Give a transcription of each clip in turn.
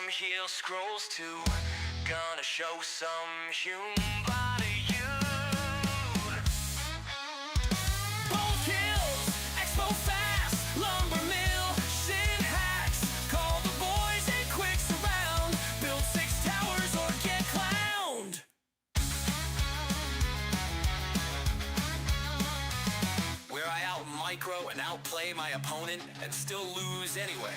heal scrolls too. Gonna show some humor to you. Bold kills, expo fast, lumber mill, shin hacks. Call the boys and quicks around. Build 6 towers or get clowned. Where I out micro and outplay my opponent and still lose anyway.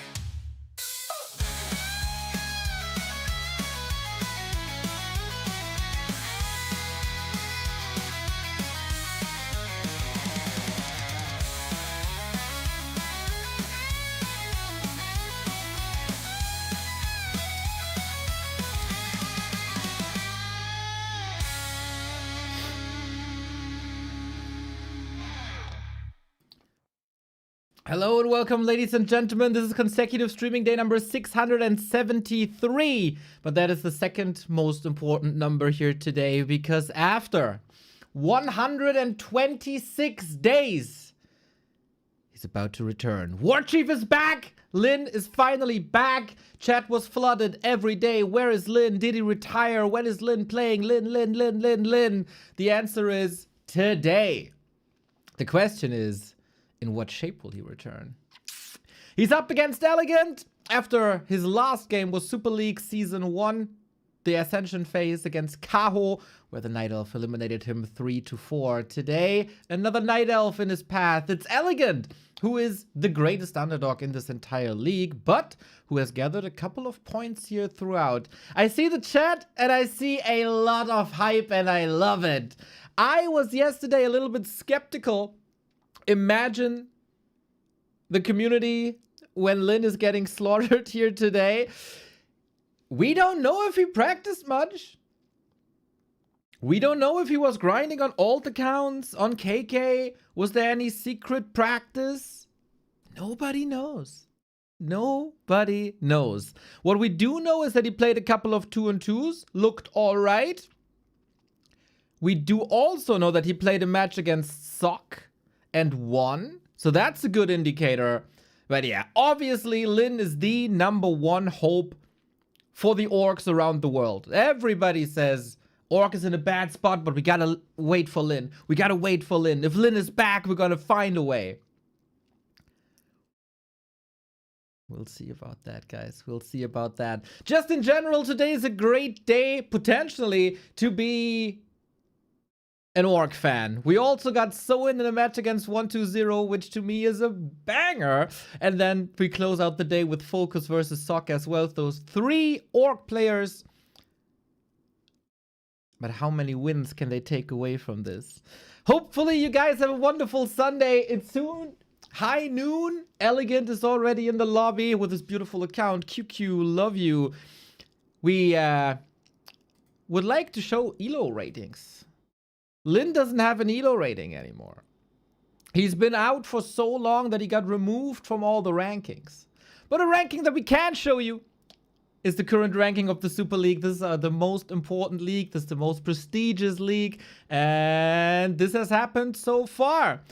Hello and welcome, ladies and gentlemen. This is consecutive streaming day number 673. But that is the second most important number here today, because after 126 days, he's about to return. Warchief is back! Lin is finally back. Chat was flooded every day. Where is Lin? Did he retire? When is Lin playing? Lin. The answer is today. The question is, in what shape will he return? He's up against EleGaNt after his last game was Super League Season 1, the Ascension phase against Kaho, where the Night Elf eliminated him 3-4. Today, another Night Elf in his path. It's EleGaNt, who is the greatest underdog in this entire league, but who has gathered a couple of points here throughout. I see the chat and I see a lot of hype and I love it. I was yesterday a little bit skeptical. Imagine the community when Lin is getting slaughtered here today. We don't know if he practiced much. We don't know if he was grinding on alt accounts, on KK. Was there any secret practice? Nobody knows. Nobody knows. What we do know is that he played a couple of 2-2s, looked all right. We do also know that he played a match against Sock and won. So that's a good indicator. But yeah, obviously Lin is the #1 hope for the orcs around the world. Everybody says orc is in a bad spot, but we gotta wait for Lin. We gotta wait for Lin. If Lin is back, we're gonna find a way. We'll see about that, guys. We'll see about that. Just in general, today is a great day, potentially, to be an orc fan. We also got Soin in a match against 120, which to me is a banger. And then we close out the day with FoCuS versus Sock as well. Those 3 orc players. But how many wins can they take away from this? Hopefully you guys have a wonderful Sunday. It's soon high noon. EleGaNt is already in the lobby with his beautiful account. QQ, love you. We would like to show ELO ratings. Lin doesn't have an ELO rating anymore. He's been out for so long that he got removed from all the rankings. But a ranking that we can show you is the current ranking of the Super League. This is the most important league. This is the most prestigious league. And this has happened so far.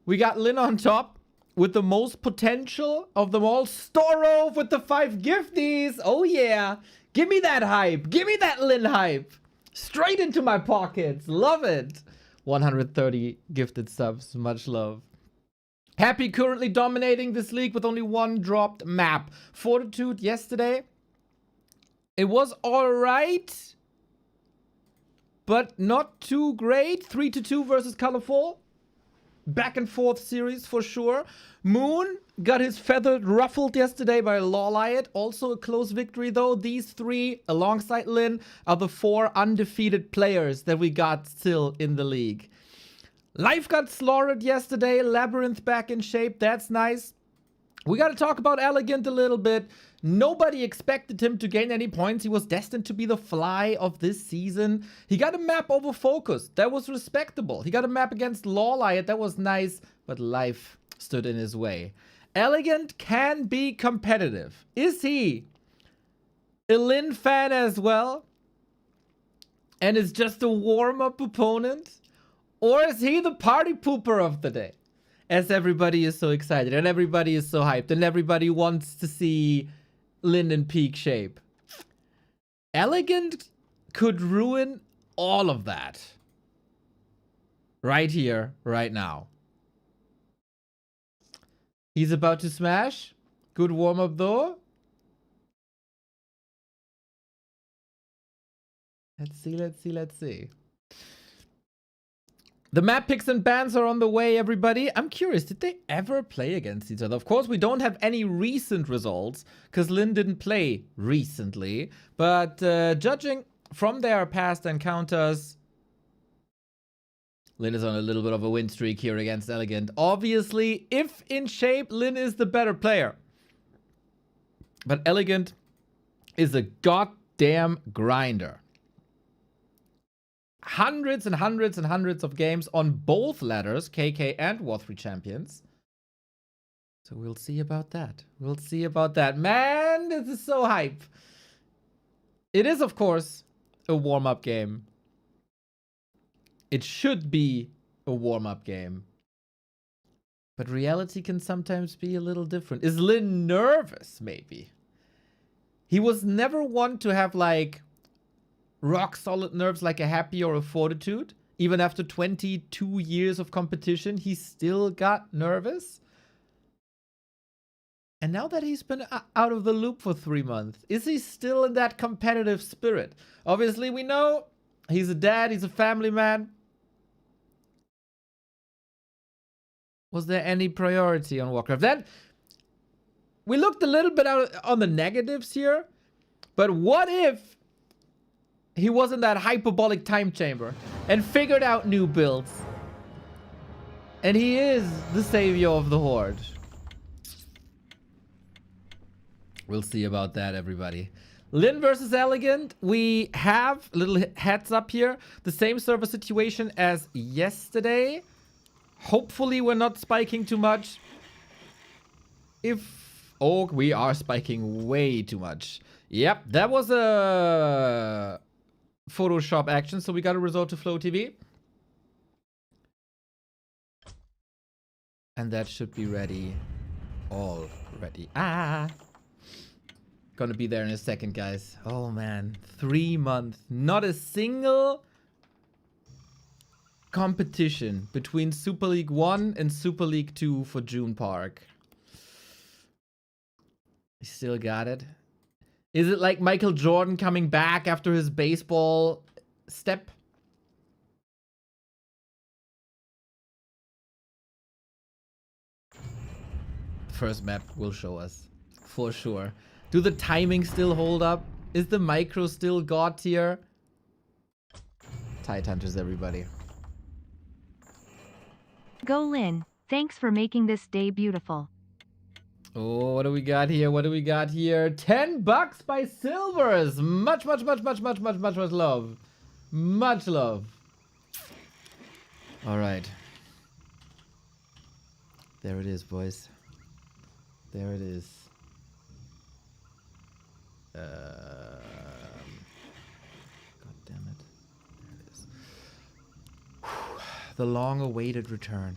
We got Lin on top with the most potential of them all. Storov with the 5 gifties. Oh yeah. Give me that hype. Give me that Lin hype. Straight into my pockets. Love it. 130 gifted subs. Much love. Happy currently dominating this league with only 1 dropped map. Fortitude yesterday. It was alright, but not too great. 3-2 versus Colorful. Back and forth series for sure. Moon got his feather ruffled yesterday by Lawliot. Also a close victory though. These 3 alongside Lin are the 4 undefeated players that we got still in the league. Life got slaughtered yesterday. Labyrinth back in shape. That's nice. We got to talk about EleGaNt a little bit. Nobody expected him to gain any points. He was destined to be the fly of this season. He got a map over FoCuS. That was respectable. He got a map against Lawliot. That was nice. But life stood in his way. EleGaNt can be competitive. Is he a Lin fan as well? And is just a warm-up opponent? Or is he the party pooper of the day? As everybody is so excited and everybody is so hyped and everybody wants to see Lin in peak shape. EleGaNt could ruin all of that. Right here, right now. He's about to smash. Good warm-up though. Let's see, let's see, let's see. The map picks and bans are on the way, everybody. I'm curious, did they ever play against each other? Of course, we don't have any recent results, because Lin didn't play recently. But judging from their past encounters, Lin is on a little bit of a win streak here against EleGaNt. Obviously, if in shape, Lin is the better player. But EleGaNt is a goddamn grinder. Hundreds and hundreds and hundreds of games on both ladders, KK and WAR3 champions. So we'll see about that. We'll see about that. Man, this is so hype. It is, of course, a warm-up game. It should be a warm-up game. But reality can sometimes be a little different. Is Lin nervous, maybe? He was never one to have, like, rock-solid nerves like a Happy or a Fortitude. Even after 22 years of competition, he still got nervous. And now that he's been out of the loop for 3 months, is he still in that competitive spirit? Obviously, we know he's a dad, he's a family man. Was there any priority on Warcraft? Then, we looked a little bit out on the negatives here. But what if he was in that hyperbolic time chamber and figured out new builds? And he is the savior of the Horde. We'll see about that, everybody. Lin versus EleGaNt. We have a little heads up here. The same server situation as yesterday. Hopefully we're not spiking too much. Oh, we are spiking way too much. Yep, that was a Photoshop action, so we got to resort to Flow TV. And that should be ready. All ready. Gonna be there in a second, guys. Oh man, 3 months. Not a single competition between Super League 1 and Super League 2 for June Park. You still got it. Is it like Michael Jordan coming back after his baseball step? First map will show us, for sure. Do the timings still hold up? Is the micro still god tier? Tide Hunters, everybody. Go Lin, thanks for making this day beautiful. Oh, what do we got here? What do we got here? $10 by Silvers. Much love. Much love. All right. There it is, boys. There it is. God damn it. There it is. The long-awaited return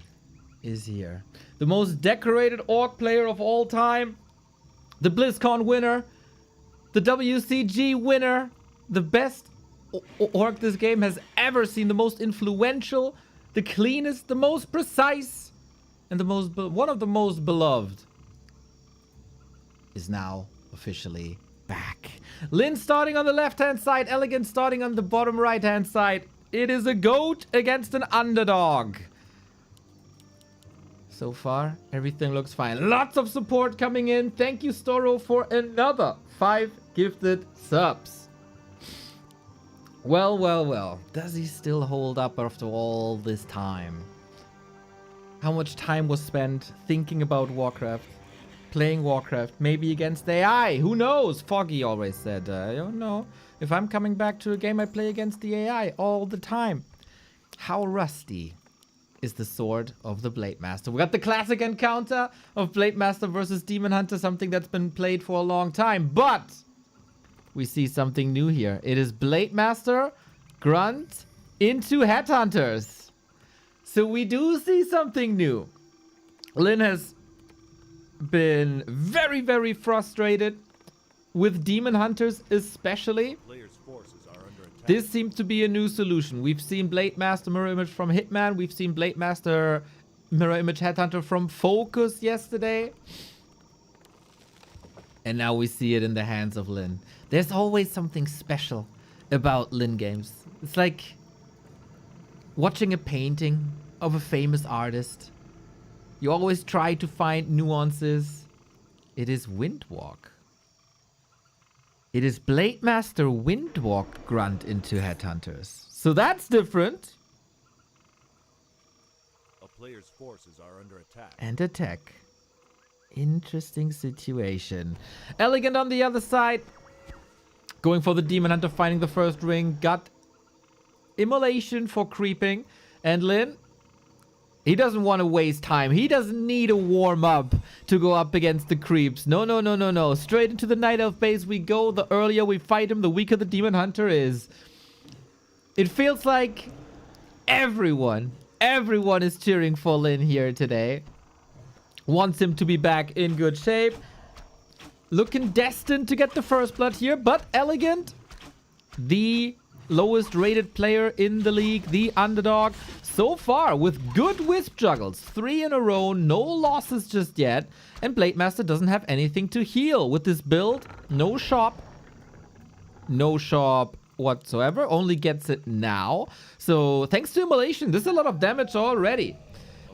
is here. The most decorated orc player of all time. The BlizzCon winner. The WCG winner. The best orc this game has ever seen. The most influential. The cleanest. The most precise. And the most one of the most beloved. Is now officially back. Lin starting on the left-hand side. EleGaNt starting on the bottom right-hand side. It is a GOAT against an underdog. So far, everything looks fine. Lots of support coming in. Thank you, Storo, for another 5 gifted subs. Well. Does he still hold up after all this time? How much time was spent thinking about Warcraft? Playing Warcraft, maybe against AI. Who knows? Foggy always said, I don't know. If I'm coming back to a game, I play against the AI all the time. How rusty is the sword of the Blade Master? We got the classic encounter of Blade Master versus Demon Hunter, something that's been played for a long time. But we see something new here. It is Blade Master, Grunt, into Headhunters. So we do see something new. Lin has been very frustrated with Demon Hunters especially. This seems to be a new solution. We've seen Blade Master Mirror Image from Hitman. We've seen Blade Master Mirror Image Headhunter from FoCuS yesterday. And now we see it in the hands of Lin. There's always something special about Lin games. It's like watching a painting of a famous artist. You always try to find nuances. It is Windwalk. It is Blade Master Windwalk Grunt into Headhunters. So that's different. A player's forces are under attack. And attack. Interesting situation. EleGaNt on the other side. Going for the Demon Hunter, finding the first ring. Got Immolation for creeping. And Lin, he doesn't want to waste time. He doesn't need a warm-up to go up against the creeps. No, no, no, no, no. Straight into the Night Elf base we go. The earlier we fight him, the weaker the Demon Hunter is. It feels like everyone is cheering for Lin here today. Wants him to be back in good shape. Looking destined to get the first blood here. But EleGaNt, the lowest rated player in the league, the underdog, so far with good wisp juggles. 3 in a row, no losses just yet. And Blade Master doesn't have anything to heal with this build. No shop. No shop whatsoever. Only gets it now. So thanks to Immolation, this is a lot of damage already.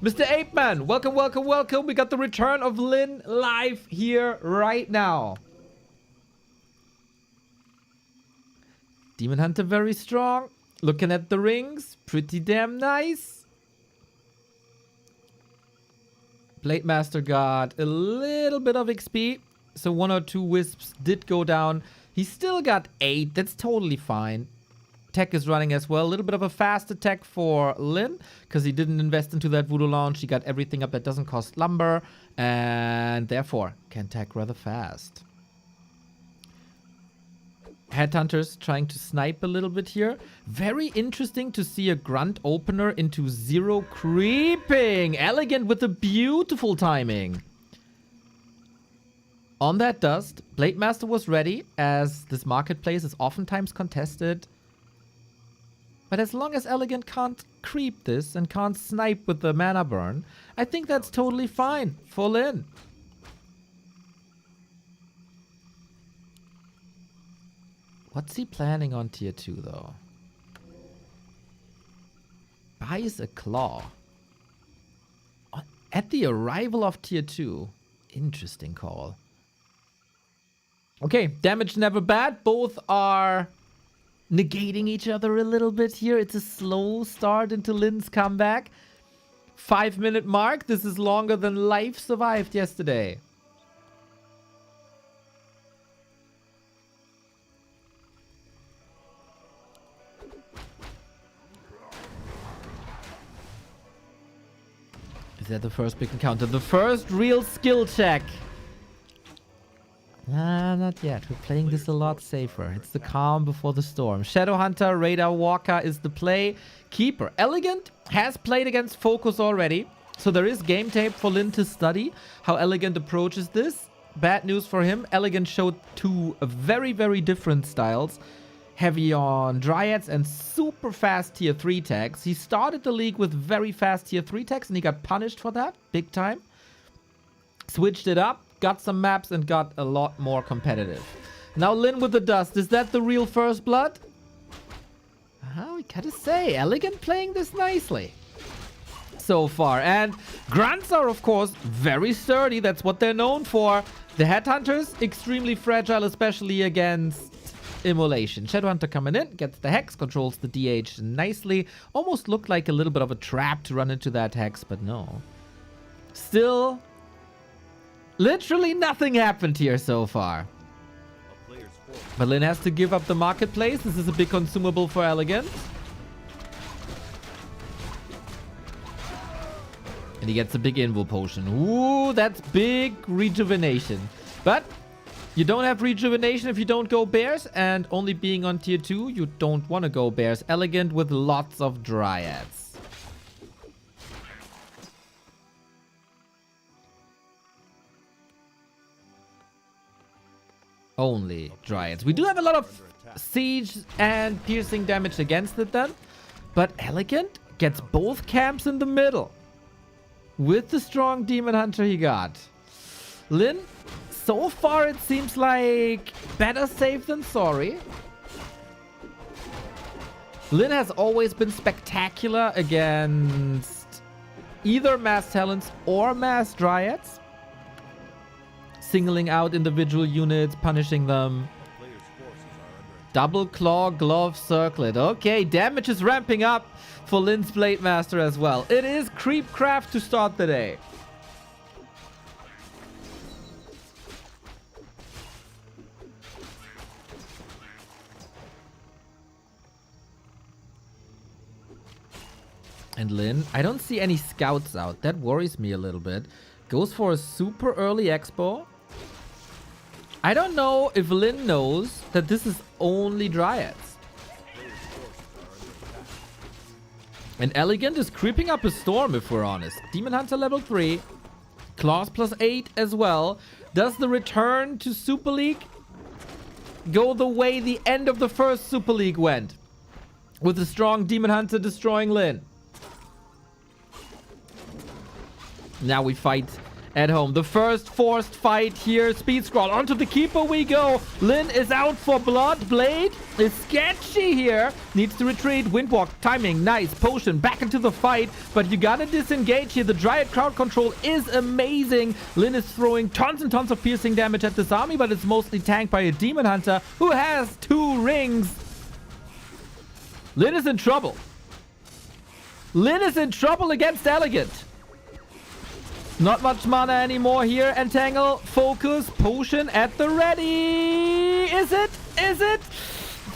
Mr. Apeman, welcome, welcome, welcome. We got the return of Lin live here right now. Demon Hunter very strong. Looking at the rings, pretty damn nice. Blade Master got a little bit of XP. So 1 or 2 wisps did go down. He still got 8. That's totally fine. Tech is running as well. A little bit of a fast attack for Lin, because he didn't invest into that Voodoo launch. He got everything up that doesn't cost lumber, and therefore can tech rather fast. Headhunters trying to snipe a little bit here. Very interesting to see a grunt opener into 0 creeping. EleGaNt with a beautiful timing. On that dust, Blade Master was ready, as this marketplace is oftentimes contested. But as long as EleGaNt can't creep this and can't snipe with the mana burn, I think that's totally fine for Lin. What's he planning on tier 2 though? Buys a claw. At the arrival of tier 2. Interesting call. Okay, damage never bad. Both are negating each other a little bit here. It's a slow start into Lin's comeback. 5-minute mark. This is longer than life survived yesterday. Is that the first big encounter? The first real skill check. Not yet. We're playing this a lot safer. It's the calm before the storm. Shadowhunter, Radar Walker is the play. Keeper. EleGaNt has played against FoCuS already. So there is game tape for Lin to study how EleGaNt approaches this. Bad news for him. EleGaNt showed 2 very, very different styles. Heavy on Dryads and super fast tier 3 tags. He started the league with very fast tier 3 tags and he got punished for that big time. Switched it up. Got some maps and got a lot more competitive. Now Lin with the dust. Is that the real first blood? We gotta say, EleGaNt playing this nicely so far. And grunts are, of course, very sturdy. That's what they're known for. The Headhunters, extremely fragile, especially against Immolation. Shadowhunter coming in, gets the Hex, controls the DH nicely. Almost looked like a little bit of a trap to run into that Hex, but no. Still, literally nothing happened here so far. But Lin has to give up the marketplace. This is a big consumable for EleGaNt. And he gets a big Invo potion. Ooh, that's big rejuvenation. But you don't have rejuvenation if you don't go bears. And only being on tier 2, you don't want to go bears. EleGaNt with lots of Dryads. only Dryads. We do have a lot of siege and piercing damage against it then. But EleGaNt gets both camps in the middle. With the strong Demon Hunter he got. Lin, so far it seems like better safe than sorry. Lin has always been spectacular against either mass talents or mass dryads. Singling out individual units, punishing them. Double claw, glove, circlet. Okay, damage is ramping up for Lin's Blade Master as well. It is Creepcraft to start the day. And Lin, I don't see any scouts out. That worries me a little bit. Goes for a super early expo. I don't know if Lin knows that this is only Dryads. And EleGaNt is creeping up a storm, if we're honest. Demon Hunter level 3. Claws plus 8 as well. Does the return to Super League go the way the end of the first Super League went? With the strong Demon Hunter destroying Lin. Now we fight at home. The first forced fight here. Speed scroll. Onto the keeper we go. Lin is out for blood. Blade is sketchy here. Needs to retreat. Windwalk. Timing. Nice. Potion. Back into the fight. But you gotta disengage here. The Dryad crowd control is amazing. Lin is throwing tons and tons of piercing damage at this army, but it's mostly tanked by a Demon Hunter who has 2 rings. Lin is in trouble. Lin is in trouble against EleGaNt. Not much mana anymore here. Entangle, FoCuS, potion at the ready. Is it? Is it?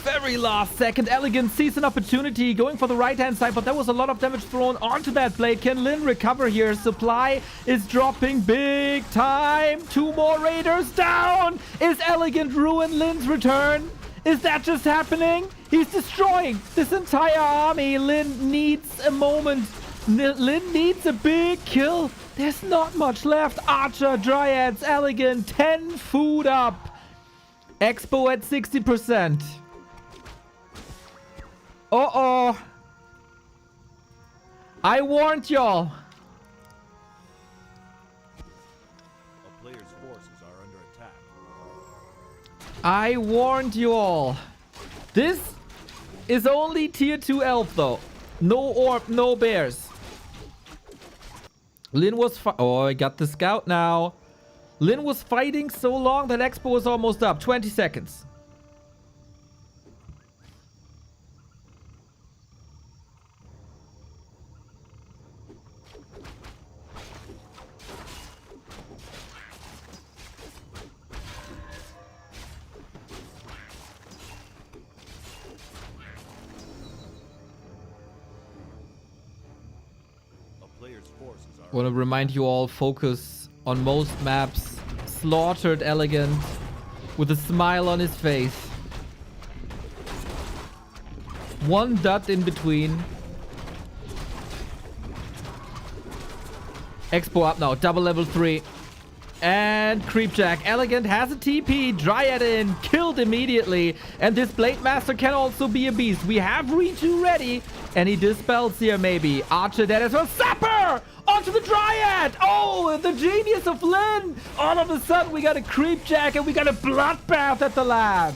Very last second. EleGaNt sees an opportunity going for the right-hand side, but there was a lot of damage thrown onto that blade. Can Lin recover here? Supply is dropping big time. 2 more raiders down. Is EleGaNt ruin Lin's return? Is that just happening? He's destroying this entire army. Lin needs a moment. Lin needs a big kill. There's not much left. Archer, Dryads, EleGaNt, 10 food up. Expo at 60%. Uh-oh. I warned y'all. A player's forces are under attack. I warned you all. This is only tier 2 elf though. No orb, no bears. Lin was oh, I got the scout now. Lin was fighting so long that expo was almost up. 20 seconds. Want to remind you all, FoCuS on most maps slaughtered EleGaNt with a smile on his face. 1 dot in between. Expo up now, double level 3. And Creepjack. EleGaNt has a TP. Dryad in. Killed immediately. And this Blade Master can also be a beast. We have Reju ready. Any dispels here maybe. Archer dead as well. Sapper! Onto the Dryad! Oh, the genius of Lin! All of a sudden we got a Creepjack and we got a bloodbath at the lab.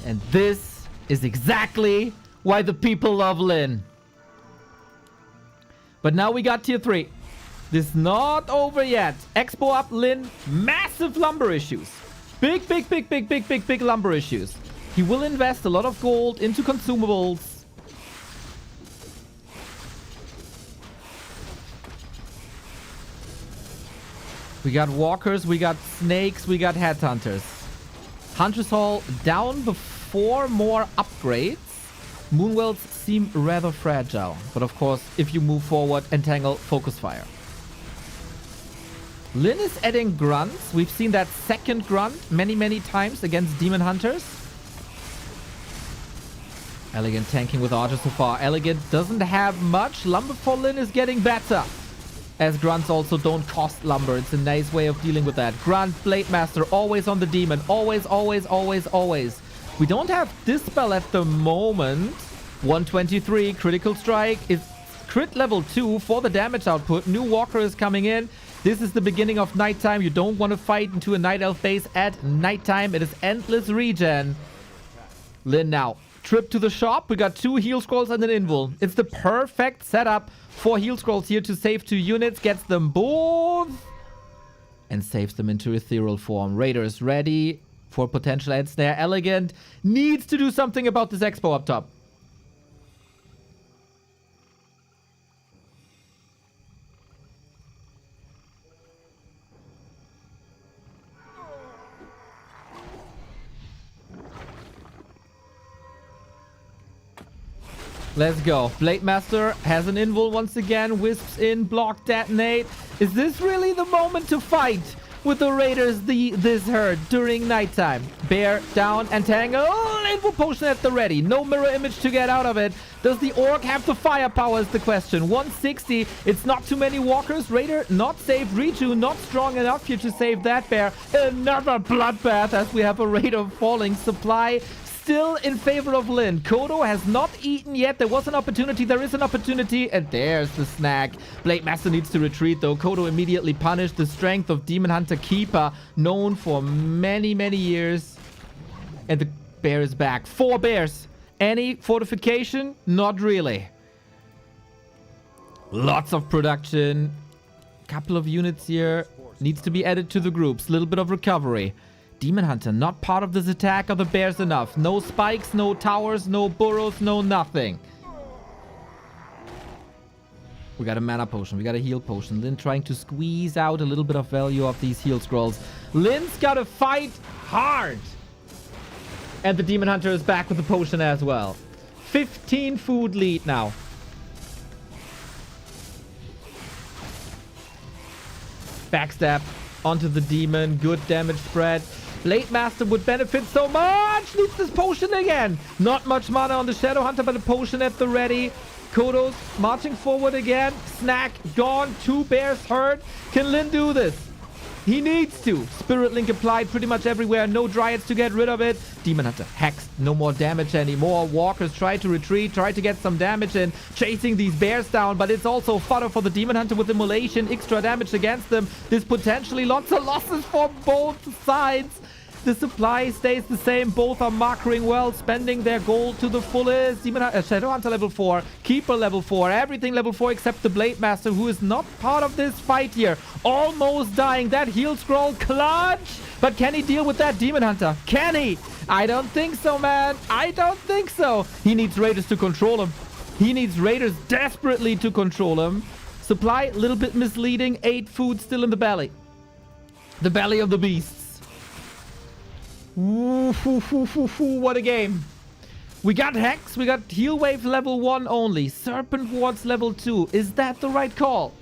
And this is exactly why the people love Lin. But now we got tier 3. This is not over yet. Expo up, Lin. Massive lumber issues. Big lumber issues. He will invest a lot of gold into consumables. We got walkers, we got snakes, we got headhunters. Hunter's Hall down before more upgrades. Moonwells seem rather fragile, but of course, if you move forward, entangle, focus fire. Lin is adding grunts. We've seen that second grunt many times against demon hunters. EleGaNt tanking with Archer so far. EleGaNt doesn't have much. Lumber for Lin is getting better. as grunts also don't cost lumber. It's a nice way of dealing with that. Grunt, Blade Master, always on the demon. Always, always, always, always. We don't have Dispel at the moment. 123, critical strike. It's crit level 2 for the damage output. New walker is coming in. This is the beginning of nighttime. You don't want to fight into a night elf base at nighttime. It is endless regen. Lin now. Trip to the shop. We got 2 heal scrolls and an invul. It's the perfect setup for heal scrolls here to save 2 units. Gets them both. And saves them into ethereal form. Raiders ready for potential end snare. EleGaNt needs to do something about this expo up top. Let's go. Blade Master has an invul once again. Wisps in, block, detonate. Is this really the moment to fight with the Raiders this herd during nighttime? Bear down and tangle. Oh, invul potion at the ready. No mirror image to get out of it. Does the orc have the firepower is the question. 160. It's not too many walkers. Raider not safe. Riju not strong enough here to save that bear. Another bloodbath as we have a Raider falling. Supply still in favor of Lin. Kodo has not eaten yet. There was an opportunity. There is an opportunity. And there's the snack. Blade Master needs to retreat though. Kodo immediately punished. The strength of Demon Hunter Keeper, known for many, many years. And the bear is back. 4 bears. Any fortification? Not really. Lots of production. Couple of units here. Needs to be added to the groups. Little bit of recovery. Demon Hunter, not part of this attack. Are the bears enough? No spikes, no towers, no burrows, no nothing. We got a mana potion. We got a heal potion. Lin trying to squeeze out a little bit of value of these heal scrolls. Lin's got to fight hard. And the Demon Hunter is back with the potion as well. 15 food lead now. Backstab onto the demon. Good damage spread. Blade Master would benefit so much. Needs this potion again. Not much mana on the Shadow Hunter, but a potion at the ready. Kodos marching forward again. Snack gone. 2 bears hurt. Can Lin do this? He needs to. Spirit Link applied pretty much everywhere. No Dryads to get rid of it. Demon Hunter hexed. No more damage anymore. Walkers try to retreat. Try to get some damage in. Chasing these bears down. But it's also fodder for the Demon Hunter with Immolation. Extra damage against them. This potentially lots of losses for both sides. The supply stays the same. Both are markering well, spending their gold to the fullest. Shadow Hunter level 4, Keeper level 4, everything level 4 except the Blade Master, who is not part of this fight here. Almost dying. That heal scroll clutch. But can he deal with that Demon Hunter? Can he? I don't think so, man. I don't think so. He needs Raiders to control him. He needs Raiders desperately to control him. Supply, a little bit misleading. 8 food still in the belly. The belly of the beasts. Ooh, what a game. We got Hex, we got Heal Wave level 1 only. Serpent Wards level 2. Is that the right call?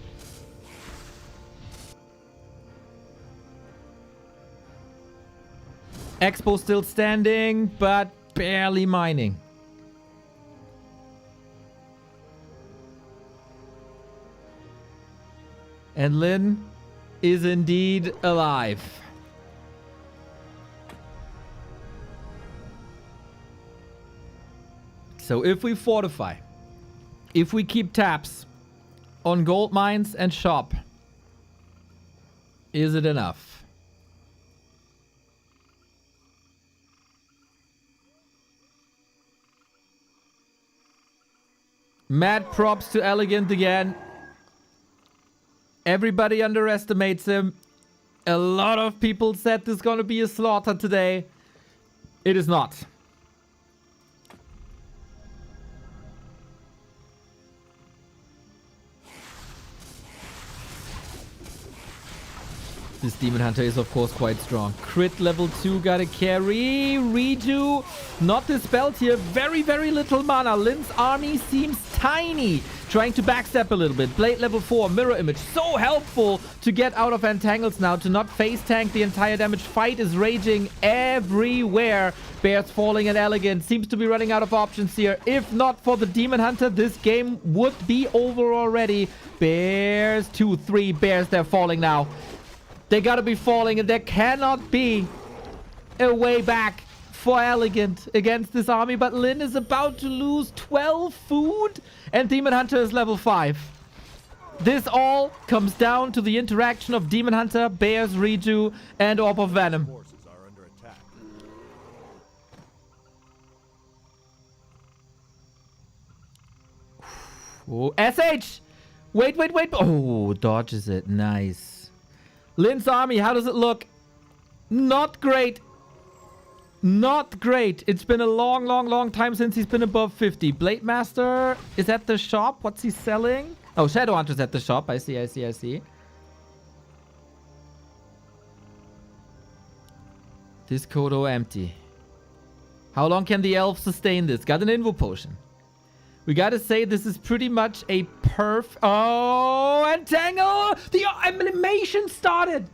Expo still standing, but barely mining. And Lin is indeed alive. So if we fortify, if we keep tabs on gold mines and shop, is it enough? Mad props to EleGaNt again. Everybody underestimates him. A lot of people said this is going to be a slaughter today. It is not. This Demon Hunter is, of course, quite strong. Crit level 2, gotta carry. Redo, not dispelled here. Very, very little mana. Lin's army seems tiny. Trying to backstep a little bit. Blade level 4, mirror image. So helpful to get out of entangles now. To not face tank the entire damage. Fight is raging everywhere. Bears falling and EleGaNt seems to be running out of options here. If not for the Demon Hunter, this game would be over already. Bears, 2, 3 bears. They're falling now. They gotta be falling, and there cannot be a way back for EleGaNt against this army. But Lin is about to lose 12 food, and Demon Hunter is level 5. This all comes down to the interaction of Demon Hunter, Bears, Reju, and Orb of Venom. Forces are under attack. Oh, SH! Wait, wait, wait. Oh, dodges it. Nice. Lin's army, how does it look? Not great. Not great. It's been a long, long, long time since he's been above 50. Blade Master is at the shop. What's he selling? Oh, Shadow Hunter's at the shop. I see, I see, I see. This Kodo empty. How long can the elf sustain this? Got an Invo Potion. We gotta say this is pretty much a Oh, Entangle! The animation started!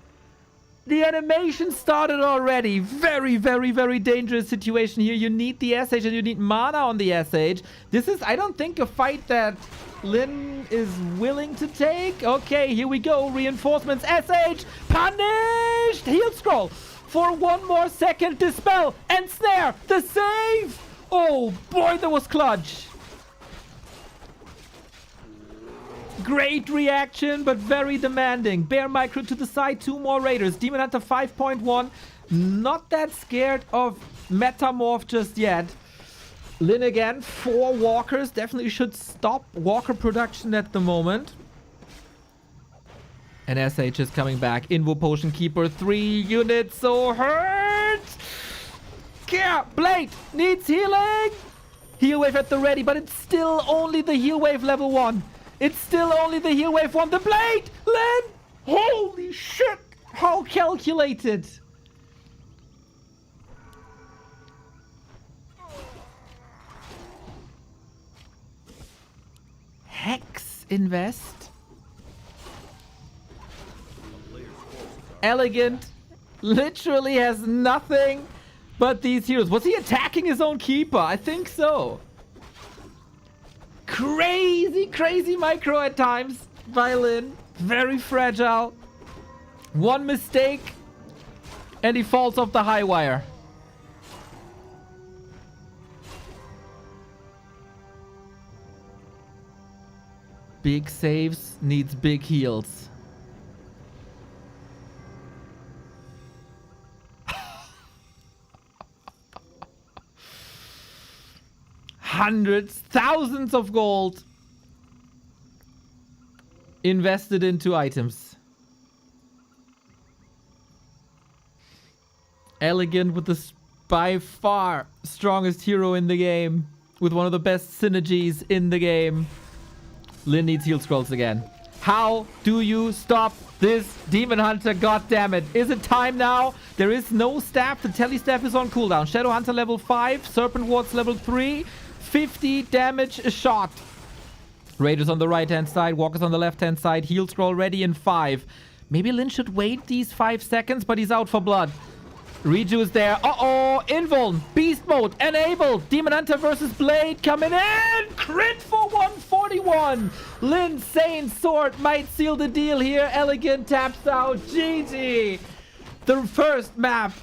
The animation started already. Very, very, very dangerous situation here. You need the SH and you need mana on the SH. This is, I don't think, a fight that Lin is willing to take. Okay, here we go. Reinforcements. SH! Punished! Heal scroll! For one more second. Dispel! And snare! The save! Oh, boy, that was clutch. Great reaction, but very demanding. Bear micro to the side, 2 more raiders. Demon Hunter 5.1. Not that scared of Metamorph just yet. Lin again, 4 walkers. Definitely should stop walker production at the moment. And SH is coming back. Invo Potion Keeper, 3 units. So hurt. Yeah, Blade needs healing. Heal wave at the ready, but it's still only the heal wave level 1. It's still only the heal wave 1. The blade! Lin! Holy shit! How calculated! Hex invest. EleGaNt literally has nothing but these heroes. Was he attacking his own keeper? I think so. Crazy, crazy micro at times by Lin. Very fragile. One mistake and he falls off the high wire. Big saves needs big heals. Hundreds, thousands of gold invested into items. EleGaNt with the by far strongest hero in the game, with one of the best synergies in the game. Lin needs heal scrolls again. How do you stop this Demon Hunter? God damn it. Is it time now? There is no staff. The tele staff is on cooldown. Shadow Hunter level 5. Serpent Wards level 3. 50 damage a shot. Raiders on the right hand side. Walkers on the left hand side. Heal scroll ready in 5. Maybe Lin should wait these 5 seconds, but he's out for blood. Reju is there. Uh-oh. Invuln. Beast mode. Enable. Demon Hunter versus Blade coming in. Crit for 141. Lin's Sane Sword might seal the deal here. EleGaNt taps out. GG. The first map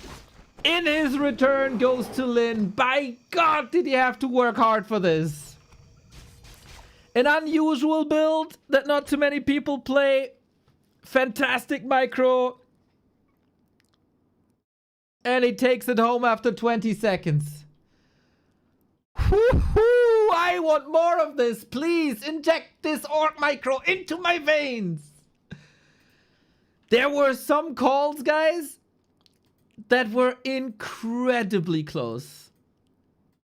in his return goes to Lin. By God, did he have to work hard for this. An unusual build that not too many people play. Fantastic micro. And he takes it home after 20 seconds. Woohoo! I want more of this. Please inject this orc micro into my veins. There were some calls, guys, that were incredibly close.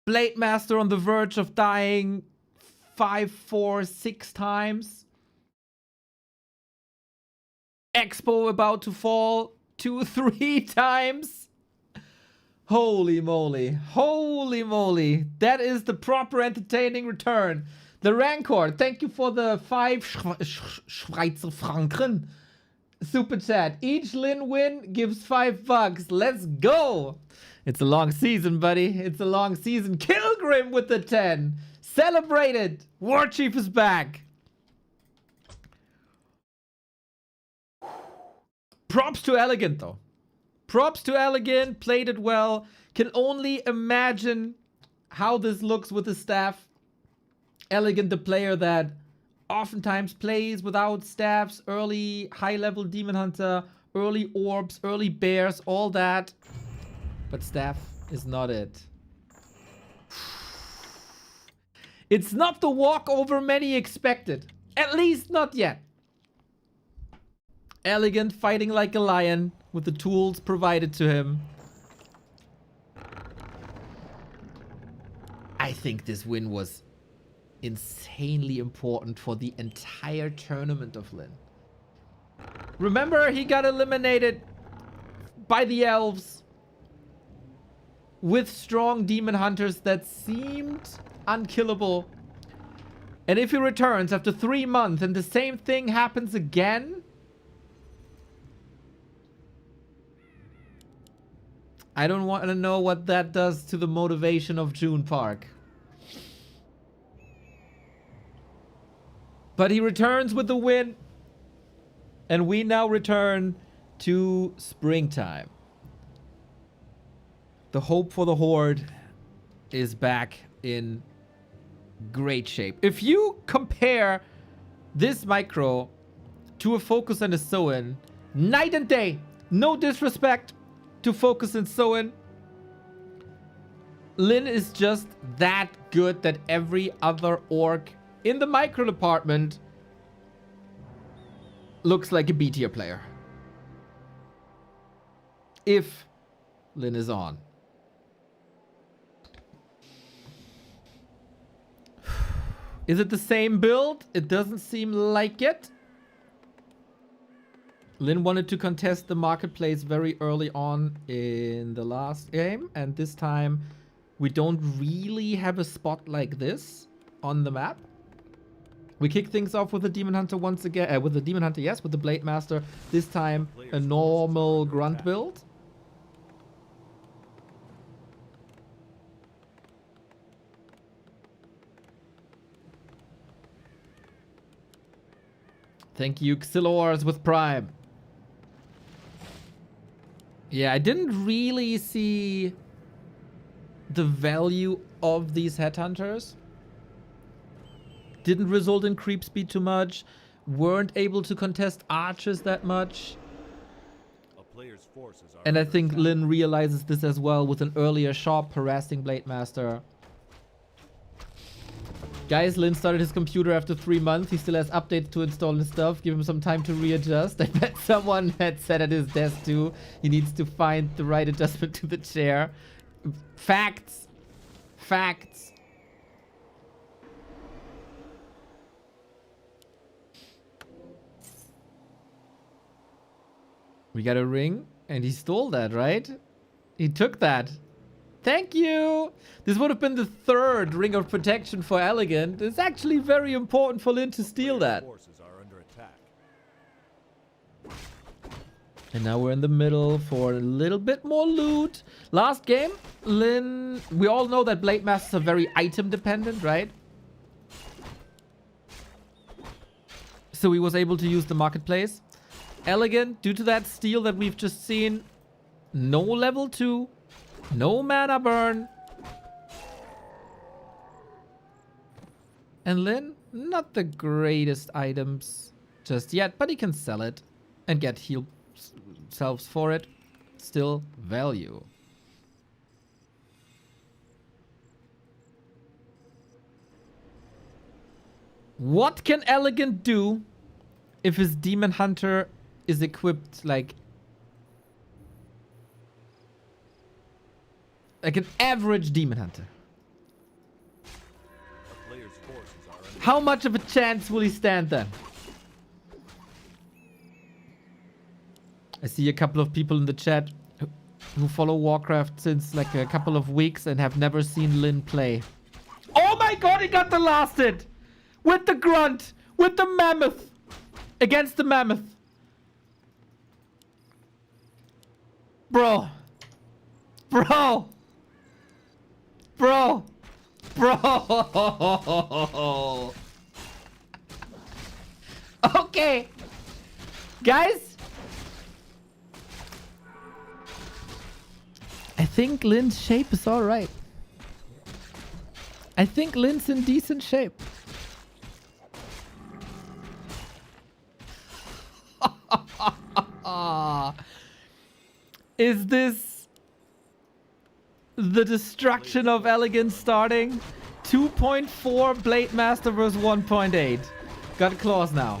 Blade Master on the verge of dying 5, 4, 6 times. Expo about to fall 2-3 times. Holy moly. Holy moly. That is the proper entertaining return. The Rancor, thank you for the 5 Schweizer Franken super chat. Each Lin win gives $5. Let's go. It's a long season, buddy. It's a long season. Kilgrim with the 10. Celebrate it. Warchief is back. Props to EleGaNt, though. Props to EleGaNt. Played it well. Can only imagine how this looks with the staff. EleGaNt, the player that oftentimes plays without staffs, early high-level Demon Hunter, early orbs, early bears, all that. But staff is not it. It's not the walkover many expected. At least not yet. EleGaNt fighting like a lion with the tools provided to him. I think this win was insanely important for the entire tournament of Lin. Remember, he got eliminated by the elves with strong demon hunters that seemed unkillable. And if he returns after 3 months and the same thing happens again, I don't want to know what that does to the motivation of June Park. But he returns with the win. And we now return to springtime. The hope for the Horde is back in great shape. If you compare this micro to a FoCuS and a Soin, night and day. No disrespect to FoCuS and Soin. Lin is just that good that every other orc in the micro department looks like a B tier player. If Lin is on. Is it the same build? It doesn't seem like it. Lin wanted to contest the marketplace very early on in the last game. And this time we don't really have a spot like this on the map. We kick things off with the Demon Hunter once again. With the Demon Hunter, yes. With the Blade Master. This time, a normal grunt build. Thank you, Xilors with Prime. Yeah, I didn't really see the value of these headhunters. Didn't result in creep speed too much. Weren't able to contest archers that much. A player's forces are And I under think attack. Lin realizes this as well with an earlier shop harassing Blade Master. Guys, Lin started his computer after 3 months. He still has updates to install and stuff. Give him some time to readjust. I bet someone had said at his desk too. He needs to find the right adjustment to the chair. Facts. Facts. We got a ring, and he stole that, right? He took that. Thank you! This would have been the 3rd ring of protection for EleGaNt. It's actually very important for Lin to steal that. Forces are under attack. And now we're in the middle for a little bit more loot. Last game, Lin... We all know that Blade Masters are very item dependent, right? So he was able to use the marketplace. EleGaNt, due to that steal that we've just seen, no level 2, no mana burn. And Lin, not the greatest items just yet, but he can sell it and get heal selves for it. Still value. What can EleGaNt do if his Demon Hunter is equipped like an average Demon Hunter? A player's forces are under How much of a chance will he stand then? I see a couple of people in the chat who follow Warcraft since like a couple of weeks and have never seen Lin play. Oh my god, he got the last hit! With the grunt! With the mammoth! Against the mammoth! Bro! Bro! Bro! Bro! Okay! Guys! I think Lin's shape is alright. I think Lin's in decent shape. Is this the destruction of EleGaNt starting? 2.4 Blade Master versus 1.8. Got claws now.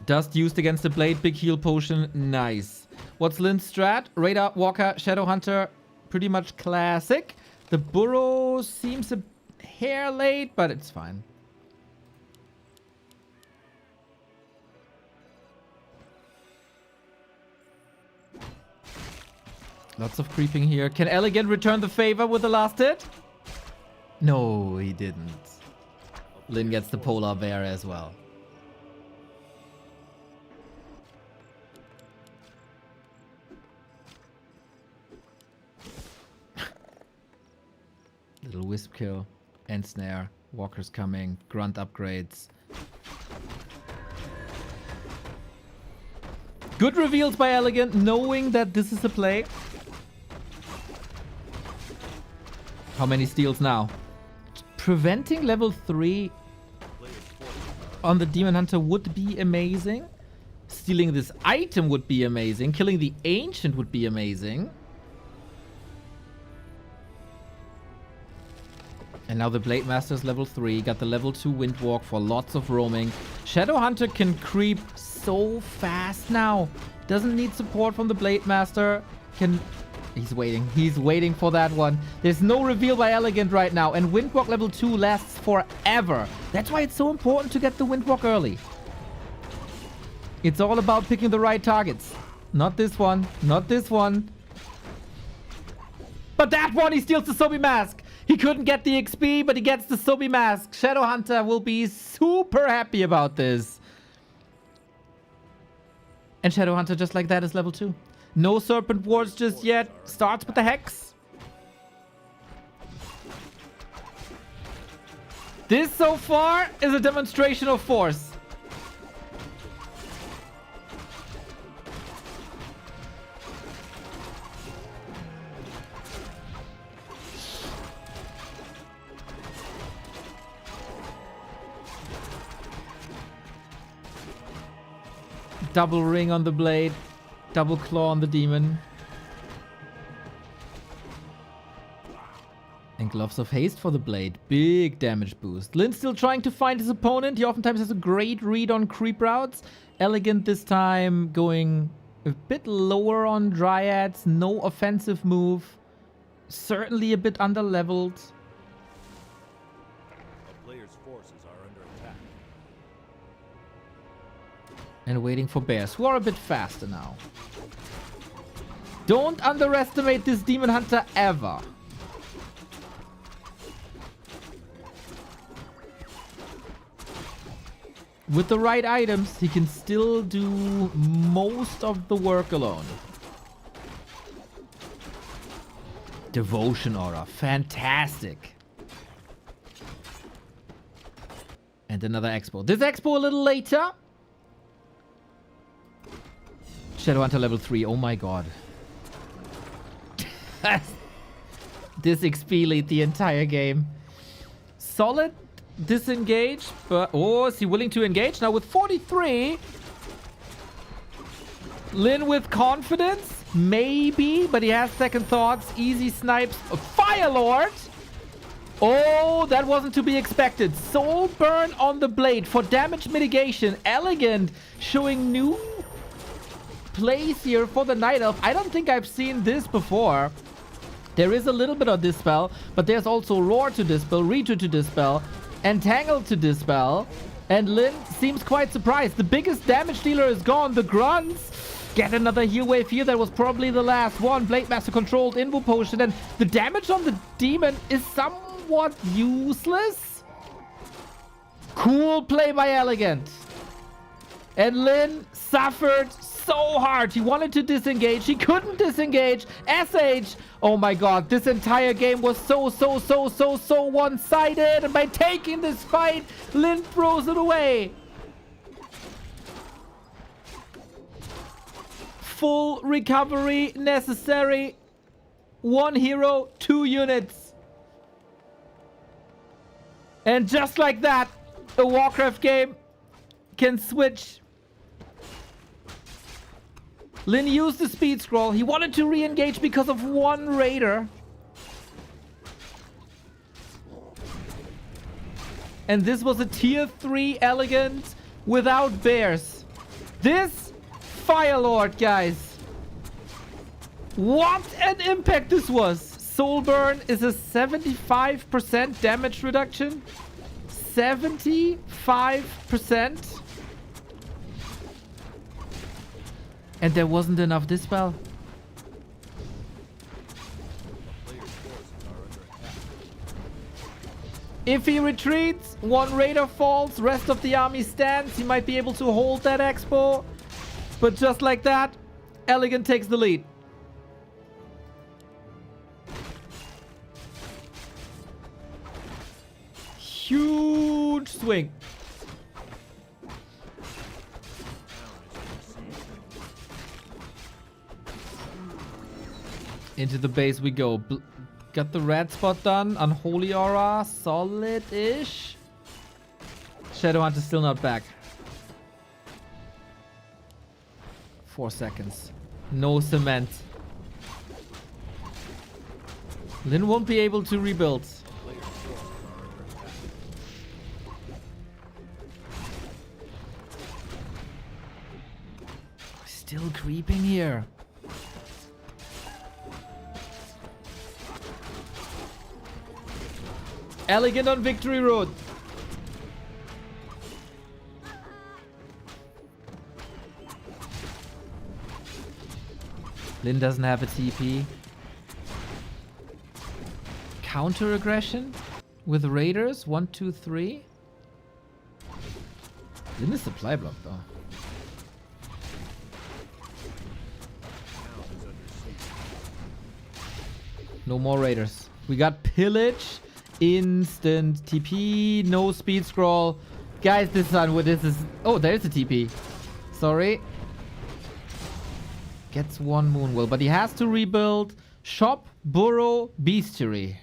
Dust used against the blade, big heal potion, nice. What's Lin's strat? Radar, Walker, Shadow Hunter, pretty much classic. The burrow seems a hair late, but it's fine. Lots of creeping here. Can EleGaNt return the favor with the last hit? No, he didn't. Lin gets the polar bear as well. Little wisp kill. End snare. Walker's coming. Grunt upgrades. Good reveals by EleGaNt, knowing that this is a play. How many steals now? Preventing level 3 on the Demon Hunter would be amazing. Stealing this item would be amazing. Killing the Ancient would be amazing. And now the Blade Master's level 3. Got the level 2 Windwalk for lots of roaming. Shadow Hunter can creep so fast now. Doesn't need support from the Blade Master. He's waiting. He's waiting for that one. There's no reveal by EleGaNt right now. And Windwalk level 2 lasts forever. That's why it's so important to get the Windwalk early. It's all about picking the right targets. Not this one. Not this one. But that one, he steals the Sobi Mask. He couldn't get the XP, but he gets the Sobi Mask. Shadow Hunter will be super happy about this. And Shadow Hunter, just like that, is level 2. No Serpent Wards just yet. Starts with the Hex. This so far is a demonstration of force. Double ring on the blade. Double claw on the demon. And gloves of haste for the blade. Big damage boost. Lin's still trying to find his opponent. He oftentimes has a great read on creep routes. EleGaNt this time going a bit lower on Dryads. No offensive move. Certainly a bit under-leveled. A player's forces are under attack. And waiting for bears, who are a bit faster now. Don't underestimate this Demon Hunter ever. With the right items, he can still do most of the work alone. Devotion Aura, fantastic. And another expo. This expo a little later. Shadow Hunter level 3, oh my god. This XP lead the entire game. Solid disengage, but oh, is he willing to engage? Now with 43. Lin with confidence, maybe, but he has second thoughts. Easy snipes. Fire Lord. Oh, that wasn't to be expected. Soul burn on the blade for damage mitigation. EleGaNt showing new plays here for the Night Elf. I don't think I've seen this before. There is a little bit of Dispel, but there's also Roar to Dispel, Retreat to Dispel, Entangle to Dispel. And Lin seems quite surprised. The biggest damage dealer is gone. The grunts get another heal wave here. That was probably the last one. Blade Master controlled Invo Potion. And the damage on the demon is somewhat useless. Cool play by EleGaNt. And Lin suffered so hard. He wanted to disengage. He couldn't disengage. SH. Oh my god. This entire game was so one-sided. And by taking this fight, Lin throws it away. Full recovery necessary. 1 hero, 2 units. And just like that, a Warcraft game can switch. Lin used the speed scroll. He wanted to re-engage because of 1 raider. And this was a tier 3 EleGaNt without bears. This Fire Lord, guys. What an impact this was. Soul Burn is a 75% damage reduction. 75%. And there wasn't enough dispel. If he retreats, 1 raider falls, rest of the army stands. He might be able to hold that expo. But just like that, EleGaNt takes the lead. Huge swing. Into the base we go. Got the red spot done. Unholy Aura. Solid-ish. Shadowhunt is still not back. 4 seconds. No cement. Lin won't be able to rebuild. Still creeping here. EleGaNt on victory road. Lin doesn't have a TP. Counter aggression with raiders. 1, 2, 3. Lin is supply block though. No more raiders. We got pillage. Instant TP. No speed scroll. Guys, this is... Oh, there's a TP. Sorry. Gets 1 Moonwell, but he has to rebuild. Shop, Burrow, Bestiary.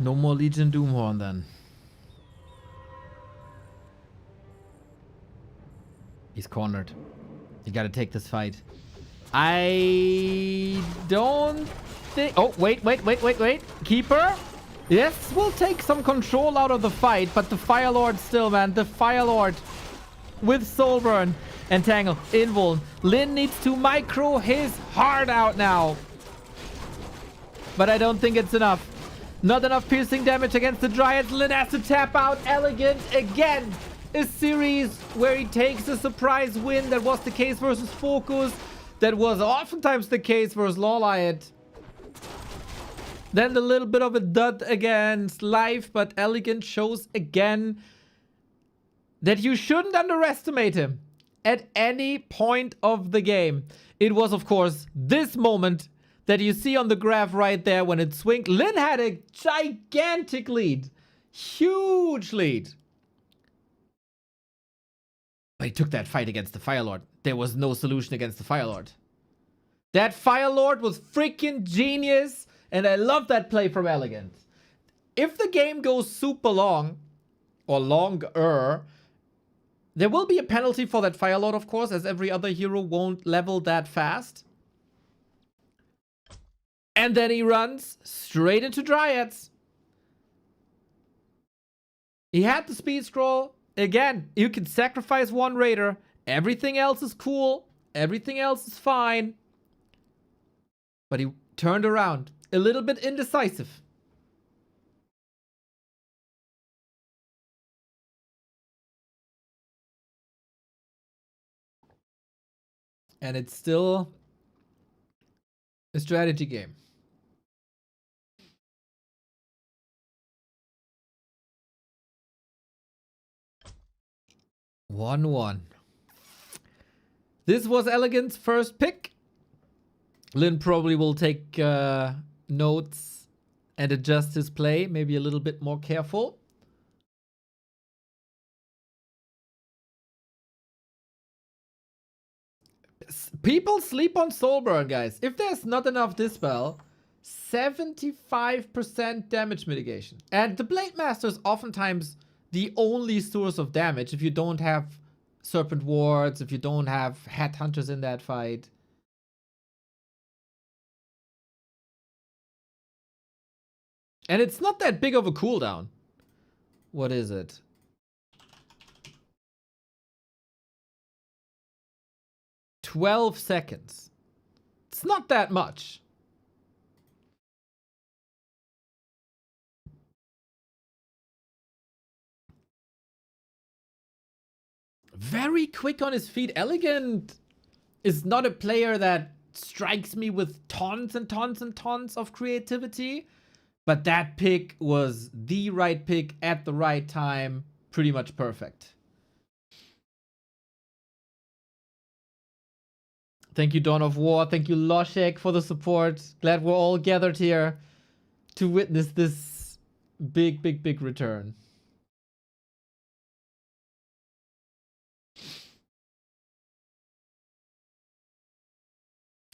No more Legion Doomhorn then. He's cornered. You gotta take this fight. I don't think... Oh, wait. Keeper? Yes, we'll take some control out of the fight, but the Fire Lord still, man. The Fire Lord with Soulburn. Entangle. Invuln. Lin needs to micro his heart out now. But I don't think it's enough. Not enough piercing damage against the Dryads. Lin has to tap out. EleGaNt again. A series where he takes a surprise win. That was the case versus FoCuS. That was oftentimes the case versus Lawlight. Then the little bit of a dud against Life. But EleGaNt shows again that you shouldn't underestimate him at any point of the game. It was, of course, this moment that you see on the graph right there when it swung. Lin had a gigantic lead. Huge lead. But he took that fight against the Fire Lord. There was no solution against the Fire Lord. That Fire Lord was freaking genius. And I love that play from EleGaNt. If the game goes super long, or longer, there will be a penalty for that Fire Lord, of course, as every other hero won't level that fast. And then he runs straight into Dryads. He had the speed scroll. Again, you can sacrifice one Raider. Everything else is cool. Everything else is fine. But he turned around. A little bit indecisive. And it's still a strategy game. One. This was EleGaNt's first pick. Lin probably will take notes and adjust his play. Maybe a little bit more careful. People sleep on Soulburn, guys. If there's not enough Dispel, 75% damage mitigation. And the Blade Master is oftentimes the only source of damage if you don't have Serpent Wards, if you don't have Headhunters in that fight. And it's not that big of a cooldown. What is it? "12 seconds. It's not that much. Very quick on his feet. EleGaNt is not a player that strikes me with tons and tons and tons of creativity. But that pick was the right pick at the right time. Pretty much perfect. Thank you, Dawn of War. Thank you, Loshek, for the support. Glad we're all gathered here to witness this big return.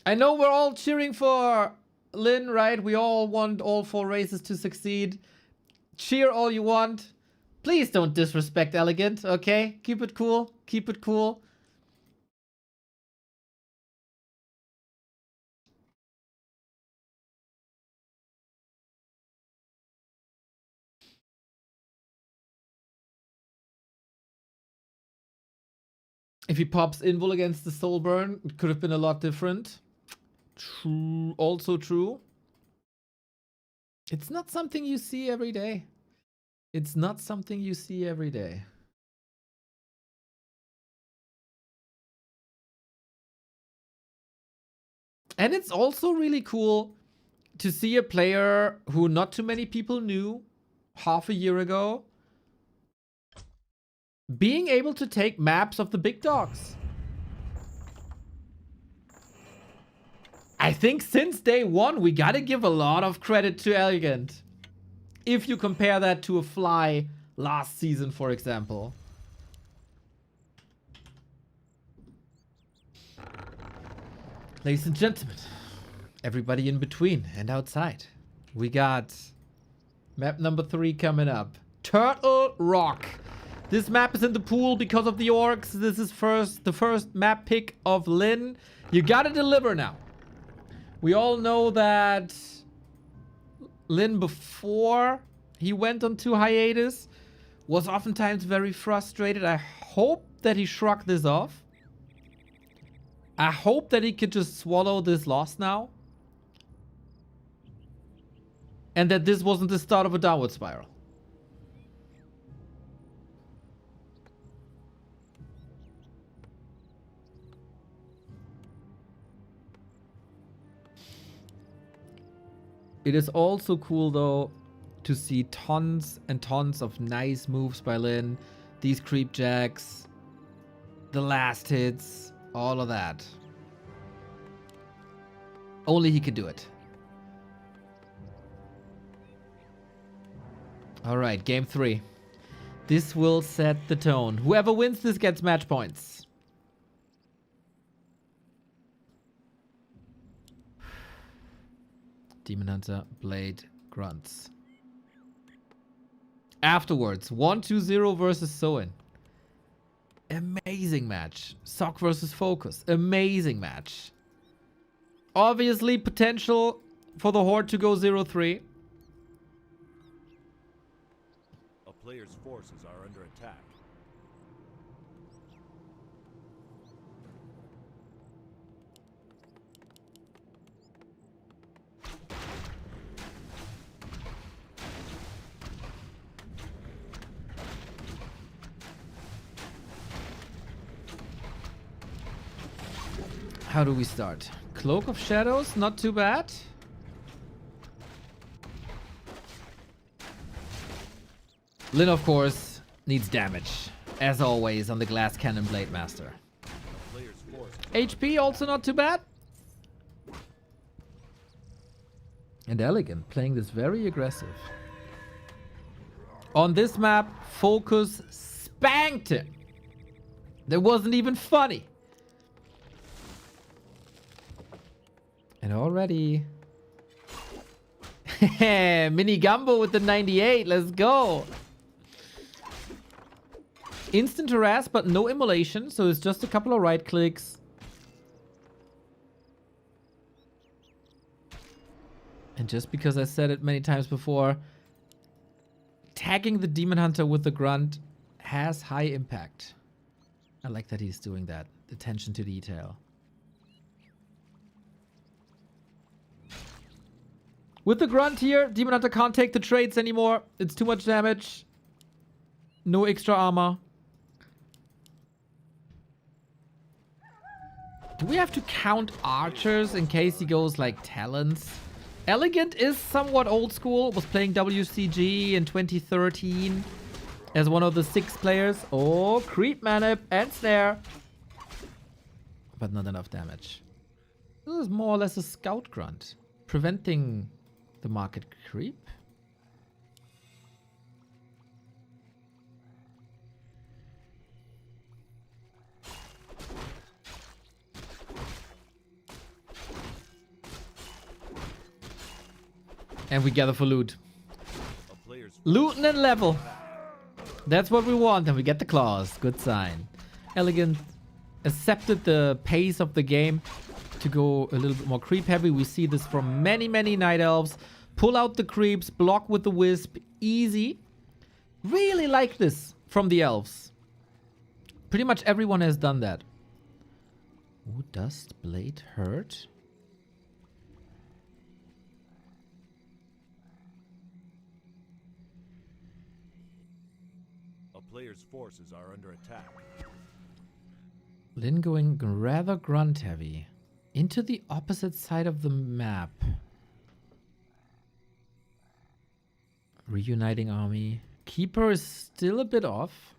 I know we're all cheering for Lin, right? We all want all 4 races to succeed. Cheer all you want. Please don't disrespect EleGaNt, okay? Keep it cool. Keep it cool. If he pops Invul against the Soulburn, it could have been a lot different. True. Also true. It's not something you see every day. It's not something you see every day. And it's also really cool to see a player who not too many people knew half a year ago being able to take maps of the big dogs. I think since day one, we gotta give a lot of credit to EleGaNt. If you compare that to a Fly last season, for example. Ladies and gentlemen, everybody in between and outside, we got map number 3 coming up. Turtle Rock. This map is in the pool because of the orcs. This is the first map pick of Lin. You gotta deliver now. We all know that Lin, before he went on to hiatus, was oftentimes very frustrated. I hope that he shrugged this off. I hope that he could just swallow this loss now. And that this wasn't the start of a downward spiral. It is also cool, though, to see tons and tons of nice moves by Lin. These creep jacks, the last hits, all of that. Only he could do it. All right, game 3. This will set the tone. Whoever wins this gets match points. Demon Hunter, Blade, Grunts. Afterwards, 1-2-0 versus Soin. Amazing match. Sock versus FoCuS. Amazing match. Obviously, potential for the Horde to go 0-3. A player's forces are under attack. How do we start? Cloak of Shadows, not too bad. Lin, of course, needs damage. As always on the Glass Cannon Blade Master. A player's forces HP also not too bad. And EleGaNt playing this very aggressive. On this map, FoCuS spanked him. That wasn't even funny. And already... Mini Gumbo with the 98. Let's go. Instant harass, but no immolation. So it's just a couple of right clicks. And just because I said it many times before, tagging the Demon Hunter with the Grunt has high impact. I like that he's doing that. Attention to detail. With the Grunt here, Demon Hunter can't take the trades anymore. It's too much damage. No extra armor. Do we have to count archers in case he goes like talents? EleGaNt is somewhat old school. Was playing WCG in 2013 as one of the 6 players. Oh, creep manip and snare. But not enough damage. This is more or less a scout grunt. Preventing the market creep. And we gather for loot. A player's Looting and level. That's what we want, and we get the claws. Good sign. EleGaNt accepted the pace of the game to go a little bit more creep heavy. We see this from many, many Night Elves. Pull out the creeps, block with the Wisp. Easy. Really like this from the Elves. Pretty much everyone has done that. Oh, Dust Blade hurt? A player's forces are under attack. Lin going rather grunt heavy. Into the opposite side of the map. Reuniting army. Keeper is still a bit off.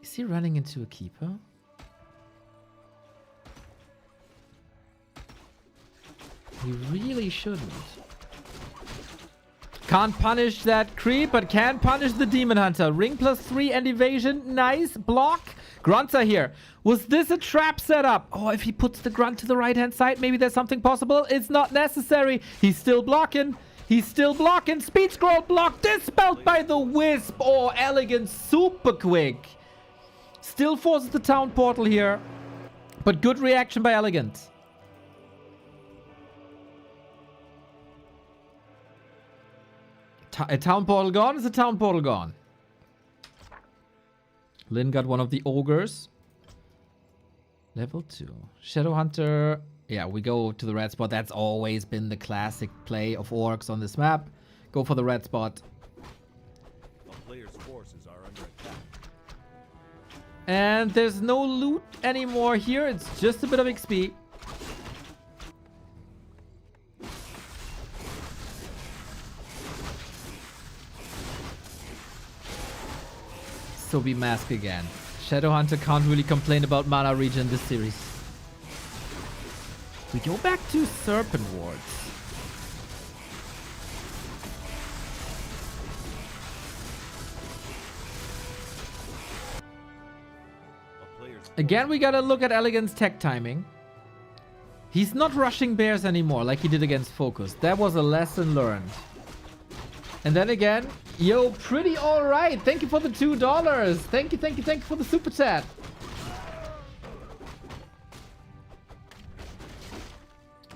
Is he running into a keeper? He really shouldn't. Can't punish that creep, but can punish the Demon Hunter. Ring +3 and evasion. Nice block. Grunts are here. Was this a trap setup? Oh, if he puts the grunt to the right-hand side, maybe there's something possible. It's not necessary. He's still blocking. He's still blocking. Speed scroll block dispelled by the Wisp. Oh, EleGaNt, super quick. Still forces the town portal here. But good reaction by EleGaNt. A town portal gone is a town portal gone. Lin got one of the ogres. Level 2. Shadow Hunter. Yeah, we go to the red spot. That's always been the classic play of orcs on this map. Go for the red spot. A player's forces are under attack. And there's no loot anymore here. It's just a bit of XP. So we mask again. Shadow Hunter can't really complain about mana regen this series. We go back to Serpent Wards. A player's Again, we gotta look at EleGaNt's tech timing. He's not rushing bears anymore like he did against FoCuS. That was a lesson learned. And then again, yo, pretty alright. Thank you for the $2. Thank you for the super chat.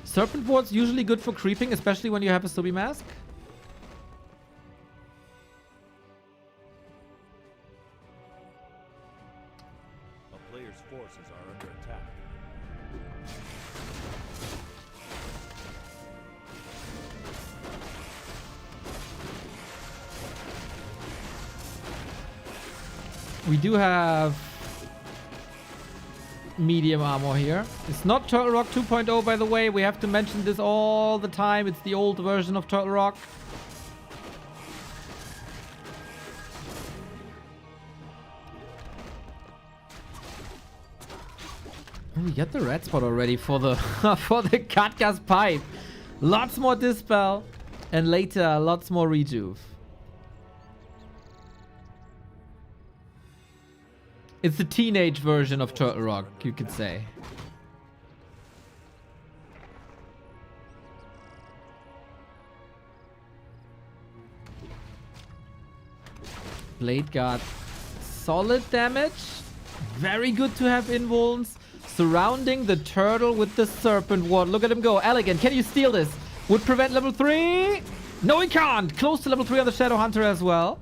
Serpent ward's usually good for creeping, especially when you have a Subi mask. A player's forces are under attack. We do have medium armor here. It's not Turtle Rock 2.0, by the way. We have to mention this all the time. It's the old version of Turtle Rock. Oh, we got the red spot already for the for the Katka's pipe. Lots more dispel, and later lots more rejuve. It's the teenage version of Turtle Rock, you could say. Blade got solid damage. Very good to have invulns. Surrounding the turtle with the serpent ward. Look at him go. EleGaNt, can you steal this? Would prevent level 3. No, he can't. Close to level 3 on the Shadow Hunter as well.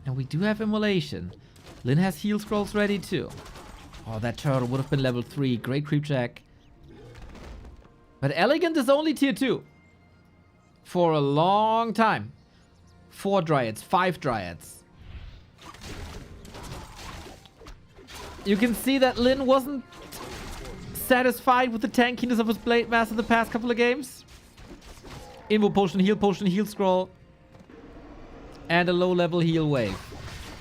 And we do have immolation. Lin has heal scrolls ready too. Oh, that turtle would have been level 3. Great creep check. But EleGaNt is only tier 2. For a long time. 4 dryads, 5 dryads. You can see that Lin wasn't satisfied with the tankiness of his Blade Master the past couple of games. Invo potion, heal scroll. And a low level heal wave.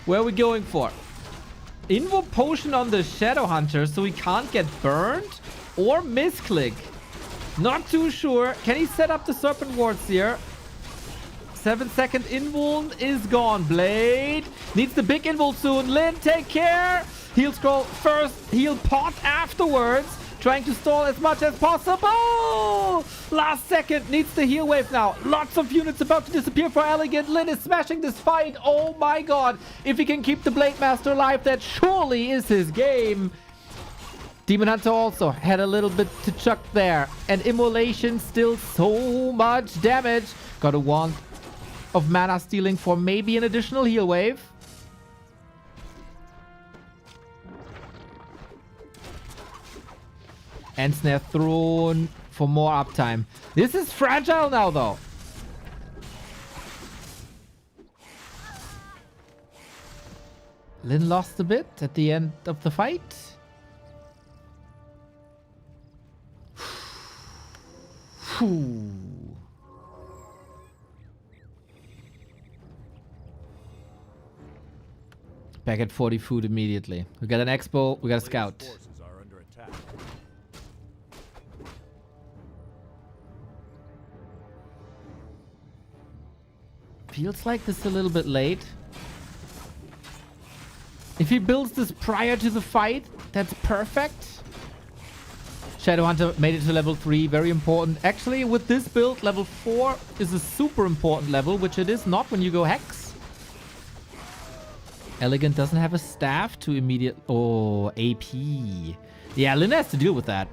Where are we going for? Invo potion on the Shadow Hunter so he can't get burned or misclick. Not too sure. Can he set up the Serpent wards here? 7-second invuln is gone. Blade needs the big invuln soon. Lin, take care. Heal scroll first, heal pot afterwards. Trying to stall as much as possible. Last second needs the heal wave now. Lots of units about to disappear for EleGaNt. Lin is smashing this fight. Oh my god. If he can keep the Blade Master alive, that surely is his game. Demon Hunter also had a little bit to chuck there. And immolation still so much damage. Got a wand of mana stealing for maybe an additional heal wave. And snare thrown for more uptime. This is fragile now, though. Lin lost a bit at the end of the fight. Back at 40 food immediately. We got an expo, we got a scout. Forces are under attack. Feels like this is a little bit late. If he builds this prior to the fight, that's perfect. Shadow Hunter made it to level 3, very important. Actually, with this build, level 4 is a super important level, which it is not when you go Hex. EleGaNt doesn't have a staff to immediate... Oh, AP. Yeah, Lin has to deal with that.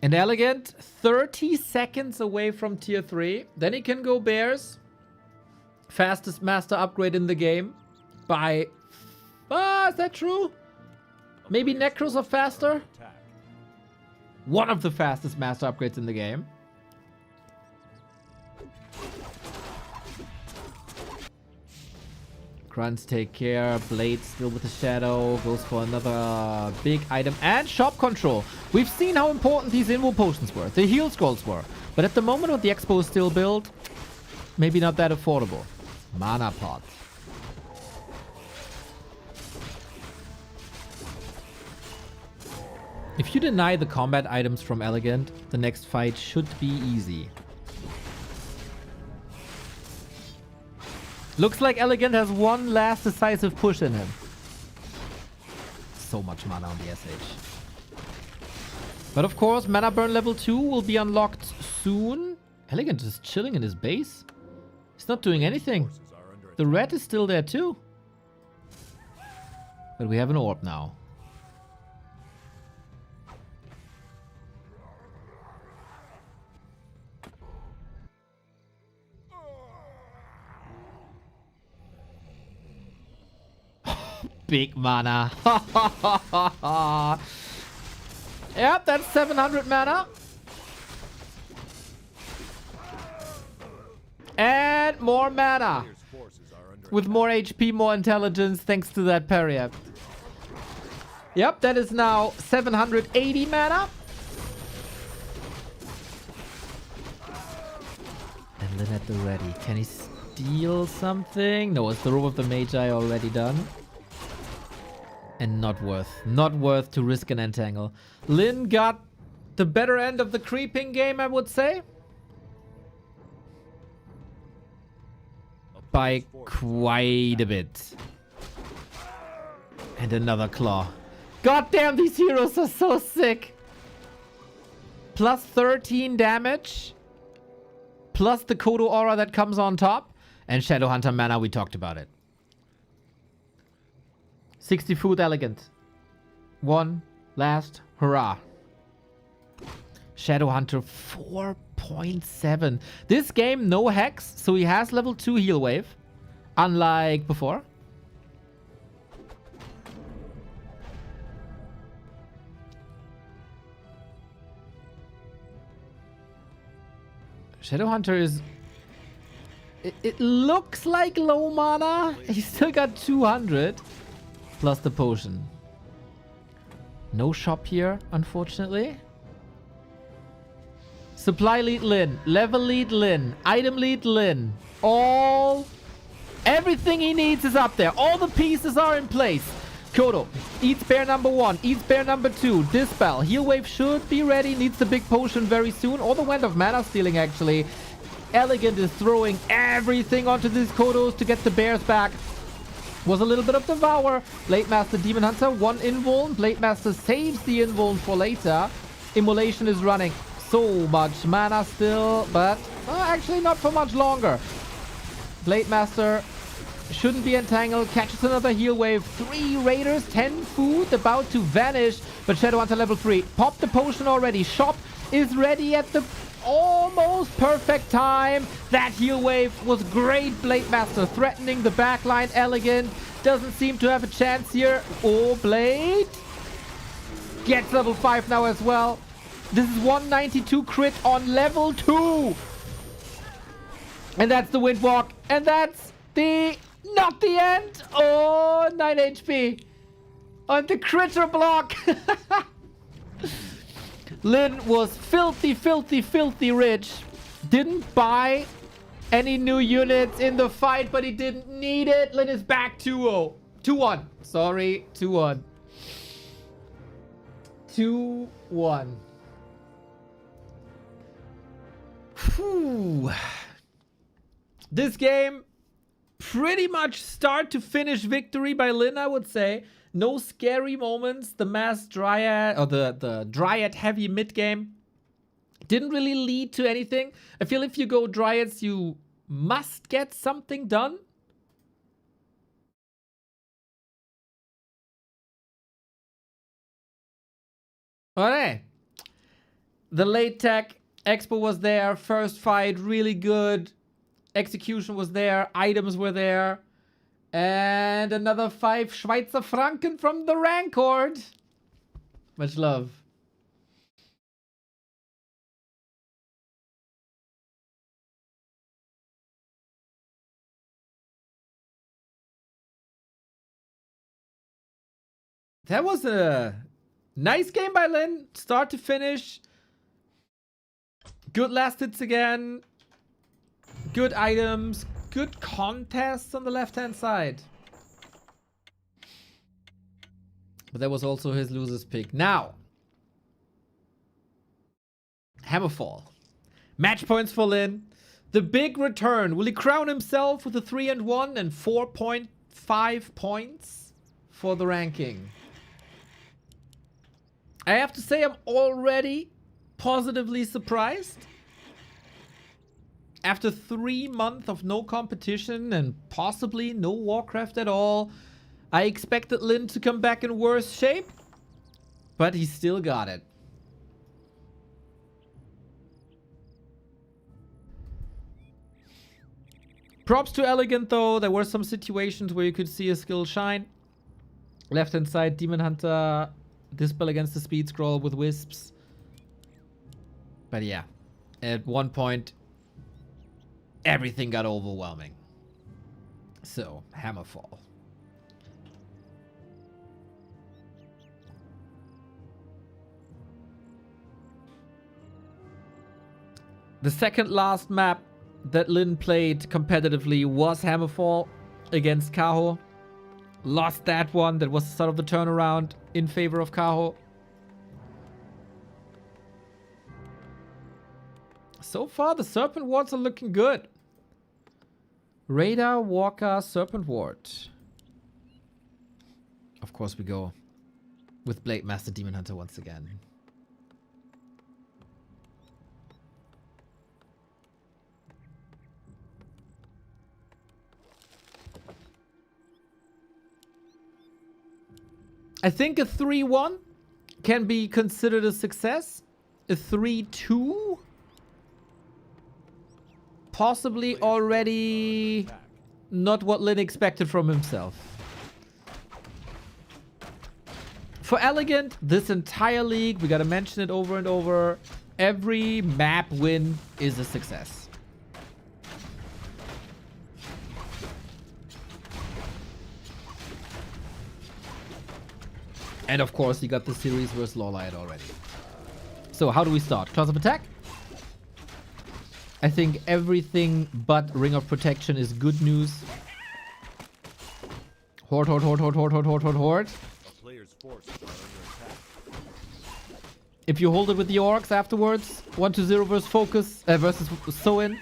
And EleGaNt, 30 seconds away from tier 3. Then he can go Bears. Fastest master upgrade in the game. By... is that true? Maybe Necros are faster? One of the fastest master upgrades in the game. Grunts take care. Blade still with the shadow. Goes for another big item. And shop control. We've seen how important these invo potions were. The heal scrolls were. But at the moment with the expo still built, maybe not that affordable. Mana pot. If you deny the combat items from EleGaNt, the next fight should be easy. Looks like EleGaNt has one last decisive push in him. So much mana on the SH. But of course, mana burn level 2 will be unlocked soon. EleGaNt is chilling in his base. He's not doing anything. Forces are under The red is still there too. But we have an orb now. Big mana. Yep, that's 700 mana. And more mana. Player's forces are under With more HP, more intelligence, thanks to that parry up. Yep, that is now 780 mana. And Lin at the ready. Can he steal something? No, it's the Robe of the Magi already done. And not worth. Not worth to risk an entangle. Lin got the better end of the creeping game, I would say. By quite a bit. And another claw. God damn, these heroes are so sick. Plus 13 damage. Plus the Kodo aura that comes on top. And Shadowhunter mana, we talked about it. 60 food EleGaNt. One last hurrah. Shadowhunter 4.7. This game, no hex, so he has level 2 heal wave. Unlike before. Shadowhunter is... It looks like low mana. He's still got 200. Plus the potion. No shop here, unfortunately. Supply lead Lin. Level lead Lin. Item lead Lin. Everything he needs is up there. All the pieces are in place. Kodo eats bear number 1. Eats bear number 2. Dispel. Heal wave should be ready. Needs the big potion very soon. Or the Wand of Mana stealing, actually. EleGaNt is throwing everything onto these Kodos to get the bears back. Was a little bit of Devour. Blade Master Demon Hunter. 1 invuln. Blade Master saves the invuln for later. Immolation is running. So much mana still, but actually not for much longer. Blade Master shouldn't be entangled. Catches another heal wave. 3 raiders, 10 food, about to vanish. But Shadowhunter level 3. Pop the potion already. Shop is ready at the almost perfect time. That heal wave was great. Blade Master threatening the backline. EleGaNt doesn't seem to have a chance here. Oh, Blade gets level 5 now as well. This is 192 crit on level 2. And that's the Windwalk. And that's the... not the end. Oh, 9 HP. On the critter block. Lin was filthy, filthy, filthy rich. Didn't buy any new units in the fight, but he didn't need it. Lin is back 2-0. 2-1. Sorry, 2-1. 2-1. Whew. This game, pretty much start to finish victory by Lin, I would say. No scary moments. The mass dryad, or the dryad heavy mid game didn't really lead to anything. I feel if you go dryads, you must get something done. Alright. The late tech expo was there. First fight, really good. Execution was there. Items were there. And another 5 Schweizer Franken from the Rancord. Much love. That was a nice game by Lin. Start to finish. Good last hits again. Good items. Good contests on the left-hand side. But that was also his loser's pick. Now, Hammerfall. Match points for Lin. The big return. Will he crown himself with a 3-1 and 4.5 points for the ranking? I have to say I'm already positively surprised. After 3 months of no competition and possibly no Warcraft at all, I expected Lin to come back in worse shape, but he still got it. Props to EleGaNt though. There were some situations where you could see a skill shine. Left hand side, Demon Hunter, Dispel against the speed scroll with wisps. But yeah, at one point, everything got overwhelming. So, Hammerfall. The second last map that Lin played competitively was Hammerfall against Kaho. Lost that one. That was sort of the turnaround in favor of Kaho. So far, the Serpent Wards are looking good. Radar, Walker, Serpent Ward. Of course, we go with Blade Master Demon Hunter once again. I think a 3-1 can be considered a success. A 3-2? Possibly already not what Lin expected from himself. For EleGaNt, this entire league, we gotta mention it over and over, every map win is a success. And of course, you got the series versus Lawlight already. So how do we start? Class of attack? I think everything but Ring of Protection is good news. Horde, horde, horde, horde, horde, horde, horde, horde, horde. A player's forces are under attack. If you hold it with the orcs afterwards, 1-0 versus FoCuS, versus Soin,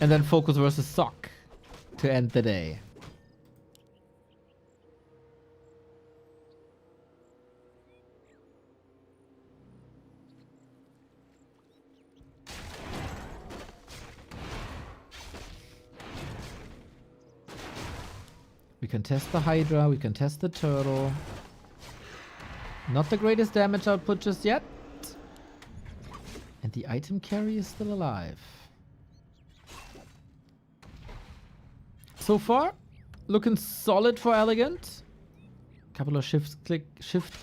and then FoCuS versus Sock to end the day. We can test the Hydra, we can test the Turtle. Not the greatest damage output just yet. And the item carry is still alive. So far, looking solid for EleGaNt. Couple of shift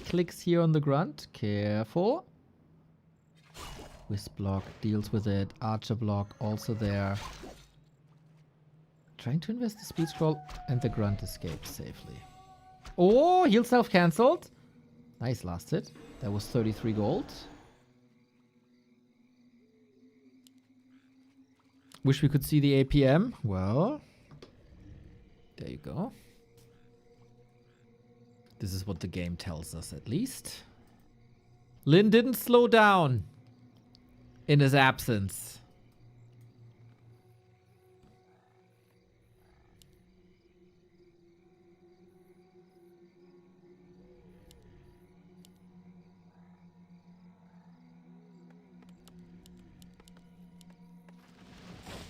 clicks here on the grunt. Careful. Wisp block deals with it. Archer block also there. Trying to invest the speed scroll, and the grunt escapes safely. Oh, heal self cancelled. Nice last hit. That was 33 gold. Wish we could see the APM. Well, there you go. This is what the game tells us, at least. Lin didn't slow down in his absence.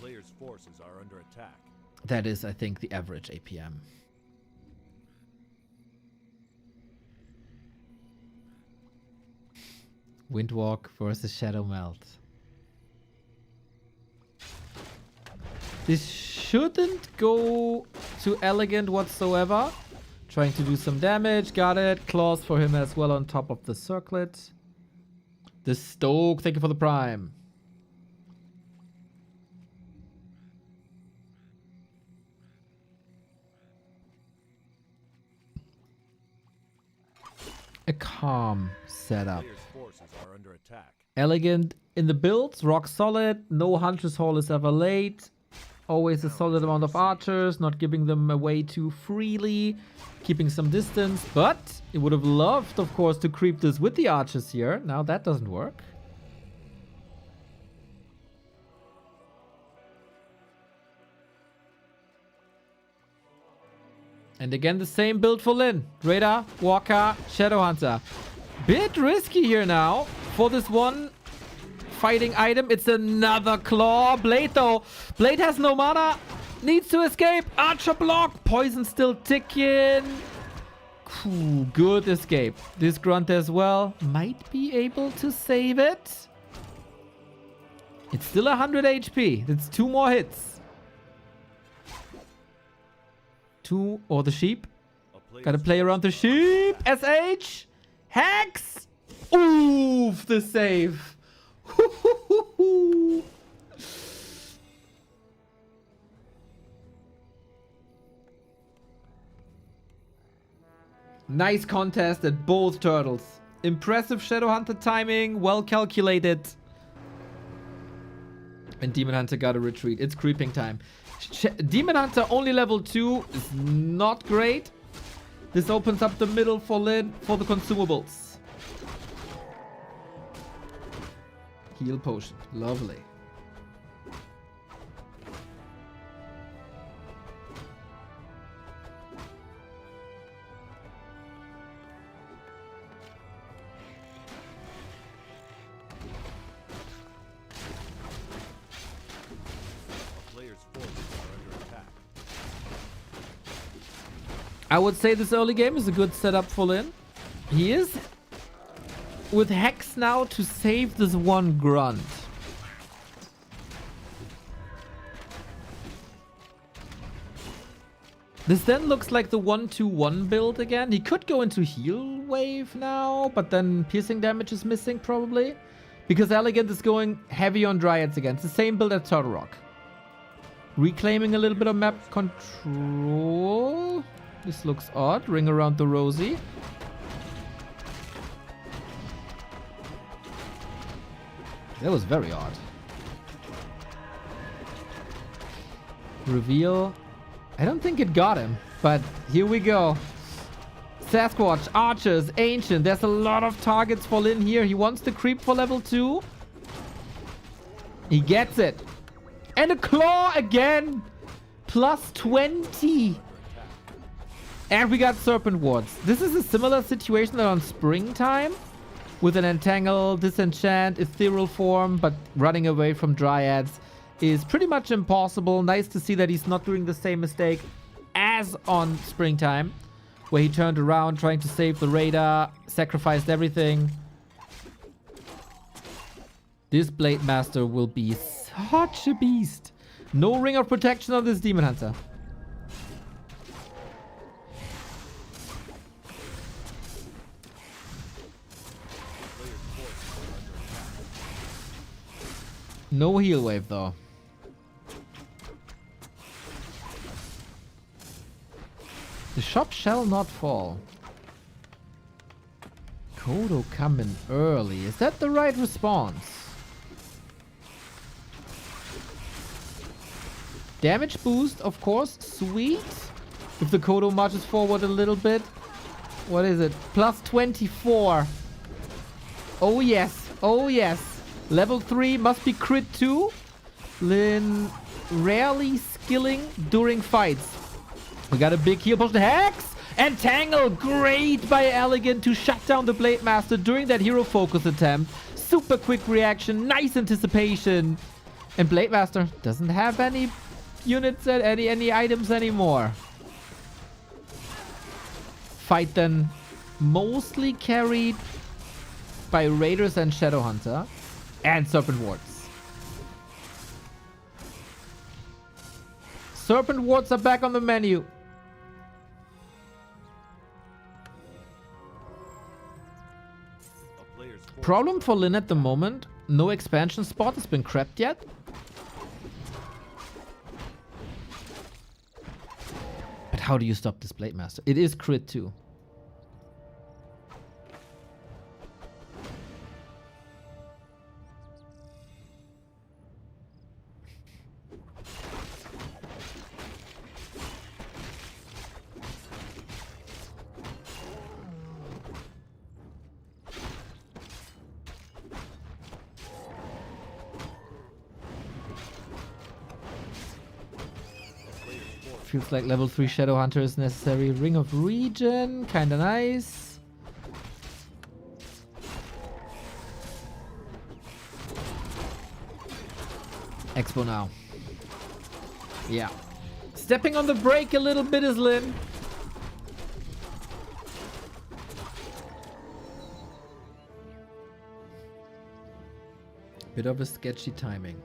Player's forces are under attack. That is, I think, the average APM. Windwalk versus Shadow Melt. This shouldn't go to EleGaNt whatsoever. Trying to do some damage. Got it. Claws for him as well on top of the circlet. The Stoke. Thank you for the prime. A calm setup. Player's forces are under attack. EleGaNt in the builds, rock solid. No Hunter's Hall is ever late. Always a solid amount of archers, not giving them away too freely. Keeping some distance, but it would have loved, of course, to creep this with the archers here. Now that doesn't work. And again, the same build for Lin. Radar, Walker, Shadowhunter. Bit risky here now for this one fighting item. It's another claw. Blade though. Blade has no mana. Needs to escape. Archer block. Poison still ticking. Ooh, good escape. This grunt as well. Might be able to save it. It's still 100 HP. That's 2 more hits. 2 or the sheep. Gotta play around the sheep. SH. Hex. Oof, the save. Nice contest at both turtles. Impressive Shadowhunter timing. Well calculated. And Demon Hunter got a retreat. It's creeping time. Demon Hunter only level 2 is not great. This opens up the middle for Lin for the consumables. Heal potion. Lovely. I would say this early game is a good setup for Lin. He is with Hex now to save this one grunt. This then looks like the 1-2-1 build again. He could go into heal wave now, but then piercing damage is missing probably. Because EleGaNt is going heavy on Dryads again. It's the same build as Turtle Rock. Reclaiming a little bit of map control. This looks odd. Ring around the Rosie. That was very odd. Reveal. I don't think it got him, but here we go. Sasquatch, Archers, Ancient. There's a lot of targets for Lin here. He wants to creep for level 2. He gets it. And a claw again. Plus 20. And we got Serpent Wards. This is a similar situation than on Springtime. With an Entangle, Disenchant, Ethereal Form, but running away from Dryads is pretty much impossible. Nice to see that he's not doing the same mistake as on Springtime, where he turned around trying to save the radar, sacrificed everything. This Blade Master will be such a beast. No Ring of Protection on this Demon Hunter. No heal wave though. The shop shall not fall. Kodo coming early. Is that the right response? Damage boost, of course. Sweet. If the Kodo marches forward a little bit. What is it? Plus 24. Oh yes. Oh yes. Level 3 must be crit 2. Lin rarely skilling during fights. We got a big heal potion. Hex! And Tangle! Great by EleGaNt to shut down the Blade Master during that hero focus attempt. Super quick reaction. Nice anticipation. And Blade Master doesn't have any units, any items anymore. Fight then mostly carried by Raiders and Shadowhunter. And Serpent Wards. Serpent Wards are back on the menu. Problem for Lin at the moment. No expansion spot has been crept yet. But how do you stop this Blade Master? It is crit 2. Feels like level 3 Shadow Hunter is necessary. Ring of Regen, kinda nice. Expo now. Yeah. Stepping on the brake a little bit is Lin. Bit of a sketchy timing.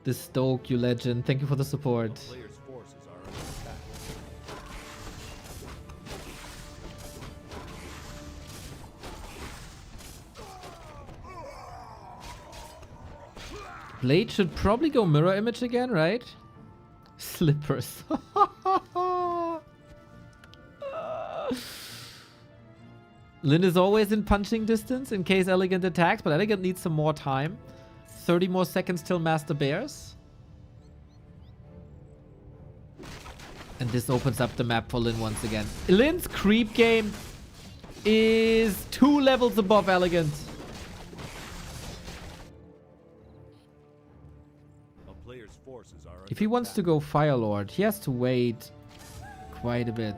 The Stoke, you legend. Thank you for the support. Players' forces are under attack. Blade should probably go mirror image again, right? Slippers. Lin is always in punching distance in case EleGaNt attacks, but EleGaNt needs some more time. 30 more seconds till Master Bears. And this opens up the map for Lin once again. Lin's creep game is 2 levels above EleGaNt. A player's forces are If he wants to go Fire Lord, he has to wait quite a bit.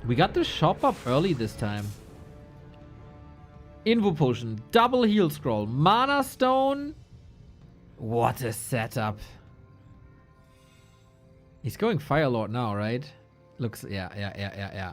We got the shop up early this time. Invo Potion, double heal scroll, Mana Stone. What a setup. He's going Fire Lord now, right? Looks, yeah.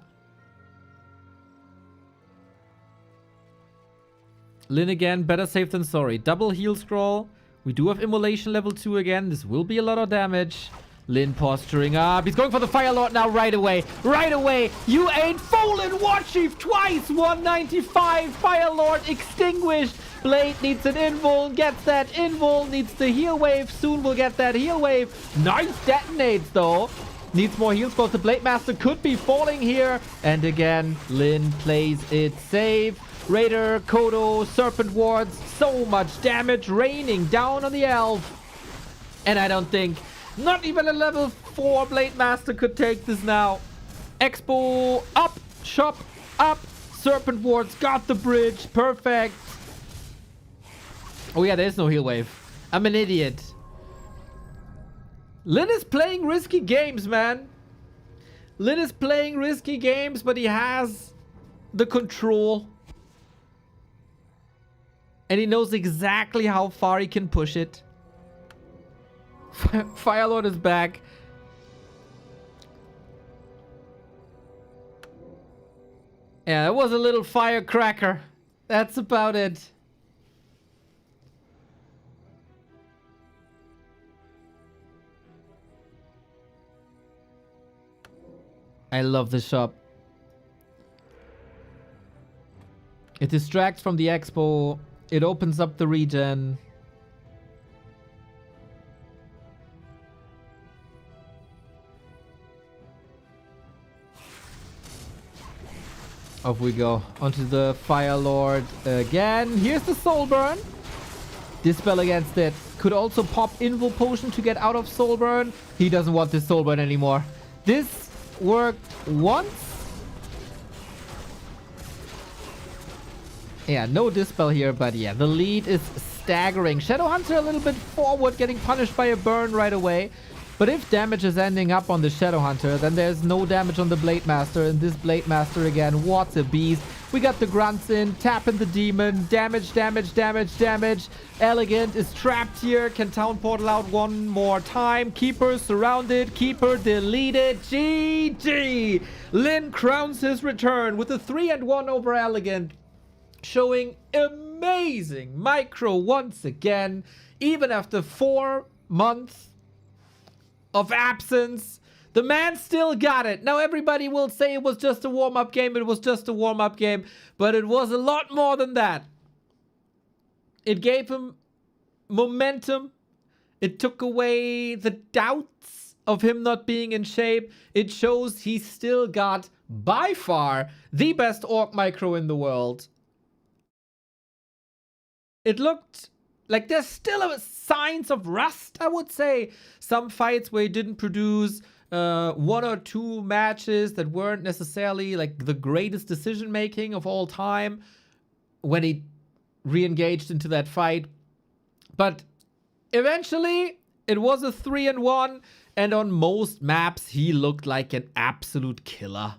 Lin again, better safe than sorry. Double heal scroll. We do have Immolation level 2 again. This will be a lot of damage. Lin posturing up. He's going for the Fire Lord now right away. Right away. You ain't fooling. WARCHIEF twice. 195. Fire Lord extinguished. Blade needs an invul. Gets that invul. Needs the heal wave. Soon we'll get that heal wave. Nice detonates though. Needs more heal scrolls. The Blade Master could be falling here. And again, Lin plays it safe. Raider, Kodo, Serpent Wards. So much damage raining down on the elf. And I don't think not even a level 4 Blade Master could take this now. Expo up, shop up. Serpent Wards got the bridge. Perfect. Oh yeah, there's no heal wave. I'm an idiot. Lin is playing risky games, man. Lin is playing risky games, but he has the control. And he knows exactly how far he can push it. Firelord is back. Yeah, it was a little firecracker. That's about it. I love the shop. It distracts from the expo. It opens up the regen. Off we go. Onto the Fire Lord again. Here's the Soul Burn. Dispel against it. Could also pop Invo Potion to get out of Soul Burn. He doesn't want this Soul Burn anymore. This worked once. Yeah, no Dispel here, but yeah, the lead is staggering. Shadow Hunter a little bit forward, getting punished by a burn right away. But if damage is ending up on the Shadow Hunter, then there's no damage on the Blade Master. And this Blade Master again, what a beast. We got the grunts in, tapping the demon. Damage, damage, damage, damage. EleGaNt is trapped here. Can Town Portal out one more time. Keeper surrounded. Keeper deleted. GG. Lin crowns his return with a 3-1 over EleGaNt. Showing amazing micro once again. Even after 4 months of absence, the man still got it. Now everybody will say it was just a warm-up game. It was just a warm-up game. But it was a lot more than that. It gave him momentum. It took away the doubts of him not being in shape. It shows he still got, by far, the best orc micro in the world. It looked like there's still signs of rust, I would say. Some fights where he didn't produce 1 or 2 matches that weren't necessarily like the greatest decision making of all time. When he re-engaged into that fight. But eventually, it was a 3-1, and on most maps, he looked like an absolute killer.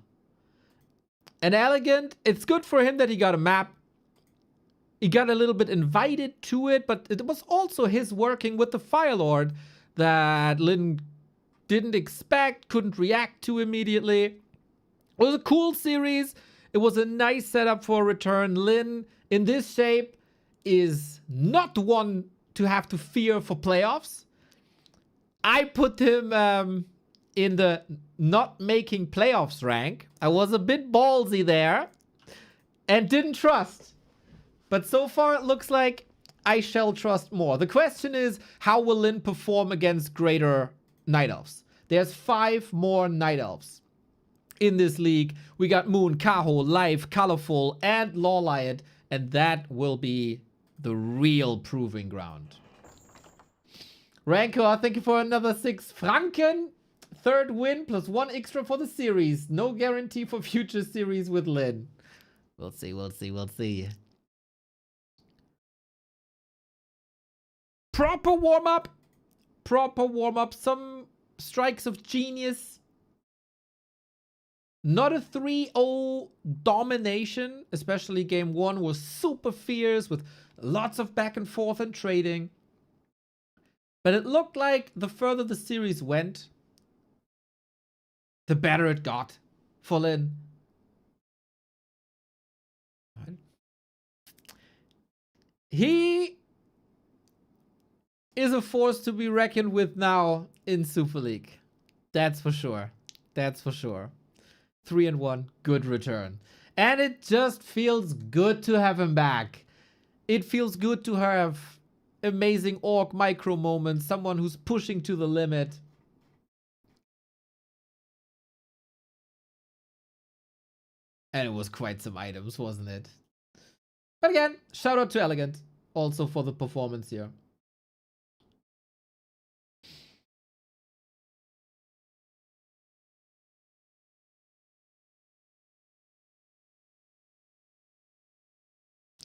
And EleGaNt, it's good for him that he got a map. He got a little bit invited to it, but it was also his working with the Fire Lord that Lin didn't expect, couldn't react to immediately. It was a cool series. It was a nice setup for a return. Lin, in this shape, is not one to have to fear for playoffs. I put him in the not making playoffs rank. I was a bit ballsy there and didn't trust. But so far it looks like I shall trust more. The question is, how will Lin perform against greater Night Elves? There's 5 more Night Elves in this league. We got Moon, Kaho, Life, Colorful, and Lawlion, and that will be the real proving ground. Rancor, thank you for another 6 Franken. 3rd win plus 1 extra for the series. No guarantee for future series with Lin. We'll see, we'll see, we'll see. Proper warm-up. Proper warm-up. Some strikes of genius. Not a 3-0 domination. Especially game 1 was super fierce with lots of back and forth and trading. But it looked like the further the series went, the better it got for Lin. He is a force to be reckoned with now in Super League. That's for sure. That's for sure. 3-1, good return. And it just feels good to have him back. It feels good to have amazing orc micro moments, someone who's pushing to the limit. And it was quite some items, wasn't it? But again, shout out to EleGaNt also for the performance here.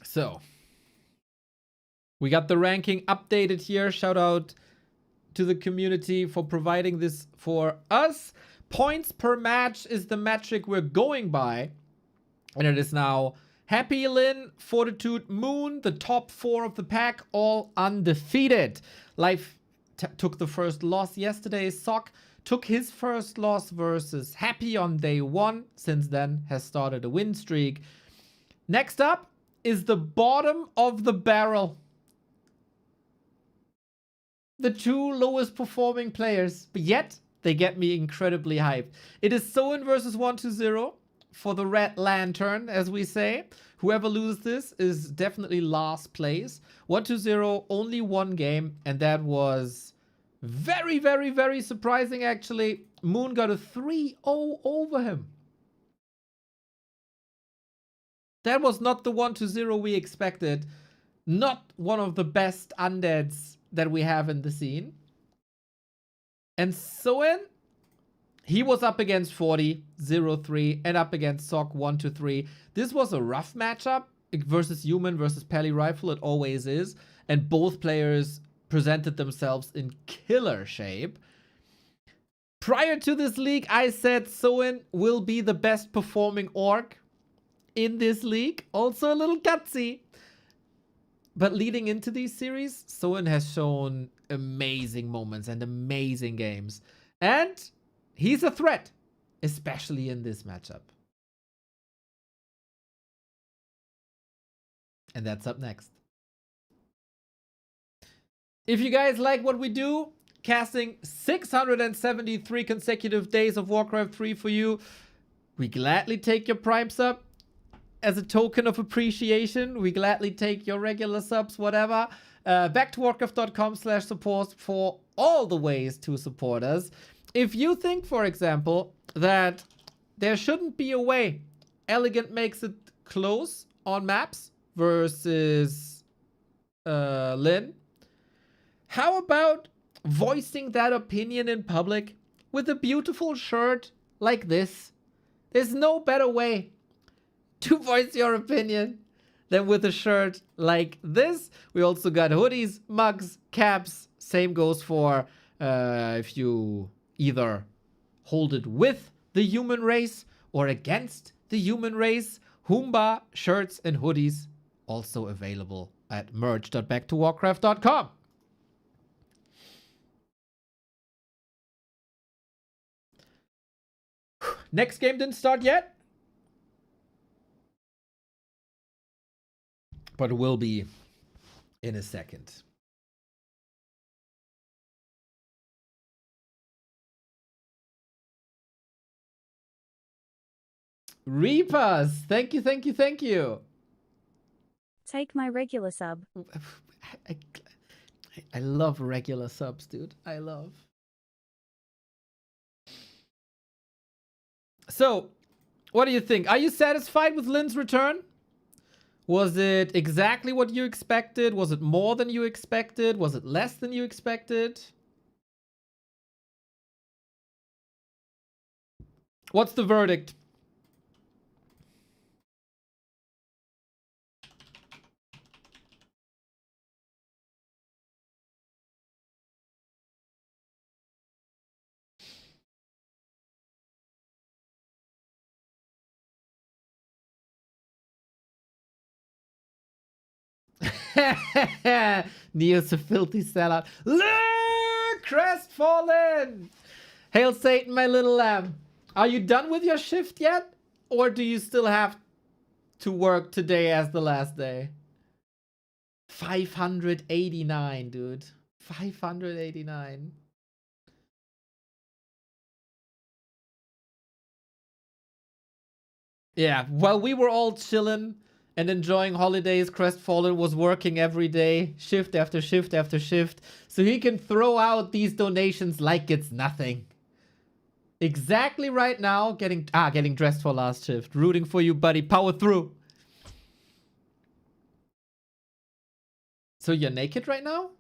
So, we got the ranking updated here. Shout out to the community for providing this for us. Points per match is the metric we're going by. And it is now Happy, Lin, Fortitude, Moon, the top 4 of the pack, all undefeated. Life took the first loss yesterday. Sock took his first loss versus Happy on day 1. Since then has started a win streak. Next up is the bottom of the barrel. The 2 lowest performing players, but yet they get me incredibly hyped. It is Soin versus 120 for the Red Lantern, as we say. Whoever loses this is definitely last place. 120, only 1 game, and that was very, very, very surprising, actually. Moon got a 3-0 over him. That was not the 120 we expected. Not one of the best undeads that we have in the scene. And Soin, he was up against 40, 0-3, and up against Sock 1-3. This was a rough matchup versus human versus Pally Rifle. It always is. And both players presented themselves in killer shape. Prior to this league, I said Soin will be the best performing orc in this league. Also a little gutsy. But leading into these series, Soin has shown amazing moments and amazing games. And he's a threat, especially in this matchup. And that's up next. If you guys like what we do, casting 673 consecutive days of Warcraft 3 for you, we gladly take your Prime sub as a token of appreciation. We gladly take your regular subs, whatever. Back to warcraft.com/support for all the ways to support us. If you think, for example, that there shouldn't be a way EleGaNt makes it close on maps versus Lin, how about voicing that opinion in public with a beautiful shirt like this? There's no better way to voice your opinion than with a shirt like this. We also got hoodies, mugs, caps. Same goes for if you either hold it with the human race or against the human race. Humba shirts and hoodies also available at merch.backtowarcraft.com. Next game didn't start yet, but will be in a second. Reapers, thank you, thank you, thank you. Take my regular sub. I love regular subs, dude. I love. So, what do you think? Are you satisfied with Lynn's return? Was it exactly what you expected? Was it more than you expected? Was it less than you expected? What's the verdict? Neo's a filthy sellout. Look! Crestfallen! Hail Satan, my little lamb. Are you done with your shift yet? Or do you still have to work today as the last day? 589, dude. 589. Yeah, while we were all chilling and enjoying holidays, Crestfallen was working every day, shift after shift after shift, so he can throw out these donations like it's nothing. Exactly right now, getting dressed for last shift. Rooting for you, buddy. Power through. So you're naked right now?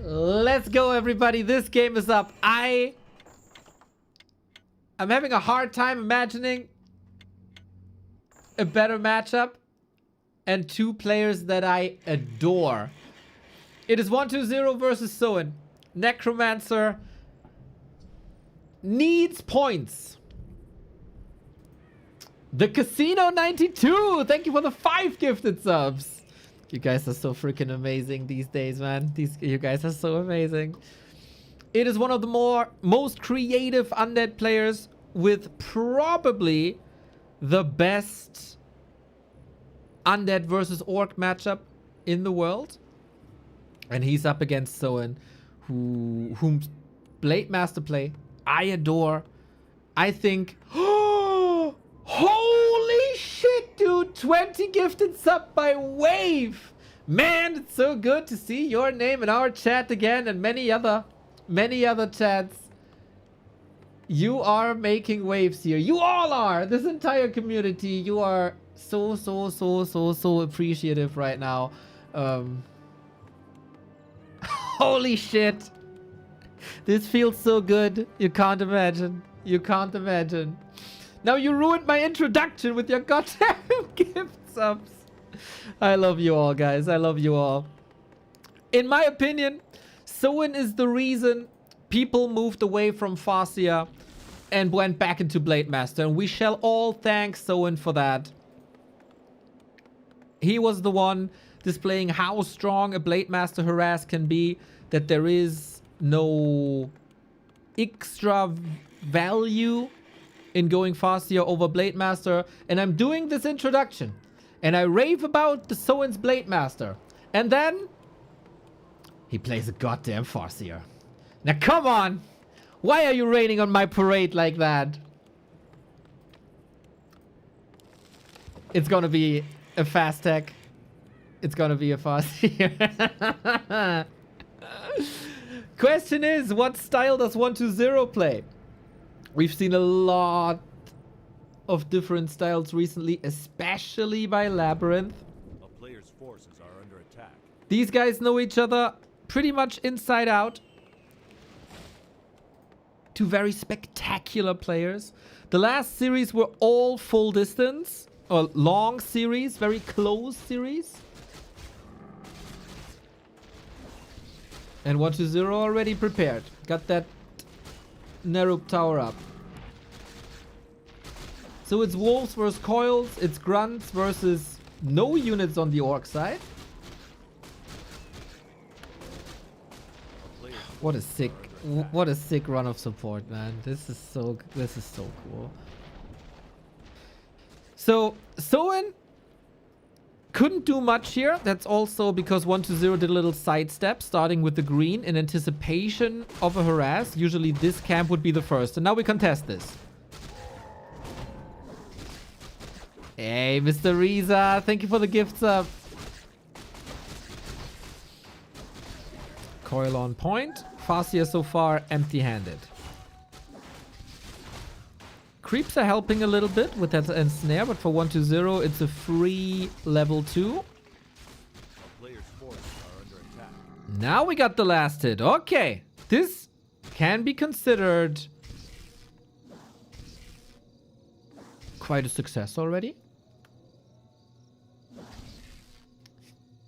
Let's go, everybody. This game is up. I'm having a hard time imagining a better matchup and two players that I adore. It is 1-2-0 versus Soin. Necromancer needs points. The Casino 92. Thank you for the 5 gifted subs. You guys are so freaking amazing these days, man. You guys are so amazing. It is one of the most creative undead players with probably the best undead versus orc matchup in the world. And he's up against Soin, whom Blade Master play I adore. I think... Holy shit, dude! 20 gifted sub by Wave! Man, it's so good to see your name in our chat again and many other chats. You are making waves here. You all are! This entire community. You are so appreciative right now. Holy shit! This feels so good. You can't imagine. You can't imagine. Now you ruined my introduction with your goddamn gift subs. I love you all, guys. I love you all. In my opinion, Soin is the reason people moved away from Farseer and went back into Blade Master. And we shall all thank Soin for that. He was the one displaying how strong a Blade Master harass can be. That there is no extra value in going Farseer over Blade Master. And I'm doing this introduction. And I rave about the Soin's Blade Master. And then he plays a goddamn Farseer. Now come on! Why are you raining on my parade like that? It's gonna be a fast tech. It's gonna be a Farseer. Question is, what style does 1-2-0 play? We've seen a lot of different styles recently, especially by Labyrinth. A player's forces are under attack. These guys know each other pretty much inside out. Two very spectacular players. The last series were all full distance. a long series, very close series. And 1-0 already prepared. Got that Nerub tower up. So it's wolves versus coils. It's grunts versus no units on the orc side. What a sick run of support, man. This is so cool. So Soin couldn't do much here. That's also because 1-0 did a little sidestep, starting with the green in anticipation of a harass. Usually this camp would be the first. And now we contest this. Hey, Mr. Riza, thank you for the gifts up. Coil on point. Fascia so far empty-handed. Creeps are helping a little bit with that ensnare, but for 1-0 it's a free level 2. A player's forces are under attack. Now we got the last hit. Okay. This can be considered quite a success already.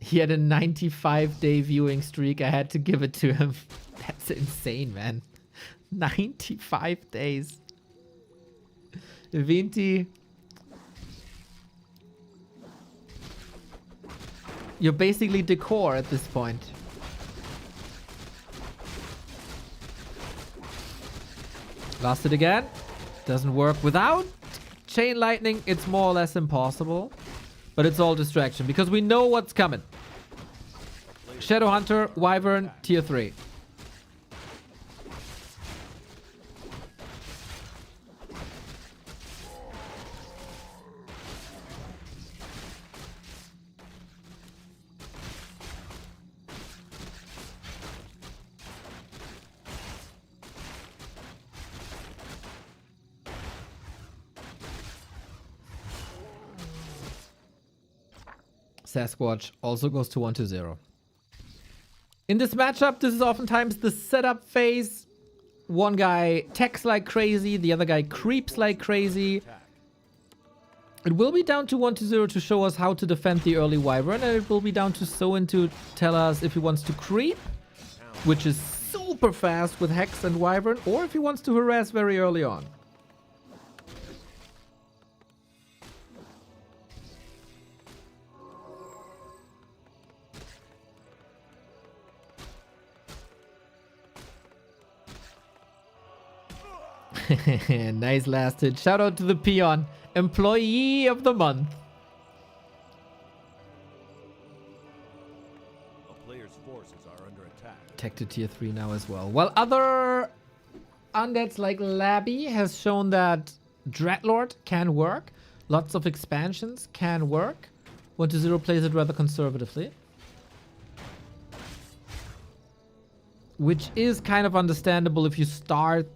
He had a 95-day viewing streak. I had to give it to him. That's insane, man. 95 days. Vinti. You're basically decor at this point. Lost it again. Doesn't work without chain lightning. It's more or less impossible. But it's all distraction because we know what's coming. Shadow Hunter, Wyvern, tier 3. Sasquatch also goes to 1-0. In this matchup, this is oftentimes the setup phase. One guy techs like crazy, the other guy creeps like crazy. It will be down to 1-0 to show us how to defend the early Wyvern, and it will be down to Soin to tell us if he wants to creep, which is super fast with Hex and Wyvern, or if he wants to harass very early on. Nice last hit. Shout out to the peon. Employee of the month. A player's forces are under attack. Tech to tier 3 now as well. While other undeads like Labby has shown that Dreadlord can work. Lots of expansions can work. 1-0 plays it rather conservatively. Which is kind of understandable if you start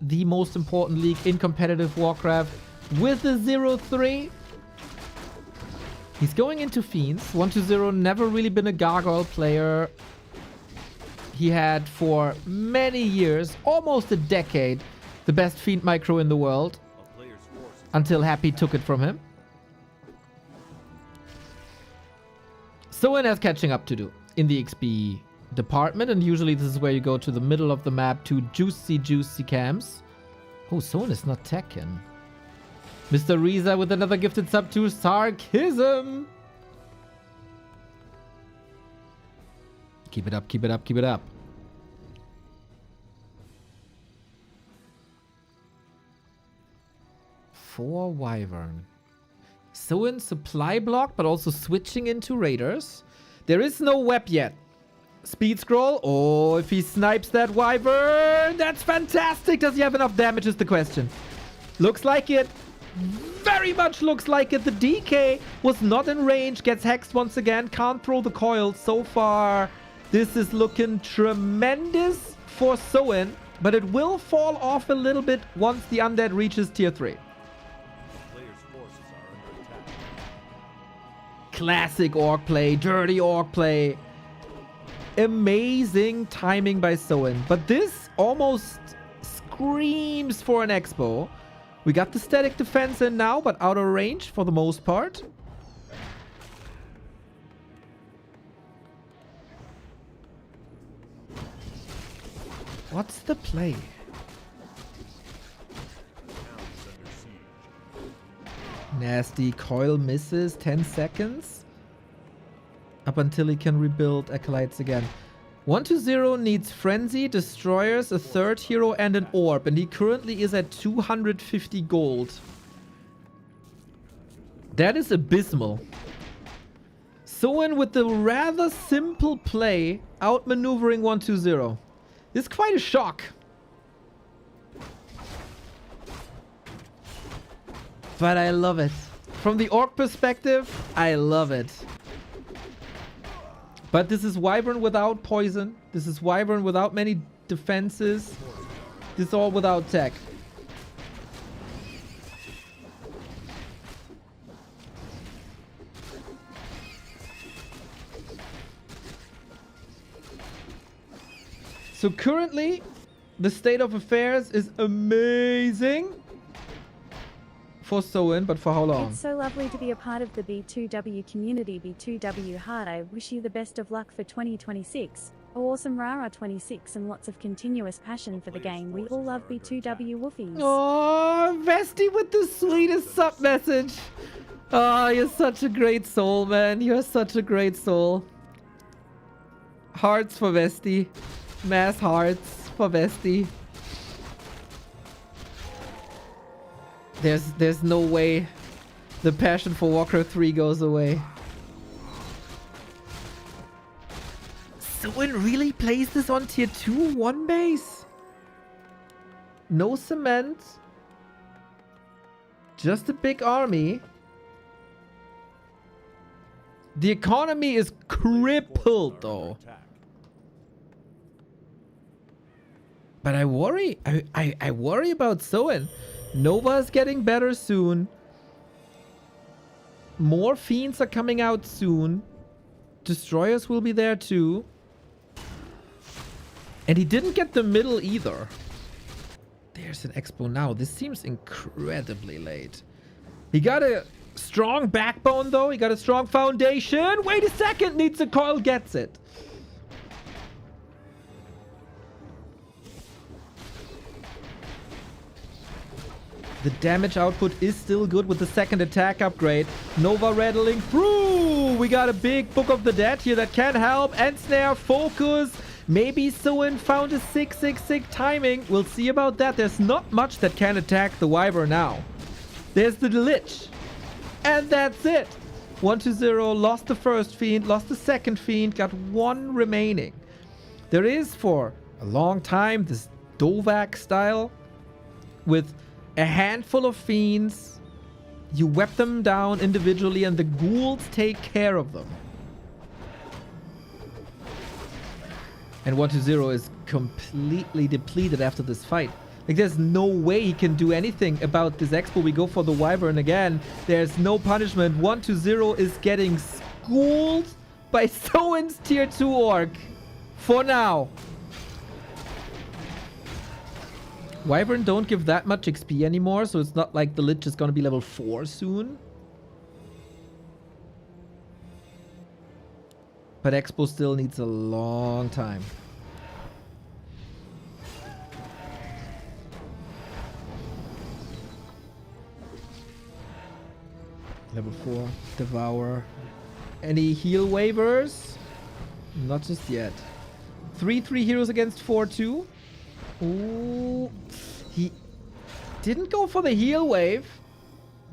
the most important league in competitive Warcraft with the 0-3. He's going into Fiends. 1-0 never really been a gargoyle player. He had for many years, almost a decade, the best Fiend micro in the world. A player's forces Until Happy took it from him. Soin has catching up to do in the XP department, and usually this is where you go to the middle of the map to juicy camps. Oh, Soin is not Tekken. Mr. Riza with another gifted sub to Sarcasm. Keep it up, keep it up, keep it up. For Wyvern. Soin supply block, but also switching into Raiders. There is no web yet. Speed scroll. Oh, if he snipes that Wyvern, that's fantastic. Does he have enough damage is the question. Looks like it. Very much looks like it. The DK was not in range. Gets hexed once again. Can't throw the coil so far. This is looking tremendous for Soin, but it will fall off a little bit once the undead reaches tier 3. A player's forces are under attack. Classic orc play. Dirty orc play. Amazing timing by Soin, but this almost screams for an expo. We got the static defense in now, but out of range for the most part. What's the play? Nasty coil misses. 10 seconds. Up until he can rebuild Acolytes again. 120 needs Frenzy, Destroyers, a third hero, and an Orb. And he currently is at 250 gold. That is abysmal. Soin with the rather simple play, outmaneuvering 120. This is quite a shock. But I love it. From the Orc perspective, I love it. But this is Wyvern without poison. This is Wyvern without many defenses. This is all without tech. So currently, the state of affairs is amazing for Soin, but for how long? It's so lovely to be a part of the B2W community. B2W Heart, I wish you the best of luck for 2026. Awesome Rara 26 and lots of continuous passion for the game. We all love B2W Woofies. Oh, Vesti with the sweetest sub message. Oh, you're such a great soul, man. You're such a great soul. Hearts for Vesti. Mass hearts for Vesti. There's no way the passion for Warcraft 3 goes away. Soin really plays this on tier 2 1 base? No cement. Just a big army. The economy is crippled though. But I worry. I worry about Soin. Nova's getting better soon. More Fiends are coming out soon. Destroyers will be there too. And he didn't get the middle either. There's an expo now. This seems incredibly late. He got a strong backbone though. He got a strong foundation. Wait a second. Needs a coil. Gets it. The damage output is still good with the second attack upgrade. Nova rattling through. We got a big Book of the Dead here that can help. End snare, FoCuS. Maybe Soin found a 666 timing. We'll see about that. There's not much that can attack the Wyvern now. There's the Lich. And that's it. 120 lost the first Fiend, lost the second Fiend, got one remaining. There is for a long time this Dovak style with a handful of Fiends. You whip them down individually and the ghouls take care of them. And 120 is completely depleted after this fight. Like, there's no way he can do anything about this expo. We go for the Wyvern again. There's no punishment. 120 is getting schooled by Soin's tier 2 orc. For now. Wyvern don't give that much XP anymore, so it's not like the Lich is gonna be level 4 soon. But Expo still needs a long time. Level 4, Devour. Any heal waivers? Not just yet. 3-3 heroes against 4-2. Ooh, he didn't go for the heal wave.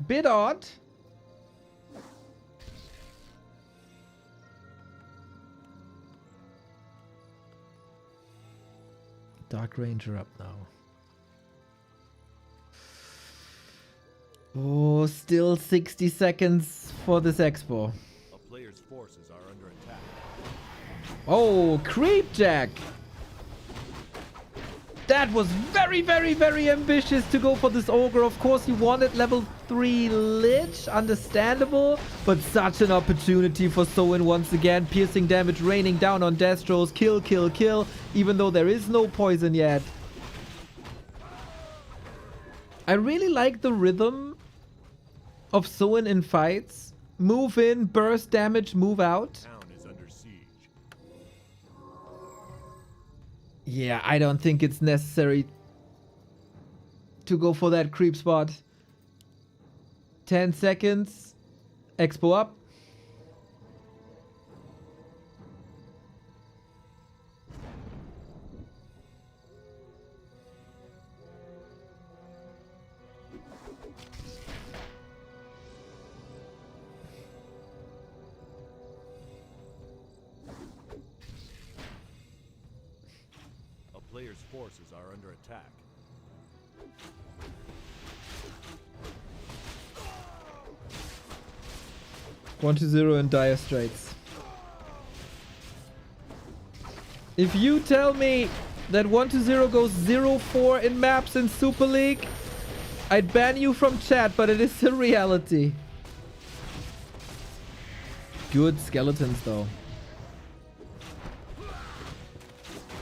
Bit odd. Dark Ranger up now. Oh, still 60 seconds for this expo. A player's forces are under attack. Oh, Creepjack. That was very, very, very ambitious to go for this Ogre. Of course, he wanted level 3 Lich. Understandable. But such an opportunity for Soin once again. Piercing damage raining down on Destros. Kill, kill, kill. Even though there is no poison yet. I really like the rhythm of Soin in fights. Move in, burst damage, move out. Town is under siege. Yeah, I don't think it's necessary to go for that creep spot. 10 seconds. Expo up. A player's forces are under attack. One to 0 in dire straits. If you tell me that 1 to 0 goes 0-4 in maps in Super League, I'd ban you from chat, but it is a reality. Good skeletons though.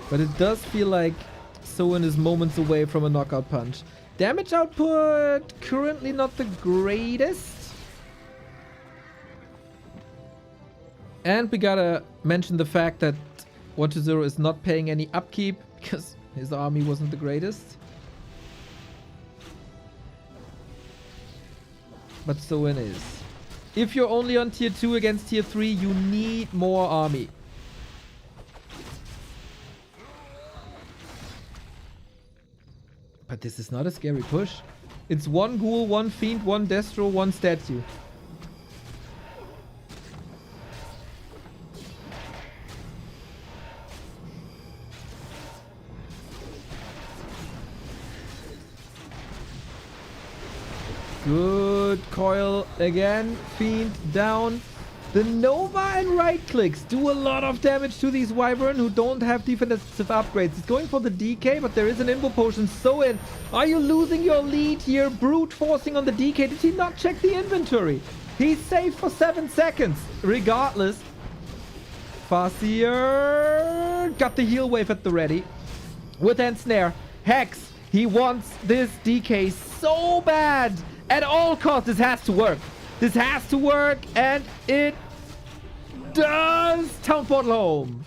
But it does feel like Soin is moments away from a knockout punch. Damage output currently not the greatest. And we gotta mention the fact that 1 to 0 is not paying any upkeep because his army wasn't the greatest. But Soin is. If you're only on tier 2 against tier 3, you need more army. But this is not a scary push. It's 1 ghoul, 1 fiend, 1 destro, 1 statue. Good coil again. Fiend down. The Nova and right clicks do a lot of damage to these Wyvern who don't have defensive upgrades. It's going for the DK, but there is an Imbo Potion. Soin, are you losing your lead here? Brute forcing on the DK. Did he not check the inventory? He's safe for 7 seconds. Regardless. Farseer got the heal wave at the ready. With Ensnare. Hex. He wants this DK so bad. At all costs, this has to work. This has to work, and it does. Town portal home.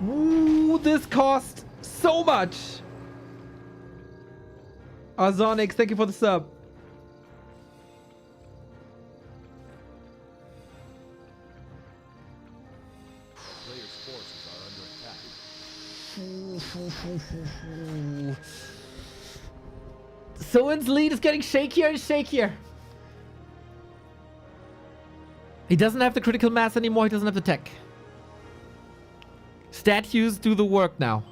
Ooh, this cost so much. Arzonix, thank you for the sub. Player's forces are under attack. Soin's lead is getting shakier and shakier. He doesn't have the critical mass anymore. He doesn't have the tech. Statues do the work now.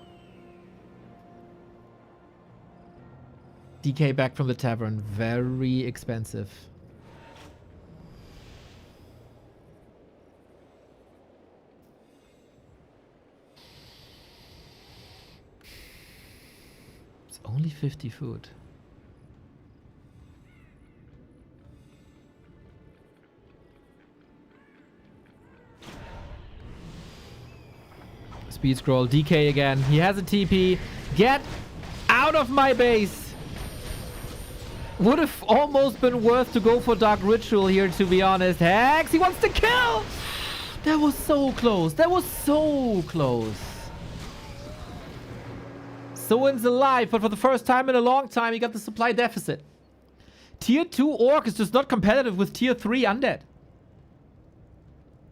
DK back from the tavern. Very expensive. It's only 50 food. Speed scroll. DK again. He has a TP. Get out of my base. Would have almost been worth to go for Dark Ritual here, to be honest. Hex, he wants to kill. That was so close. That was so close. Soin's alive, but for the first time in a long time, he got the supply deficit. Tier 2 Orc is just not competitive with Tier 3 Undead.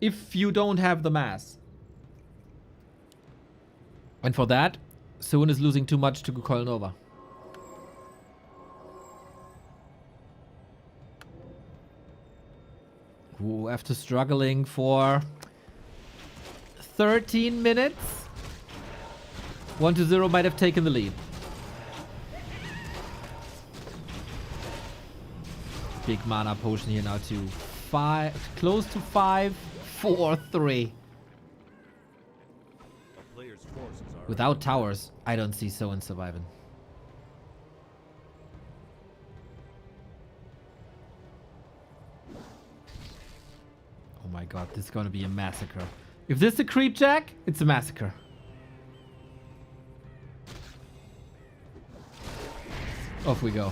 If you don't have the mass. And for that, Soin is losing too much to Coil Nova. Ooh, after struggling for 13 minutes, 1 to 0 might have taken the lead. Big mana potion here now to 5, close to 5, 4, 3. Without towers, I don't see Soin surviving. Oh my god, this is gonna be a massacre. If this is a creep jack, it's a massacre. Off we go.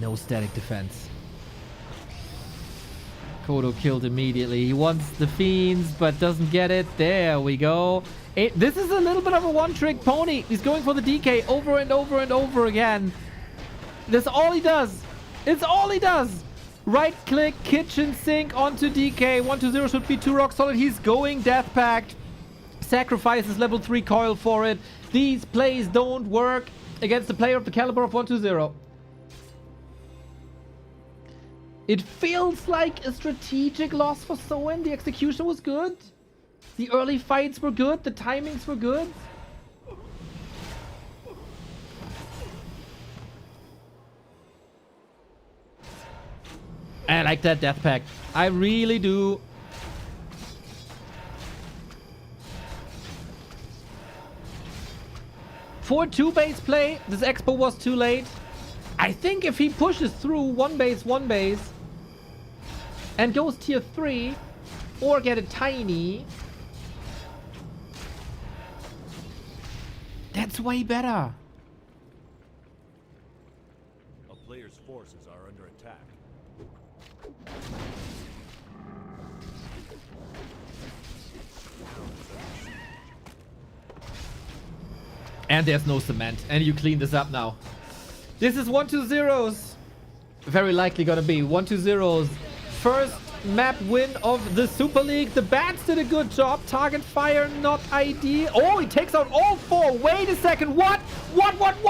No static defense. Kodo killed immediately. He wants the fiends, but doesn't get it. There we go. This is a little bit of a one-trick pony. He's going for the DK over and over and over again. That's all he does. It's all he does. Right-click, kitchen sink onto DK. 120 should be 2 rock solid. He's going Death Pact. Sacrifices level 3 coil for it. These plays don't work against the player of the caliber of 120. It feels like a strategic loss for Soin. The execution was good. The early fights were good. The timings were good. I like that Death Pact. I really do. For 2 base play, this expo was too late. I think if he pushes through 1 base, and goes tier 3, or get a tiny, that's way better. A player's forces are under attack. And there's no cement. And you clean this up now. This is 120's. Very likely gonna be 120's first map win of the Super League. The Bats did a good job. Target fire not ideal. Oh, he takes out all 4. Wait a second. What?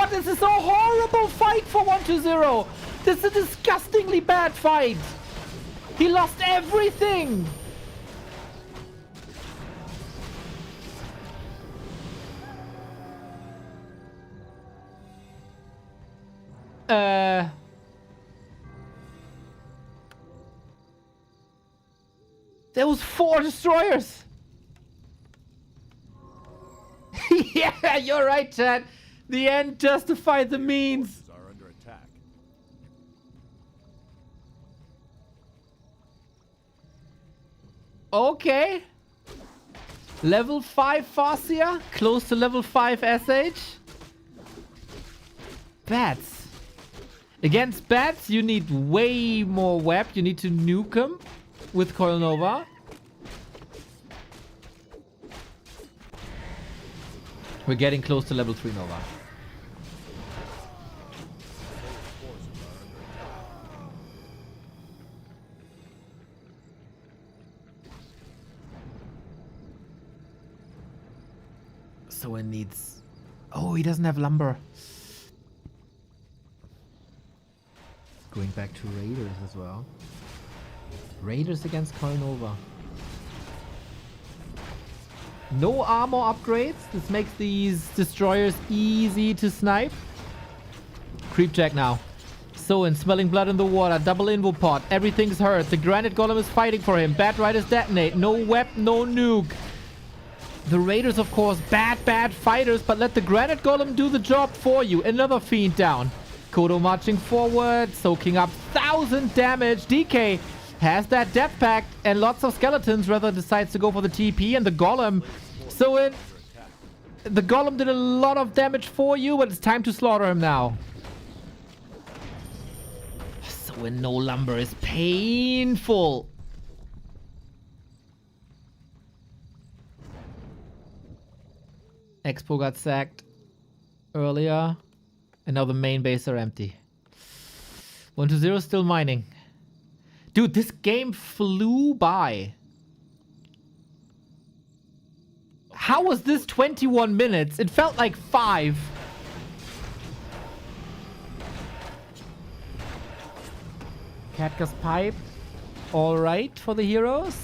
This is a horrible fight for 120. This is a disgustingly bad fight. He lost everything. There was 4 destroyers. Yeah, you're right, Chad. The end justified the means. Forces are under attack. Okay. Level 5 Farsia, close to level 5 SH. Bats. Against bats, you need way more web. You need to nuke them with Coil Nova. We're getting close to level 3 Nova. So it needs... Oh, he doesn't have lumber. Going back to Raiders as well. Raiders against Coil Nova. No armor upgrades. This makes these destroyers easy to snipe. Creep check now. So in smelling blood in the water. Double invo pot. Everything's hurt. The granite golem is fighting for him. Bat riders detonate. No web, no nuke. The Raiders, of course, bad fighters, but let the granite golem do the job for you. Another fiend down. Kodo marching forward, soaking up 1,000 damage. DK has that Death Pact and lots of skeletons, rather decides to go for the TP and the golem. So the golem did a lot of damage for you, but it's time to slaughter him now. So no lumber is painful. Expo got sacked earlier, and now the main base are empty. 120 still mining. Dude, this game flew by. How was this 21 minutes? It felt like 5. Katka's pipe. All right for the heroes.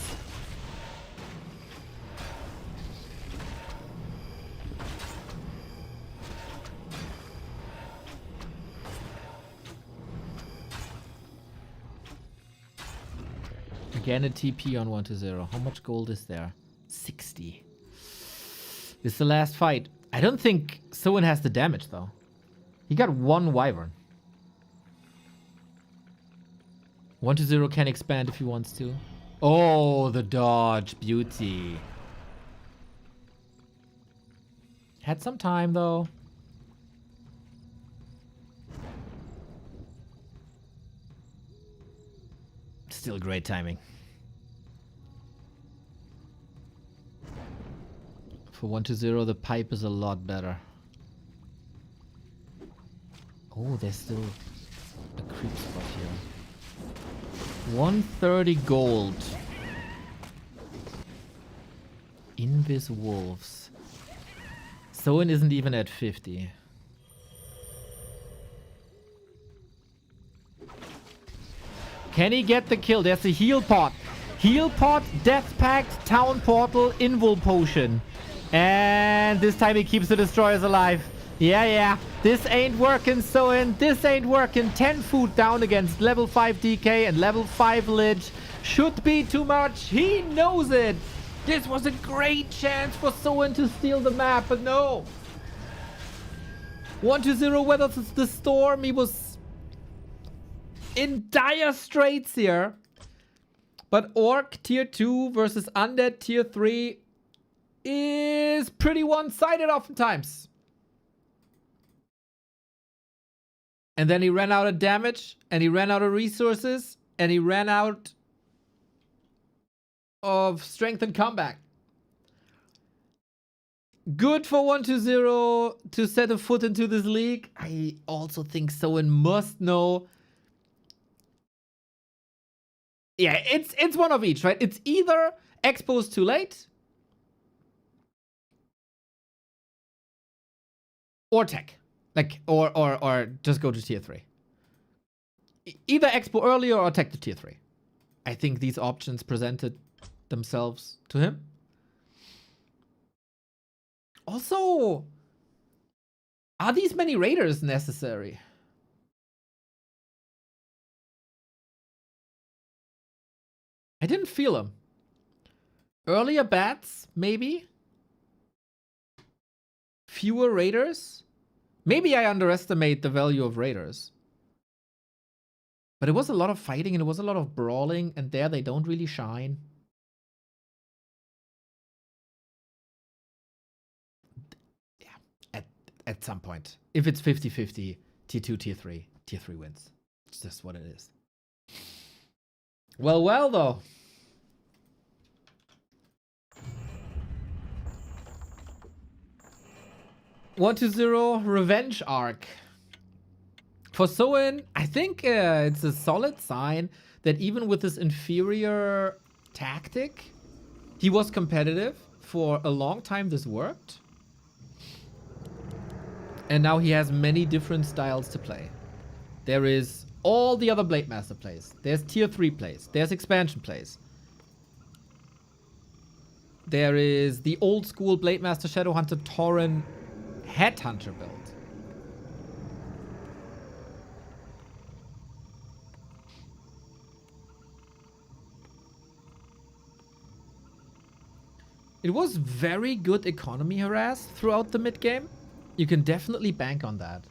Again, a TP on 120. How much gold is there? 60. This is the last fight. I don't think Soin has the damage, though. He got 1 Wyvern. 120 can expand if he wants to. Oh, the dodge. Beauty. Had some time, though. Still great timing. For 1-0, the pipe is a lot better. Oh, there's still a creep spot here. 130 gold. Invis wolves. Soin isn't even at 50. Can he get the kill? There's a heal pot. Heal pot, death pact, town portal, invul potion. And this time he keeps the destroyers alive. Yeah. This ain't working, Soin. This ain't working. 10 food down against level 5 DK and level 5 Lich. Should be too much. He knows it. This was a great chance for Soin to steal the map, but no. 1-0 weathers the storm. He was in dire straits here. But Orc tier 2 versus Undead tier 3 is pretty one-sided oftentimes. And then he ran out of damage, and he ran out of resources, and he ran out of strength and comeback. Good for 1-0 to set a foot into this league. I also think Soin must know. Yeah, it's one of each, right? It's either expose too late or tech. Like, or just go to tier 3. Either expo earlier or tech to tier 3. I think these options presented themselves to him. Also, are these many raiders necessary? I didn't feel them. Earlier bats, maybe? Fewer raiders? Maybe I underestimate the value of raiders. But it was a lot of fighting and it was a lot of brawling, and there they don't really shine. Yeah, at some point. If it's 50-50, tier 2, tier 3, tier 3 wins. It's just what it is. Well, though. One to 0 revenge arc. For Soin, I think it's a solid sign that even with this inferior tactic, he was competitive. For a long time this worked. And now he has many different styles to play. There is all the other Blade Master plays. There's tier 3 plays. There's expansion plays. There is the old school Blade Master Shadowhunter Tauren Headhunter build. It was very good economy harass throughout the mid game. You can definitely bank on that.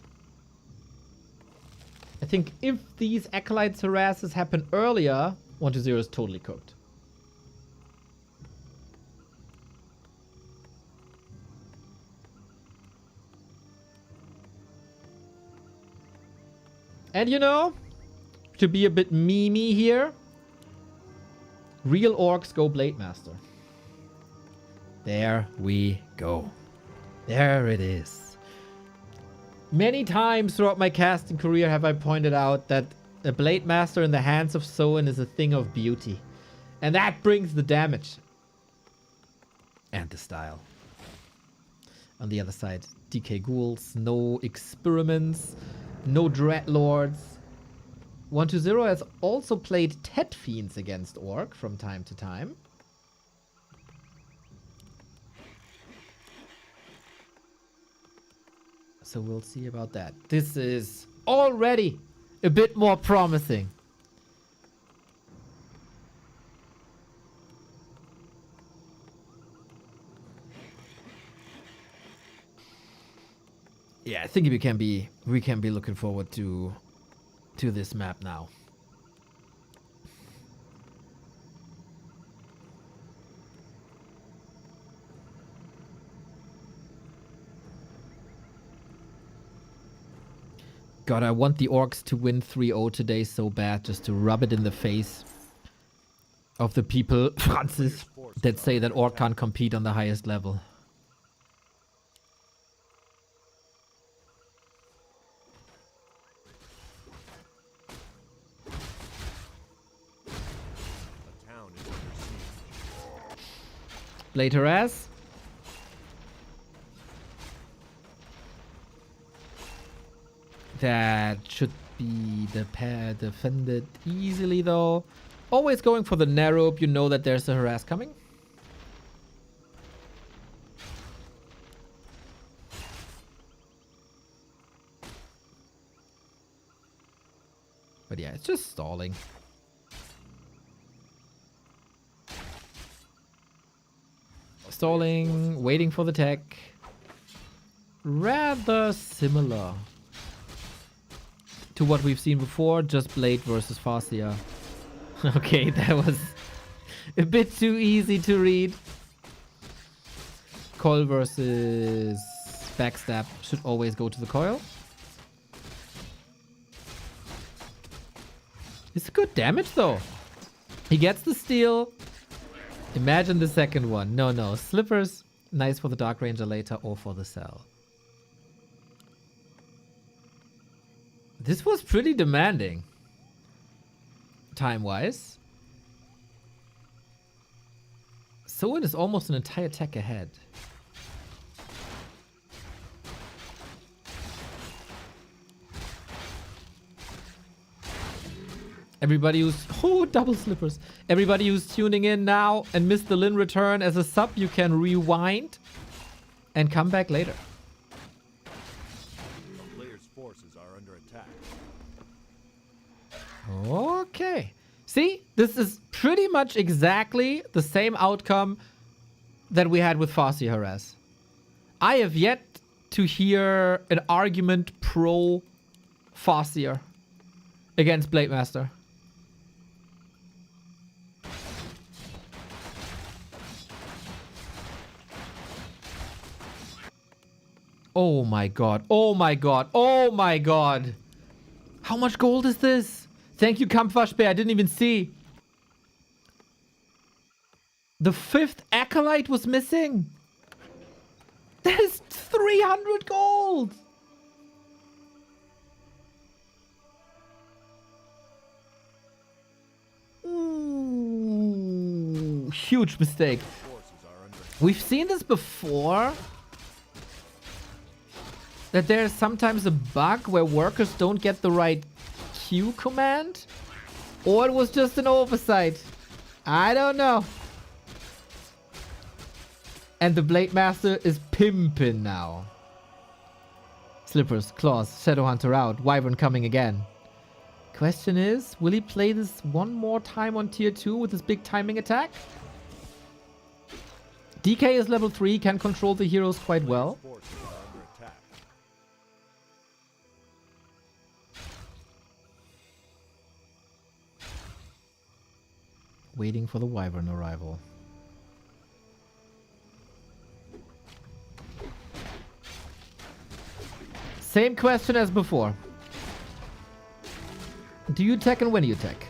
I think if these Acolytes harasses happen earlier, 1-0 is totally cooked. And you know, to be a bit memey here, real orcs go Blade Master. There we go. There it is. Many times throughout my casting career have I pointed out that a Blade Master in the hands of Soin is a thing of beauty. And that brings the damage. And the style. On the other side, DK Ghouls, no experiments, no Dreadlords. 1-0 has also played Tet Fiends against Orc from time to time. So we'll see about that. This is already a bit more promising. Yeah, I think we can be looking forward to this map now. God, I want the Orcs to win 3-0 today so bad, just to rub it in the face. of the people, Francis, that say that Orc can't compete on the highest level. A town is under siege. Blade harass. That should be the pair defended easily though. Always going for the narrow, you know that there's a harass coming. But yeah, it's just stalling. Stalling, waiting for the tech. Rather similar to what we've seen before, just Blade versus Farseer. Okay, that was a bit too easy to read. Coil versus Backstab should always go to the coil. It's good damage though. He gets the steal. Imagine the second one. No. Slippers, nice for the Dark Ranger later or for the cell. This was pretty demanding. Time-wise. Soin is almost an entire tech ahead. Everybody who's... Oh, double slippers. Everybody who's tuning in now and missed the Lin return as a sub, you can rewind and come back later. A player's forces are under attack. Okay. See, this is pretty much exactly the same outcome that we had with Farseer harass. I have yet to hear an argument pro Farseer against Blade Master. Oh my god. Oh my god. Oh my god. How much gold is this? Thank you, Kampfwaschbär. I didn't even see. The 5th Acolyte was missing. That is 300 gold. Ooh, huge mistake. Forces are under We've seen this before. That there's sometimes a bug where workers don't get the right Q command. Or it was just an oversight. I don't know. And the Blade Master is pimping now. Slippers, claws, Shadow Hunter out, Wyvern coming again. Question is, will he play this one more time on tier 2 with his big timing attack? DK is level 3, can control the heroes quite well. forces are under attack. Waiting for the Wyvern arrival. Same question as before. Do you tech and when do you tech?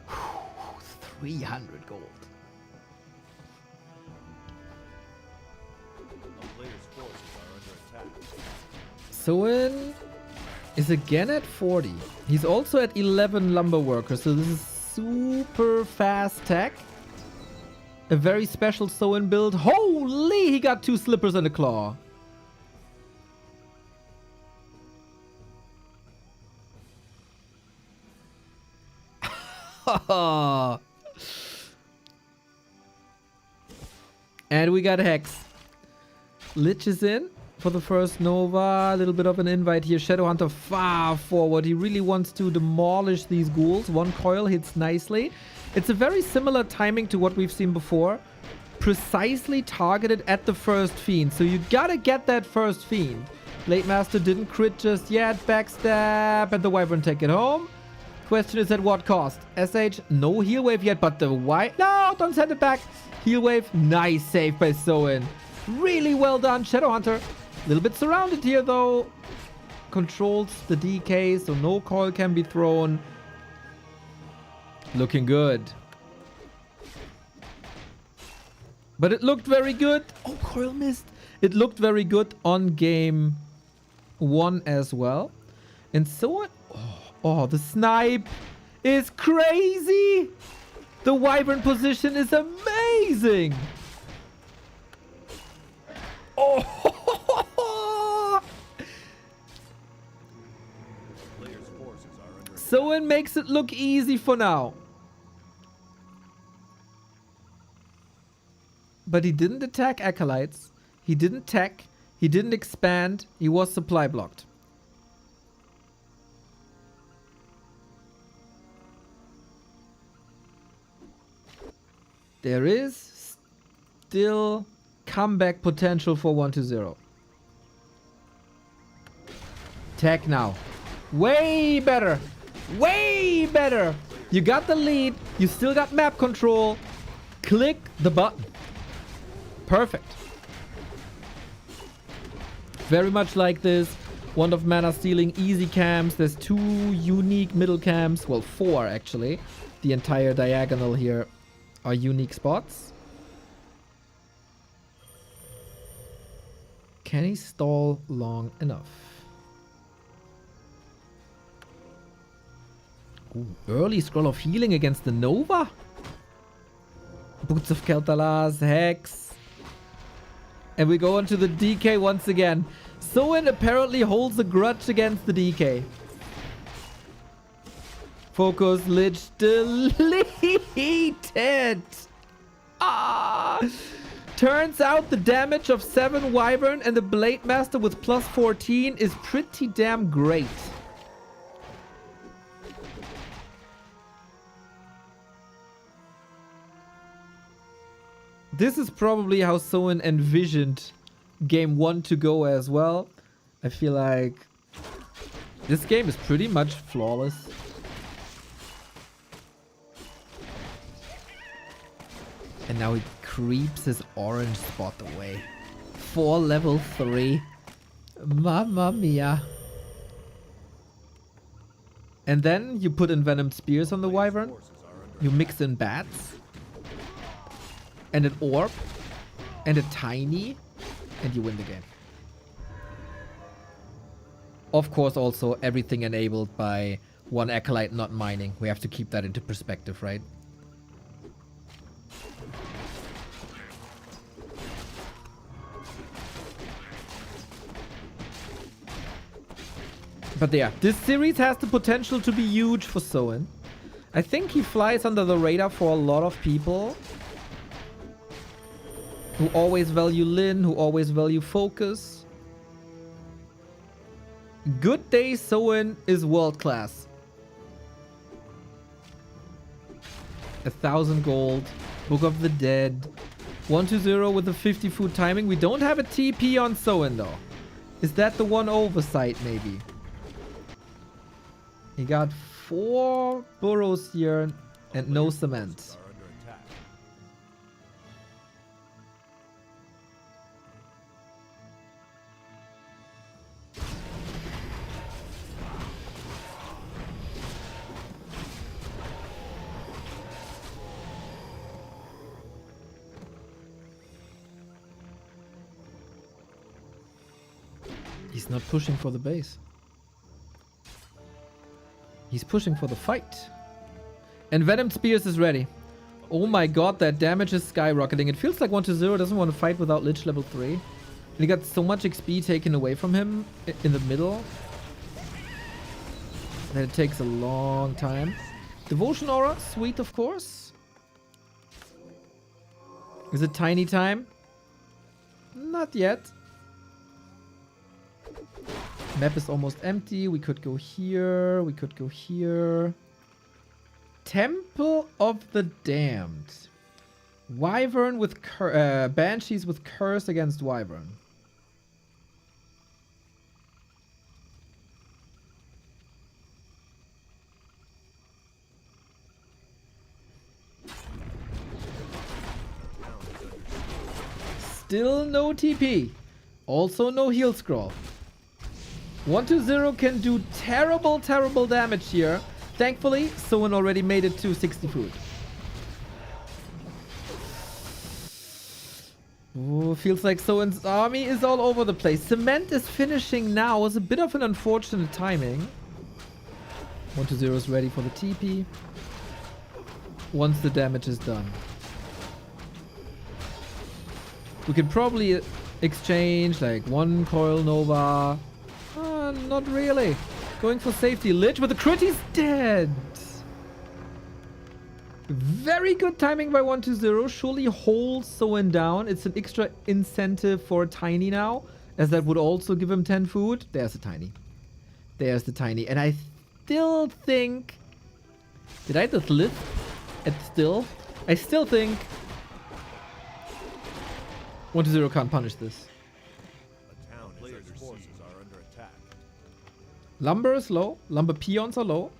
Whew, 300 gold. A player's forces are under attack. Soin is again at 40. He's also at 11 lumber workers, so this is super fast tech. A very special Soin build. Holy, he got 2 slippers and a claw. And we got Hex. Lich is in for the first Nova. A little bit of an invite here. Shadowhunter far forward. He really wants to demolish these ghouls. One coil hits nicely. It's a very similar timing to what we've seen before. Precisely targeted at the first fiend. So you gotta get that first fiend. Blade Master didn't crit just yet. Backstab and the Wyvern take it home. Question is at what cost? SH, no heal wave yet, but the no, don't send it back. Heal wave, nice save by Soin. Really well done, Shadowhunter. A little bit surrounded here, though. Controls the DK, so no coil can be thrown. Looking good. But it looked very good. Oh, coil missed. It looked very good on game 1 as well. And so it... Oh, the snipe is crazy. The Wyvern position is amazing. Oh, Players' forces are under attack. Soin makes it look easy for now. But he didn't attack Acolytes. He didn't tech. He didn't expand. He was supply blocked. There is still comeback potential for 1-0. Tech now. Way better. Way better. You got the lead. You still got map control. Click the button. Perfect. Very much like this. Wand of Mana stealing easy camps. There's 2 unique middle camps. Well, 4 actually. The entire diagonal here are unique spots. Can he stall long enough? Ooh, early scroll of healing against the Nova. Boots of Kel'Thalas, Hex. And we go into the DK once again. Soin apparently holds a grudge against the DK. FoCuS Lich deleted. Ah! Turns out the damage of 7 Wyvern and the Blade Master with plus 14 is pretty damn great. This is probably how Soin envisioned game 1 to go as well. I feel like this game is pretty much flawless. And now he creeps his orange spot away. For level 3. Mamma mia. And then you put envenomed spears on the Wyvern. You mix in bats. And an orb. And a tiny. And you win the game. Of course, also everything enabled by 1 Acolyte not mining. We have to keep that into perspective, right? But yeah, this series has the potential to be huge for Soin. I think he flies under the radar for a lot of people who always value Lin, who always value FoCuS. Good day Soin is world class. 1,000 gold. Book of the Dead. 1-0 with a 50 food timing. We don't have a TP on Soin though. Is that the one oversight maybe? He got 4 burrows here and no cement. Are under attack. He's not pushing for the base. He's pushing for the fight. And Venom Spears is ready. Oh my god, that damage is skyrocketing. It feels like 1-0 doesn't want to fight without Lich level 3. And he got so much XP taken away from him in the middle that it takes a long time. Devotion Aura, sweet of course. Is it tiny time? Not yet. Map is almost empty. We could go here. We could go here. Temple of the Damned. Wyvern with Banshees with Curse against Wyvern. Still no TP. Also no heal scroll. 120 can do terrible, terrible damage here. Thankfully, Soin already made it to 60 food. Ooh, feels like Soin's army is all over the place. Cement is finishing now. It's a bit of an unfortunate timing. 120 is ready for the TP. Once the damage is done. We could probably exchange like one Coil Nova. Not really. Going for safety. Lich with the crit, he's dead. Very good timing by 120. Surely holds Soin down. It's an extra incentive for Tiny now, as that would also give him 10 food. There's the Tiny. There's the Tiny. And I still think... Did I just live at still? I still think 120 can't punish this. A town player's forces are under attack. Lumber is low. Lumber peons are low.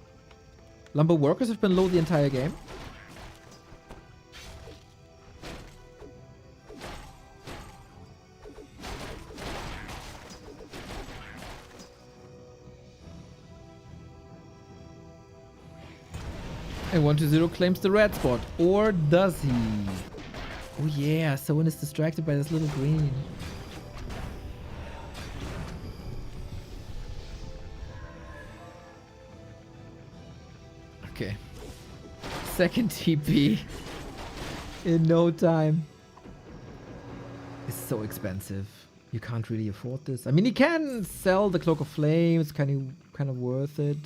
Lumber workers have been low the entire game. And 120 claims the red spot. Or does he? Oh yeah, Soin is distracted by this little green. Okay. Second TP. In no time. It's so expensive. You can't really afford this. I mean, you can sell the Cloak of Flames. Kind of worth it.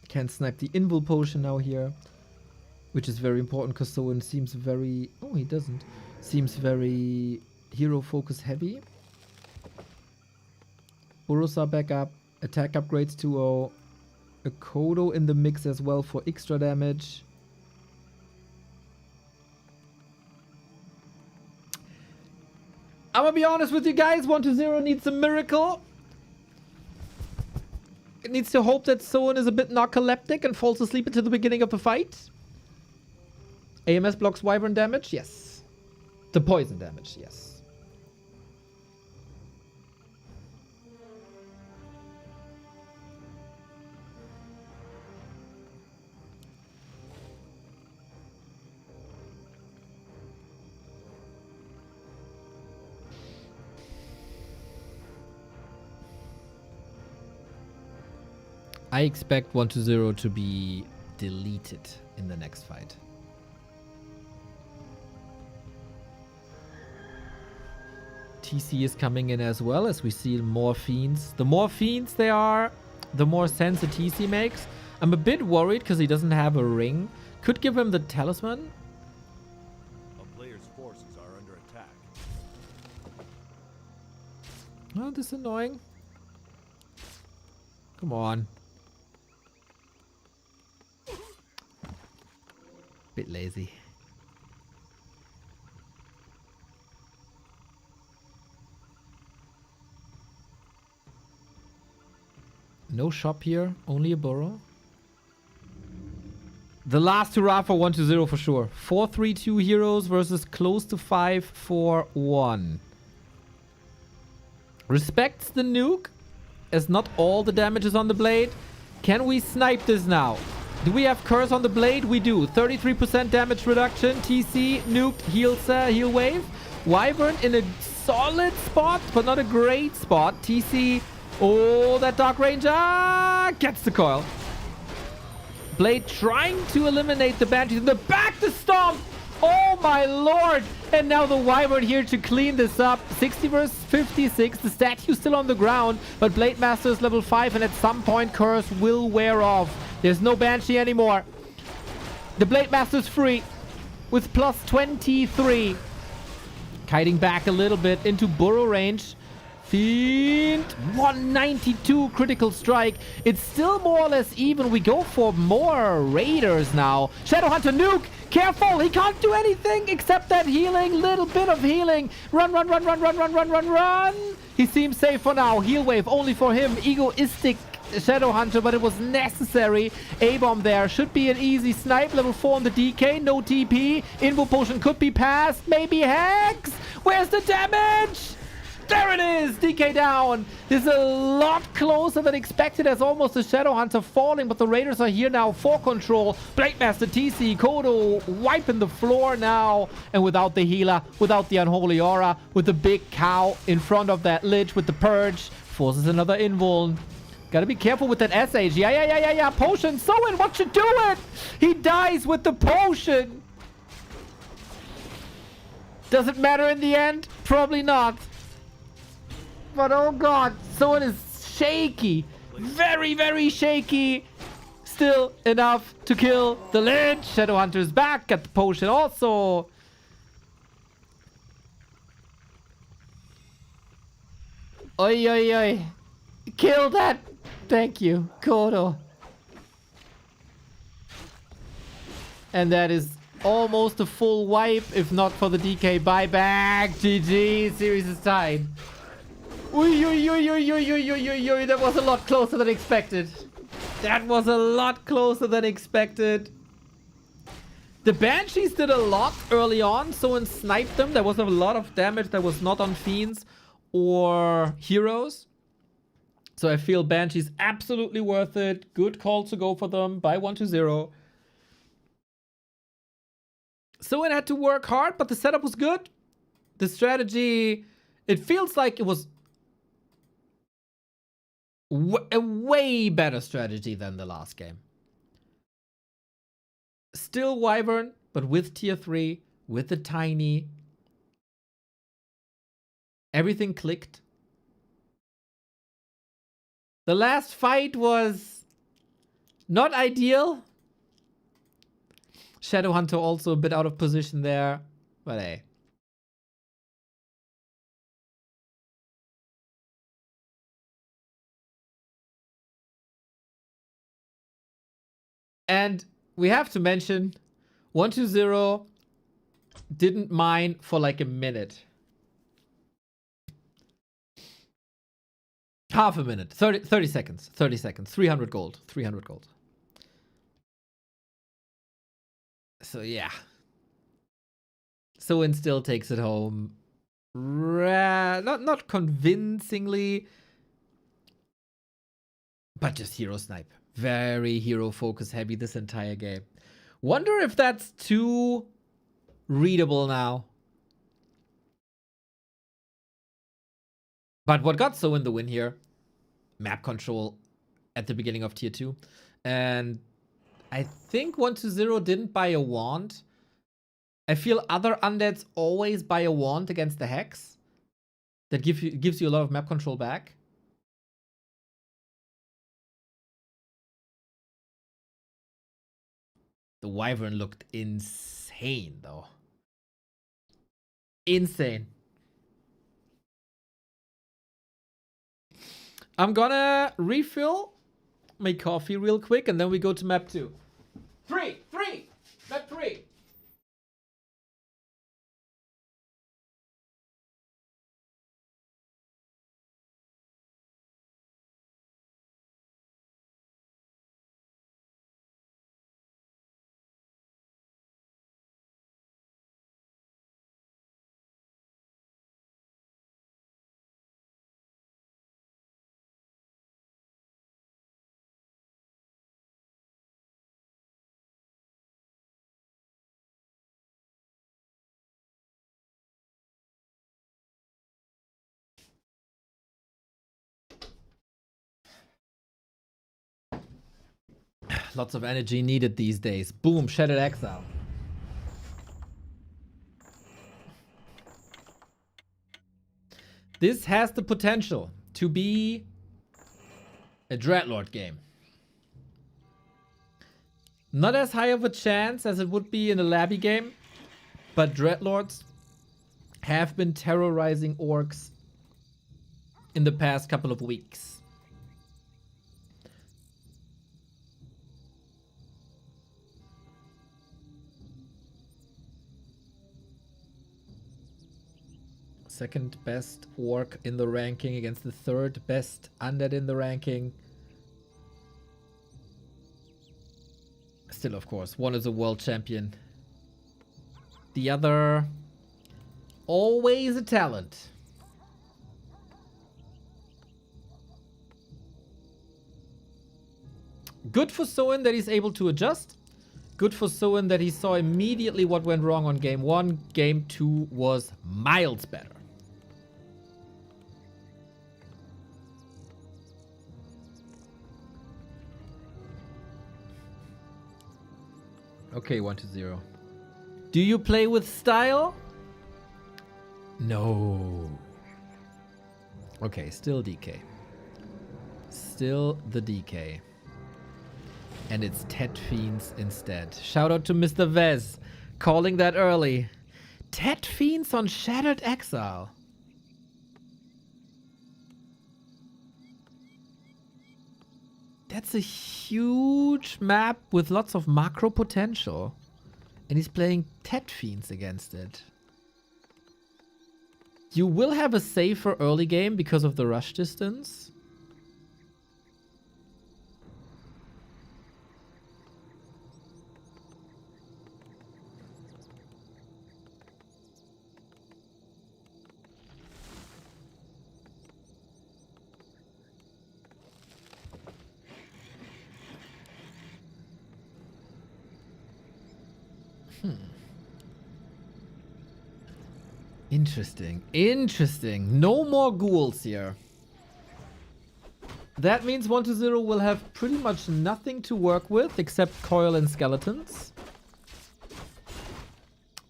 Can snipe the Invul Potion now here. Which is very important because Soin seems very... Oh, he doesn't. Seems very hero focus heavy. Burrows are back up. Attack upgrades 2-0. A Kodo in the mix as well for extra damage. I'm gonna be honest with you guys. 120 needs a miracle. It needs to hope that Soin is a bit narcoleptic and falls asleep until the beginning of the fight. AMS blocks Wyvern damage? Yes. The poison damage? Yes. I expect 120 to be deleted in the next fight. TC is coming in as well, as we see more fiends. The more fiends they are, the more sense a TC makes. I'm a bit worried because he doesn't have a ring. Could give him the talisman. A player's forces are under attack. Oh, this is annoying. Come on. Bit lazy. No shop here, only a burrow. The last hurrah for 120 for sure. 4-3-2 heroes versus close to 5-4-1. Respects the nuke, as not all the damage is on the blade. Can we snipe this now? Do we have curse on the blade? We do. 33% damage reduction. TC nuked, heal wave. Wyvern in a solid spot, but not a great spot. TC, oh, that Dark Ranger gets the coil. Blade trying to eliminate the Banshees in the back to stomp. Oh my lord. And now the Wyvern here to clean this up. 60 versus 56. The statue still on the ground, but Blade Master is level 5, and at some point curse will wear off. There's no Banshee anymore. The Blade Master is free with plus 23. Kiting back a little bit into burrow range. Fiend 192 critical strike. It's still more or less even. We go for more raiders now. Shadowhunter nuke. Careful, he can't do anything except that healing. Little bit of healing. Run, run. He seems safe for now. Heal wave only for him. Egoistic Shadow Hunter, but it was necessary. A-bomb there. Should be an easy snipe. Level 4 on the DK. No TP. Invo potion could be passed. Maybe Hex. Where's the damage? There it is! DK down. This is a lot closer than expected as almost the Shadow Hunter falling, but the Raiders are here now for control. Blademaster TC, Kodo wiping the floor now. And without the healer, without the Unholy Aura, with the big cow in front of that Lich with the Purge, forces another invuln. Gotta be careful with that SH. Yeah. Potion. Soin, what you doing? He dies with the potion. Does it matter in the end? Probably not. But oh god, Soin is shaky. Very, very shaky. Still enough to kill the Lich. Shadowhunter's back. Got the potion also. Oi. Kill that. Thank you, Kodo. And that is almost a full wipe, if not for the DK buyback. GG, series is tied. Oi. That was a lot closer than expected. That was a lot closer than expected. The Banshees did a lot early on, Soin sniped them. There was a lot of damage that was not on Fiends or Heroes. So I feel Banshees absolutely worth it. Good call to go for them by 1-0. Soin had to work hard, but the setup was good. The strategy, it feels like it was a way better strategy than the last game. Still Wyvern, but with tier 3, with the Tiny. Everything clicked. The last fight was not ideal. Shadowhunter also a bit out of position there, but hey. And we have to mention 1-0 didn't mine for like a minute. Half a minute. 30 seconds. 30 seconds. 300 gold. 300 gold. So yeah. Soin still takes it home. Not convincingly. But just hero snipe. Very hero focus heavy this entire game. Wonder if that's too readable now. But what got Soin the win here? Map control at the beginning of tier 2. And I think 1-0 didn't buy a wand. I feel other undeads always buy a wand against the Hex. That gives you a lot of map control back. The Wyvern looked insane though. Insane. I'm gonna refill my coffee real quick and then we go to map 2. Map 3. Lots of energy needed these days. Boom, Shattered Exile. This has the potential to be a Dreadlord game. Not as high of a chance as it would be in a Labby game, but Dreadlords have been terrorizing orcs in the past couple of weeks. Second best orc in the ranking against the third best undead in the ranking. Still, of course, one is a world champion. The other, always a talent. Good for Soin that he's able to adjust. Good for Soin that he saw immediately what went wrong on game 1. Game 2 was miles better. Okay, 1-0. Do you play with style? No. Okay, still DK. Still the DK. And it's Tet Fiends instead. Shout out to Mr. Vez, calling that early. Tet Fiends on Shattered Exile. That's a huge map with lots of macro potential. And he's playing Tet Fiends against it. You will have a safer early game because of the rush distance. Interesting. Interesting. No more ghouls here. That means 1-0 will have pretty much nothing to work with except coil and skeletons.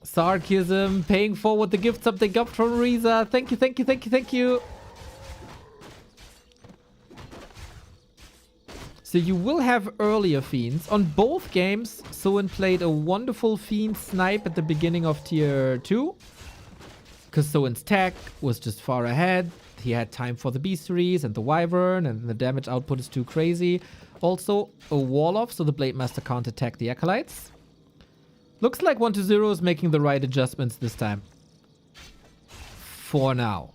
Sarcasm, paying forward the gifts up they got from Riza. Thank you, thank you, thank you, thank you. So you will have earlier Fiends. On both games, Soin played a wonderful Fiend snipe at the beginning of tier 2. Because Soin's tech was just far ahead. He had time for the Beasteries and the Wyvern, and the damage output is too crazy. Also, a wall off, so the Blade Master can't attack the Acolytes. Looks like 1-0 is making the right adjustments this time. For now.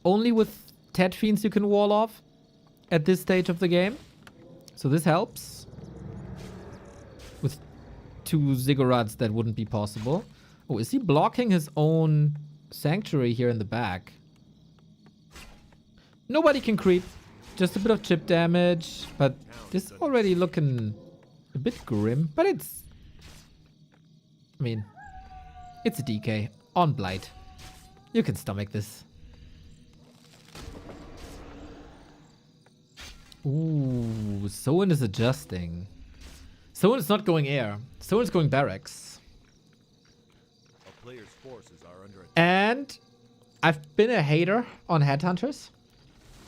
Only with Tet Fiends you can wall off at this stage of the game. So this helps. With 2 Ziggurats that wouldn't be possible. Oh, is he blocking his own sanctuary here in the back? Nobody can creep. Just a bit of chip damage. But this is already looking a bit grim. But it's... I mean... It's a DK. On Blight. You can stomach this. Ooh, Soin is adjusting. Soin is not going air. Soin is going barracks. Players' forces are under attack. And I've been a hater on Headhunters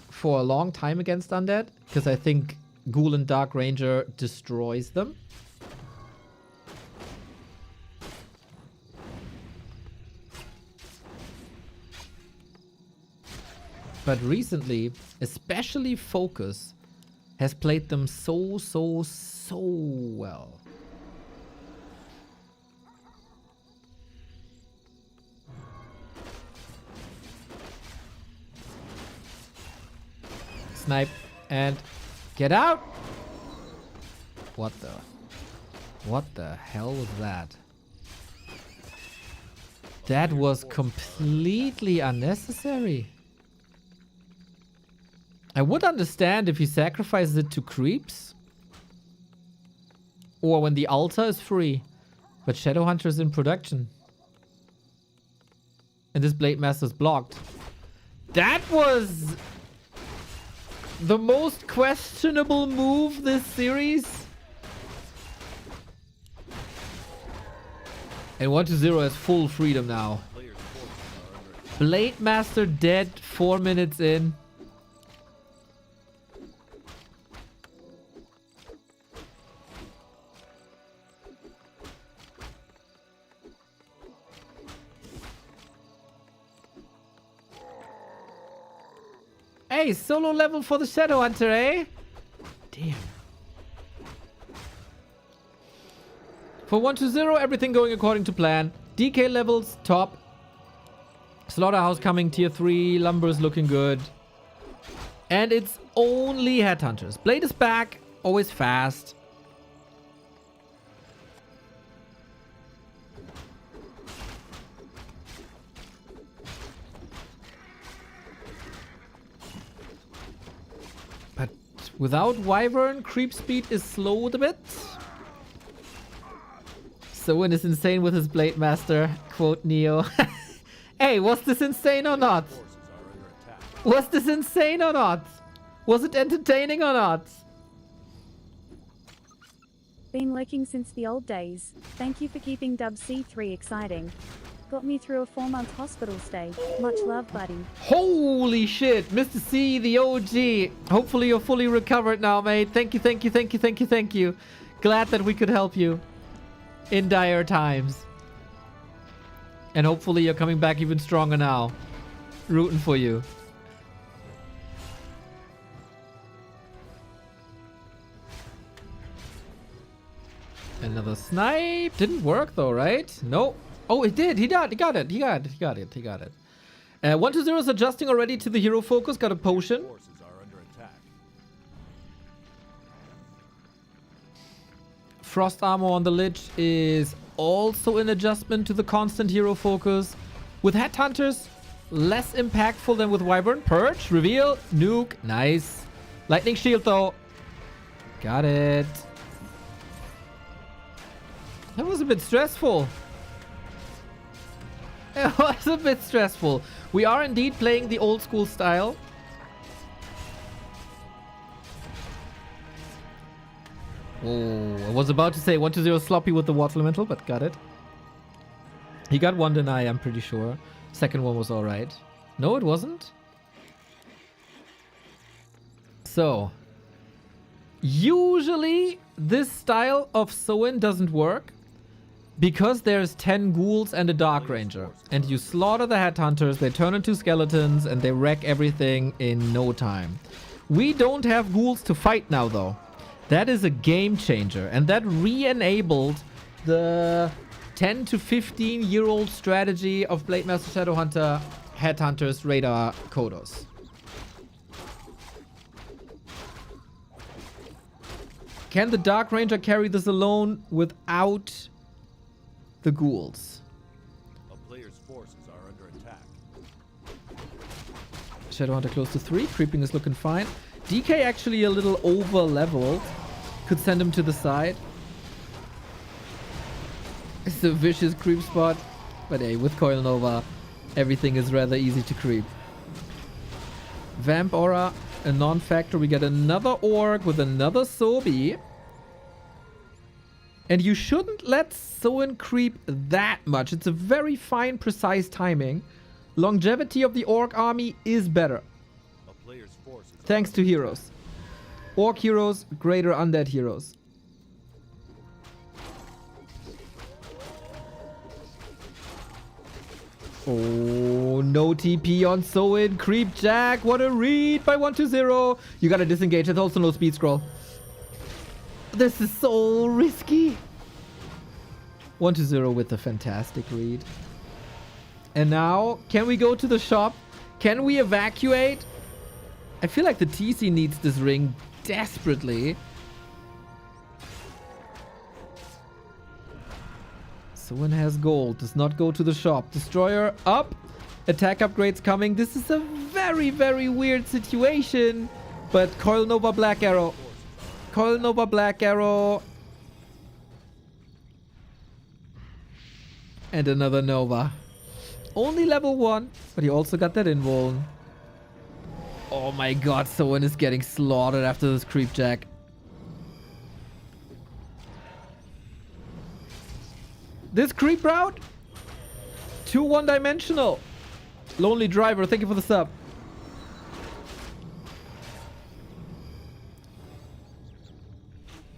for a long time against Undead, because I think Ghoul and Dark Ranger destroys them. But recently, especially FoCuS has played them so well. Snipe and get out. What the hell was that? That was completely unnecessary. I would understand if he sacrifices it to creeps or when the altar is free, but Shadowhunter is in production and this Blade Master is blocked. That was the most questionable move this series. And 1-0 has full freedom now. Blade Master dead 4 minutes in. Hey, solo level for the Shadowhunter, eh? Damn. For 1-0, everything going according to plan. DK levels, top. Slaughterhouse coming, tier 3. Lumber's looking good. And it's only Headhunters. Blade is back, always fast. Without Wyvern, creep speed is slowed a bit. Soin is insane with his Blade Master. Quote Neo. Hey, was this insane or not? Forces are under attack. Was this insane or not? Was it entertaining or not? Been lurking since the old days. Thank you for keeping Dub C3 exciting. Got me through a 4-month hospital stay. Much love, buddy. Holy shit, Mr. C, the OG. Hopefully you're fully recovered now, mate. Thank you, thank you, thank you, thank you, thank you. Glad that we could help you in dire times. And hopefully you're coming back even stronger now. Rooting for you. Another snipe. Didn't work though, right? No. Oh, it did. He got it. He got it. 1-0 is adjusting already to the hero focus. Got a potion. Forces are under attack. Frost armor on the Lich is also an adjustment to the constant hero focus. With Headhunters, less impactful than with Wyvern. Purge, reveal, nuke. Nice. Lightning shield though. Got it. That was a bit stressful. It was a bit stressful. We are indeed playing the old school style. Oh, I was about to say 1-0 sloppy with the Water Elemental, but got it. He got one deny, I'm pretty sure. Second one was alright. No, it wasn't. So, usually this style of Soin doesn't work because there's 10 ghouls and a Dark Ranger. And you slaughter the Headhunters, they turn into skeletons, and they wreck everything in no time. We don't have ghouls to fight now, though. That is a game changer. And that re-enabled the 10 to 15-year-old strategy of Blade Master, Shadowhunter, Headhunters, Radar, Kodos. Can the Dark Ranger carry this alone without the ghouls? A player's forces are under attack. Shadowhunter close to 3. Creeping is looking fine. DK actually a little over leveled. Could send him to the side. It's a vicious creep spot. But hey, with Coil Nova, everything is rather easy to creep. Vamp Aura, a non-factor. We get another Orc with another Sobi. And you shouldn't let Soin creep that much. It's a very fine, precise timing. Longevity of the Orc army is better. A player's forces are Thanks to heroes. Orc heroes, greater undead heroes. Oh, no TP on Soin. Creep Jack. What a read by 1-0. You gotta disengage. There's also no speed scroll. This is so risky. 1-0 with a fantastic read. And now, can we go to the shop? Can we evacuate? I feel like the TC needs this ring desperately. Someone has gold. Does not go to the shop. Destroyer up. Attack upgrades coming. This is a very, very weird situation. But Coil Nova Black Arrow. Coil Nova Black Arrow. And another Nova. Only level 1. But he also got that invuln. Oh my god, Soin is getting slaughtered after this creep jack. This creep route? Too one-dimensional. Lonely Driver, thank you for the sub.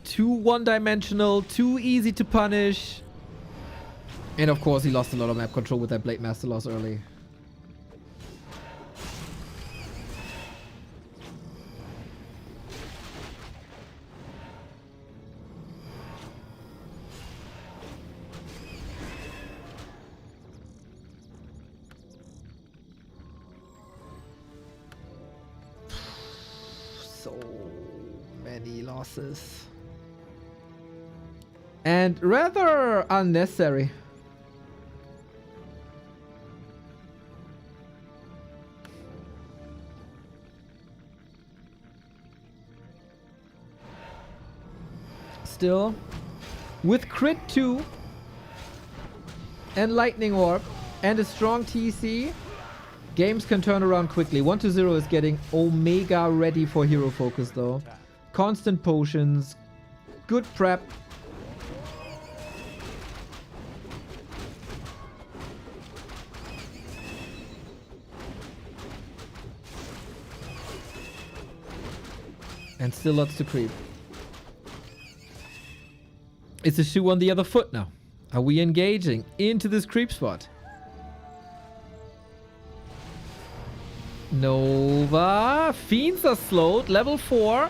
Too one-dimensional, too easy to punish. And of course, he lost a lot of map control with that Blade Master loss early. So many losses. And rather unnecessary. still. With crit 2 and lightning orb and a strong TC, games can turn around quickly. 1-0 is getting Omega ready for hero focus though. Constant potions, good prep. And still lots to creep. It's a shoe on the other foot now. Are we engaging into this creep spot? Nova. Fiends are slowed. Level 4.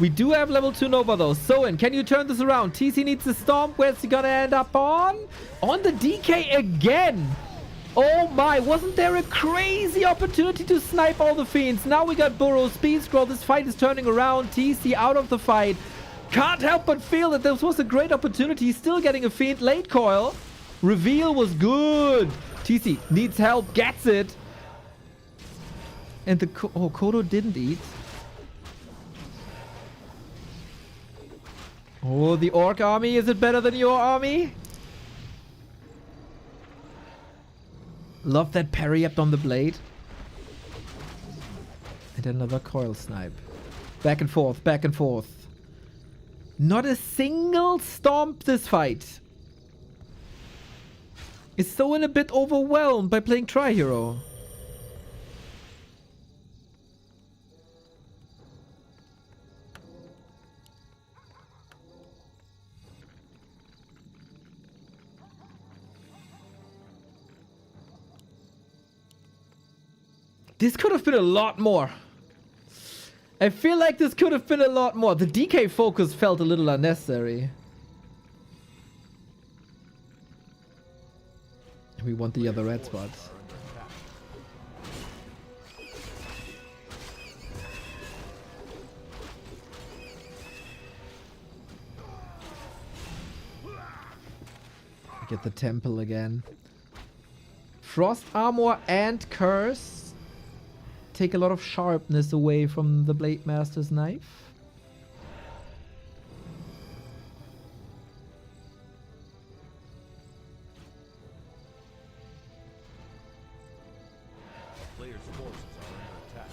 We do have level 2 Nova though. Soin, can you turn this around? TC needs a stomp. Where's he gonna end up on? On the DK again. Oh my, wasn't there a crazy opportunity to snipe all the Fiends? Now we got Burrow, Speed Scroll. This fight is turning around. TC out of the fight. Can't help but feel that this was a great opportunity. Still getting a Fiend. Late coil. Reveal was good. TC needs help. Gets it. And the... Oh, Kodo didn't eat. Oh, the Orc army. Is it better than your army? Love that parry up on the blade. And another coil snipe. Back and forth, back and forth. Not a single stomp this fight. Is Soin a bit overwhelmed by playing Tri-Hero? This could have been a lot more. I feel like this could have been a lot more. The DK focus felt a little unnecessary. We want the other red spots. Get the temple again. Frost armor and curse take a lot of sharpness away from the Blade Master's knife. Player's forces are under attack.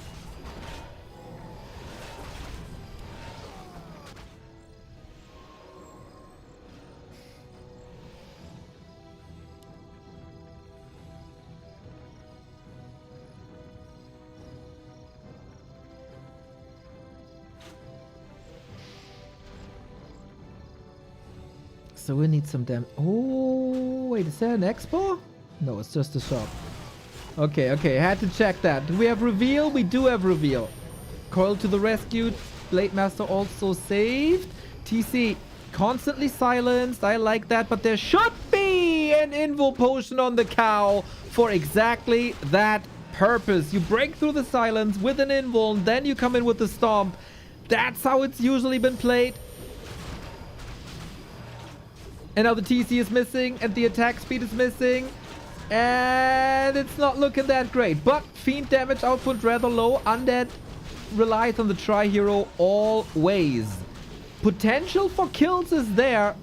So we need some damn... Oh, wait, is there an expo? No, it's just a shop. Okay, okay, had to check that. Do we have reveal? We do have reveal. Coil to the rescue. Blade Master also saved. TC constantly silenced. I like that, but there should be an invul potion on the cow for exactly that purpose. You break through the silence with an invul, and then you come in with the stomp. That's how it's usually been played. And now the TC is missing, and the attack speed is missing. And it's not looking that great. But Fiend damage output rather low. Undead relies on the Tri-Hero always. Potential for kills is there.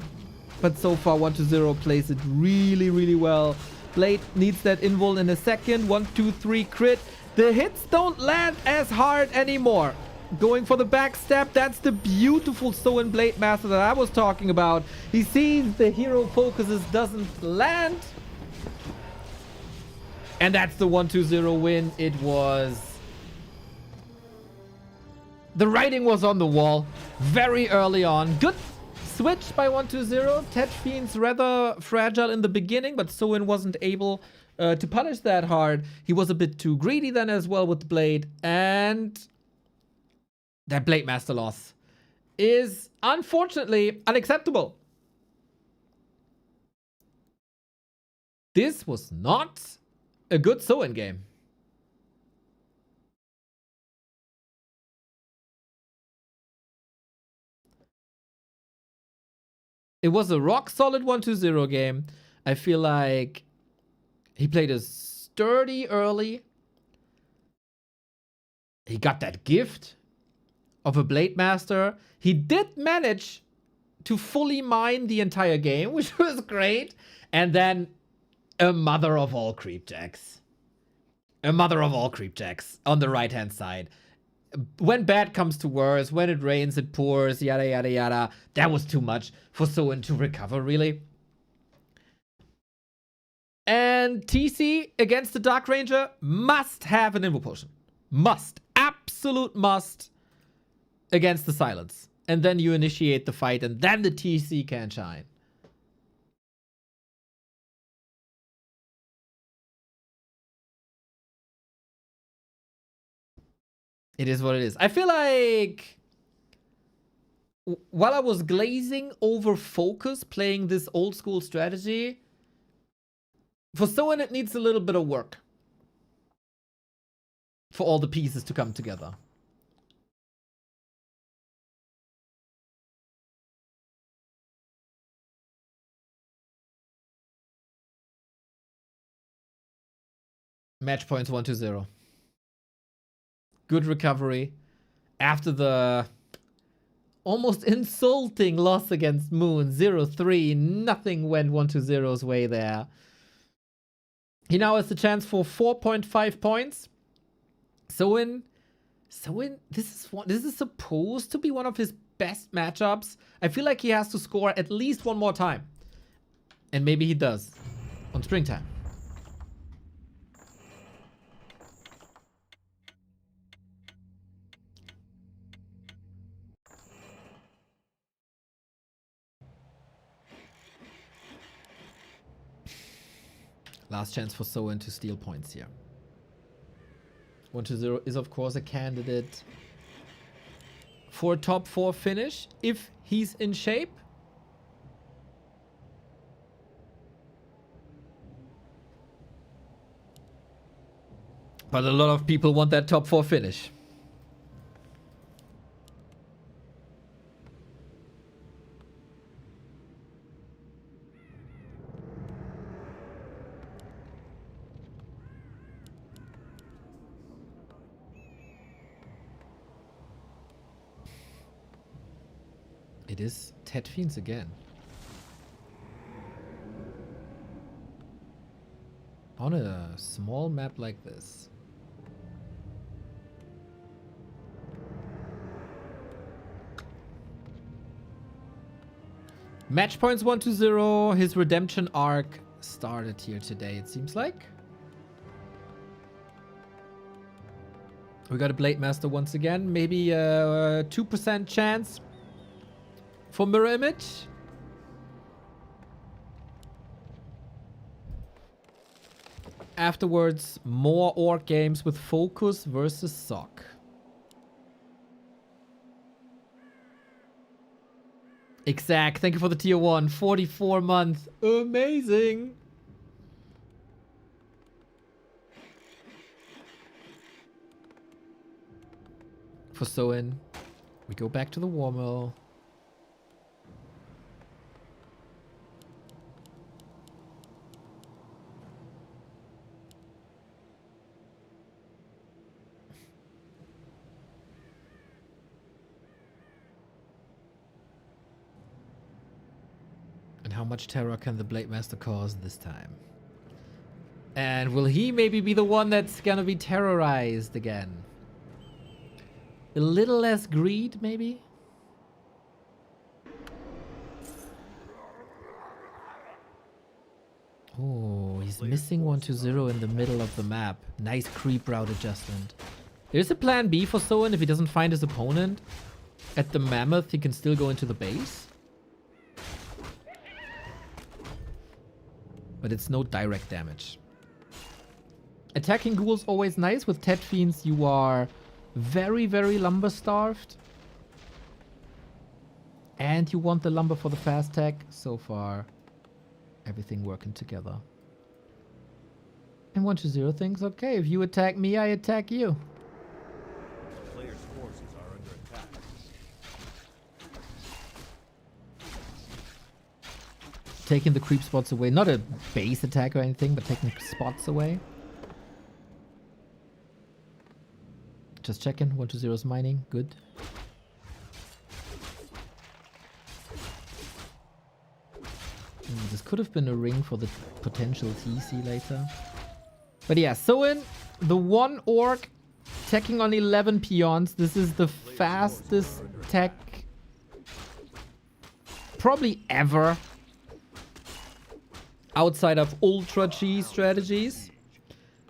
But so far 1-0 plays it really, really well. Blade needs that invul in a second. 1, 2, 3 crit. The hits don't land as hard anymore. Going for the backstab. That's the beautiful Soin Blade Master that I was talking about. He sees the hero focuses, doesn't land. And that's the 1-0 win. It was... The writing was on the wall very early on. Good switch by 1-0. Tetch Fiend's rather fragile in the beginning, but Soin wasn't able to punish that hard. He was a bit too greedy then as well with the blade. And that Blade Master loss is unfortunately unacceptable. This was not a good Soin game. It was a rock solid 1-0 game. I feel like he played a sturdy early. He got that gift of a Blade Master. He did manage to fully mine the entire game, which was great. And then a mother of all creep jacks. A mother of all creep jacks on the right-hand side. When bad comes to worse, when it rains, it pours, yada, yada, yada. That was too much for Soin to recover, really. And TC against the Dark Ranger must have an Invo Potion. Must. Absolute must against the Silence. And then you initiate the fight, and then the TC can shine. It is what it is. I feel like while I was glazing over FoCuS playing this old school strategy, for Soin it needs a little bit of work for all the pieces to come together. Match points 1-0. Good recovery after the almost insulting loss against Moon 0-3. Nothing went 1-0's way there. He now has the chance for 4.5 points. Soin, this is supposed to be one of his best matchups. I feel like he has to score at least one more time. And maybe he does on Springtime. Last chance for Soin to steal points here. 1-0 is of course a candidate for a top 4 finish if he's in shape. But a lot of people want that top 4 finish. It is Ted Fiends again. On a small map like this. Match points 1-0. His redemption arc started here today, it seems like. We got a Blade Master once again. Maybe a 2% chance for mirror image. Afterwards, more orc games with FoCuS versus SOC. Exact. Thank you for the tier 1. 44 months. Amazing. For Soin, we go back to the war mill. How much terror can the Blade Master cause this time? And will he maybe be the one that's gonna be terrorized again? A little less greed, maybe? Oh, he's missing 1-0 in the middle of the map. Nice creep route adjustment. There's a plan B for Soin. If he doesn't find his opponent at the Mammoth, he can still go into the base. But it's no direct damage. Attacking ghouls always nice. With Ted Fiends, you are very, very lumber starved. And you want the lumber for the fast tech. So far, everything working together. And 1-0 thinks, okay, if you attack me, I attack you. The player's forces are under attack. Taking the creep spots away. Not a base attack or anything, but taking spots away. Just checking. 1-0's mining. Good. This could have been a ring for the potential TC later. But yeah, Soin, the one orc teching on 11 peons. This is the fastest tech probably ever outside of ultra G strategies.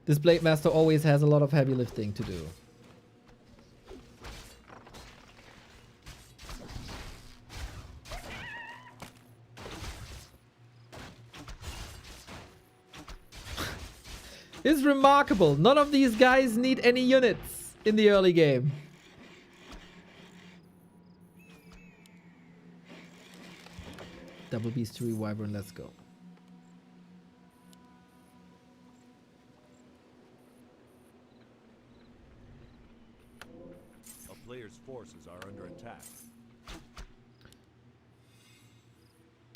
This Blade Master always has a lot of heavy lifting to do. It's remarkable. None of these guys need any units in the early game. Double Beast to Wyvern, let's go. A player's forces are under attack.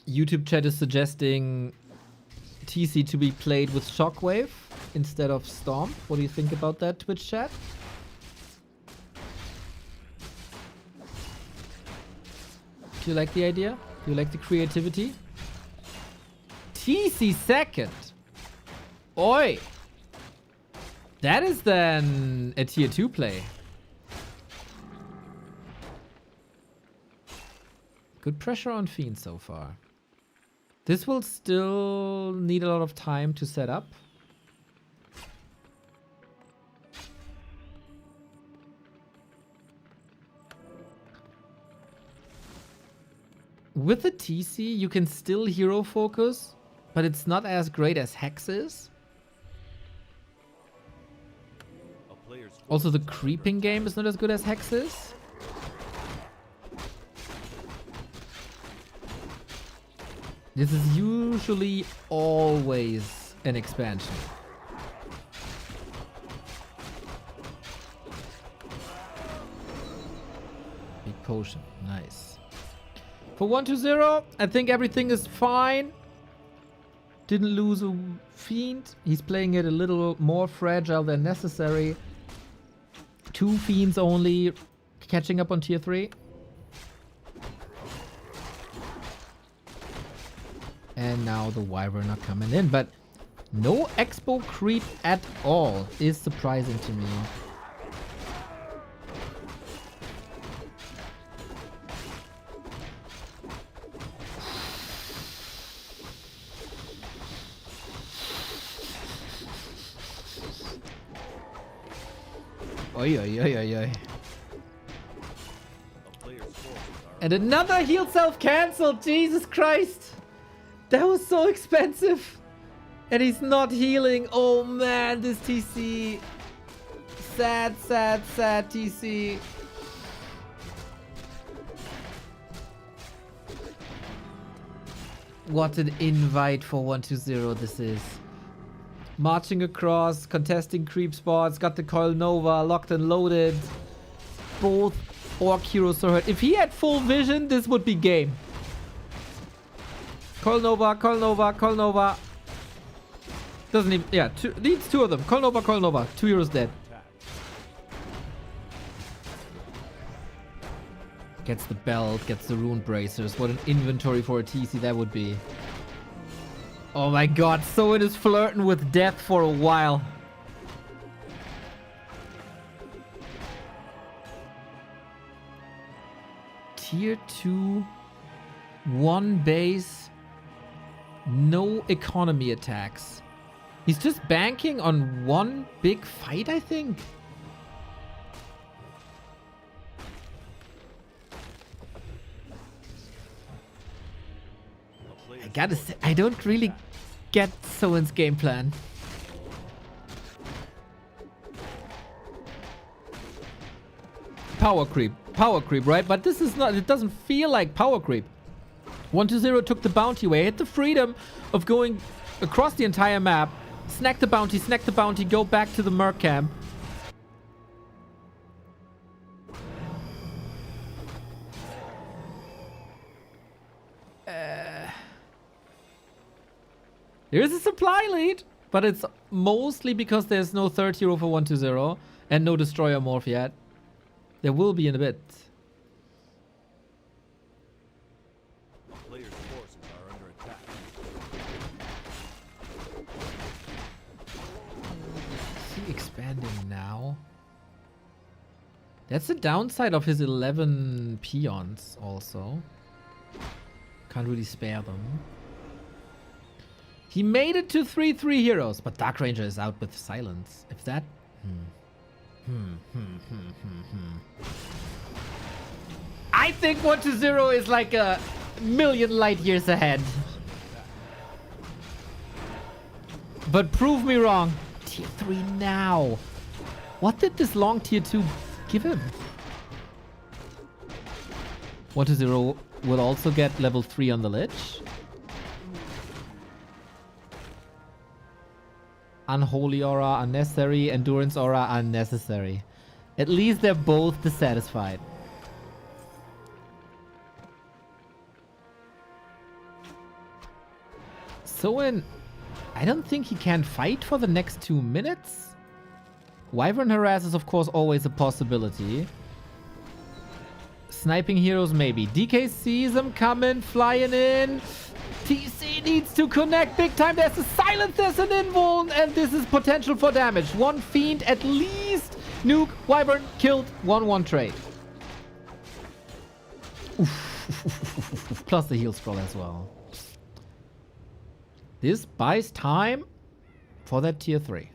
YouTube chat is suggesting TC to be played with Shockwave instead of Stomp. What do you think about that, Twitch chat? Do you like the idea? Do you like the creativity? TC second. Oi. That is then a tier 2 play. Good pressure on Fiend so far. This will still need a lot of time to set up. With the TC, you can still hero focus, but it's not as great as Hex is. A player's Also, the creeping game is not as good as Hex is. This is usually always an expansion. Big potion, nice. For 1-0, I think everything is fine. Didn't lose a Fiend. He's playing it a little more fragile than necessary. 2 Fiends only, catching up on tier 3. And now the Wyvern are coming in, but no Expo creep at all is surprising to me. Oi, oi, oi, oi, oi. a player's forces are And another heal self cancelled. Jesus Christ. That was so expensive. And he's not healing. Oh man, this TC. Sad, sad, sad TC. What an invite for 1-0 this is. Marching across, contesting creep spots, got the Coil Nova locked and loaded. Both Orc heroes are hurt. If he had full vision, this would be game. Coil Nova, Coil Nova, Coil Nova. Doesn't even, yeah, needs 2 of them. Coil Nova, Coil Nova. 2 heroes dead. attack. Gets the belt, gets the rune bracers. What an inventory for a TC that would be. Oh my god, Soin is flirting with death for a while. Tier 2, 1 base, no economy attacks. He's just banking on 1 big fight, I think. I gotta say, I don't really get Soin's game plan. Power creep, right? But this is not, it doesn't feel like power creep. 1-0 took the bounty away, had the freedom of going across the entire map, snack the bounty, go back to the Merc camp. There is a supply lead, but it's mostly because there's no third hero for 1-0 and no destroyer morph yet. There will be in a bit. A player's forces are under attack. expanding now? That's the downside of his 11 peons also. Can't really spare them. He made it to 3/3 heroes, but Dark Ranger is out with silence. If that... I think 1-0 is like a million light years ahead. But prove me wrong. Tier 3 now. What did this long tier 2 give him? 1-0 will also get level 3 on the Lich. Unholy Aura unnecessary, Endurance Aura unnecessary. At least they're both dissatisfied. Soin, I don't think he can fight for the next 2 minutes. Wyvern harass is of course always a possibility. Sniping heroes maybe. DK sees him coming, flying in. TC needs to connect big time. There's a silence, there's an invuln, and this is potential for damage. One fiend at least. Nuke, Wyvern, killed. 1-1 trade. Oof. Plus the heal scroll as well. This buys time for that tier 3.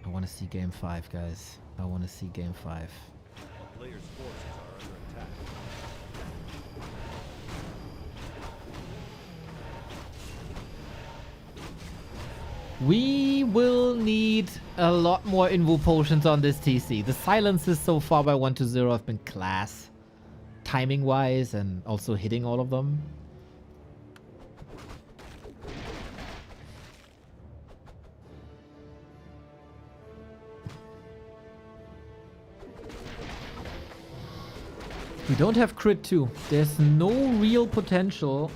I want to see game 5, guys. I want to see game 5. A player's forces are under attack. We will need a lot more invul potions on this TC. The silences so far by 1-0 have been class. Timing wise and also hitting all of them. We don't have crit 2. There's no real potential.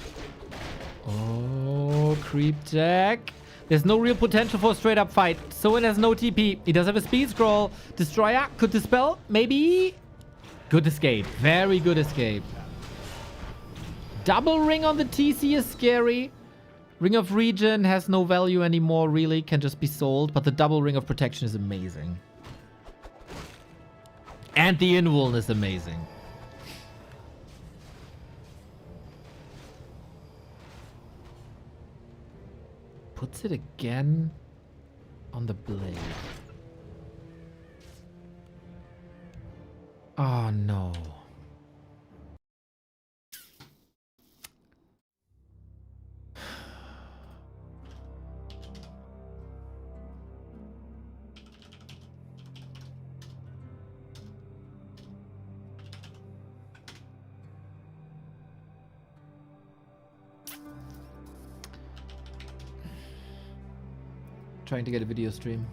Oh, creep jack. There's no real potential for a straight up fight. Soin has no TP. He does have a speed scroll. Destroyer could dispel. Maybe. Good escape. Very good escape. Double ring on the TC is scary. Ring of Regen has no value anymore, really. Can just be sold. But the double ring of protection is amazing. And the invuln is amazing. Puts it again on the blade. Oh no. Trying to get a video stream.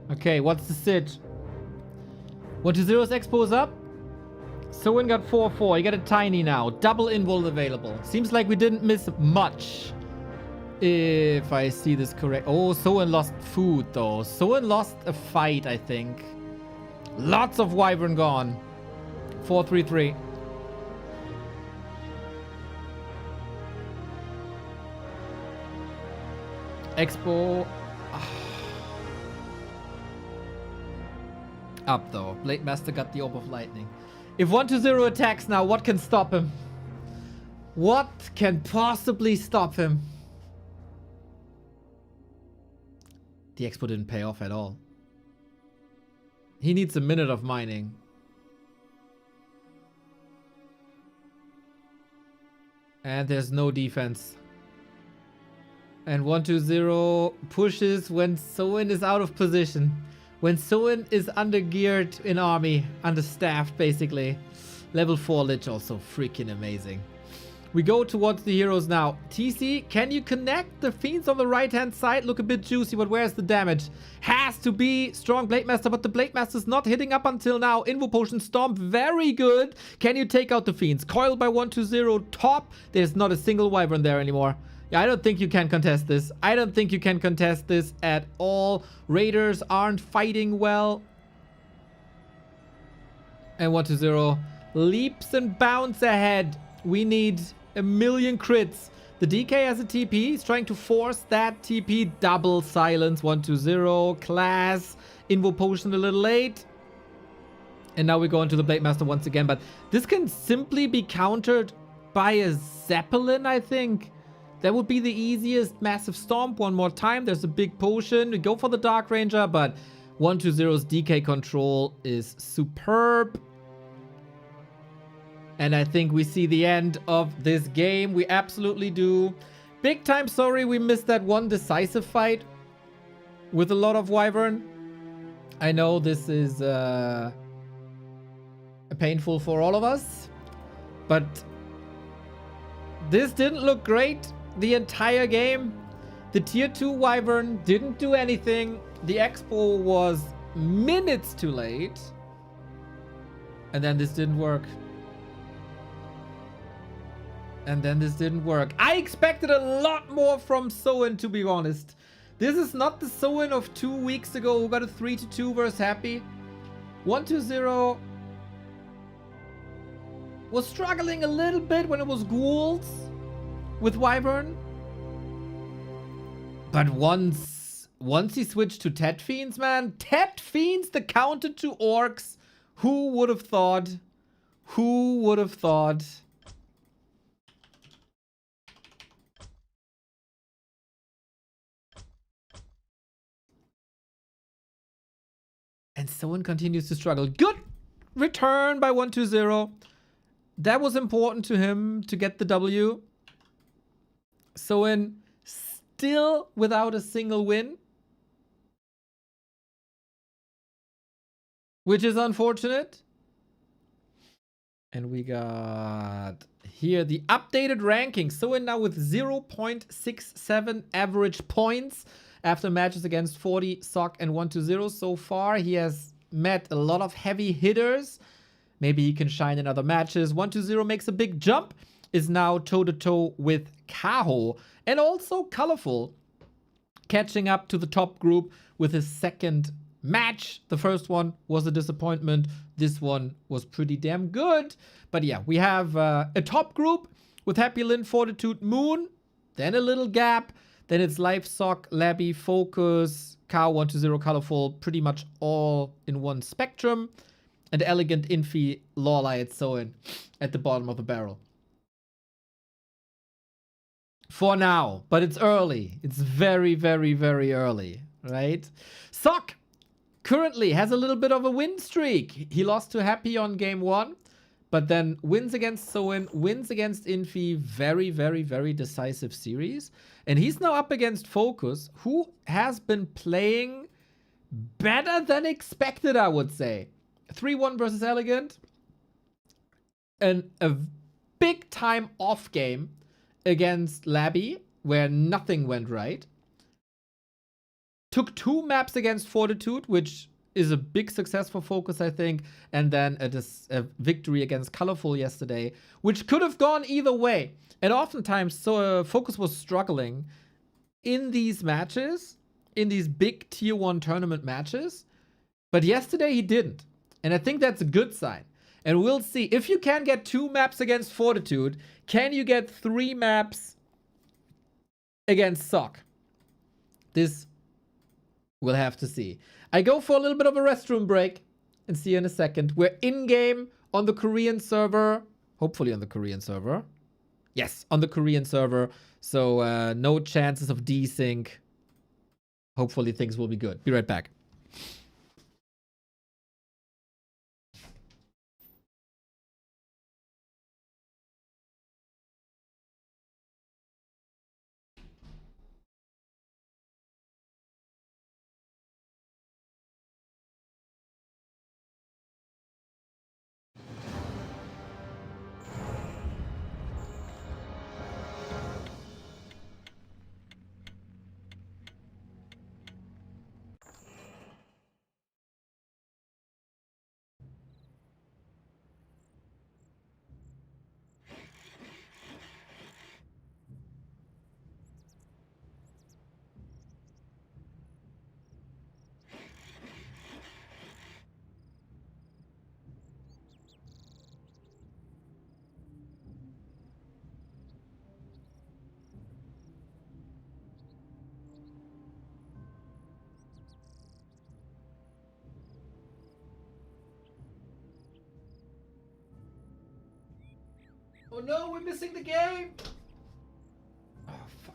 Okay, what's the sit? 1-0's expo is up. Soin got 4-4. You got a tiny now. Double invul available. Seems like we didn't miss much. If I see this correct. Oh, Soin lost food though. Soin lost a fight, I think. Lots of Wyvern gone. 4-3-3. Expo. Up though. Blade Master got the Orb of Lightning. If 1-0 attacks now, what can stop him? What can possibly stop him? The expo didn't pay off at all. He needs a minute of mining. And there's no defense. And 1-0 pushes when Soin is out of position. When Soin is undergeared in army, understaffed basically. Level 4 Lich also freaking amazing. We go towards the heroes now. TC, can you connect? The Fiends on the right-hand side look a bit juicy, but where's the damage? Has to be Strong Blade Master, but the Blade Master's not hitting up until now. Invo Potion Stomp, very good. Can you take out the Fiends? Coil by 120, top. There's not a single Wyvern there anymore. Yeah, I don't think you can contest this. I don't think you can contest this at all. Raiders aren't fighting well. And 120 leaps and bounds ahead. We need a million crits. The DK has a TP. He's trying to force that TP. Double silence. 120. Class. Invo Potion a little late. And now we go into the Blade Master once again. But this can simply be countered by a Zeppelin, I think. That would be the easiest. Massive Stomp one more time. There's a big potion. We go for the Dark Ranger, but 120's DK control is superb. And I think we see the end of this game. We absolutely do. Big time sorry we missed that one decisive fight with a lot of Wyvern. I know this is painful for all of us, but this didn't look great the entire game. The tier 2 Wyvern didn't do anything. The expo was minutes too late. And then this didn't work. And then this didn't work. I expected a lot more from Soin, to be honest. This is not the Soin of 2 weeks ago who got a 3-2 versus Happy. 120 was struggling a little bit when it was ghouls with Wyvern. But once he switched to Tet Fiends, man. Tet Fiends, the counter to Orcs. Who would have thought? Who would have thought? And Soin continues to struggle. Good return by 120. That was important to him to get the W. Soin still without a single win, which is unfortunate. And we got here the updated ranking. Soin now with 0.67 average points after matches against 40, Sock, and 120. So far, he has met a lot of heavy hitters. Maybe he can shine in other matches. 120 makes a big jump, is now toe-to-toe with Kaho. And also Colorful, catching up to the top group with his second match. The first one was a disappointment. This one was pretty damn good. But yeah, we have a top group with Happy Lin, Fortitude, Moon. Then a little gap. Then it's Life, Sock, Labby, FoCuS, Cow, 120, Colorful, pretty much all in one spectrum. And EleGaNt, Infi, Lawlight, Soin at the bottom of the barrel. For now, but it's early. It's very, very, very early, right? Sock currently has a little bit of a win streak. He lost to Happy on game 1, but then wins against Soin, wins against Infi. Very, very, very decisive series. And he's now up against FoCuS, who has been playing better than expected, I would say. 3-1 versus EleGaNt. And a big time off game against Labby, where nothing went right. Took 2 maps against Fortitude, which is a big success for FoCuS, I think. And then a victory against Colorful yesterday, which could have gone either way. And oftentimes, FoCuS was struggling in these matches, in these big tier 1 tournament matches. But yesterday he didn't. And I think that's a good sign. And we'll see. If you can get 2 maps against Fortitude, can you get 3 maps against Sock? This we'll have to see. I go for a little bit of a restroom break and see you in a second. We're in-game on the Korean server. Hopefully on the Korean server. Yes, on the Korean server. So no chances of desync. Hopefully things will be good. Be right back. Oh no, we're missing the game. Oh, fuck.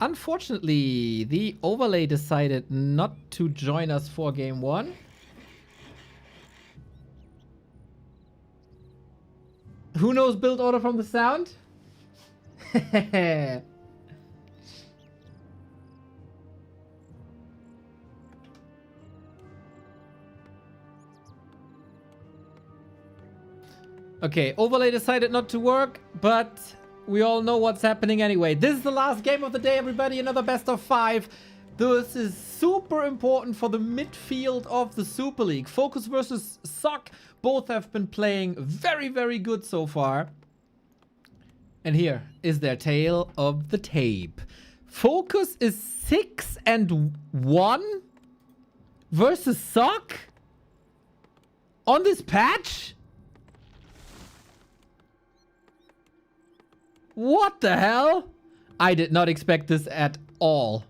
Unfortunately, the overlay decided not to join us for game 1. Who knows build order from the sound? Okay, overlay decided not to work, but we all know what's happening anyway. This is the last game of the day, everybody. Another best of 5. This is super important for the midfield of the Super League. FoCuS versus SoC. Both have been playing very, very good so far. And here is their tale of the tape. FoCuS is 6-1 versus SoC on this patch? What the hell? I did not expect this at all.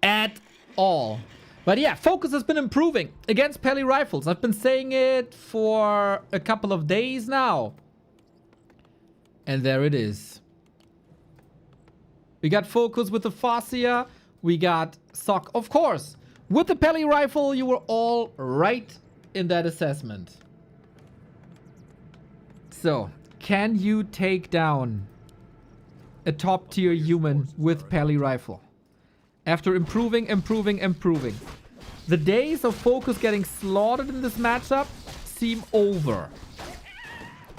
At all. But yeah, FoCuS has been improving against Peli Rifles. I've been saying it for a couple of days now. And there it is. We got FoCuS with the Fascia. We got SoC, of course. With the Peli Rifle, you were all right in that assessment. So, can you take down a top tier human with Peli Rifle? After improving. The days of FoCuS getting slaughtered in this matchup seem over.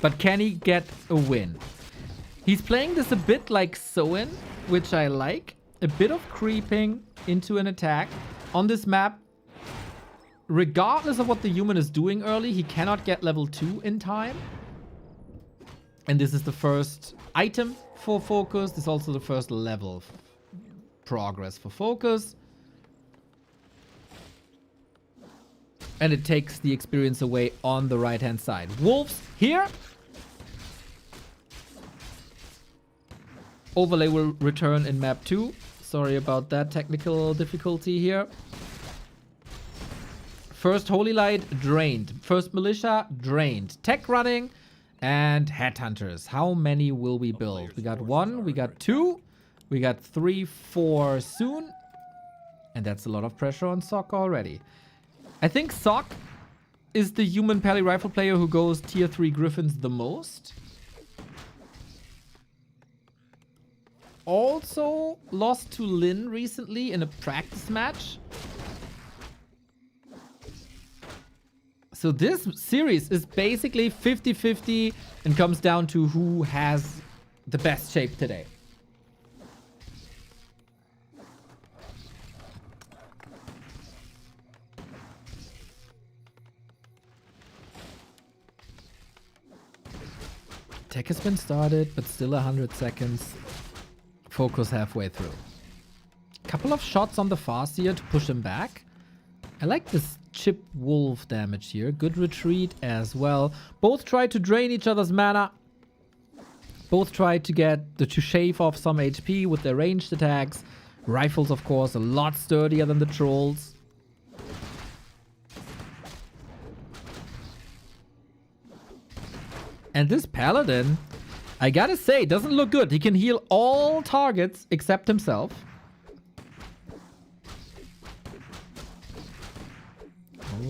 But can he get a win? He's playing this a bit like Soin, which I like. A bit of creeping into an attack. On this map, regardless of what the human is doing early, he cannot get level 2 in time. And this is the first item for FoCuS. This is also the first level of progress for FoCuS. And it takes the experience away on the right-hand side. Wolves here. Overlay will return in map 2. Sorry about that technical difficulty here. First Holy Light drained. First Militia drained. Tech running. And Headhunters. How many will we build? We got 1, we got 2, we got 3, 4 soon. And that's a lot of pressure on SoC already. I think SoC is the human Peli Rifle player who goes tier 3 Griffins the most. Also lost to Lin recently in a practice match. So this series is basically 50-50 and comes down to who has the best shape today. Tech has been started, but still 100 seconds. FoCuS halfway through. Couple of shots on the Fascia to push him back. I like this chip wolf damage here. Good retreat as well. Both try to drain each other's mana. Both try to shave off some HP with their ranged attacks. Rifles, of course, a lot sturdier than the trolls. And this paladin, I gotta say, doesn't look good. He can heal all targets except himself.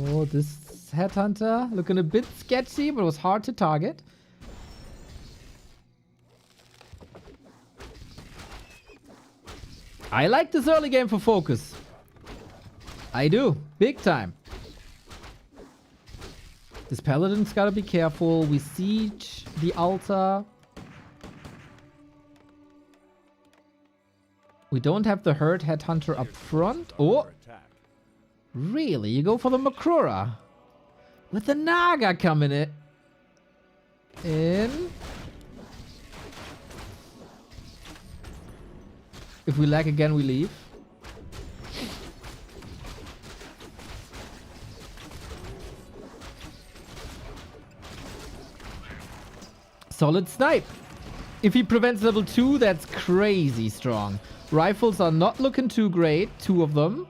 Oh, this Headhunter looking a bit sketchy, but it was hard to target. I like this early game for FoCuS. I do. Big time. This Paladin's gotta be careful. We siege the altar. We don't have the herd Headhunter up front. Oh! Really? You go for the Makrura? With the Naga coming in. If we lag again, we leave. Solid snipe. If he prevents level 2, that's crazy strong. Rifles are not looking too great. 2 of them.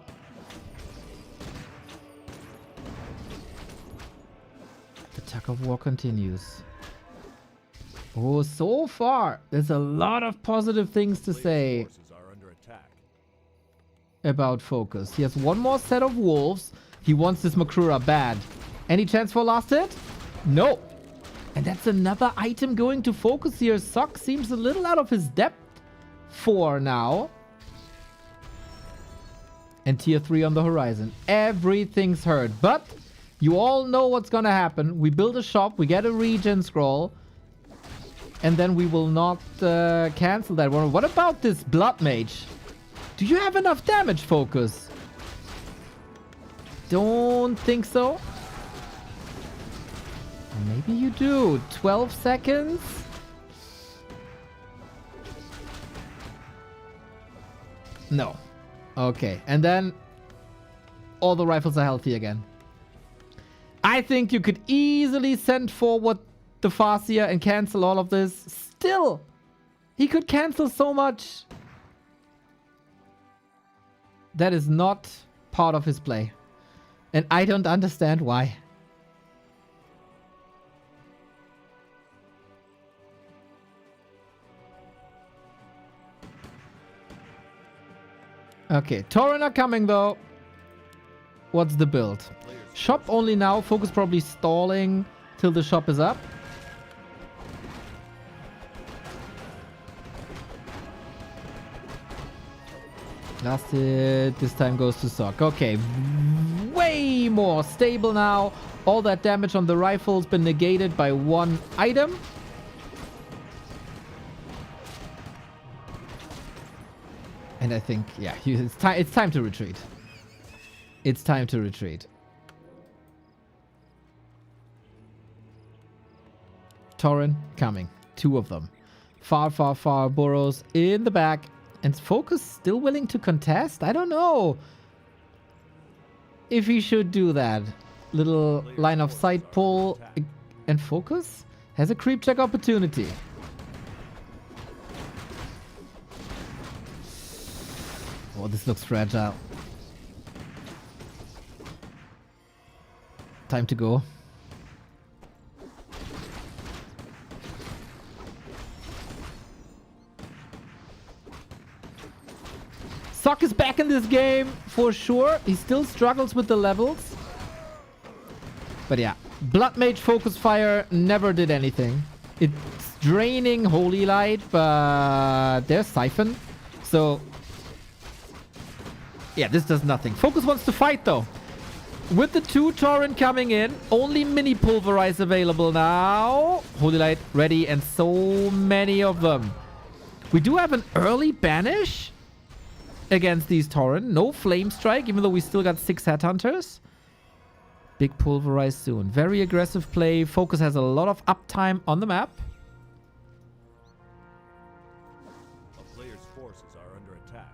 Tug of war continues. Oh, so far, there's a lot of positive things to say Forces are under attack. about FoCuS. He has one more set of wolves. He wants this Makrura bad. Any chance for a last hit? No. And that's another item going to FoCuS here. Sock seems a little out of his depth for now. And tier 3 on the horizon. Everything's hurt. But you all know what's gonna happen. We build a shop. We get a regen scroll. And then we will not cancel that one. What about this Blood Mage? Do you have enough damage, FoCuS? Don't think so. Maybe you do. 12 seconds. No. Okay. And then all the rifles are healthy again. I think you could easily send forward the Farseer and cancel all of this. Still, he could cancel so much. That is not part of his play. And I don't understand why. Okay, Tauren are coming though. What's the build? Shop only now. FoCuS probably stalling till the shop is up. Last hit. This time goes to Sock. Okay, way more stable now. All that damage on the rifle's been negated by one item. And I think, yeah, it's time to retreat. It's time to retreat. Tauren coming. Two of them. Far, far, far burrows in the back. And FoCuS still willing to contest? I don't know if he should do that. Little line of sight pull. And FoCuS has a creep check opportunity. Oh, this looks fragile. Time to go. Sock is back in this game for sure. He still struggles with the levels. But yeah, Blood Mage Focus Fire never did anything. It's draining Holy Light, but there's Siphon. So yeah, this does nothing. FoCuS wants to fight though. With the two Tauren coming in, only mini pulverize available now. Holy Light ready, and so many of them. We do have an early banish against these Tauren. No Flame Strike, even though we still got 6 Headhunters. Big pulverize soon. Very aggressive play. FoCuS has a lot of uptime on the map. A player's forces are under attack.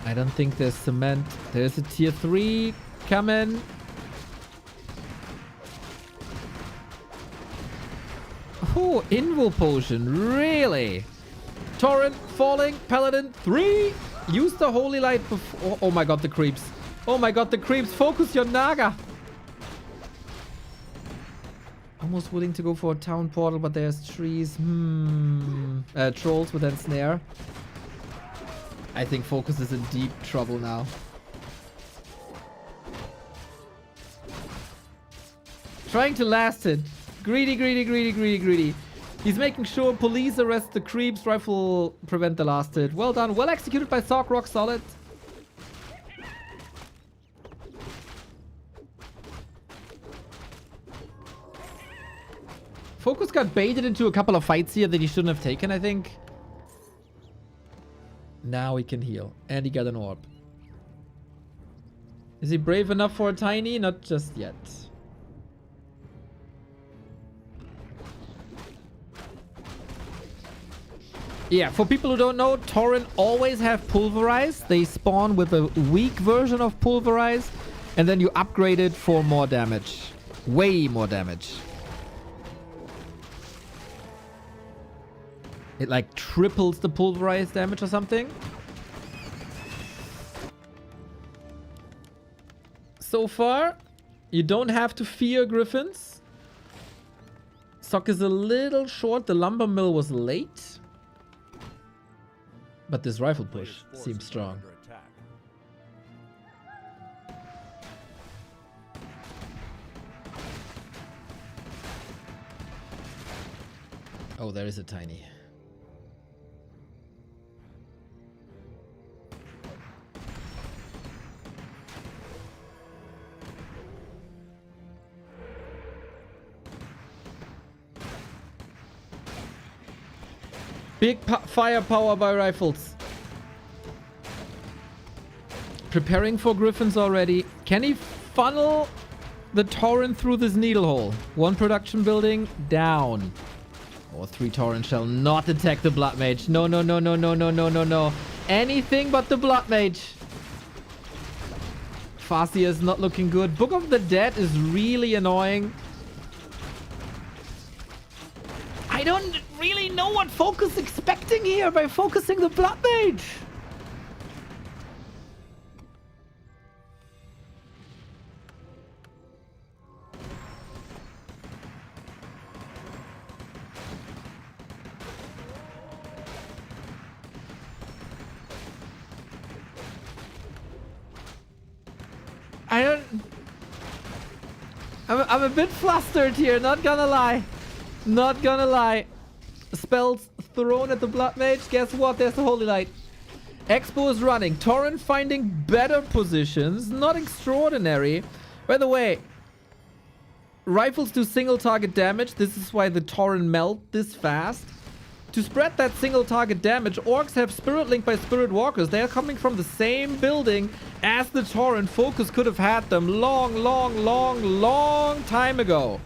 I don't think there's cement. There's a tier 3 coming. Oh, Invo Potion. Really? Tauren falling. Paladin 3. Use the Holy Light before. Oh my god, the creeps. Oh my god, the creeps. FoCuS your Naga. Almost willing to go for a town portal, but there's trees. Trolls with that snare. I think FoCuS is in deep trouble now. Trying to last it. Greedy, greedy, greedy, greedy, greedy. He's making sure police arrest the creeps. Rifle prevent the last hit. Well done. Well executed by Sock. Rock solid. FoCuS got baited into a couple of fights here that he shouldn't have taken, I think. Now he can heal. And he got an orb. Is he brave enough for a tiny? Not just yet. Yeah, for people who don't know, Tauren always have Pulverize. They spawn with a weak version of Pulverize. And then you upgrade it for more damage. Way more damage. It like triples the pulverized damage or something. So far, you don't have to fear griffins. Sock is a little short. The lumber mill was late. But this rifle push Player's seems forces are strong. under attack. Oh, there is a tiny. Big firepower by rifles. Preparing for griffins already. Can he funnel the torrent through this needle hole? One production building down. Or 3 torrent shall not attack the blood mage. No, no, no, no, no, no, no, no, no. Anything but the blood mage. Farsia is not looking good. Book of the Dead is really annoying. I don't really know what FoCuS expecting here by focusing the blood mage. I'm a bit flustered here, not gonna lie. Not gonna lie. Spells thrown at the blood mage. Guess what? There's the holy light. Expo is running. Torrent finding better positions. Not extraordinary. By the way, rifles do single target damage. This is why the Torrent melt this fast. To spread that single target damage, orcs have Spirit Link by Spirit Walkers. They are coming from the same building as the Torrent. FoCuS could have had them long time ago.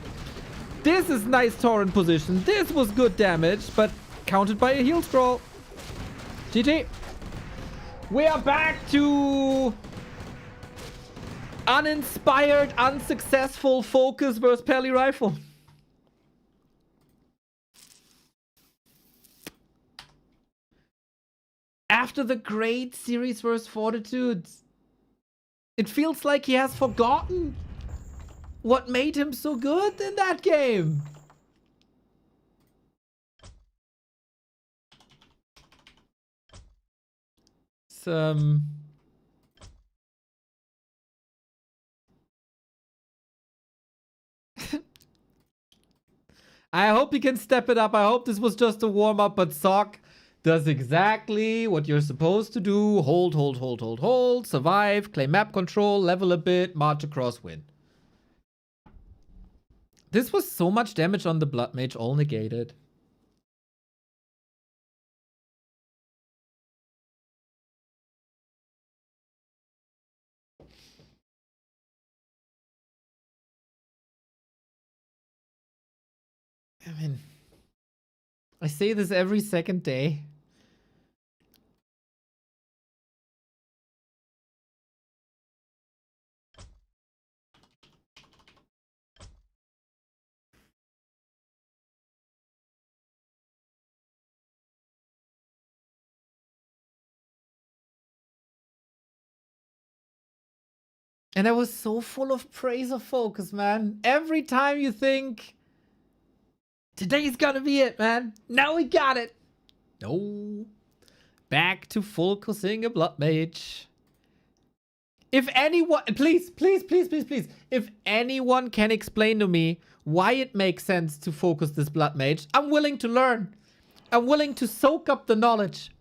This is nice Torrent position. This was good damage, but countered by a heal scroll. GG. We are back to uninspired, unsuccessful FoCuS versus Pally Rifle. After the great series versus Fortitude, it feels like he has forgotten what made him so good in that game. I hope he can step it up. I hope this was just a warm-up, but Sock does exactly what you're supposed to do. Hold, survive, claim map control, level a bit, march across, win. This was so much damage on the blood mage, all negated. I mean, I say this every second day. And I was so full of praise of FoCuS, man. Every time you think, today's gonna be it, man. Now we got it. No. Back to FoCuSing a blood mage. If anyone, please. If anyone can explain to me why it makes sense to FoCuS this blood mage, I'm willing to learn. I'm willing to soak up the knowledge.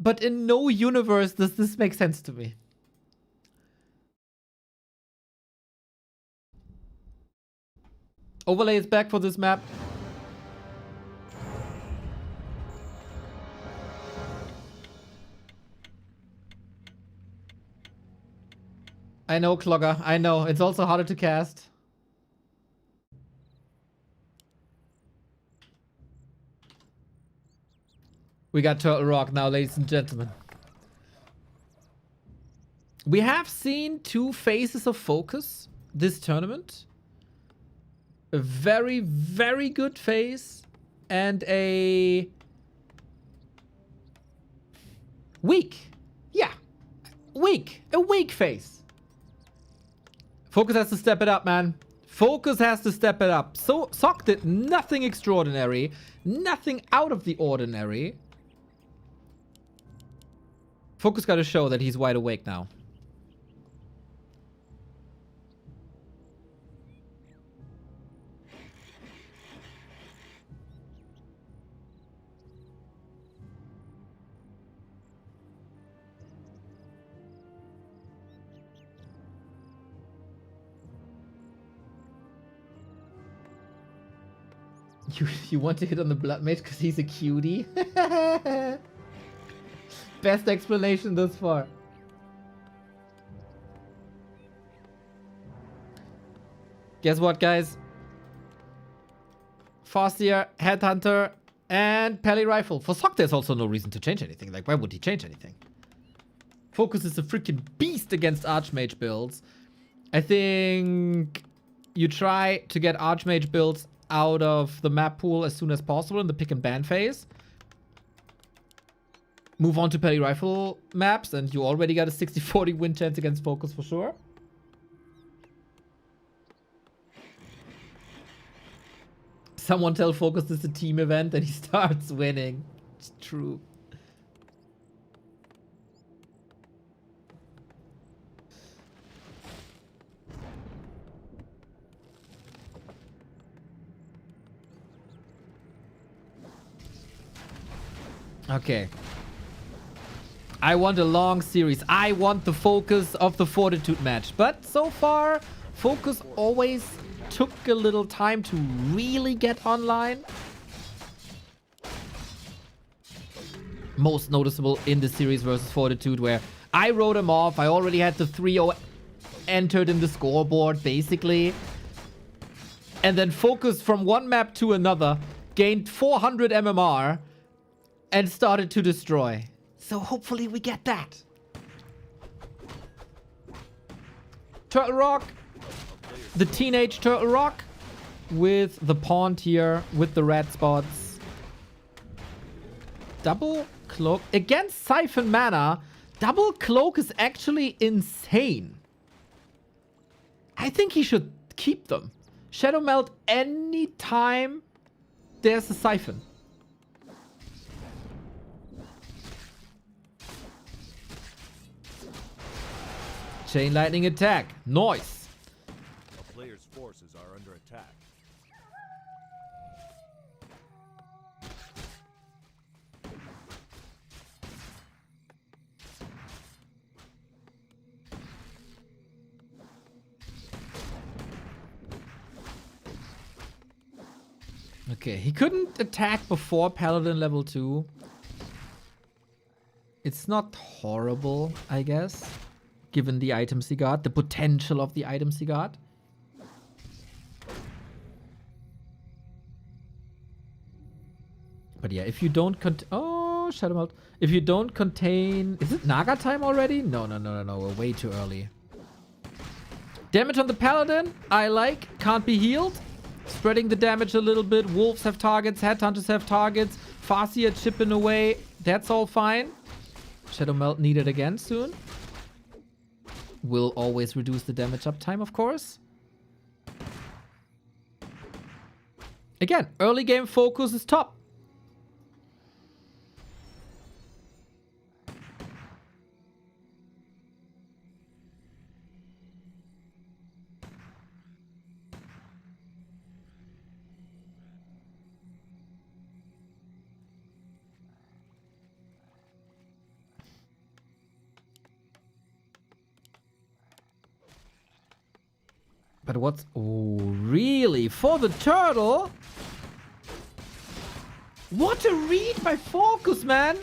But in no universe does this make sense to me. Overlay is back for this map. I know, Clogger. I know. It's also harder to cast. We got Turtle Rock now, ladies and gentlemen. We have seen 2 phases of FoCuS this tournament. A very good phase and a weak. Yeah, weak. A weak face. FoCuS has to step it up, man. FoCuS has to step it up. So Sock did nothing extraordinary, nothing out of the ordinary. FoCuS got to show that he's wide awake now. You want to hit on the blood mage because he's a cutie? Best explanation thus far. Guess what, guys? Farseer, Headhunter, and Pally Rifle. For Sock, there's also no reason to change anything. Like, why would he change anything? FoCuS is a freaking beast against Archmage builds. I think you try to get Archmage builds out of the map pool as soon as possible in the pick and ban phase. Move on to Pally Rifle maps, and you already got a 60-40 win chance against FoCuS for sure. Someone tell FoCuS this is a team event and he starts winning. It's true. Okay. I want a long series. I want the focus of the Fortitude match. But so far, FoCuS always took a little time to really get online. Most noticeable in the series versus Fortitude, where I wrote him off. I already had the 3-0 entered in the scoreboard, basically. And then FoCuS from one map to another, gained 400 MMR, and started to destroy. So hopefully we get that. Turtle Rock. The teenage Turtle Rock. With the Pond here. With the red spots. Double Cloak. Against Siphon Mana, Double Cloak is actually insane. I think he should keep them. Shadow Melt anytime there's a Siphon. Chain Lightning attack. Nice. A player's forces are under attack. Okay, he couldn't attack before Paladin level 2. It's not horrible, I guess. Given the items he got, the potential of the items he got. But yeah, if you don't oh, Shadow Melt. If you don't contain... Is it Naga time already? No. We're way too early. Damage on the Paladin, I like. Can't be healed. Spreading the damage a little bit. Wolves have targets. Headhunters have targets. Farseer chipping away. That's all fine. Shadow Melt needed again soon. Will always reduce the damage uptime, of course. Again, early game FoCuS is top. But what's... Oh, really? For the turtle? What a read by FoCuS, man!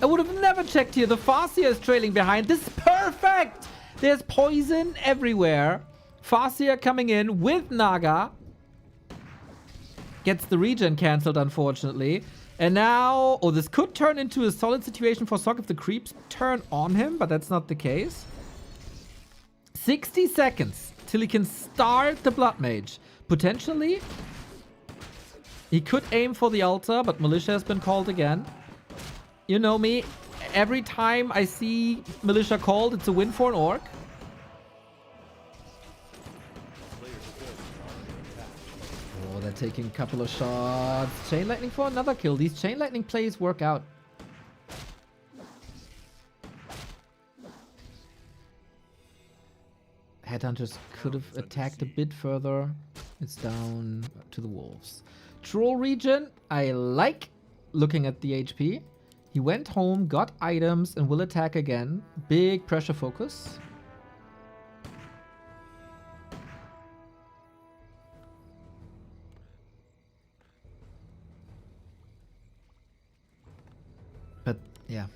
I would have never checked here. The Farseer is trailing behind. This is perfect! There's poison everywhere. Farseer coming in with Naga. Gets the regen cancelled, unfortunately. And now... Oh, this could turn into a solid situation for Sock if the creeps turn on him, but that's not the case. 60 seconds till he can start the Blood Mage. Potentially He could aim for the altar, but Militia has been called again. You know me. Every time I see Militia called, it's a win for an orc. Oh, they're taking a couple of shots. Chain Lightning for another kill. These Chain Lightning plays work out. Headhunters could have attacked a bit further. It's down to the wolves. Troll region, I like looking at the HP. He went home, got items, and will attack again. Big pressure focus. But yeah,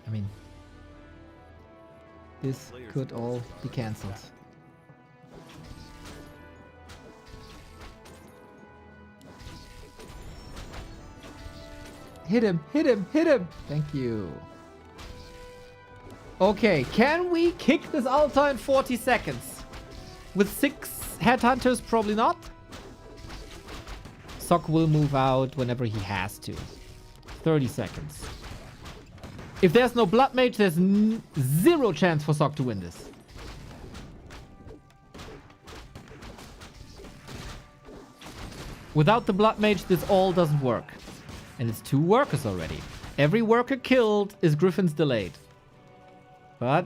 I mean, this could all be cancelled. Hit him, hit him, hit him! Thank you. Okay, can we kick this altar in 40 seconds? With 6 headhunters, probably not. Sock will move out whenever he has to. 30 seconds. If there's no Blood Mage, there's zero chance for Sock to win this. Without the Blood Mage, this all doesn't work. And it's 2 workers already. Every worker killed is Griffin's delayed. But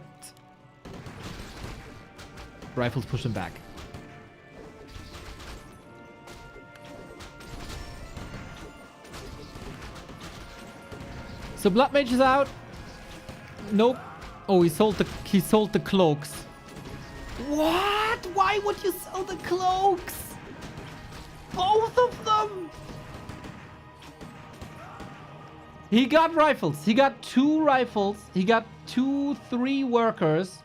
rifles push him back. So Blood Mage is out. Nope. Oh, he sold the cloaks. What? Why would you sell the cloaks? Both of them. He got rifles. He got 2 rifles. He got 3 workers.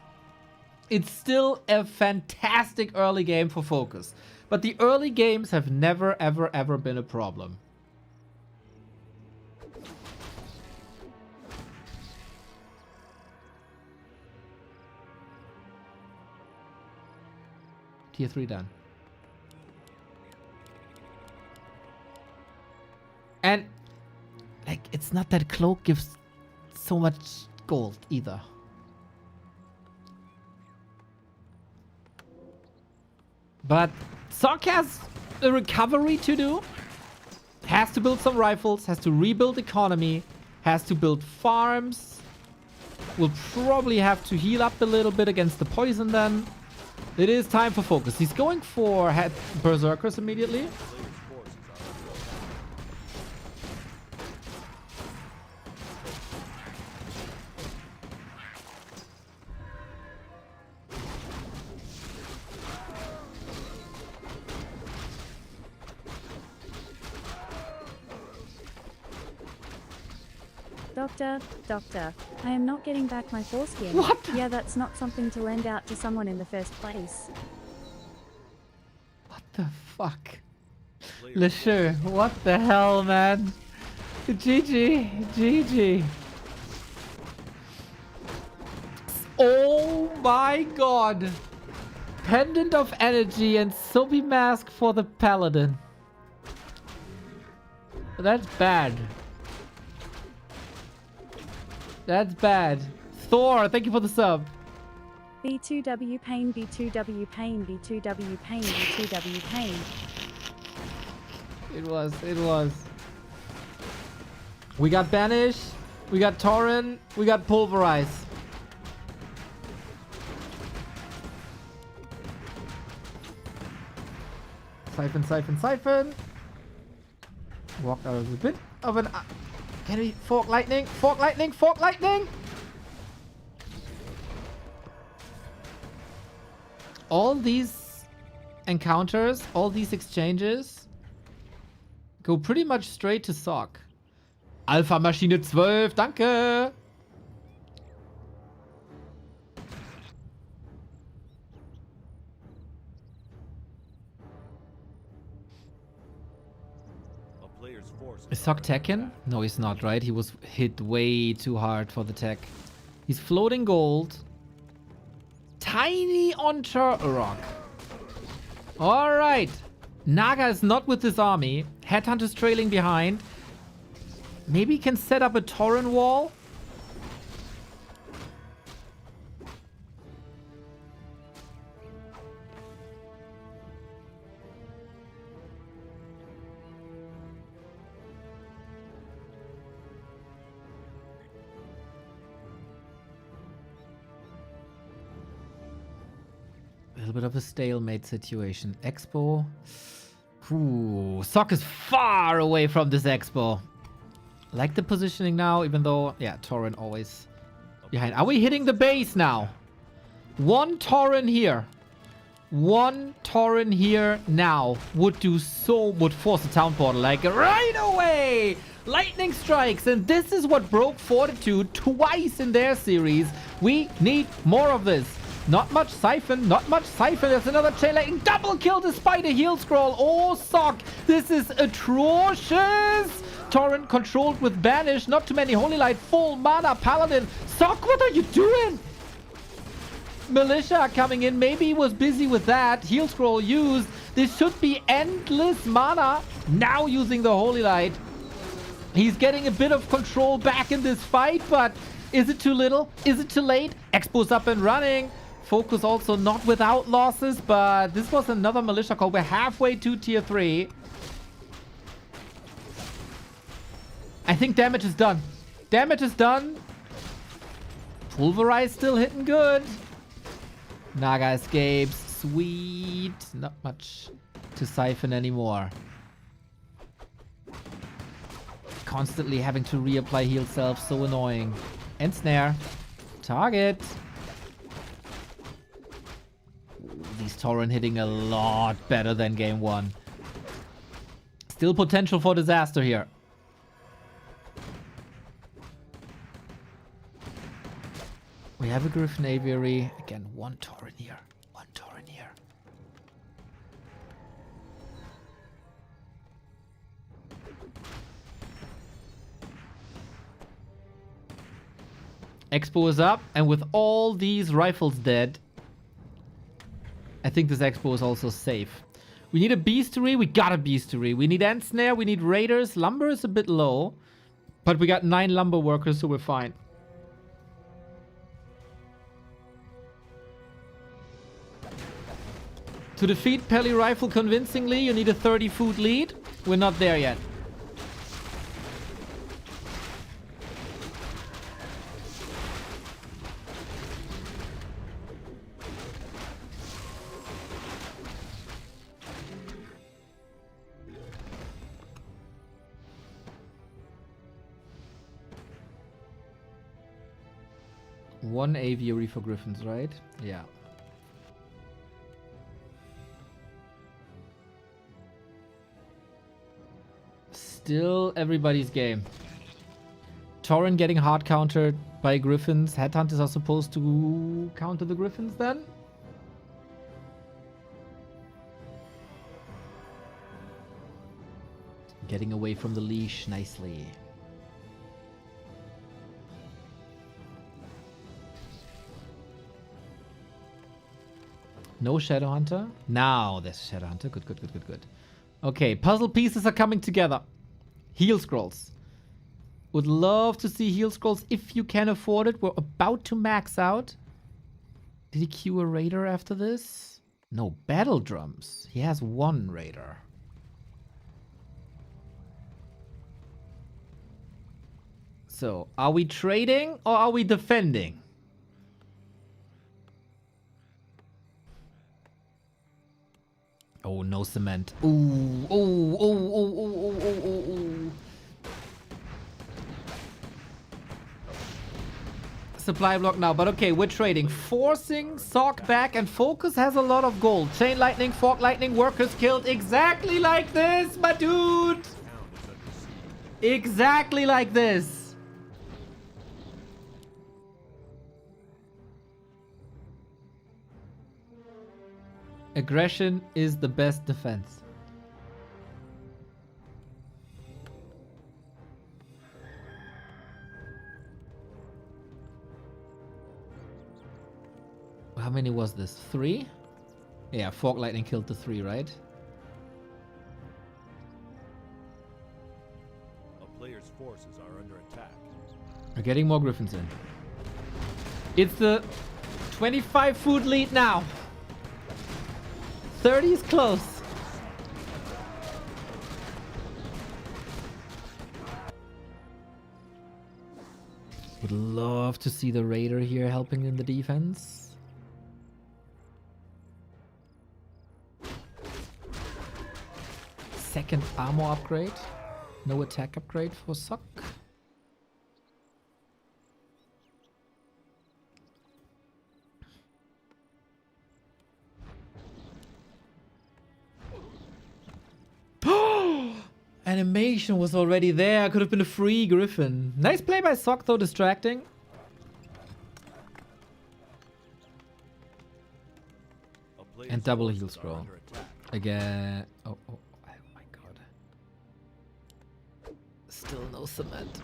It's still a fantastic early game for FoCuS. But the early games have never, ever, ever been a problem. Tier 3 done. And like, it's not that cloak gives so much gold either. But Sock has a recovery to do. Has to build some rifles, has to rebuild economy, has to build farms. Will probably have to heal up a little bit against the poison then. It is time for FoCuS. He's going for berserkers immediately. Doctor, I am not getting back my foreskin. What? Yeah, that's not something to lend out to someone in the first place. What the fuck? LeSure, what the hell, man? GG. Oh my god. Pendant of Energy and Soapy Mask for the Paladin. That's bad. That's bad. Thor, thank you for the sub. B2W pain, B2W pain, B2W pain, B2W pain. It was. We got Banish, we got Torrent, we got Pulverize. Siphon. Walked out of a bit of an... Can we... Fork lightning. All these encounters, all these exchanges go pretty much straight to Sock. Alpha Maschine 12, danke! Is Sock Tekken? No, he's not, right? He was hit way too hard for the tech. He's floating gold. Tiny on Turtle Rock. Alright. Naga is not with his army. Headhunter's trailing behind. Maybe he can set up a Torrent wall. A little bit of a stalemate situation. Expo. Ooh, Sock is far away from this Expo. Like the positioning now, even though, yeah, Torrent always behind. Are we hitting the base now? One Torrent here. One Torrent here now would force a town portal like right away. Lightning strikes, and this is what broke Fortitude twice in their series. We need more of this. Not much Siphon, not much Siphon. There's another chain lightning double kill despite a heal scroll. Oh, Sock, this is atrocious. Torrent controlled with Banish, not too many Holy Light, full mana Paladin. Sock, what are you doing? Militia coming in, maybe he was busy with that. Heal scroll used. This should be endless mana. Now using the Holy Light. He's getting a bit of control back in this fight, but is it too little? Is it too late? Expo's up and running. FoCuS also not without losses, but this was another Militia call. We're halfway to tier 3. I think damage is done. Damage is done. Pulverize still hitting good. Naga escapes. Sweet. Not much to Siphon anymore. Constantly having to reapply heal self. So annoying. End snare. Target. Ooh, these Torrent hitting a lot better than game 1. Still potential for disaster here. We have a Griffin Aviary. Again, one Torrent here. One Torrent here. Expo is up, and with all these rifles dead, I think this Expo is also safe. We need a Beastery. We got a Beastery. We need End Snare. We need Raiders. Lumber is a bit low, but we got 9 lumber workers, so we're fine. To defeat Pelly Rifle convincingly, you need a 30-foot lead. We're not there yet. One aviary for Griffins, right? Yeah. Still everybody's game. Torrent getting hard countered by Griffins. Headhunters are supposed to counter the Griffins then? Getting away from the leash nicely. No Shadowhunter? Now there's Shadowhunter. Good, good, good, good, good. Okay, puzzle pieces are coming together. Heal scrolls. Would love to see heal scrolls if you can afford it. We're about to max out. Did he queue a raider after this? No, battle drums. He has 1 raider. So, are we trading or are we defending? Oh, no cement. Ooh, ooh, ooh, ooh, ooh, ooh, ooh, ooh. Supply block now, but okay, we're trading. Forcing Sock back, and FoCuS has a lot of gold. Chain lightning, fork lightning, workers killed exactly like this, my dude. Exactly like this. Aggression is the best defense. How many was this? 3? Yeah, Fork Lightning killed the 3, right? player's forces are under attack. We're getting more Griffins in. It's the 25 food lead now. 30 is close. Would love to see the Raider here helping in the defense. Second armor upgrade. No attack upgrade for Sock. Animation was already there. Could have been a free Griffin. Nice play by Sock though, distracting. A player's And double forces heal are scroll. under attack. Again. Oh my god. Still no cement.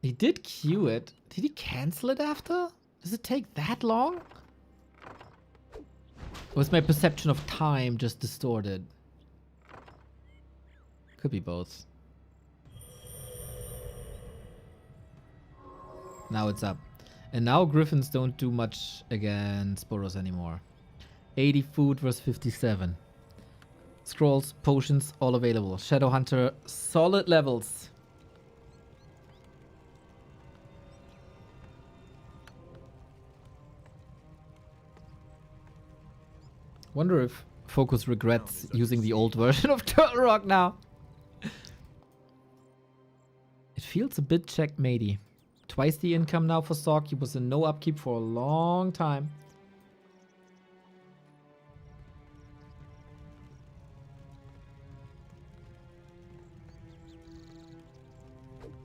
He did queue it. Did he cancel it after? Does it take that long? Or was my perception of time just distorted? Could be both. Now it's up. And now Griffins don't do much against Boros anymore. 80 food versus 57. Scrolls, potions, all available. Shadow Hunter, solid levels. Wonder if FoCuS regrets using the old version of Turtle Rock now. It feels a bit checkmatey. Twice the income now for Sock. He was in no upkeep for a long time.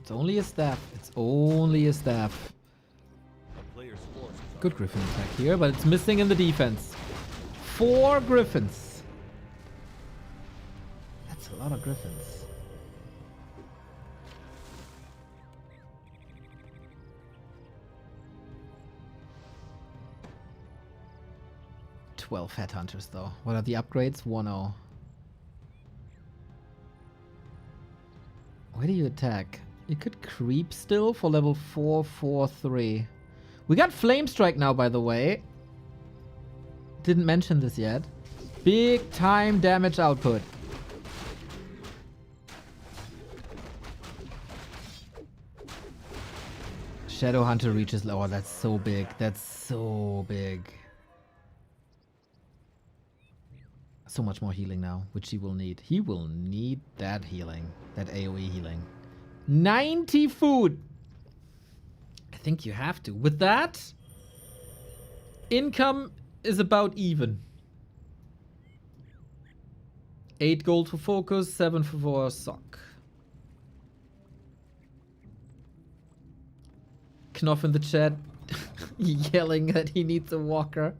It's only a staff. It's only a staff. A player's forces are Good Griffin attack here, but it's missing in the defense. 4 Griffins. That's a lot of Griffins. Twelve Headhunters though. What are the upgrades? 1-0. Where do you attack? You could creep still for level 4-4-3. We got Flame Strike now, by the way. Didn't mention this yet. Big time damage output. Shadow Hunter reaches... Oh, that's so big. That's so big. So much more healing now, which he will need. He will need that healing. That AoE healing. 90 food! I think you have to. With that, income is about even. 8 gold for FoCuS, 7 for Sock. Knopf in the chat yelling that he needs a walker.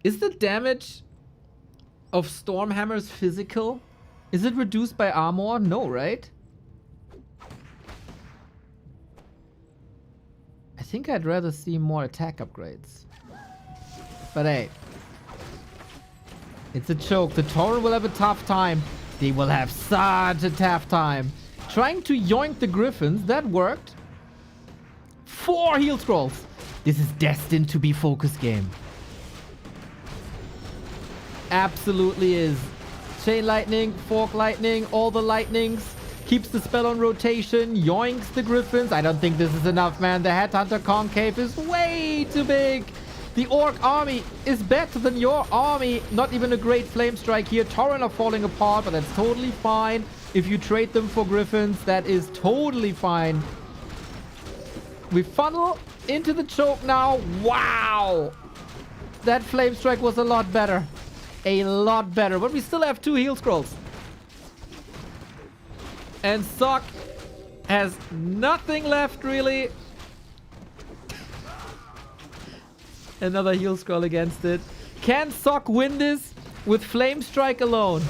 Is the damage of Stormhammers physical? Is it reduced by armor? No, right? I think I'd rather see more attack upgrades. But hey. It's a choke. The Tauren will have a tough time. They will have such a tough time. Trying to yoink the Griffins. That worked. 4 heal scrolls. This is destined to be FoCuS game. Absolutely is. Chain lightning, fork lightning, all the lightnings. Keeps the spell on rotation, yoinks the Griffins. I don't think this is enough, man. The Headhunter concave is way too big. The Orc army is better than your army. Not even a great flame strike here. Tauren are falling apart, but that's totally fine. If you trade them for Griffins, that is totally fine. We funnel into the choke now. Wow! That flame strike was a lot better. A lot better, but we still have 2 heal scrolls. And Sock has nothing left, really. Another heal scroll against it. Can Sock win this with Flame Strike alone?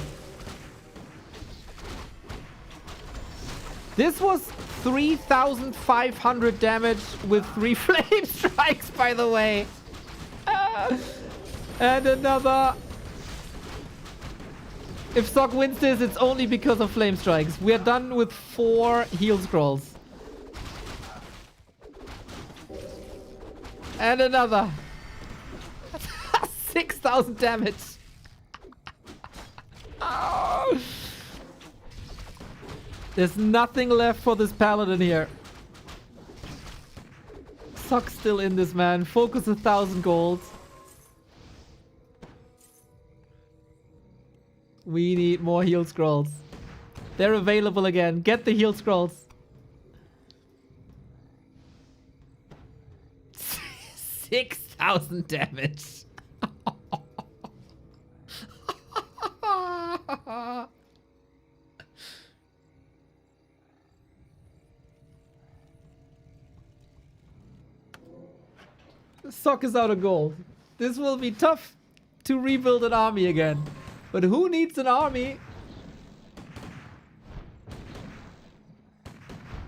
This was 3,500 damage with 3 Flame Strikes, by the way. And another If Sock wins this, it's only because of flame strikes. We're done with 4 heal scrolls. And another. 6,000 damage. Oh. There's nothing left for this paladin here. Sock's still in this, man. FoCuS 1,000 gold. We need more heal scrolls. They're available again. Get the heal scrolls. 6,000 damage. Sock is out of gold. This will be tough to rebuild an army again. But who needs an army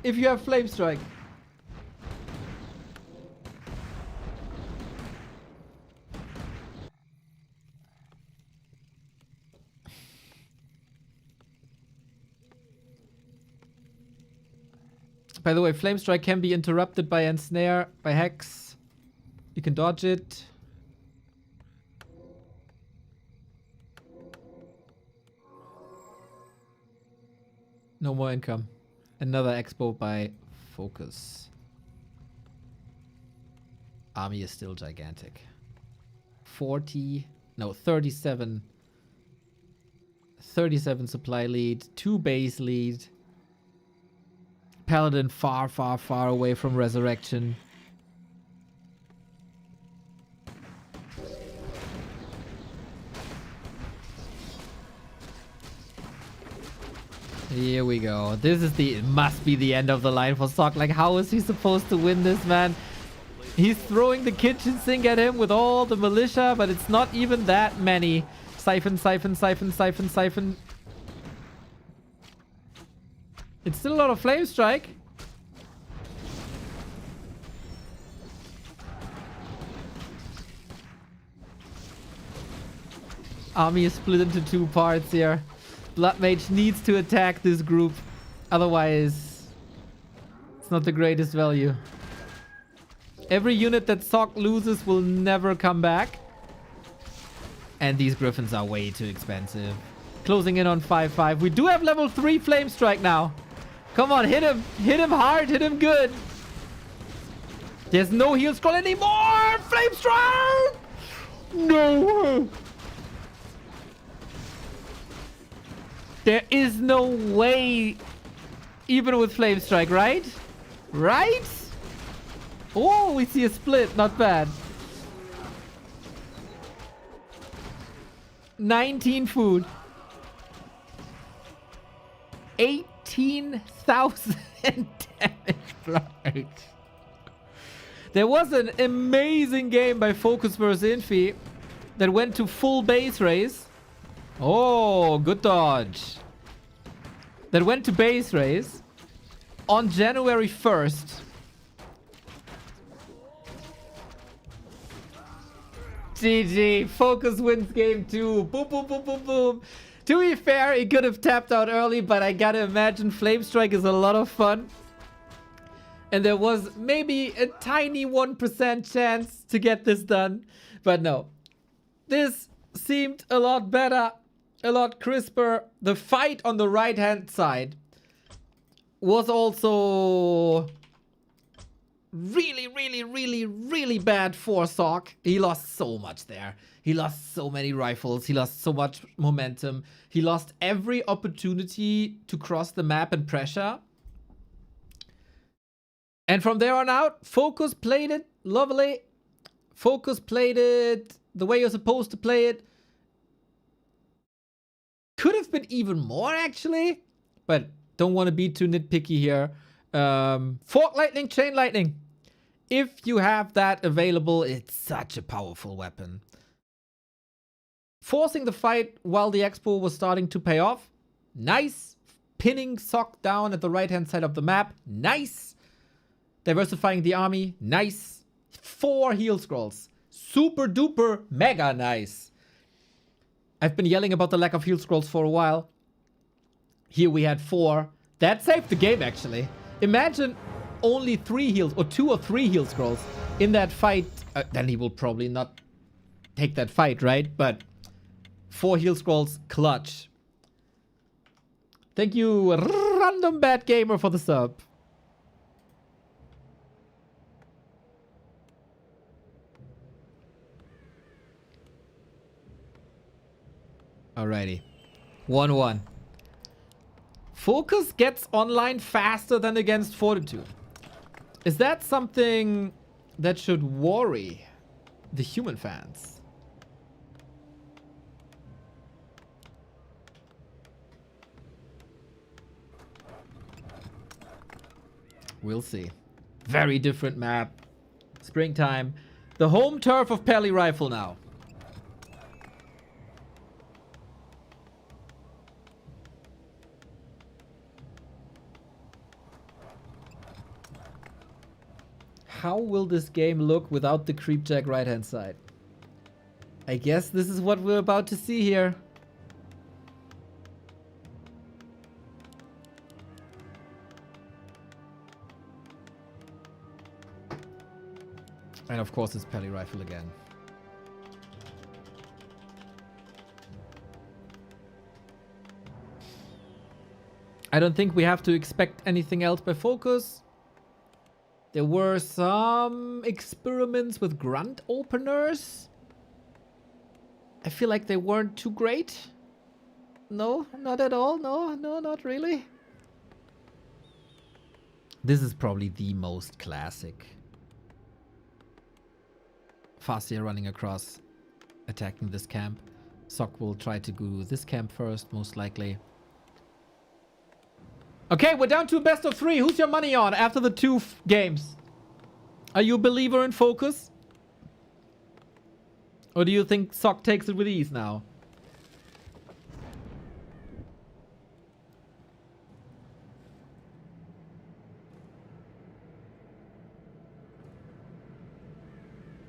if you have Flame Strike? By the way, Flame Strike can be interrupted by Ensnare, by Hex. You can dodge it. No more income. Another expo by FoCuS. Army is still gigantic. 37 supply lead, 2 base lead. Paladin far, far, far away from resurrection. Here we go. This is it must be the end of the line for Sock. Like, how is he supposed to win this, man? He's throwing the kitchen sink at him with all the militia, but it's not even that many. Siphon, siphon, siphon, siphon, siphon. It's still a lot of Flame Strike. Army is split into 2 parts here. Blood Mage needs to attack this group. Otherwise, it's not the greatest value. Every unit that Sock loses will never come back. And these Griffins are way too expensive. Closing in on 5-5. We do have level 3 Flame Strike now. Come on, hit him. Hit him hard. Hit him good. There's no heal scroll anymore. Flame Strike! No. There is no way. Even with Flame Strike, right? Right? Oh, we see a split. Not bad. 19 food. 18,000 damage blockage. There was an amazing game by FoCuS versus Infi that went to full base race. Oh, good dodge. That went to base race on January 1st. GG. FoCuS wins game 2. Boom, boom, boom, boom, boom. To be fair, he could have tapped out early, but I gotta imagine Flame Strike is a lot of fun. And there was maybe a tiny 1% chance to get this done. But no. This seemed a lot better, a lot crisper. The fight on the right-hand side was also really, really, really, really bad for Sock. He lost so much there. He lost so many rifles. He lost so much momentum. He lost every opportunity to cross the map and pressure. And from there on out, FoCuS played it lovely. FoCuS played it the way you're supposed to play it. Could have been even more, actually. But don't want to be too nitpicky here. Fork Lightning, Chain Lightning. If you have that available, it's such a powerful weapon. Forcing the fight while the expo was starting to pay off. Nice. Pinning Sock down at the right-hand side of the map. Nice. Diversifying the army. Nice. 4 heal scrolls. Super duper mega nice. I've been yelling about the lack of heal scrolls for a while. Here we had 4. That saved the game, actually. Imagine only 3 heals, or 2 or 3 heal scrolls in that fight. Then he will probably not take that fight, right? But 4 heal scrolls, clutch. Thank you, Random Bad Gamer, for the sub. Alrighty. 1-1. FoCuS gets online faster than against Fortitude. Is that something that should worry the human fans? We'll see. Very different map. Springtime. The home turf of Pally Rifle now. How will this game look without the creepjack right hand side? I guess this is what we're about to see here. And of course it's Pally Rifle again. I don't think we have to expect anything else by FoCuS. There were some experiments with grunt openers. I feel like they weren't too great. No, not at all. No, not really. This is probably the most classic. Fascia running across, attacking this camp. Sock will try to go this camp first, most likely. Okay, we're down to a best of 3. Who's your money on after the 2 games? Are you a believer in FoCuS? Or do you think Sock takes it with ease now?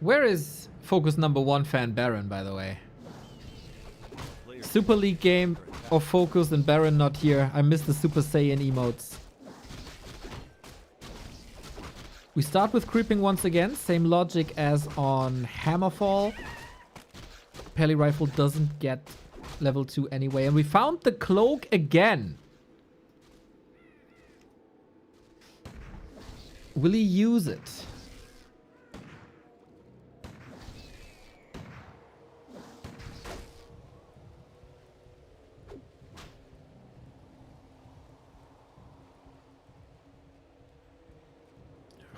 Where is FoCuS #1 fan Baron, by the way? Super League game of FoCuS and Baron not here. I missed the Super Saiyan emotes. We start with creeping once again. Same logic as on Hammerfall. Pally Rifle doesn't get level 2 anyway. And we found the cloak again. Will he use it?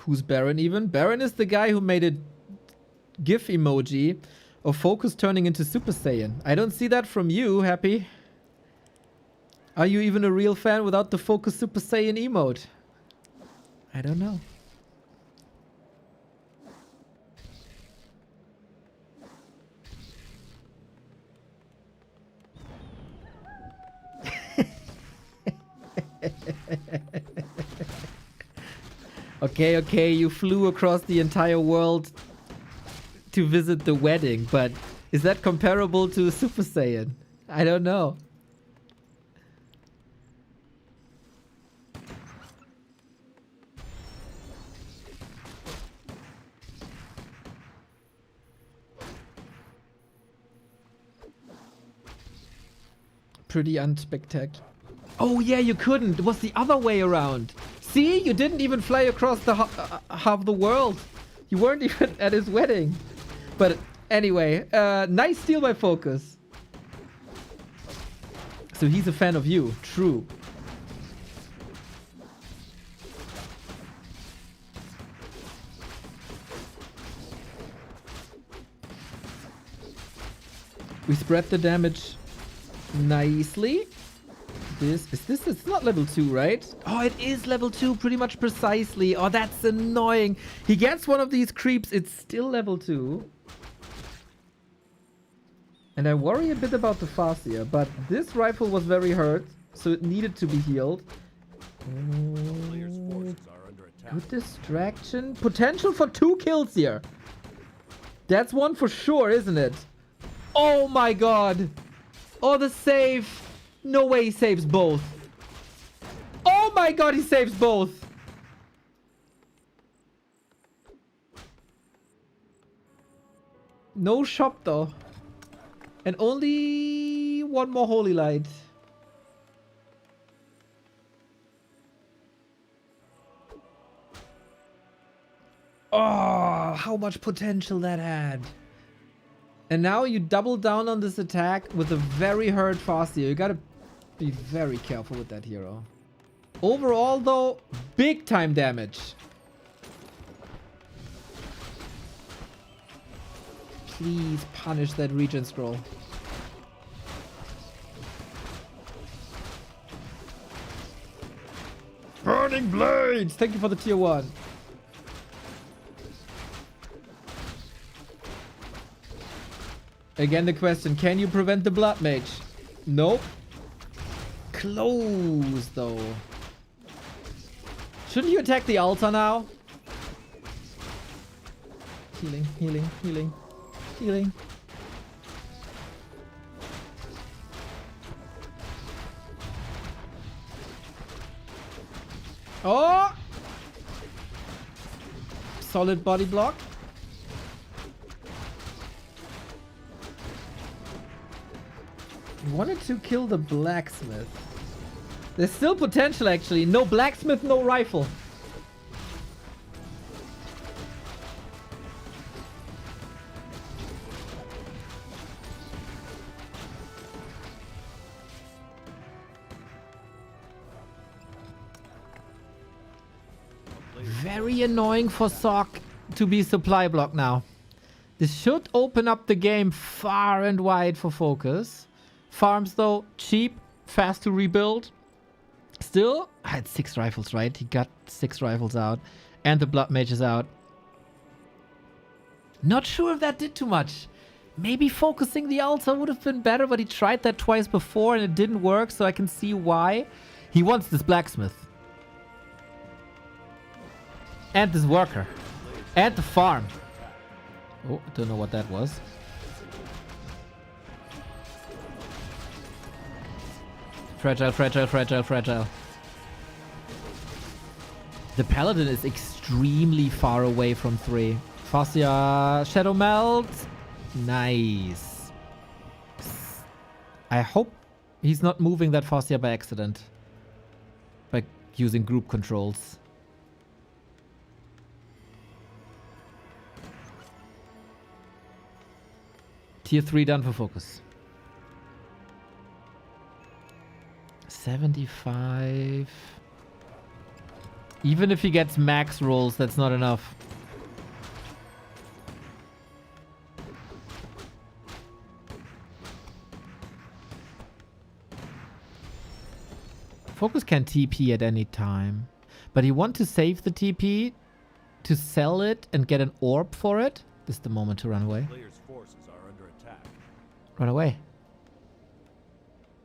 Who's Baron even? Baron is the guy who made a GIF emoji of FoCuS turning into Super Saiyan. I don't see that from you, Happy. Are you even a real fan without the FoCuS Super Saiyan emote? I don't know. Okay, you flew across the entire world to visit the wedding, but is that comparable to Super Saiyan? I don't know. Pretty unspectacular. Oh yeah, you couldn't. It was the other way around. See, you didn't even fly across the half the world. You weren't even at his wedding. But anyway, nice steal by FoCuS. So he's a fan of you. True. We spread the damage nicely. It's not level 2, right? Oh, it is level 2 pretty much precisely. Oh, that's annoying. He gets one of these creeps. It's still level 2. And I worry a bit about the Fascia, but this rifle was very hurt, so it needed to be healed. Good distraction. Potential for 2 kills here. That's one for sure, isn't it? Oh my god. Oh, the save. No way he saves both. Oh my god, he saves both. No shop though. And only one more holy light. Oh, how much potential that had. And now you double down on this attack with a very hurt Fastia. You gotta be very careful with that hero. Overall though, big time damage. Please punish that regen scroll. Burning blades! Thank you for the tier 1. Again the question, can you prevent the blood mage? Nope. Close though. Shouldn't you attack the altar now? Healing, healing, healing, healing. Oh! Solid body block. Wanted to kill the blacksmith. There's still potential actually. No blacksmith, no rifle. Very annoying for Sock to be supply block now. This should open up the game far and wide for FoCuS. Farms though, cheap, fast to rebuild. Still, I had 6 rifles, right? He got 6 rifles out. And the blood mage is out. Not sure if that did too much. Maybe focusing the altar would have been better, but he tried that twice before and it didn't work, so I can see why. He wants this blacksmith. And this worker. And the farm. Oh, don't know what that was. Fragile, fragile, fragile, fragile. The paladin is extremely far away from 3. Fastia, Shadow Melt. Nice. I hope he's not moving that Fastia by accident. By using group controls. Tier 3 done for FoCuS. 75. Even if he gets max rolls, that's not enough. FoCuS can TP at any time. But you want to save the TP to sell it and get an orb for it? This is the moment to run away. Players' forces are under attack. Run away.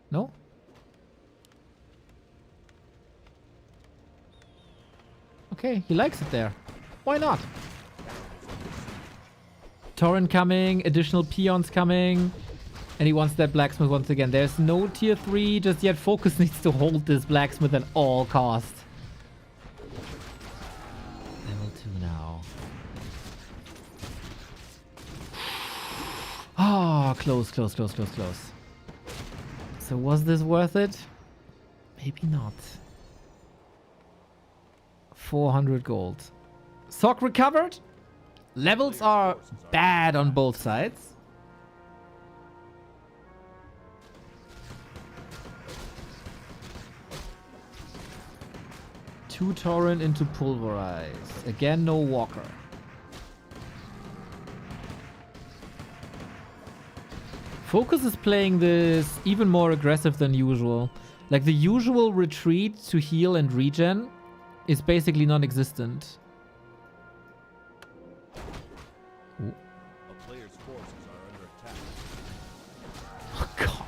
No? Okay, he likes it there. Why not? Torrent coming, additional peons coming. And he wants that blacksmith once again. There's no tier 3 just yet. FoCuS needs to hold this blacksmith at all costs. Level 2 now. Ah, close, close, close, close, close. So was this worth it? Maybe not. 400 gold. Sock recovered. Levels are bad on both sides. Two Torrent into Pulverize. Again, no Walker. FoCuS is playing this even more aggressive than usual. Like the usual retreat to heal and regen is basically non-existent. A player's forces are under attack. Oh god.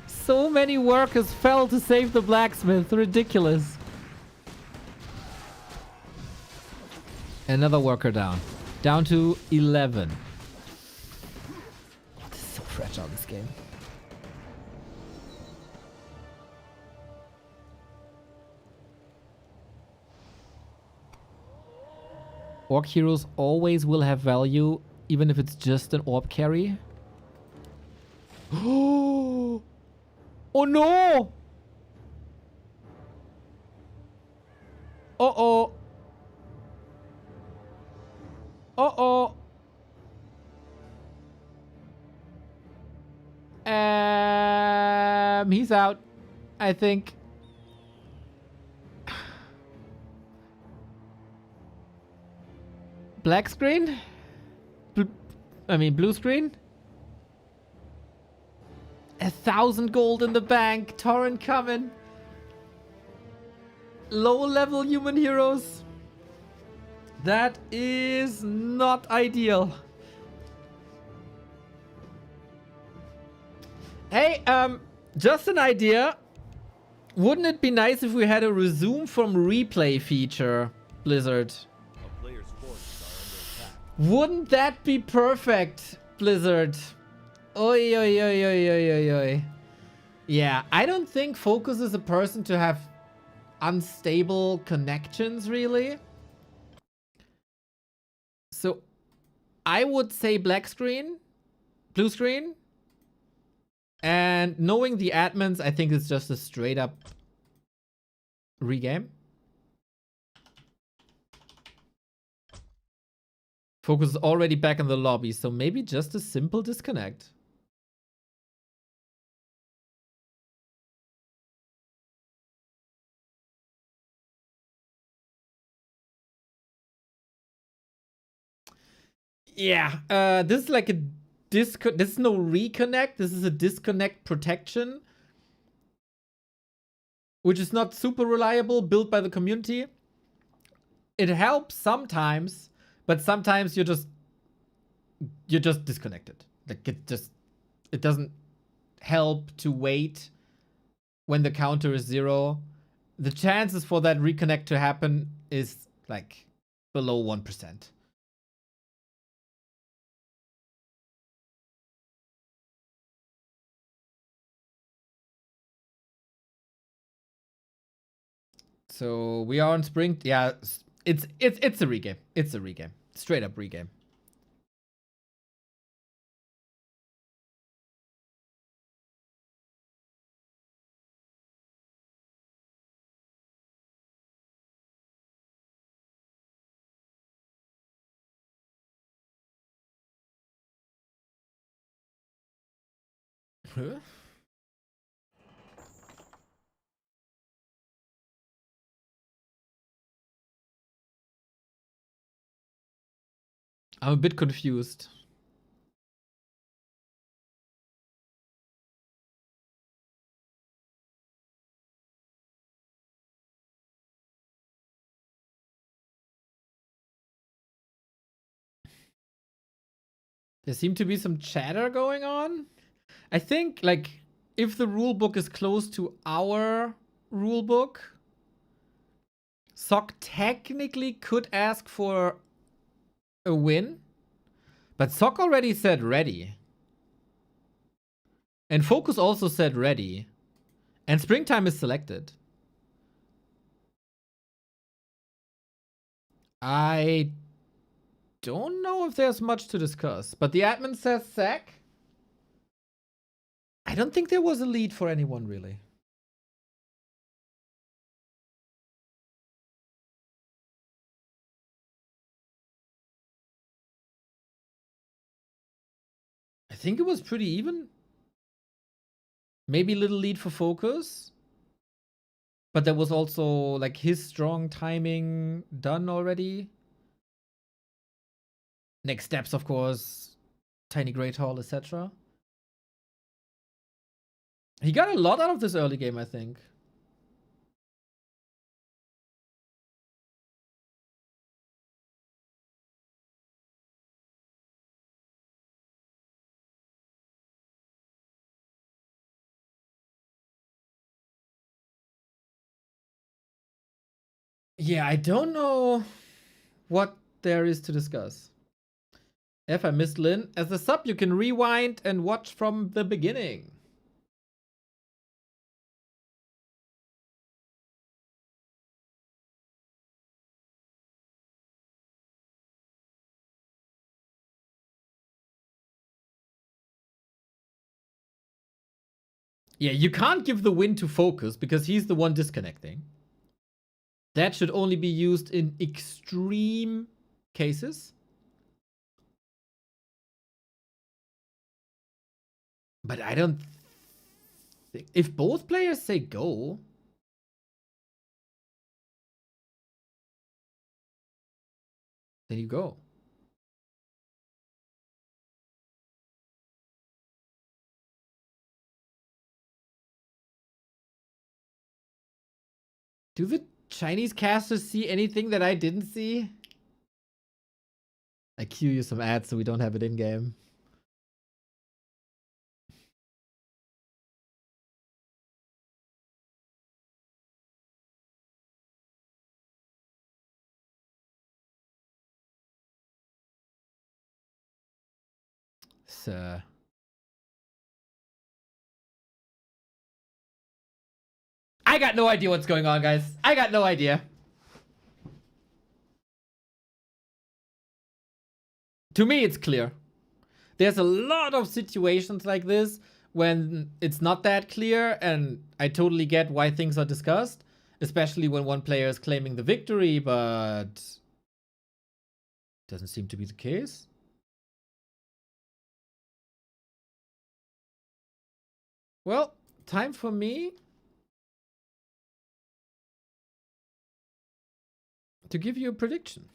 So many workers fell to save the blacksmith. Ridiculous. Another worker down. Down to 11. This is so fragile, this game. Orc heroes always will have value, even if it's just an orb carry. Oh no! Uh-oh. Uh-oh. He's out, I think. Black screen? Blue screen? 1,000 gold in the bank. Torrent coming. Low level human heroes. That is not ideal. Hey, just an idea. Wouldn't it be nice if we had a resume from replay feature, Blizzard? A player's forces are under attack. Wouldn't that be perfect, Blizzard? Oi, oi, oi, oi, oi, oi, oi. Yeah, I don't think FoCuS is a person to have unstable connections, really. So, I would say black screen, blue screen. And knowing the admins, I think it's just a straight up regame. FoCuS is already back in the lobby, so maybe just a simple disconnect. Yeah, this is like a this is no reconnect. This is a disconnect protection, which is not super reliable, built by the community. It helps sometimes, but sometimes you're just disconnected. Like it doesn't help to wait when the counter is 0. The chances for that reconnect to happen is like below 1%. So we are on spring. Yeah, it's a regame. It's a regame. Straight up regame. Huh? I'm a bit confused. There seem to be some chatter going on. I think, like, if the rulebook is close to our rulebook, Sock technically could ask for a win, but Sock already said ready. And FoCuS also said ready. And springtime is selected. I don't know if there's much to discuss, but the admin says sack. I don't think there was a lead for anyone, really. I think it was pretty even. Maybe a little lead for FoCuS. But there was also, like, his strong timing done already. Next steps, of course. Tiny Great Hall, etc. He got a lot out of this early game, I think. Yeah, I don't know what there is to discuss. If I missed Lynn, as a sub, you can rewind and watch from the beginning. Yeah, you can't give the win to FoCuS because he's the one disconnecting. That should only be used in extreme cases. But I don't think... If both players say go... then you go. Do the Chinese casters see anything that I didn't see? I cue you some ads so we don't have it in game. So I got no idea what's going on, guys. I got no idea. To me, it's clear. There's a lot of situations like this when it's not that clear, and I totally get why things are discussed, especially when one player is claiming the victory, but doesn't seem to be the case. Well, time for me to give you a prediction.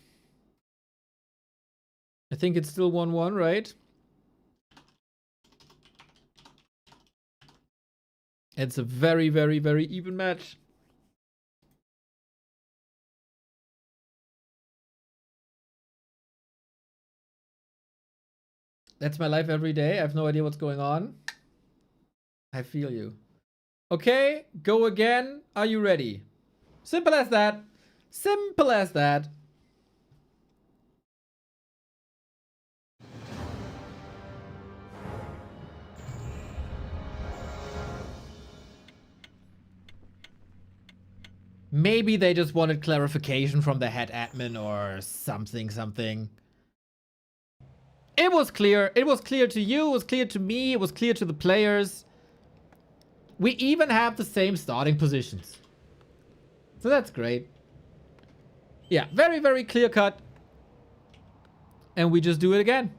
I think it's still 1-1, right? It's a very, very, very even match. That's my life every day. I have no idea what's going on. I feel you. Okay, go again. Are you ready? Simple as that. Simple as that. Maybe they just wanted clarification from the head admin or something. It was clear. It was clear to you. It was clear to me. It was clear to the players. We even have the same starting positions. So that's great. Yeah, very, very clear cut. And we just do it again.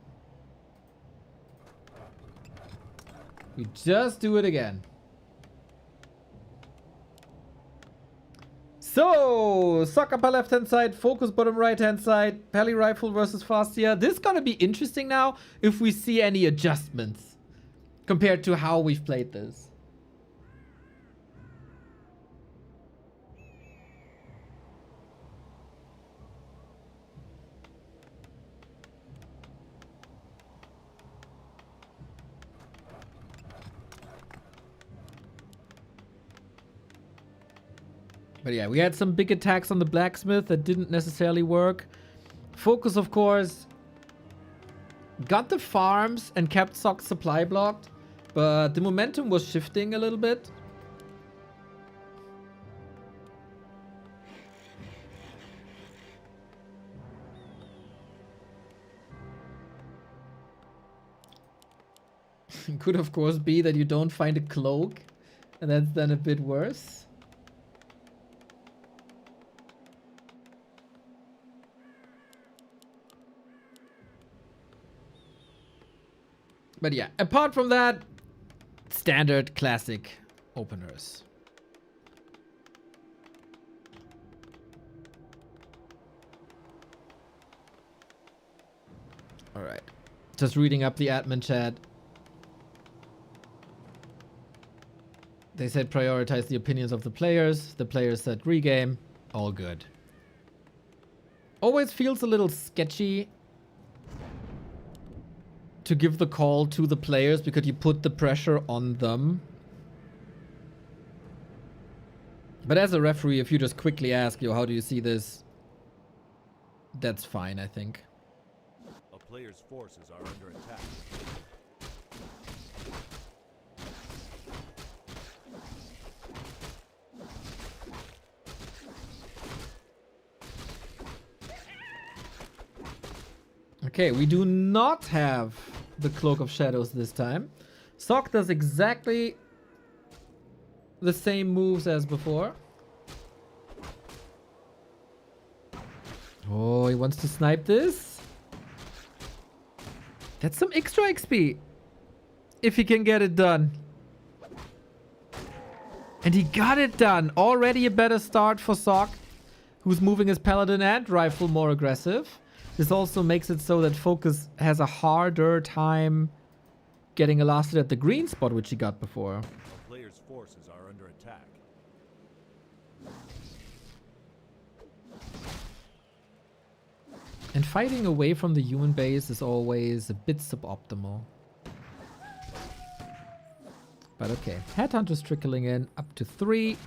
We just do it again. So, Soccer left hand side, FoCuS bottom right hand side, Pally Rifle versus Fastia. This is gonna be interesting now if we see any adjustments compared to how we've played this. But yeah, we had some big attacks on the blacksmith that didn't necessarily work. FoCuS, of course, got the farms and kept Sock's supply blocked, but the momentum was shifting a little bit. It could, of course, be that you don't find a cloak, and that's then a bit worse. But yeah, apart from that, standard classic openers. All right, just reading up the admin chat. They said prioritize the opinions of the players. The players said regame. All good. Always feels a little sketchy to give the call to the players because you put the pressure on them. But as a referee, if you just quickly ask, yo, how do you see this? That's fine, I think. A player's forces are under attack. Okay, we do not have the Cloak of Shadows this time. Sock does exactly the same moves as before. Oh, he wants to snipe this. That's some extra XP. If he can get it done. And he got it done. Already a better start for Sock, who's moving his paladin and rifle more aggressive. This also makes it so that FoCuS has a harder time getting elasted at the green spot, which he got before. A player's forces are under attack. And fighting away from the human base is always a bit suboptimal. But okay, Headhunter's trickling in up to 3.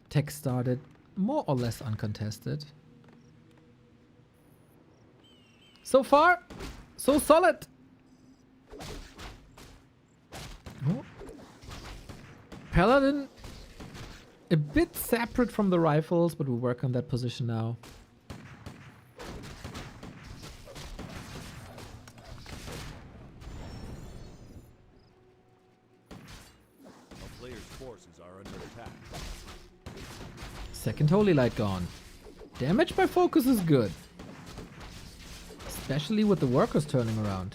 Tech started more or less uncontested. So far, so solid. Oh. Paladin, a bit separate from the rifles, but we'll work on that position now. A player's forces are under attack. Second Holy Light gone. Damage by FoCuS is good. Especially with the workers turning around.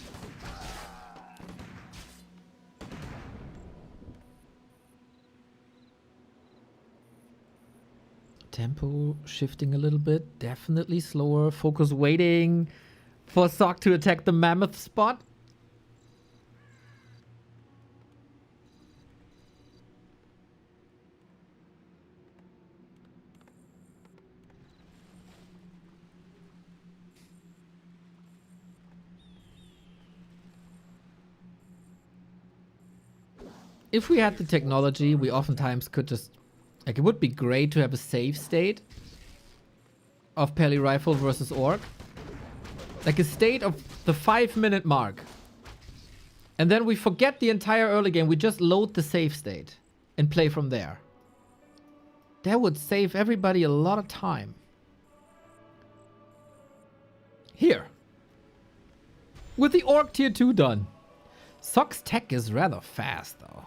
Tempo shifting a little bit. Definitely slower. FoCuS waiting for Sock to attack the mammoth spot. If we had the technology, we oftentimes could just... Like, it would be great to have a save state of Peli Rifle versus Orc. Like a state of the 5-minute mark. And then we forget the entire early game. We just load the save state and play from there. That would save everybody a lot of time. Here. With the Orc tier 2 done. Sock's tech is rather fast, though.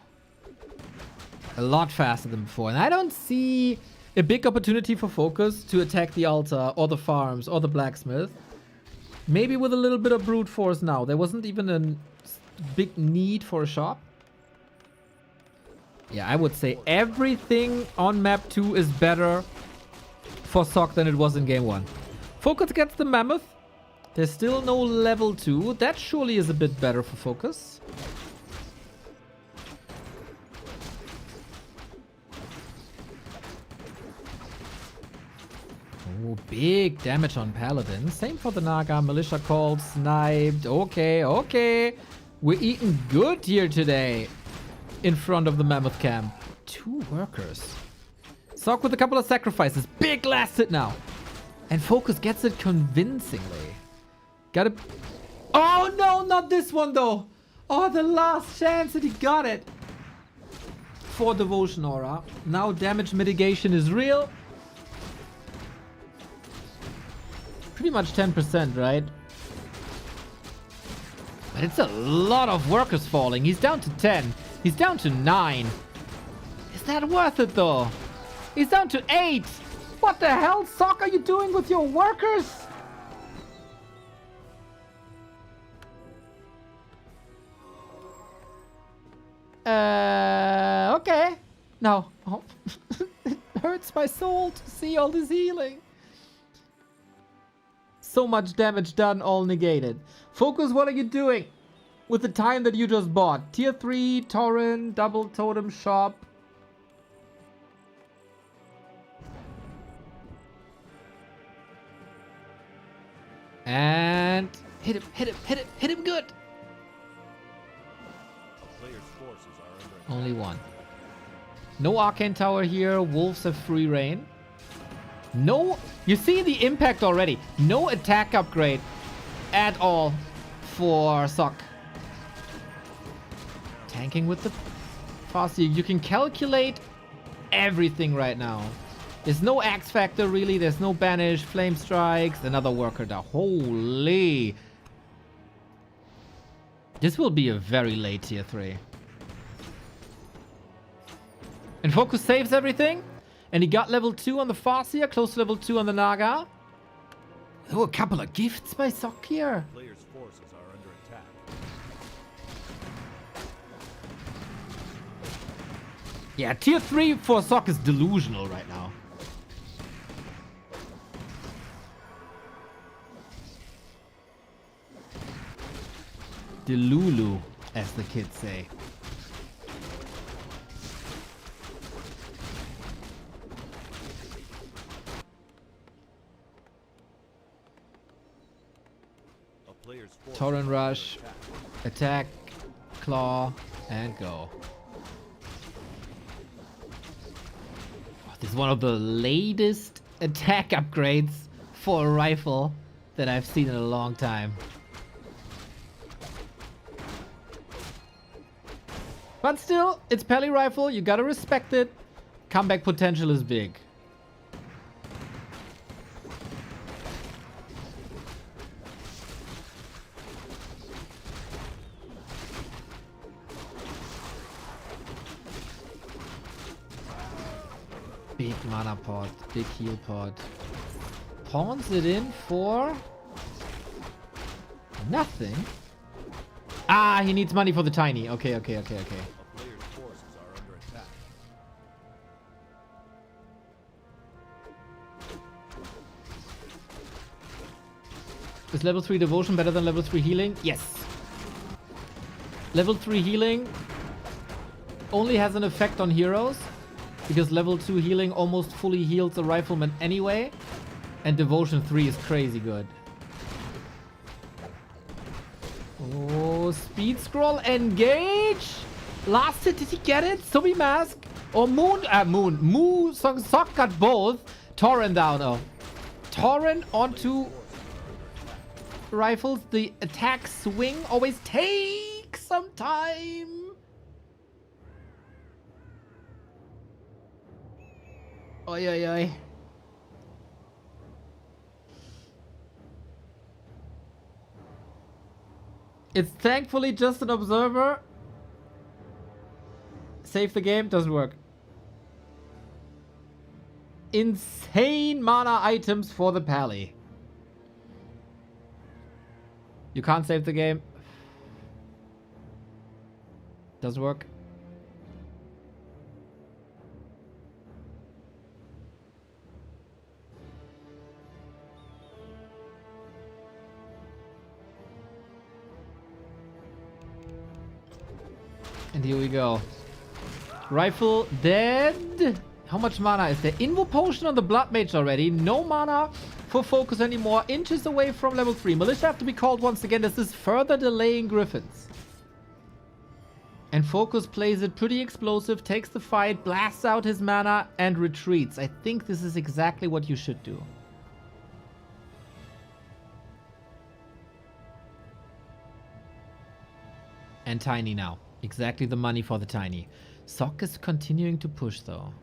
A lot faster than before. And I don't see a big opportunity for FoCuS to attack the altar or the farms or the blacksmith. Maybe with a little bit of brute force now. There wasn't even a big need for a shop. Yeah, I would say everything on map 2 is better for Sock than it was in game 1. FoCuS gets the mammoth. There's still no level 2. That surely is a bit better for FoCuS. Oh, big damage on Paladin. Same for the Naga. Militia called, sniped. Okay, okay. We're eating good here today. In front of the Mammoth camp. 2 workers. Sock with a couple of sacrifices. Big last hit now. And FoCuS gets it convincingly. Gotta... Oh, no, not this one, though. Oh, the last chance that he got it. For Devotion Aura. Now damage mitigation is real. Pretty much 10%, right? But it's a lot of workers falling. He's down to 10. He's down to 9. Is that worth it, though? He's down to 8. What the hell, Sock, are you doing with your workers? Okay. No. Oh. It hurts my soul to see all this healing. So much damage done, all negated. FoCuS, what are you doing with the time that you just bought? Tier 3, Torrent, double totem shop. And hit him, hit him, hit him, hit him good. A player's forces are under attack. Only one. No Arcane Tower here. Wolves have free reign. No, you see the impact already. No attack upgrade at all for Sock. Tanking with the fast. You can calculate everything right now. There's no X factor really. There's no banish, flame strikes, another worker down. Holy. This will be a very late tier 3. And FoCuS saves everything. And he got level 2 on the Farseer, close to level 2 on the Naga. Oh, a couple of gifts by Sock here. Players' forces are under attack. Yeah, tier 3 for Sock is delusional right now. Delulu, as the kids say. A player's forces Torrent are Rush, under attack. attack, claw, and go. Oh, this is one of the latest attack upgrades for a rifle that I've seen in a long time. But still, it's Pally rifle, you gotta respect it. Comeback potential is big. Big mana pot, big heal pot. Pawns it in for nothing. Ah, he needs money for the tiny. Okay. A player's forces are under attack. Is level 3 devotion better than level 3 healing? Yes. Level 3 healing only has an effect on heroes because level 2 healing almost fully heals a rifleman anyway, and devotion 3 is crazy good. Oh, speed scroll, engage. Last hit, did he get it? Subi mask or Moon? Sock got both. Torrent down. Oh, Torrent onto rifles. The attack swing always takes some time. Oi, oi, oi. It's thankfully just an observer. Save the game, doesn't work. Insane mana items for the Pally. You can't save the game. Doesn't work. And here we go. Rifle dead. How much mana is there? Invo potion on the Blood Mage already. No mana for FoCuS anymore. Inches away from level 3. Militia have to be called once again. This is further delaying Griffins. And FoCuS plays it pretty explosive. Takes the fight. Blasts out his mana and retreats. I think this is exactly what you should do. And Tiny now. Exactly the money for the Tiny. Sock is continuing to push though.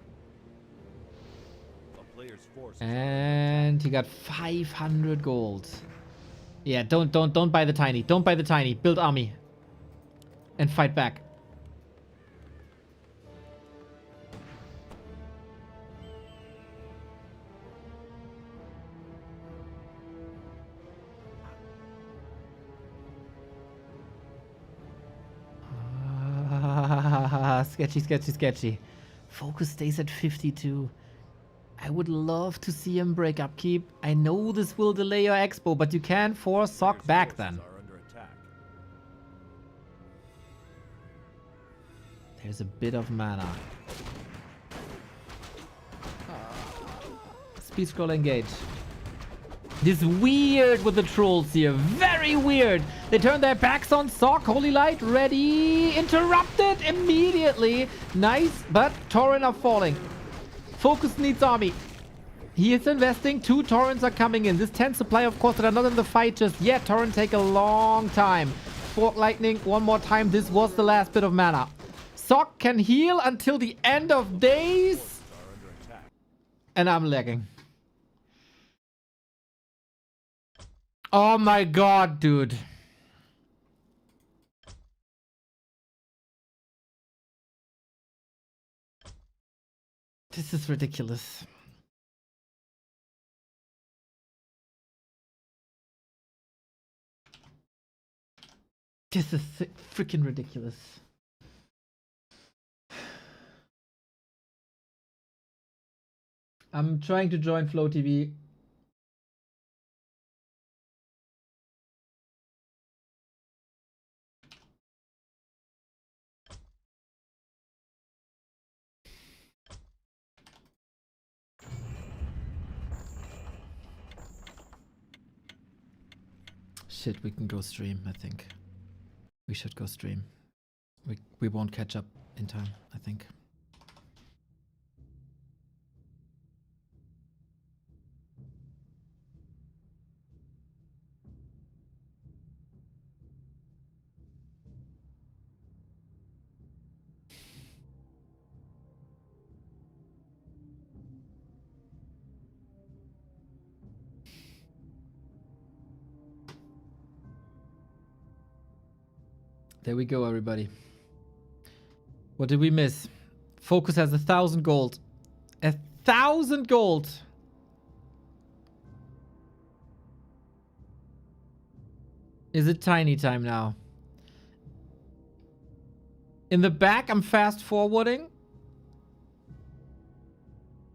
A player's forces And he got 500 gold. Yeah, don't buy the Tiny. Don't buy the Tiny. Build army. And fight back. Sketchy, sketchy, sketchy. FoCuS stays at 52. I would love to see him break upkeep. I know this will delay your expo, but you can force Sock back then. are under attack. There's a bit of mana. Speed scroll engage. This is weird with the trolls here. Very weird. They turn their backs on Sock. Holy Light ready. Interrupted immediately. Nice, but Torrent are falling. FoCuS needs army. He is investing. 2 Torrents are coming in. This 10 supply, of course, that are not in the fight just yet. Torrent take a long time. Fork Lightning one more time. This was the last bit of mana. Sock can heal until the end of days. And I'm lagging. Oh my god, dude. This is ridiculous. This is freaking ridiculous. I'm trying to join Flow TV. Shit, we can go stream, I think. We should go stream. We won't catch up in time, I think. There we go, everybody. What did we miss? FoCuS has 1,000 gold. 1,000 gold! Is it tiny time now? In the back, I'm fast forwarding.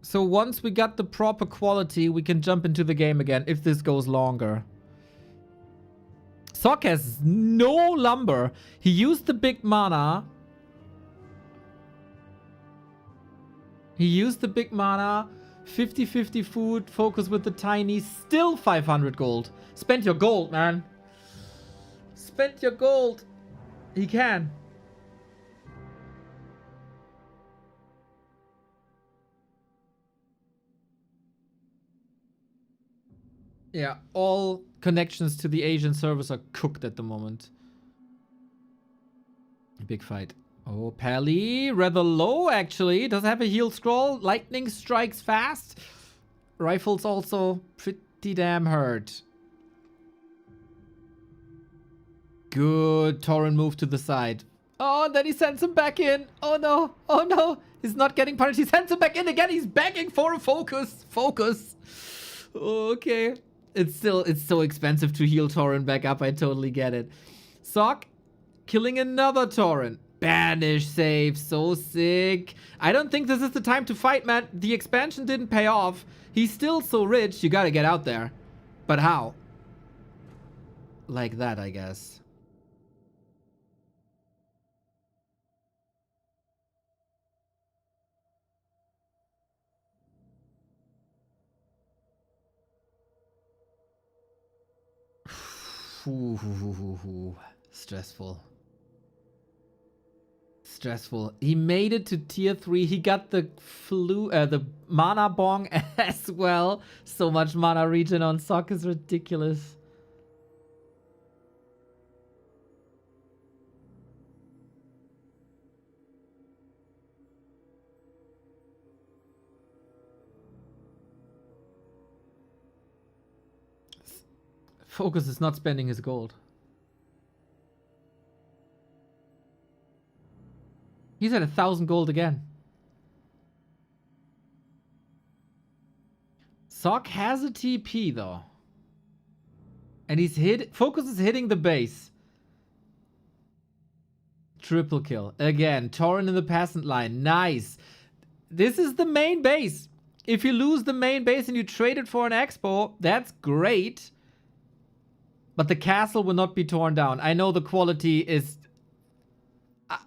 So once we got the proper quality, we can jump into the game again if this goes longer. Sock has no lumber. He used the big mana. He used the big mana. 50-50 food. FoCuS with the tiny. Still 500 gold. Spend your gold, man. Spend your gold. He can. Yeah, all connections to the Asian servers are cooked at the moment. Big fight. Oh, Pally, rather low actually. Does have a heal scroll. Lightning strikes fast. Rifle's also pretty damn hurt. Good Torrent move to the side. Oh, and then he sends him back in. Oh no, oh no. He's not getting punished. He sends him back in again. He's begging for a FoCuS. FoCuS. Okay. It's so expensive to heal Torrent back up. I totally get it. Sock killing another Torrent. Banish save. So sick. I don't think this is the time to fight, man. The expansion didn't pay off. He's still so rich. You gotta get out there. But how? Like that, I guess. Stressful. Stressful. He made it to tier 3. He got the the mana bong as well. So much mana regen on Sock is ridiculous. FoCuS is not spending his gold. He's at 1,000 gold again. Sock has a TP though. And he's FoCuS is hitting the base. Triple kill. Again, Torrent in the peasant line. Nice. This is the main base. If you lose the main base and you trade it for an expo, that's great. But the castle will not be torn down. I know the quality is...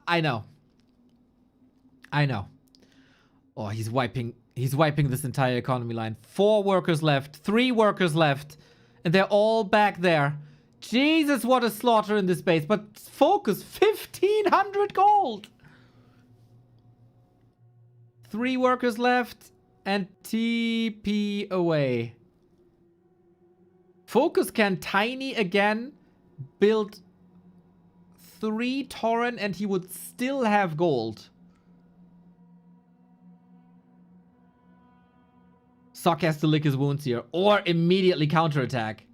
I know. I know. Oh, he's wiping this entire economy line. 4 workers left. 3 workers left. And they're all back there. Jesus, what a slaughter in this base. But FoCuS, 1,500 gold. 3 workers left. And TP away. FoCuS can tiny again, build 3 Torrent, and he would still have gold. Sock has to lick his wounds here, or immediately counterattack.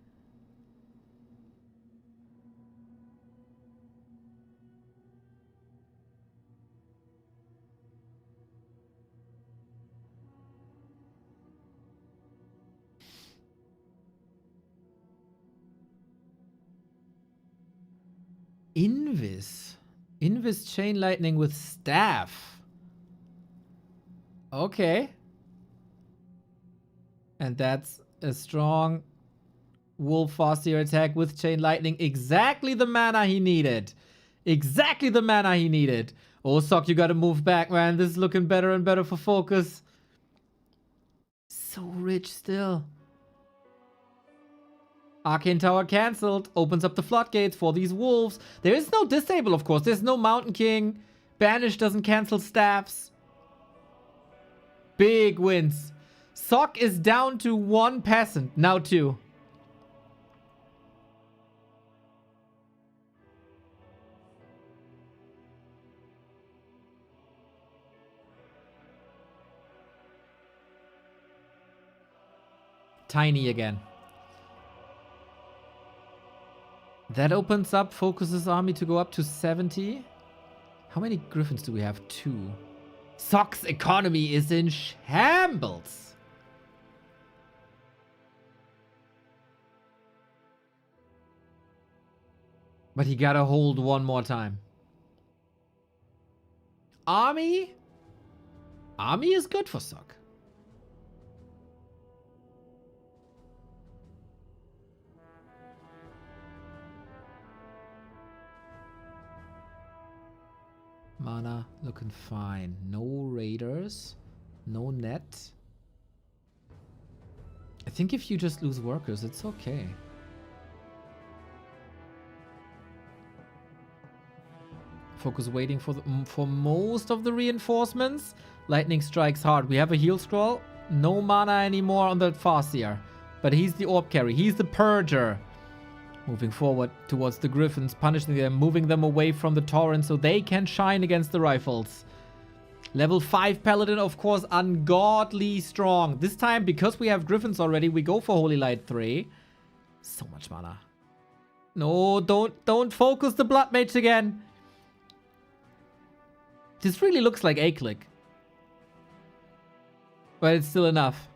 Invis. Invis Chain Lightning with Staff. Okay. And that's a strong Wolf Farseer attack with Chain Lightning. Exactly the mana he needed. Exactly the mana he needed. Oh, Sock, you gotta move back, man. This is looking better and better for FoCuS. So rich still. Arcane Tower cancelled. Opens up the floodgates for these wolves. There is no disable, of course. There's no Mountain King. Banish doesn't cancel staffs. Big wins. Sock is down to 1 peasant. Now 2. Tiny again. That opens up FoCuS's army to go up to 70. How many griffins do we have? 2. Sock's economy is in shambles. But he gotta hold one more time. Army? Army is good for Sock. Mana looking fine. No raiders. No net. I think if you just lose workers, it's okay. FoCuS waiting for most of the reinforcements. Lightning strikes hard. We have a heal scroll. No mana anymore on the Farseer. But he's the orb carry. He's the purger. Moving forward towards the griffins, punishing them, moving them away from the torrent so they can shine against the rifles. Level 5 paladin, of course, ungodly strong. This time, because we have griffins already, we go for Holy Light 3. So much mana. No, don't FoCuS the Blood Mage again. This really looks like A-click. But it's still enough.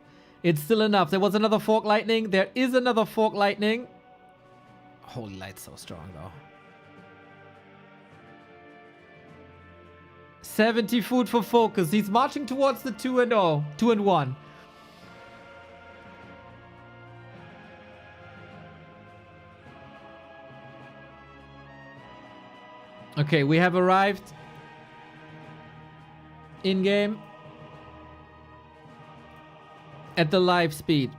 It's still enough. There was another Fork Lightning. There is another Fork Lightning. Holy Light's so strong, though. 70 food for FoCuS. He's marching towards the 2-0. 2-1. Okay, we have arrived. In-game. At the live speed.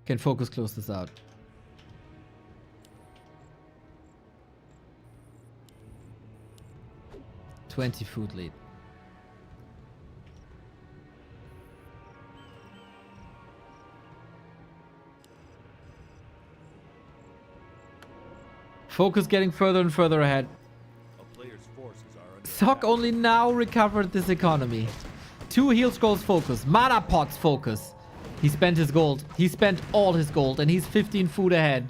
Can FoCuS close this out? $20 food lead. FoCuS getting further and further ahead. A player's forces are under Sock attack. only now recovered this economy. 2 heal scrolls FoCuS. Mana pots FoCuS. He spent his gold. He spent all his gold and he's 15 food ahead.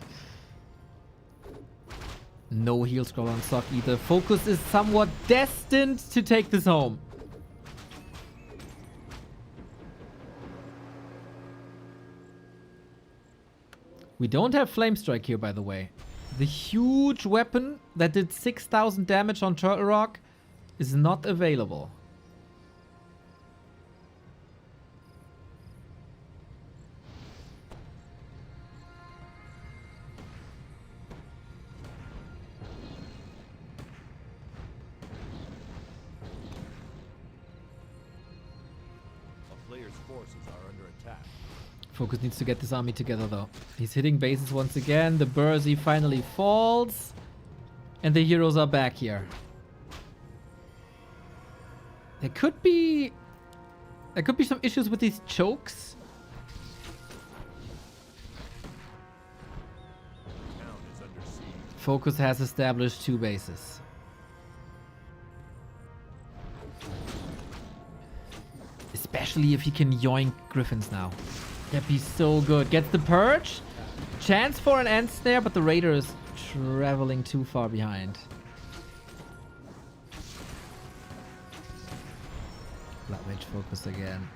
No heal scroll on Sock either. FoCuS is somewhat destined to take this home. We don't have Flame Strike here, by the way. The huge weapon that did 6,000 damage on Turtle Rock is not available. A player's forces are under attack. FoCuS needs to get this army together, though. He's hitting bases once again. The Bursey finally falls. And the heroes are back here. There could be some issues with these chokes. The town is under siege. FoCuS has established 2 bases. Especially if he can yoink griffins now. That'd be so good. Gets the purge. Chance for an end snare, but the raider is traveling too far behind. Blood Mage FoCuS again.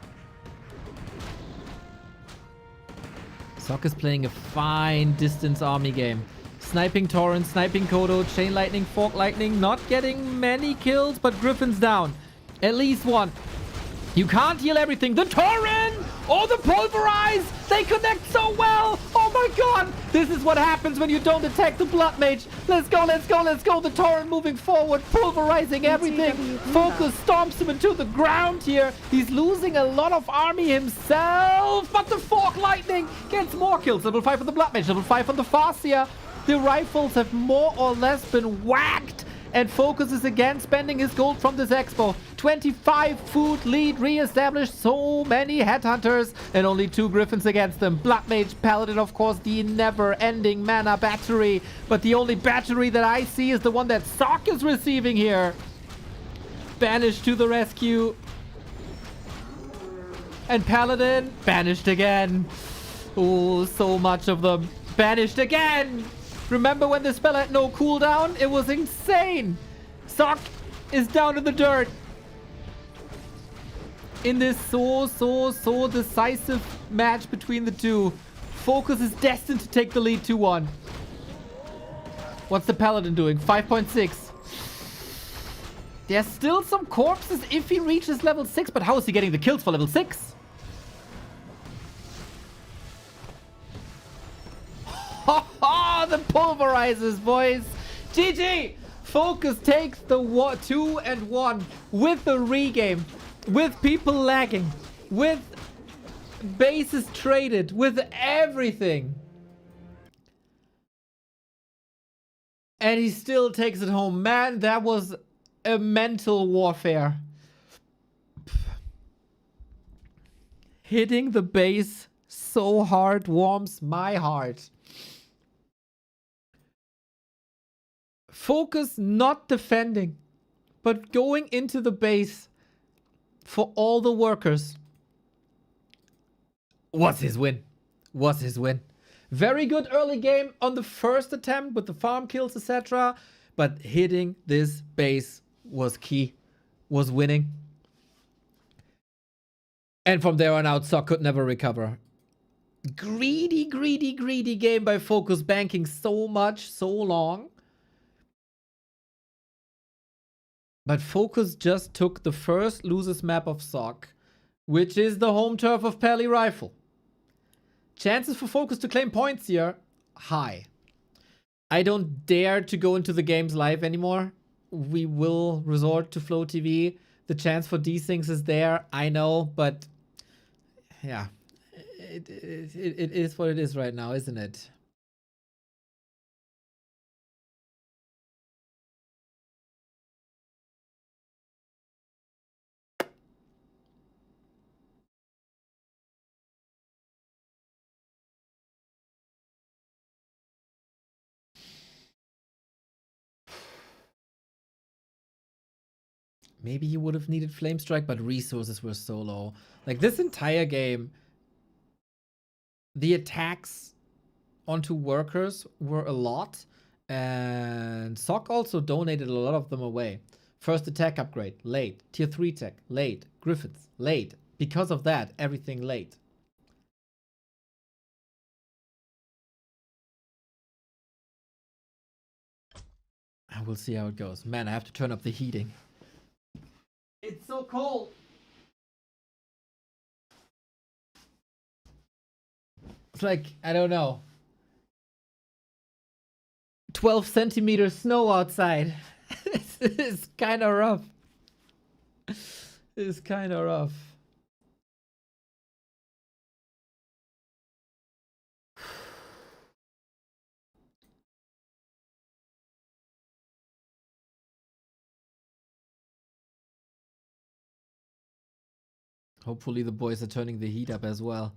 Sock is playing a fine distance army game. Sniping Torrent, sniping Kodo, Chain Lightning, Fork Lightning. Not getting many kills, but Griffin's down. At least one. You can't heal everything. The Torrent! Oh, the Pulverize! They connect so well! Oh my god! This is what happens when you don't attack the Blood Mage. Let's go, let's go, let's go. The Torrent moving forward, pulverizing everything. FoCuS stomps him into the ground here. He's losing a lot of army himself. But the Fork Lightning gets more kills. Level 5 on the Blood Mage, level 5 on the Farseer. The rifles have more or less been whacked. And FoCuS is again spending his gold from this expo. 25 food lead re-established. So many headhunters and only 2 Griffins against them. Blood Mage, Paladin, of course, the never-ending mana battery. But the only battery that I see is the one that Sock is receiving here. Banished to the rescue. And Paladin, banished again. Oh, so much of them. Banished again. Remember when the spell had no cooldown? It was insane. Sock is down in the dirt. In this so decisive match between the two. FoCuS is destined to take the lead 2-1. What's the Paladin doing? 5.6. There's still some corpses if he reaches level 6, but how is he getting the kills for level 6? The pulverizers, boys. GG. FoCuS takes the 2-1 with the regame, with people lagging, with bases traded, with everything. And he still takes it home. Man, that was a mental warfare. Hitting the base so hard warms my heart. FoCuS not defending, but going into the base for all the workers. Was his win. Was his win. Very good early game on the first attempt with the farm kills, etc. But hitting this base was key. Was winning. And from there on out, Sock could never recover. Greedy game by FoCuS, banking so much, so long. But FoCuS just took the first losers map of Sock, which is the home turf of Pally Rifle. Chances for FoCuS to claim points here, high. I don't dare to go into the games live anymore. We will resort to Flow TV. The chance for these things is there, I know, but yeah, it is what it is right now, isn't it? Maybe he would have needed Flame Strike, but resources were so low. Like this entire game, the attacks onto workers were a lot. And Sock also donated a lot of them away. First attack upgrade, late. Tier 3 tech, late. Griffiths, late. Because of that, everything late. I will see how it goes. Man, I have to turn up the heating. It's so cold. It's like, I don't know, 12 centimeters snow outside. It's kind of rough. It's kind of rough. Hopefully the boys are turning the heat up as well.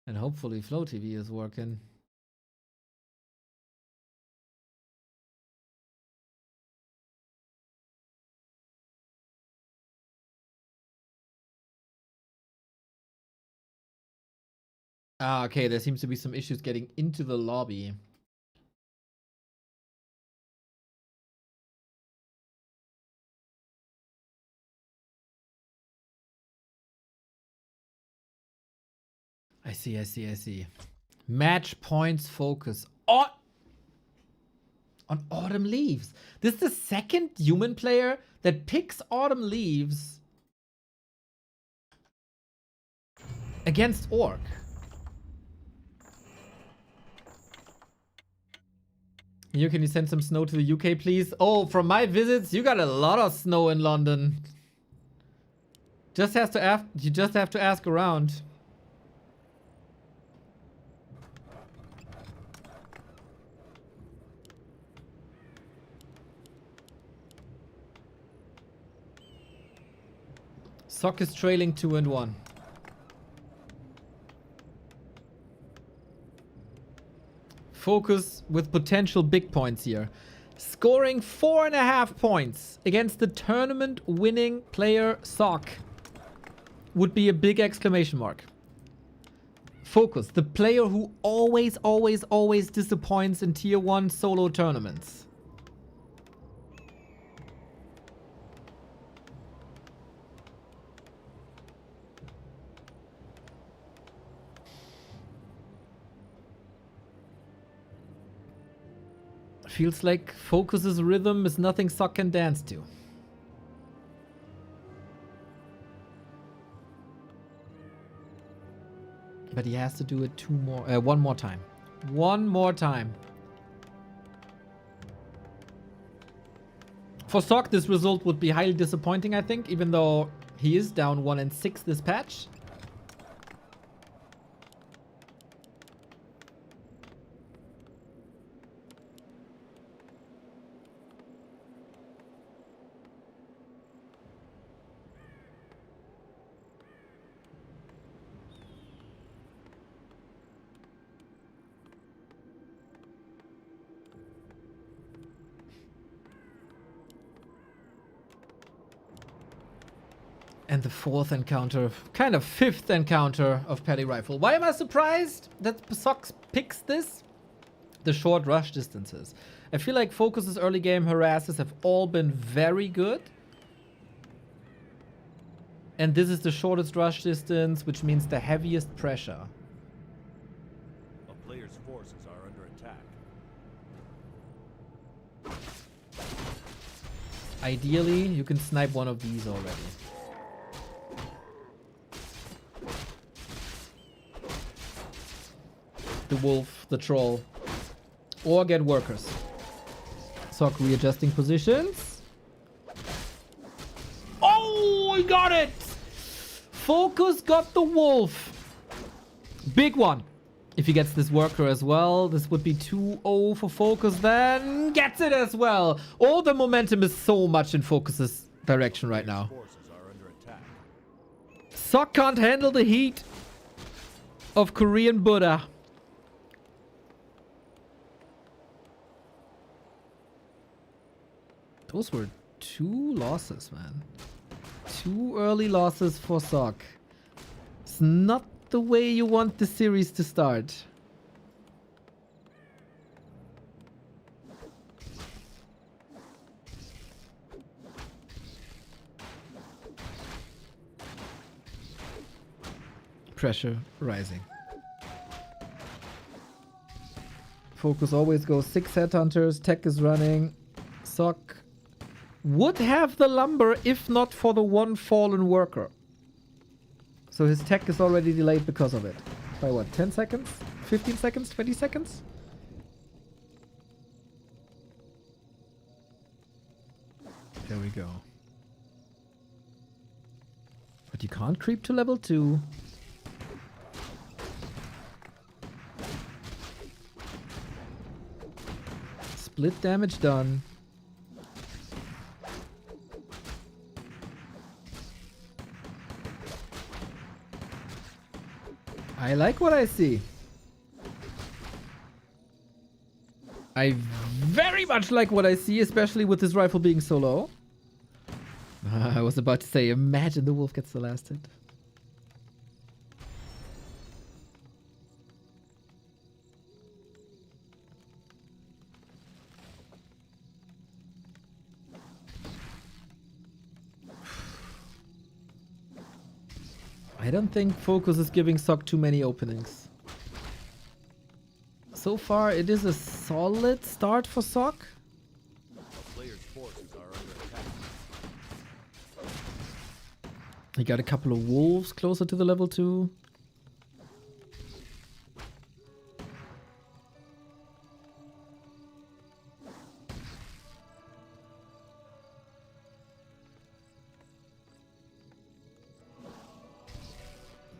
And hopefully Flow TV is working. Ah, okay, there seems to be some issues getting into the lobby. I see. Match points focus. On Autumn Leaves. This is the second human player that picks Autumn Leaves against Orc. Here, can you send some snow to the UK, please? Oh, from my visits, you got a lot of snow in London. You just have to ask around. Sock is trailing 2-1. FoCuS with potential big points here. Scoring 4.5 points against the tournament winning player Sock would be a big exclamation mark. FoCuS, the player who always disappoints in tier 1 solo tournaments. Feels like FoCuS's rhythm is nothing Sock can dance to. But he has to do it one more time. One more time. For Sock, this result would be highly disappointing, I think, even though he is down 1-6 this patch. And the fourth encounter, kind of fifth encounter of Paddy Rifle. Why am I surprised that Sock picks this? The short rush distances. I feel like FoCuS's early game harasses have all been very good. And this is the shortest rush distance, which means the heaviest pressure. A player's forces are under attack. Ideally, you can snipe one of these already. The wolf, the troll, or get workers. Sock readjusting positions. Oh, he got it! FoCuS got the wolf. Big one. If he gets this worker as well, this would be 2-0 for FoCuS then. Gets it as well. All the momentum is so much in FoCuS's direction right now. Forces are under attack. Sock can't handle the heat of Korean Buddha. Those were 2 losses, man. 2 early losses for Sock. It's not the way you want the series to start. Pressure rising. FoCuS always goes 6 headhunters. Tech is running. Sock would have the lumber if not for the one fallen worker. So his tech is already delayed because of it. By what, 10 seconds? 15 seconds? 20 seconds? There we go. But you can't creep to level 2. Split damage done. I like what I see. I very much like what I see, especially with this rifle being so low. I was about to say, imagine the wolf gets the last hit. I don't think FoCuS is giving Sock too many openings. So far, it is a solid start for Sock. A player's forces are under attack. He got a couple of wolves closer to the level 2.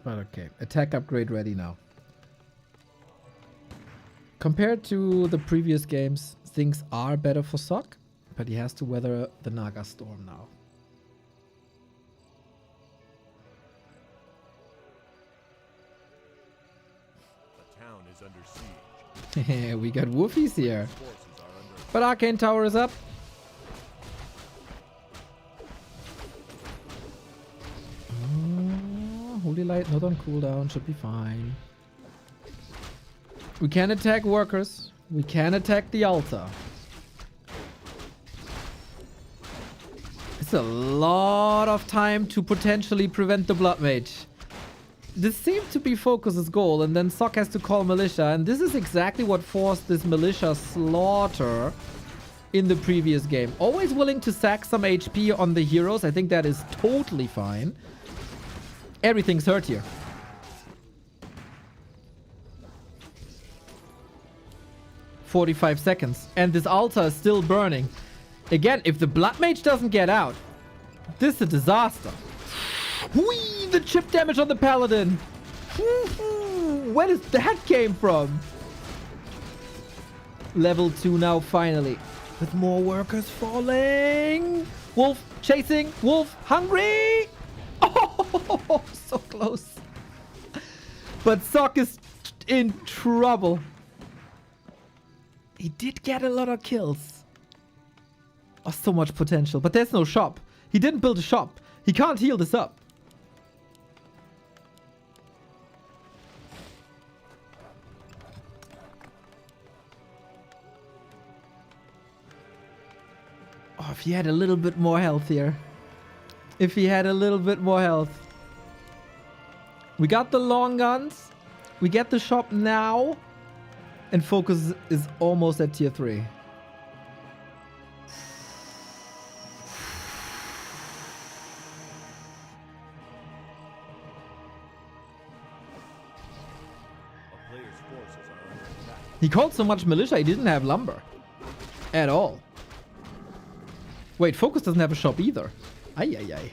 But okay, attack upgrade ready now. Compared to the previous games, things are better for Sock, but he has to weather the Naga storm now. The town is under siege. We got woofies here. Forces are under But Arcane Tower is up. Holy Light not on cooldown, should be fine. We can attack workers. We can attack the altar. It's a lot of time to potentially prevent the Blood Mage. This seemed to be FoCuS's goal, and then Sock has to call Militia, and this is exactly what forced this Militia slaughter in the previous game. Always willing to sack some HP on the heroes. I think that is totally fine. Everything's hurt here. "45 seconds. And this altar is still burning. Again, if the Blood Mage doesn't get out, this is a disaster. Whee! The chip damage on the Paladin. Where does that came from? Level 2 now, finally. With more workers falling. Wolf chasing. Wolf hungry. Oh, so close. But Sock is in trouble. He did get a lot of kills. Oh, so much potential. But there's no shop. He didn't build a shop. He can't heal this up. Oh, if he had a little bit more health here. If he had a little bit more health. We got the long guns. We get the shop now. And FoCuS is almost at tier 3. a player's forces are under attack. He called so much Militia, he didn't have lumber. At all. Wait, FoCuS doesn't have a shop either. Ay, ay, ay.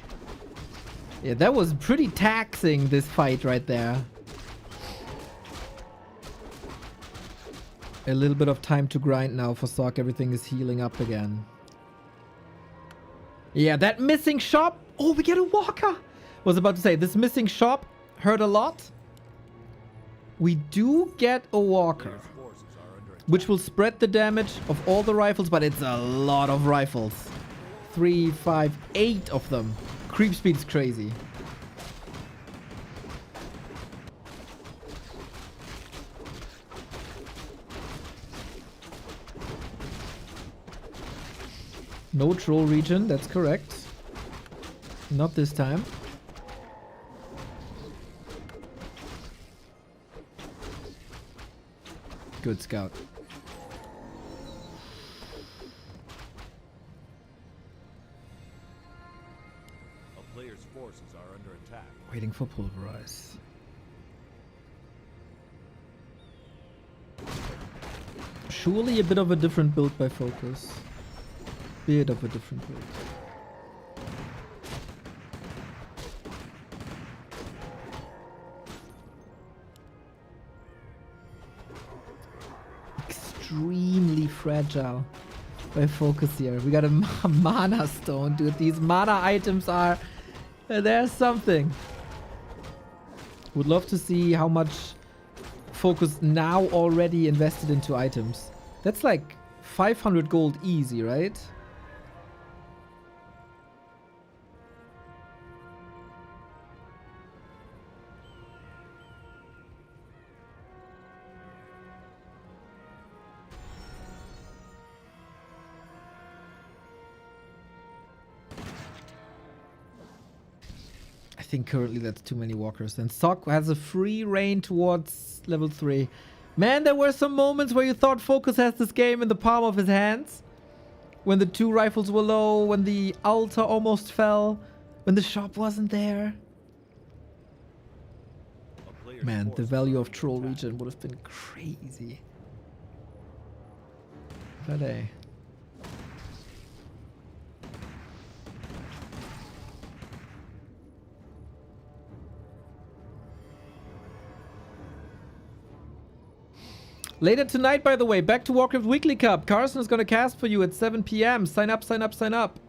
Yeah, that was pretty taxing, this fight right there. A little bit of time to grind now for Sock. Everything is healing up again. Yeah, that missing shop. Oh, we get a walker. Was about to say, this missing shop hurt a lot. We do get a walker, Player's forces are under attack. which will spread the damage of all the rifles, but it's a lot of rifles. 3, 5, 8 of them. Creep speed's crazy. No troll region, that's correct. Not this time. Good scout. A player's forces are under attack. Waiting for pulverize. Surely a bit of a different build by FoCuS. Bit of a different build. Extremely fragile by FoCuS here. We got a mana stone, dude. These mana items are... there's something. Would love to see how much FoCuS now already invested into items. That's like 500 gold easy, right? I think currently that's too many walkers. And Sock has a free reign towards level 3. Man, there were some moments where you thought FoCuS has this game in the palm of his hands. When the 2 rifles were low, when the altar almost fell, when the shop wasn't there. A player's Man, the forces value are of under Troll attack. Region would have been crazy. But hey. Later tonight, by the way, back to Warcraft Weekly Cup. Carson is going to cast for you at 7 p.m. Sign up, sign up, sign up.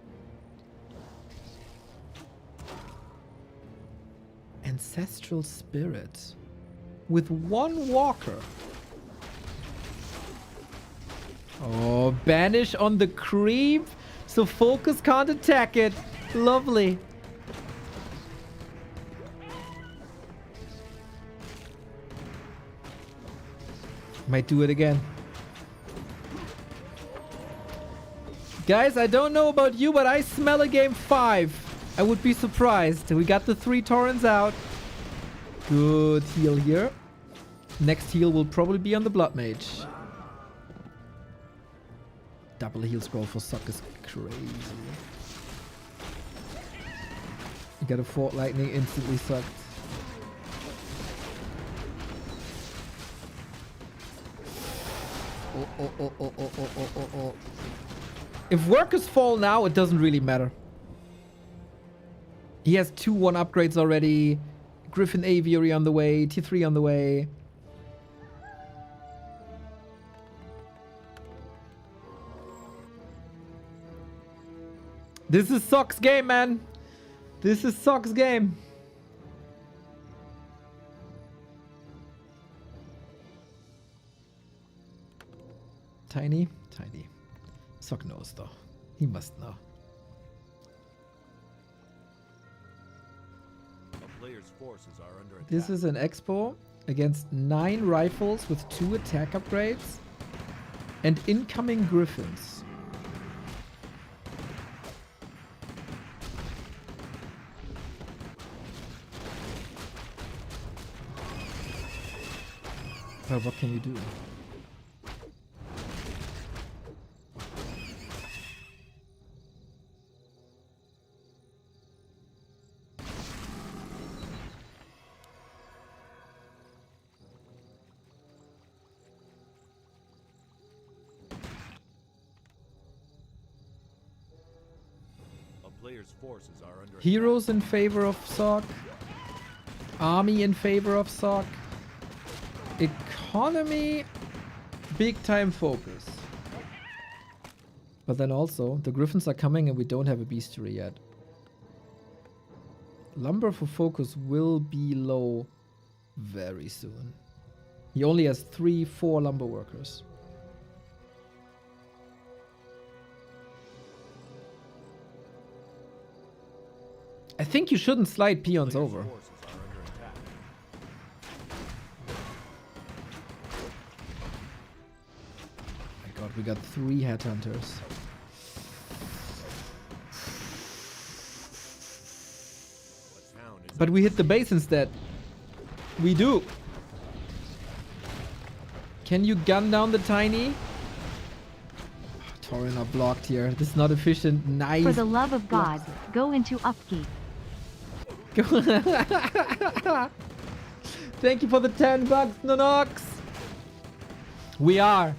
Ancestral Spirit. With 1 walker. Oh, banish on the creep. So FoCuS can't attack it. Lovely. Might do it again. Guys, I don't know about you, but I smell a game 5. I would be surprised. We got the 3 torrents out. Good heal here. Next heal will probably be on the Blood Mage. Double heal scroll for Suck is crazy. You got a Fort Lightning instantly sucked. Oh. If workers fall now, it doesn't really matter. He has 2-1 upgrades already. Griffin Aviary on the way. T3 on the way. This is Sock's game, man. This is Sock's game. Tiny. Sock knows though. He must know. A player's forces are under attack. This is an expo against 9 rifles with 2 attack upgrades and incoming griffins. Well, what can you do? A player's forces are under Heroes in favor of Sock. Army in favor of Sock. Economy, big time FoCuS. But then also, the Griffins are coming and we don't have a bestiary yet. Lumber for FoCuS will be low very soon. He only has 3-4 lumber workers. I think you shouldn't slide peons player's over. forces are under attack. My god, we got 3 headhunters. What's found is But we hit the base instead. We do. Can you gun down the tiny? Tauren are blocked here. This is not efficient. Nice. For the love of God, go into upkeep. Thank you for the $10, Nonox. We are.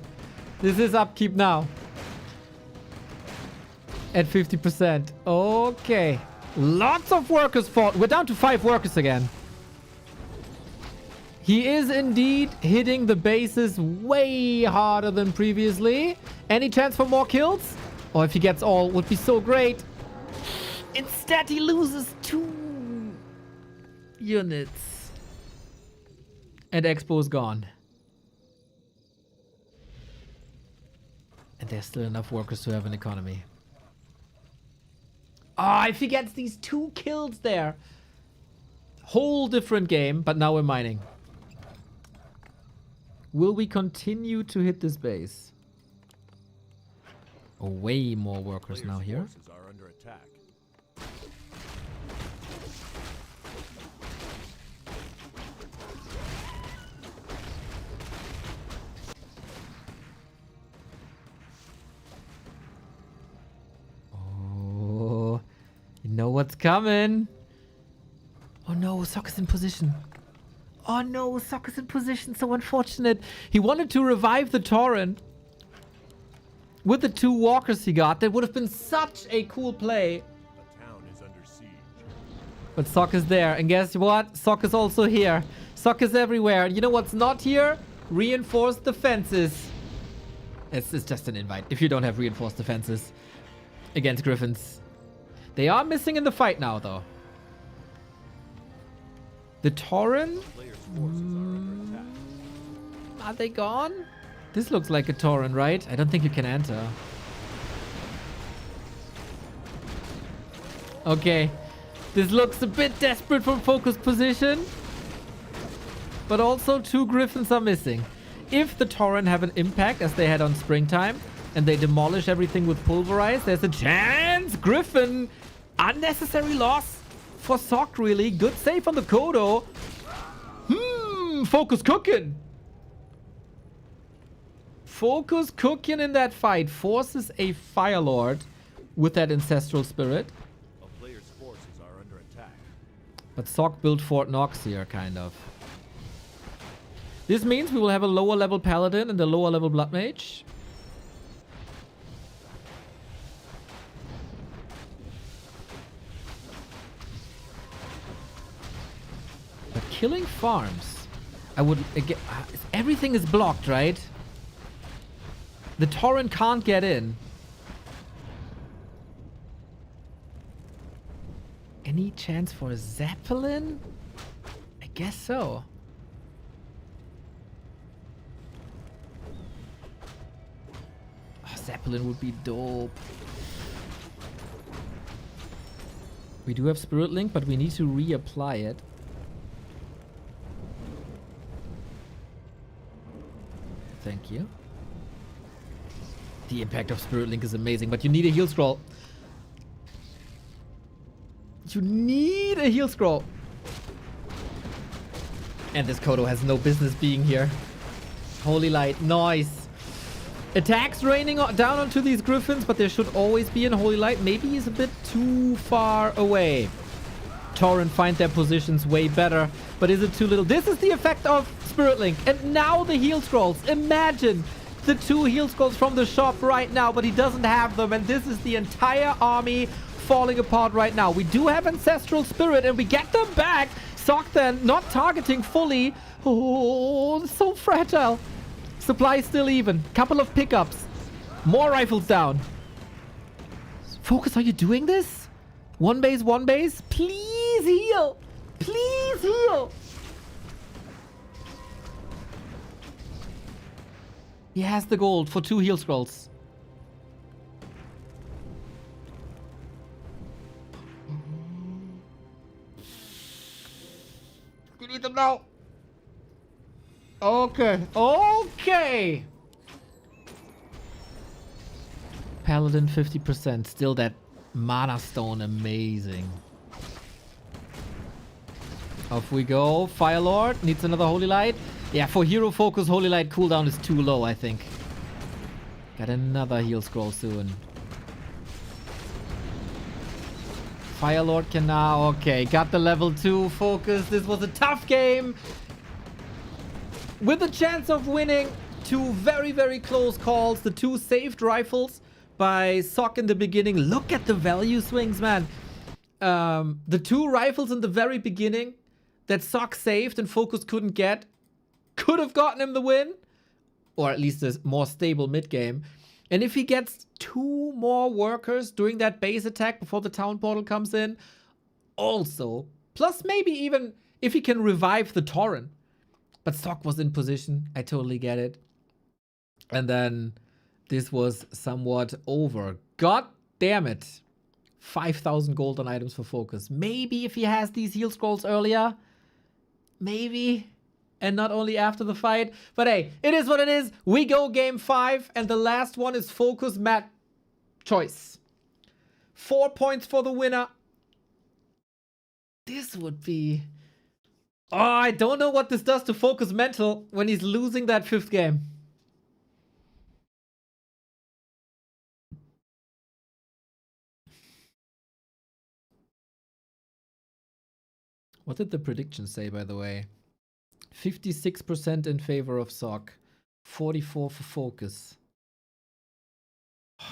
This is upkeep now. At 50%. Okay. Lots of workers fought. We're down to 5 workers again. He is indeed hitting the bases way harder than previously. Any chance for more kills? Or if he gets all, would be so great. Instead, he loses 2 units. And Expo is gone. And there's still enough workers to have an economy. Ah, if he gets these 2 kills there. Whole different game, but now we're mining. Will we continue to hit this base? Oh, way more workers now here. forces are under attack. know what's coming. Oh no, Sock is in position. Oh no, Sock is in position. So unfortunate. He wanted to revive the Torrent. With the 2 walkers he got, that would have been such a cool play. A town is under siege. But Sock is there. And guess what? Sock is also here. Sock is everywhere. And you know what's not here? Reinforced defenses. It's just an invite. If you don't have reinforced defenses against Griffins. They are missing in the fight now, though. The Torrent? Players' forces are under attack. Are they gone? This looks like a Torrent, right? I don't think you can enter. Okay. This looks a bit desperate from focus position. But also 2 Griffins are missing. If the Torrent have an impact as they had on Springtime and they demolish everything with Pulverize, there's a chance. Griffin. Unnecessary loss for Sock, really. Good save on the Kodo. FoCuS cooking. FoCuS cooking in that fight. Forces a Fire Lord with that Ancestral Spirit. A player's forces are under attack. But Sock built Fort Knox here, kind of. This means we will have a lower level Paladin and a lower level Blood Mage. But killing farms, I would again. Everything is blocked, right? The Torrent can't get in. Any chance for a Zeppelin? I guess so. Oh, Zeppelin would be dope. We do have Spirit Link, but we need to reapply it. Thank you. The impact of Spirit Link is amazing, but you need a heal scroll. You need a heal scroll. And this Kodo has no business being here. Holy Light, nice. Attacks raining down onto these Griffins, but there should always be in Holy Light. Maybe he's a bit too far away. Torrent find their positions way better, but is it too little? This is the effect of Spirit Link. And now the heal scrolls. Imagine the 2 heal scrolls from the shop right now, but he doesn't have them. And this is the entire army falling apart right now. We do have Ancestral Spirit and we get them back. Sock then not targeting fully. Oh, so fragile. Supply still even. Couple of pickups. More rifles down. FoCuS, are you doing this? One base, one base. Please heal. Please heal. He has the gold for 2 heal scrolls. We need them now. Okay. Okay. Paladin 50%. Still that mana stone. Amazing. Off we go. Fire Lord needs another Holy Light. Yeah, for hero focus, Holy Light cooldown is too low, I think. Got another heal scroll soon. Fire Lord can now... Okay, got the level 2 focus. This was a tough game. With a chance of winning. 2 very, very close calls. The 2 saved rifles by Sock in the beginning. Look at the value swings, man. The 2 rifles in the very beginning that Sock saved and FoCuS couldn't get could have gotten him the win. Or at least a more stable mid-game. And if he gets 2 more workers during that base attack before the town portal comes in, also, plus maybe even if he can revive the Torrent. But Sock was in position. I totally get it. And then this was somewhat over. God damn it. 5,000 gold on items for FoCuS. Maybe if he has these heal scrolls earlier. Maybe. And not only after the fight. But hey, it is what it is. We go game 5. And the last one is FoCuS map choice. 4 points for the winner. This would be... Oh, I don't know what this does to FoCuS mental when he's losing that 5th game. What did the prediction say, by the way? 56% in favor of SOC. 44 for FoCuS.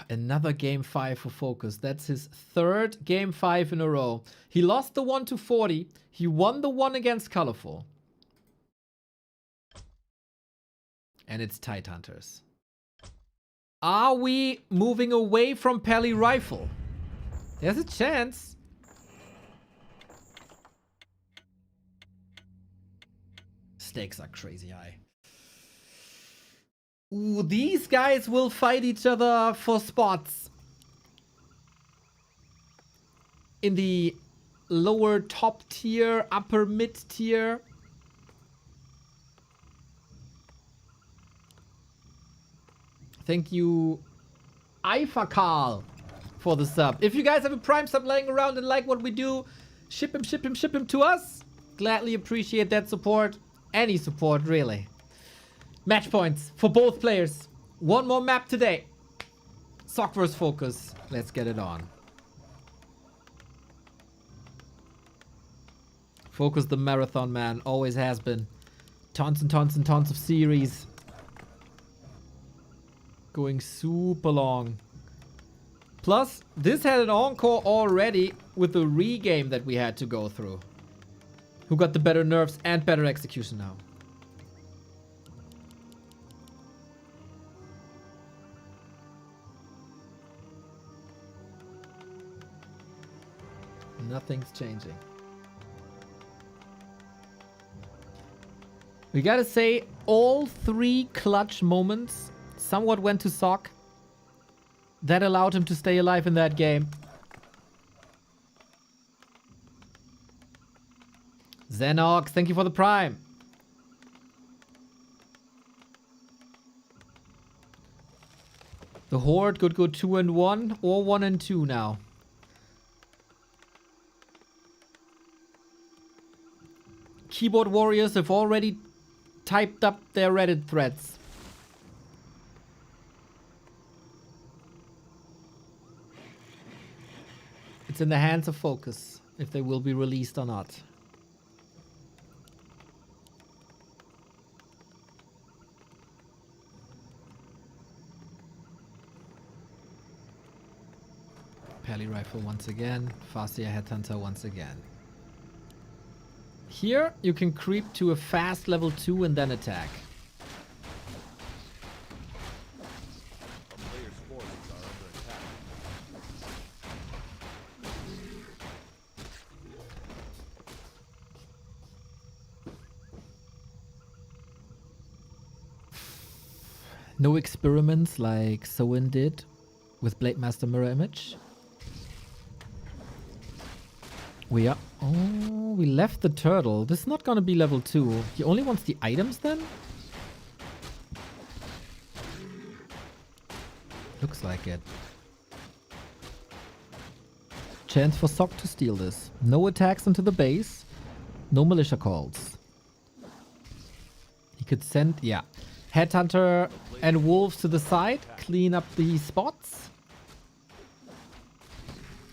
Another game 5 for FoCuS. That's his third game 5 in a row. He lost the one to 40. He won the one against Colorful. And it's Tidehunters. Are we moving away from Pally Rifle? There's a chance. Stakes are crazy high. Ooh, these guys will fight each other for spots in the lower top tier, upper mid tier. Thank you, Ifakal, for the sub. If you guys have a Prime sub laying around and like what we do, ship him to us. Gladly appreciate that support. Any support, really. Match points for both players. One more map today. SOC vs FoCuS. Let's get it on. FoCuS the marathon man. Always has been. Tons and tons and tons of series. Going super long. Plus, this had an encore already with the regame that we had to go through. Who got the better nerfs and better execution now? Nothing's changing. We gotta say, all 3 clutch moments somewhat went to SOC. That allowed him to stay alive in that game. Xenox, thank you for the Prime. The Horde could go 2 and 1 or 1 and 2 now. Keyboard warriors have already typed up their Reddit threads. It's in the hands of FoCuS if they will be released or not. Pally Rifle once again. Fascia Headhunter once again. Here, you can creep to a fast level 2 and then attack. A player's forces are under attack. No experiments like Soin did with Blade Master Mirror Image. We are... Oh, we left the turtle. This is not gonna be level 2. He only wants the items then? Looks like it. Chance for SOC to steal this. No attacks into the base. No militia calls. He could send... Yeah. Headhunter and wolves to the side. Clean up the spots.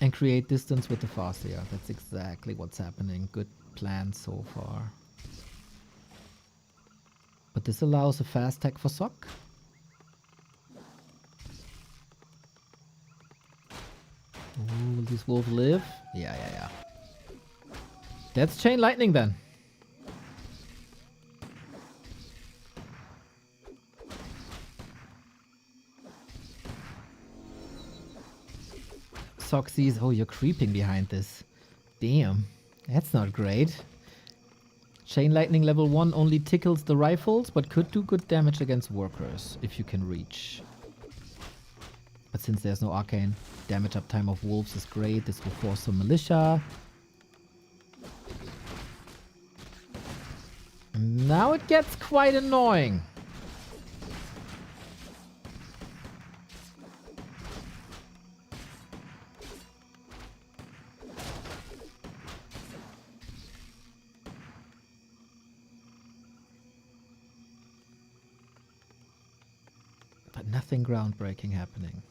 And create distance with the Fascia. That's exactly what's happening. Good plan so far. But this allows a fast tech for SOC. Ooh, will these wolves live? Yeah. That's Chain Lightning then. SOC sees, oh, you're creeping behind this. Damn, that's not great. Chain Lightning level 1 only tickles the rifles, but could do good damage against workers, if you can reach. But since there's no arcane, damage uptime of wolves is great. This will force some militia. Now it gets quite annoying. But nothing groundbreaking happening.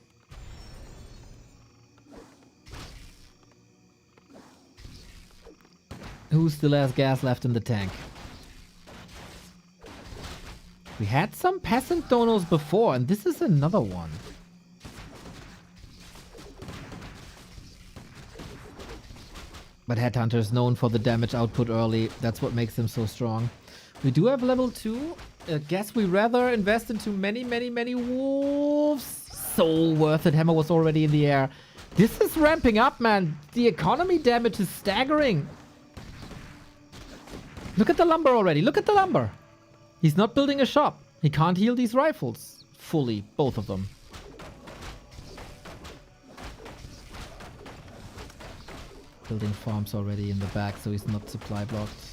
Who still has gas left in the tank? We had some peasant donos before, and this is another one. But Headhunter is known for the damage output early. That's what makes him so strong. We do have level 2. I guess we rather invest into many wolves. So worth it. Hammer was already in the air. This is ramping up, man. The economy damage is staggering. Look at the lumber already. Look at the lumber. He's not building a shop. He can't heal these rifles fully. Both of them. Building farms already in the back, so he's not supply blocked.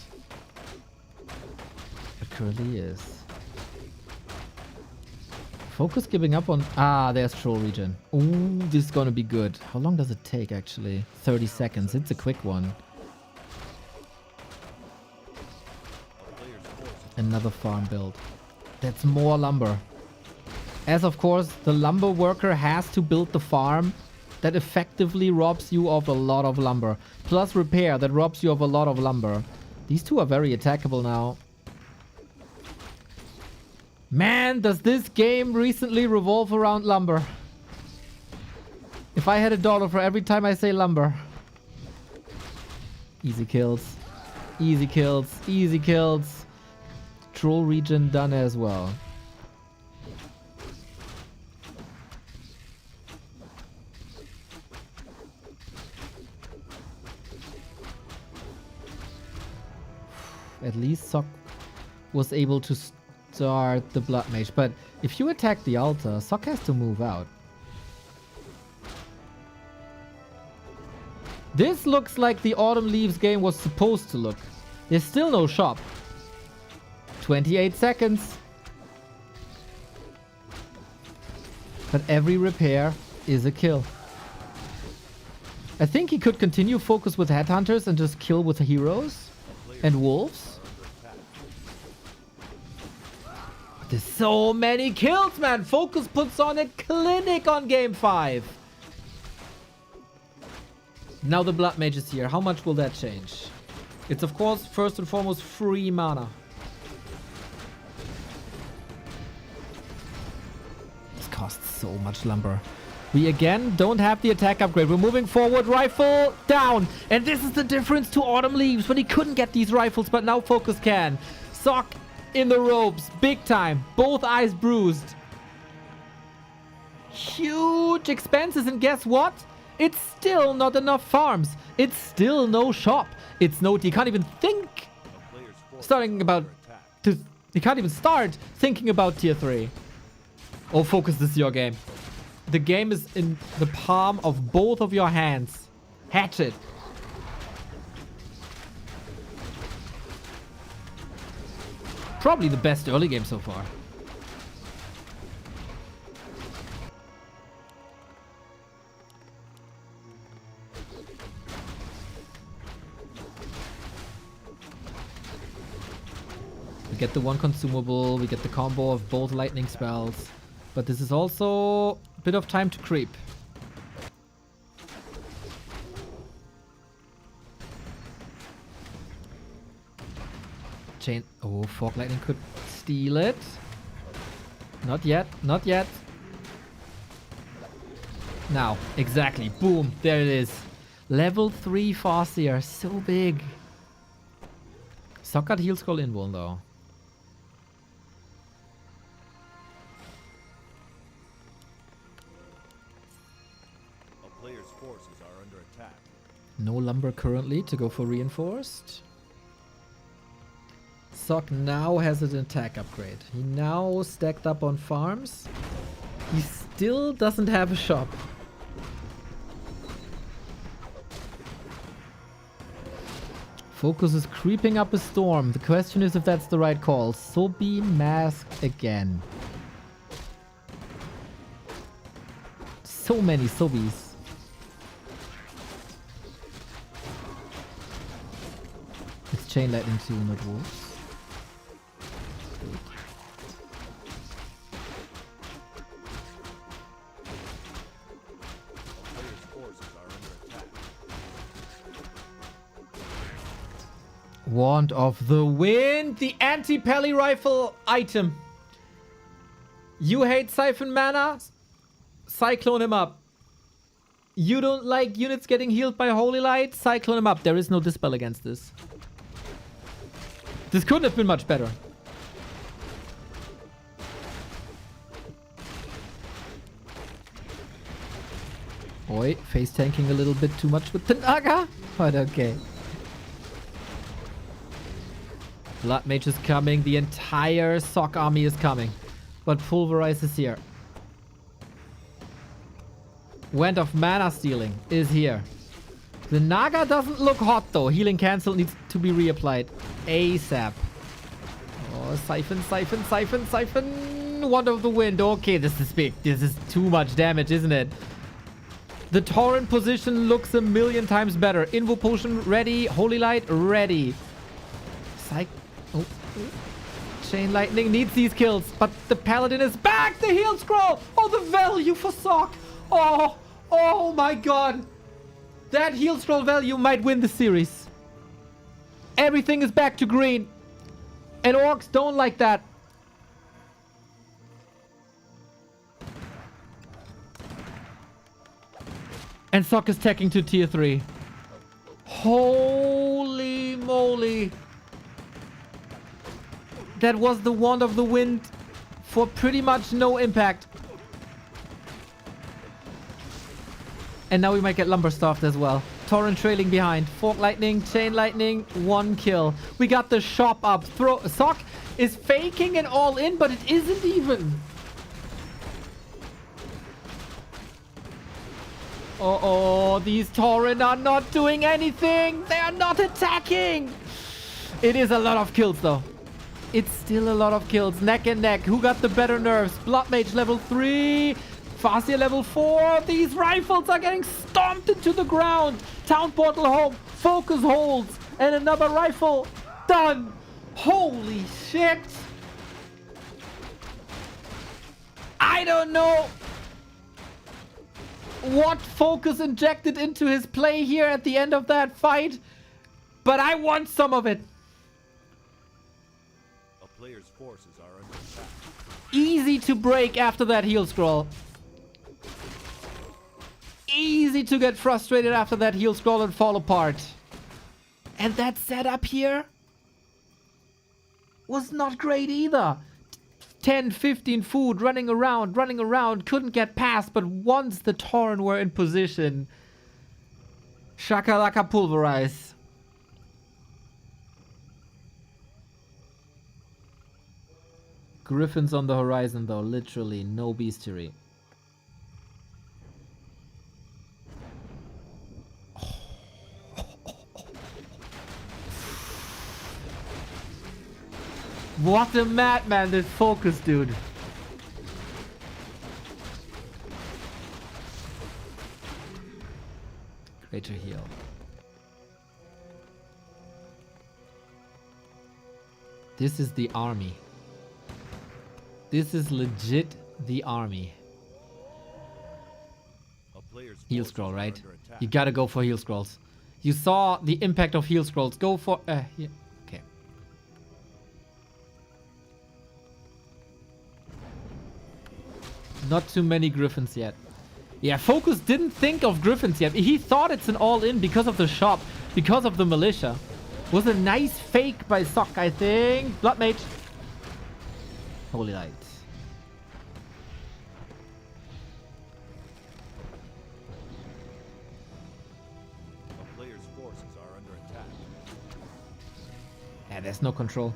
But Curly is. FoCuS giving up on... Ah, there's Troll Regen. Ooh, this is gonna be good. How long does it take, actually? 30 seconds. It's a quick one. Another farm build. That's more lumber. As of course, the lumber worker has to build the farm that effectively robs you of a lot of lumber. Plus repair that robs you of a lot of lumber. These two are very attackable now. Man, does this game recently revolve around lumber. If I had $1 for every time I say lumber. Easy kills. Easy kills. Easy kills. Troll region done as well. At least Sock was able to start the Blood Mage. But if you attack the altar, Sock has to move out. This looks like the Autumn Leaves game was supposed to look. There's still no shop. 28 seconds. But every repair is a kill. I think he could continue FoCuS with Headhunters and just kill with heroes and wolves. There's so many kills, man. FoCuS puts on a clinic on game 5. Now the Blood Mage is here. How much will that change? It's of course first and foremost free mana. This costs so much lumber. We again don't have the attack upgrade. We're moving forward. Rifle down. And this is the difference to Autumn Leaves when he couldn't get these rifles, but now FoCuS can. Sock in the ropes. Big time. Both eyes bruised. Huge expenses. And guess what? It's still not enough farms. It's still no shop. It's no... You can't even think... You can't even start thinking about tier 3. Oh, FoCuS, this is your game. The game is in the palm of both of your hands. Hatchet. Probably the best early game so far. We get the one consumable, we get the combo of both lightning spells. But this is also a bit of time to creep. Chain. Oh, Fog Lightning could steal it. Not yet. Not yet. Now. Exactly. Boom. There it is. Level 3 Farseer. So big. Sock got heal scroll invuln though. A player's forces are under attack. No lumber currently to go for reinforced. Sock now has an attack upgrade. He now stacked up on farms. He still doesn't have a shop. FoCuS is creeping up a storm. The question is if that's the right call. Sobi masked again. So many Sobis. It's Chain Lightning too, not Wolves. Wand of the Wind, the anti-pally rifle item. You hate Siphon Mana? Cyclone him up. You don't like units getting healed by Holy Light? Cyclone him up. There is no dispel against this. This couldn't have been much better. Oi, face tanking a little bit too much with the Naga, but okay. Blood Mage is coming. The entire Sock army is coming. But Pulverize is here. Wand of Mana Stealing is here. The Naga doesn't look hot though. Healing Cancel needs to be reapplied ASAP. Oh, Siphon, Siphon, Siphon, Siphon. Wand of the Wind. Okay, this is big. This is too much damage, isn't it? The Torrent position looks a million times better. Invo Potion ready. Holy Light ready. Oh. Chain Lightning needs these kills, but the Paladin is back! The heal scroll! Oh, the value for Sock! Oh my god! That heal scroll value might win the series. Everything is back to green. And Orcs don't like that. And Sock is teching to tier 3. Holy moly. That was the Wand of the Wind for pretty much no impact. And now we might get Lumberstaffed as well. Torrent trailing behind. Fork Lightning, Chain Lightning, 1 kill. We got the shop up. Sock is faking an all-in, but it isn't even. Uh-oh, these Torrent are not doing anything. They are not attacking. It is a lot of kills though. It's still a lot of kills. Neck and neck. Who got the better nerfs? Blood Mage level 3. Farseer level 4. These rifles are getting stomped into the ground. Town Portal home. FoCuS holds. And another rifle. Done. Holy shit. I don't know what FoCuS injected into his play here at the end of that fight, but I want some of it. Player's forces are under attack. Easy to break after that heal scroll. Easy to get frustrated after that heal scroll and fall apart. And that setup here was not great either. 10, 15 food running around, couldn't get past, but once the Torrent were in position, Shakalaka Pulverize. Griffins on the horizon though, literally no bestiary. What a madman this FoCuS dude. Greater heal. This is the army. This is legit the army. Heal scroll, right? You gotta go for heal scrolls. You saw the impact of heal scrolls. Go for... yeah. Okay. Not too many Griffins yet. Yeah, FoCuS didn't think of Griffins yet. He thought it's an all-in because of the shop. Because of the militia. Was a nice fake by Sock, I think. Blood Mage. Holy Light. A player's forces are under attack. Yeah, there's no control.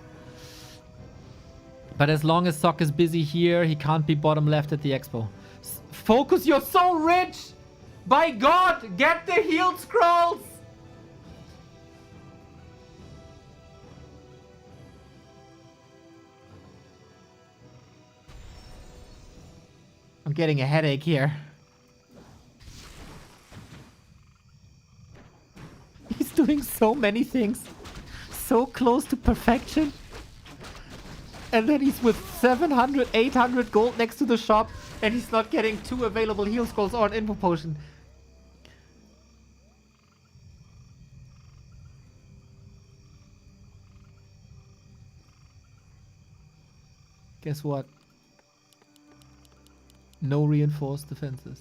But as long as Sock is busy here, he can't be bottom left at the expo. FoCuS, you're so rich! By God, get the heal scrolls! I'm getting a headache here. He's doing so many things. So close to perfection. And then he's with 700, 800 gold next to the shop. And he's not getting 2 available heal scrolls or an info potion. Guess what? No reinforced defenses.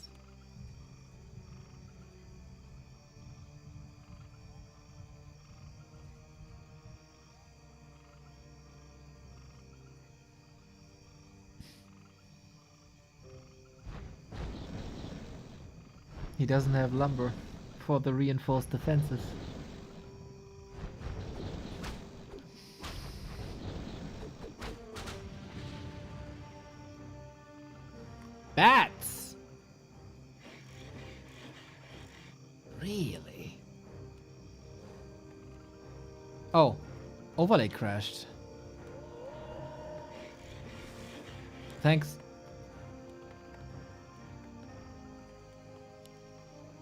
He doesn't have lumber for the reinforced defenses. Bats! Really? Oh, overlay crashed. Thanks.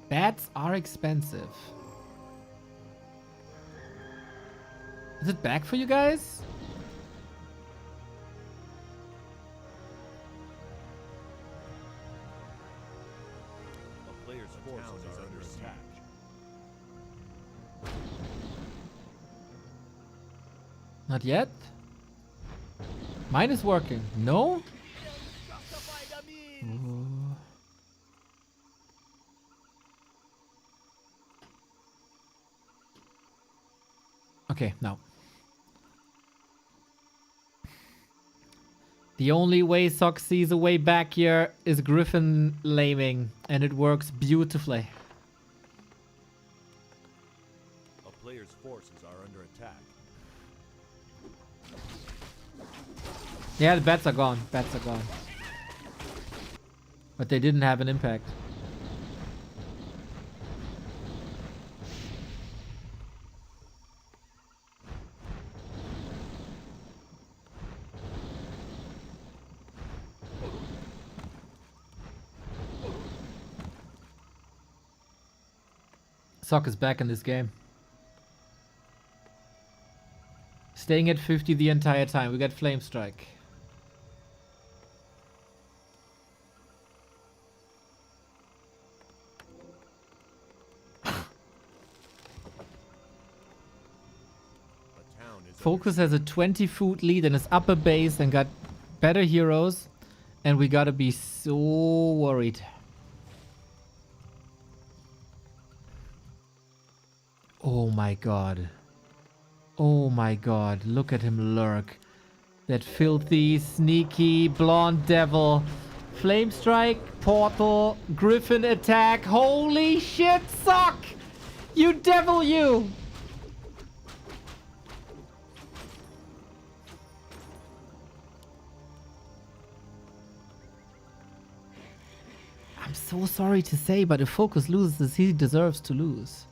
Bats are expensive. Is it back for you guys? A player's forces are under attack. Not yet. Mine is working. No? Ooh. Okay, now. The only way Sock sees a way back here is Griffin laming, and it works beautifully. A player's forces are under attack. Yeah, the bats are gone. Bats are gone. But they didn't have an impact. Sock is back in this game. Staying at 50 the entire time. We got Flame Strike. FoCuS has a 20 food lead in his upper base and got better heroes. And we gotta be so worried. Oh my god. Oh my god. Look at him lurk. That filthy, sneaky, blonde devil. Flame Strike, Portal, Griffin attack. Holy shit, Sock! You devil, you! I'm so sorry to say, but if FoCuS loses, he deserves to lose.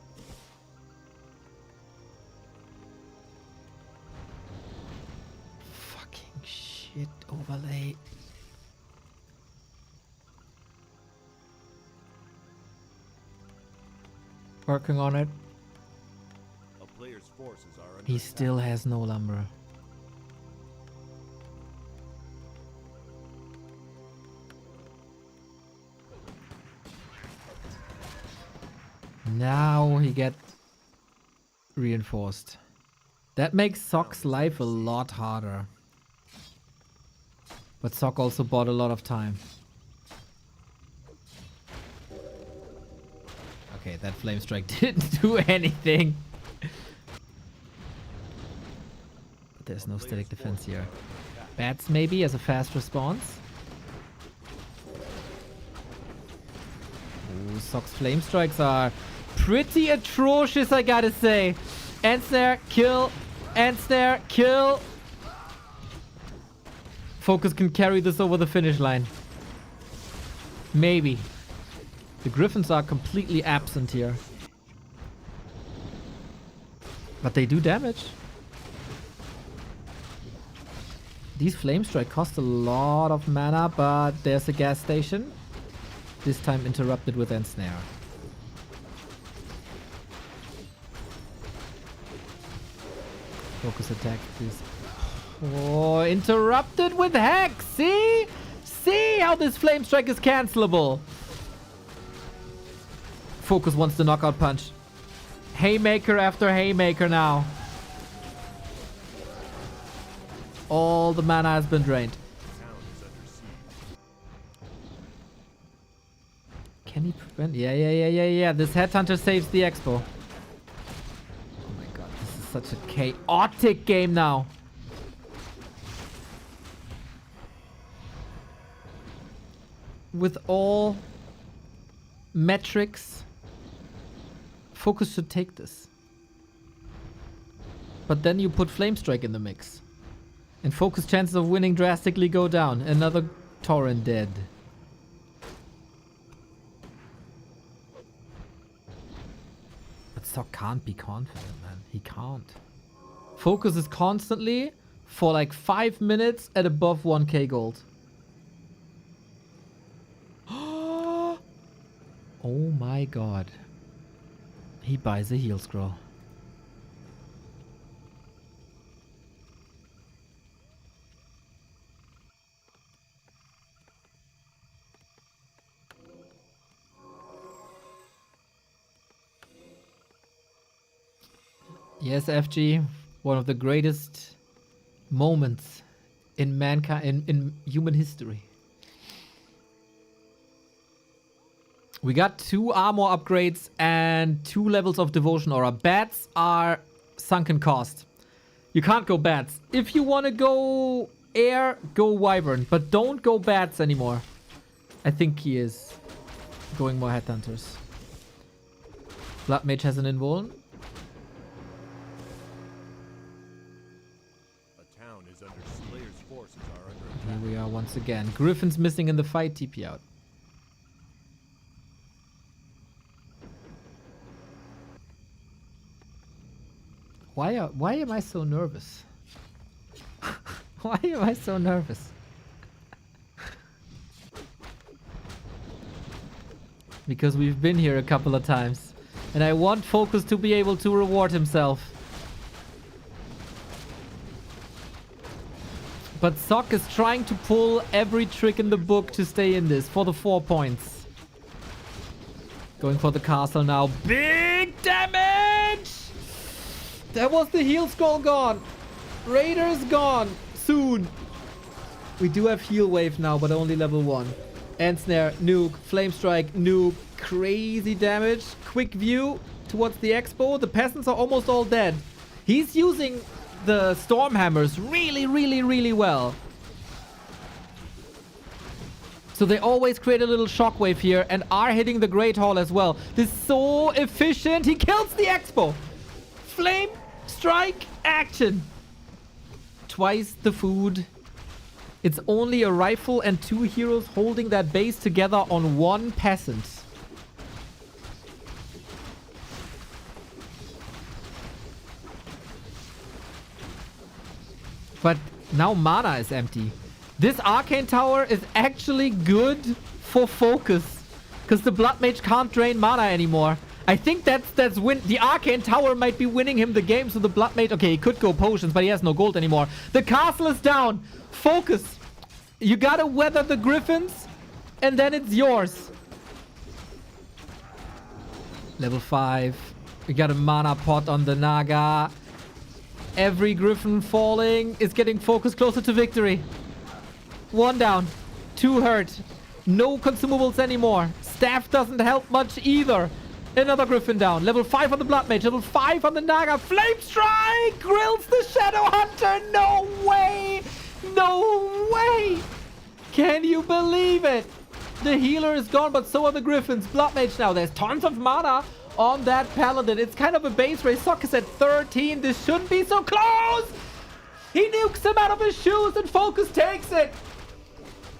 Fucking shit overlay. Working on it. A player's forces are under He attack. still has no lumber. Now he get reinforced. That makes Sock's life a lot harder. But Sock also bought a lot of time. Okay, that Flame Strike didn't do anything. But there's no static defense here. Bats maybe as a fast response. Ooh, Sock's Flame Strikes are pretty atrocious, I gotta say. Ensnare, kill. Ensnare, kill. FoCuS can carry this over the finish line. Maybe. The Griffins are completely absent here. But they do damage. These Flame Strike cost a lot of mana, but there's a gas station. This time interrupted with Ensnare. FoCuS attack, please. Oh, interrupted with Hex! See? See how this Flame Strike is cancelable. FoCuS wants the knockout punch. Haymaker after Haymaker now. All the mana has been drained. he prevent? Yeah. This headhunter saves the expo. Oh my god, this is such a chaotic game now. With all metrics, FoCuS should take this. But then you put Flamestrike in the mix. And FoCuS chances of winning drastically go down. Another Torrent dead. But Sock can't be confident, man. He can't. FoCuS is constantly, for like 5 minutes, at above 1k gold. Oh my god. He buys a heal scroll. Yes, FG, one of the greatest moments in mankind, in human history. We got 2 armor upgrades and 2 levels of devotion aura. Bats are sunken cost. You can't go bats. If you want to go air, go wyvern, but don't go bats anymore. I think he is going more headhunters. Blood Mage has an invuln. Here we are once again. Griffin's missing in the fight. TP out. Why am I so nervous? Why am I so nervous? Because we've been here a couple of times. And I want FoCuS to be able to reward himself. But Sock is trying to pull every trick in the book to stay in this for the 4 points. Going for the castle now. Big damage! That was the heal scroll gone. Raiders gone. Soon. We do have heal wave now, but only level 1. Ensnare, nuke, flame strike, nuke. Crazy damage. Quick view towards the expo. The peasants are almost all dead. He's using the storm hammers really well. So they always create a little shockwave here and are hitting the Great Hall as well. This is so efficient. He kills the expo. Flame strike action. Twice the food. It's only a rifle and 2 heroes holding that base together on 1 peasant. But now mana is empty. This arcane tower is actually good for FoCuS. Because the Blood Mage can't drain mana anymore. I think that's win. The arcane tower might be winning him the game. So the Blood Mage... Okay, he could go potions, but he has no gold anymore. The castle is down. FoCuS. You gotta weather the griffins. And then it's yours. Level 5. We got a mana pot on the Naga. Every griffin falling is getting FoCuS closer to victory. 1 down. 2 hurt. No consumables anymore. Staff doesn't help much either. Another griffin down. Level 5 on the Blood Mage. Level 5 on the Naga. Flame strike! Grills the Shadow Hunter. No way! No way! Can you believe it? The healer is gone, but so are the griffins. Blood Mage now. There's tons of mana on that paladin. It's kind of a base race. Sock is at 13. This shouldn't be so close. He nukes him out of his shoes and FoCuS takes it.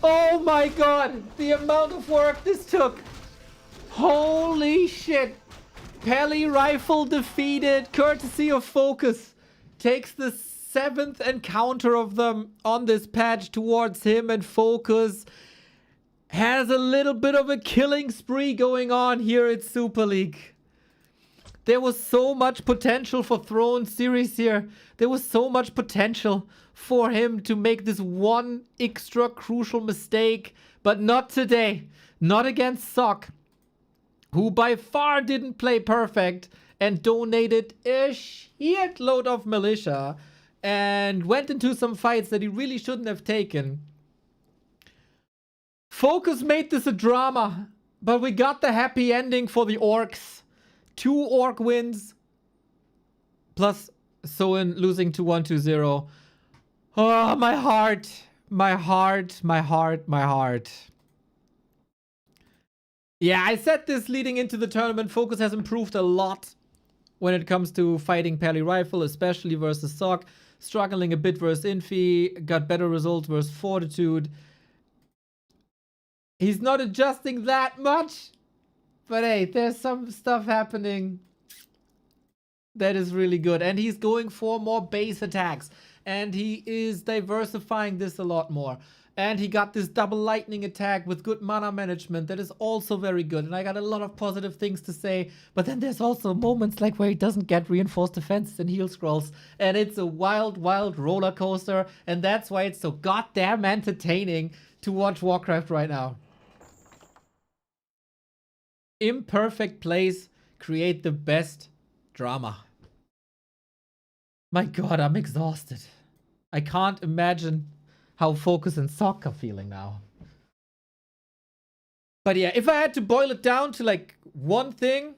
Oh my god. The amount of work this took. Holy shit. Peli rifle defeated. Courtesy of FoCuS. Takes the 7th encounter of them on this patch towards him, and FoCuS has a little bit of a killing spree going on here at Super League. There was so much potential for Throne series here. There was so much potential for him to make this one extra crucial mistake. But not today. Not against Sock, who by far didn't play perfect and donated a shitload of militia and went into some fights that he really shouldn't have taken. FoCuS made this a drama. But we got the happy ending for the orcs. 2 orc wins. Plus Soin losing to 1-2-0. Oh, my heart. My heart, my heart, my heart. Yeah, I said this leading into the tournament. FoCuS has improved a lot when it comes to fighting Pally Rifle, especially versus Sock. Struggling a bit versus Infi. Got better results versus Fortitude. He's not adjusting that much. But hey, there's some stuff happening that is really good. And he's going for more base attacks. And he is diversifying this a lot more. And he got this double lightning attack with good mana management that is also very good. And I got a lot of positive things to say. But then there's also moments like where he doesn't get reinforced defenses and heal scrolls. And it's a wild, wild roller coaster. And that's why it's so goddamn entertaining to watch Warcraft right now. Imperfect plays create the best drama. My god, I'm exhausted. I can't imagine how FoCuS and Sock are feeling now. But yeah, if I had to boil it down to like one thing,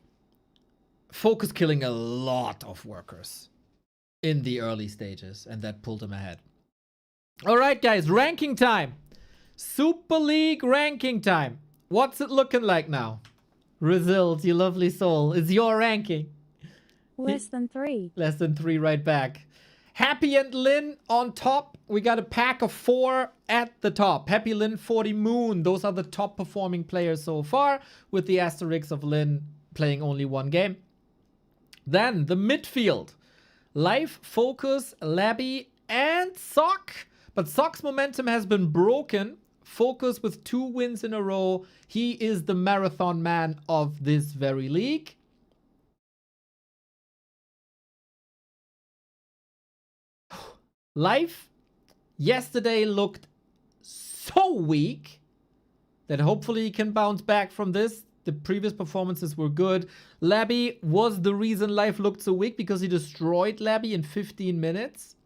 FoCuS killing a lot of workers in the early stages, and that pulled him ahead. Alright guys, ranking time. Super League ranking time. What's it looking like now? Results, you lovely soul. It's your ranking. Less than 3. Less than 3 right back. Happy and Lin on top. We got a pack of 4 at the top. Happy, Lin, 40 Moon. Those are the top performing players so far, with the asterisk of Lin playing only 1 game. Then the midfield. Life, FoCuS, Labby, and Sock. But Sock's momentum has been broken. FoCuS with 2 wins in a row. He is the marathon man of this very league. Life yesterday looked so weak that hopefully he can bounce back from this. The previous performances were good. Labby was the reason Life looked so weak because he destroyed Labby in 15 minutes.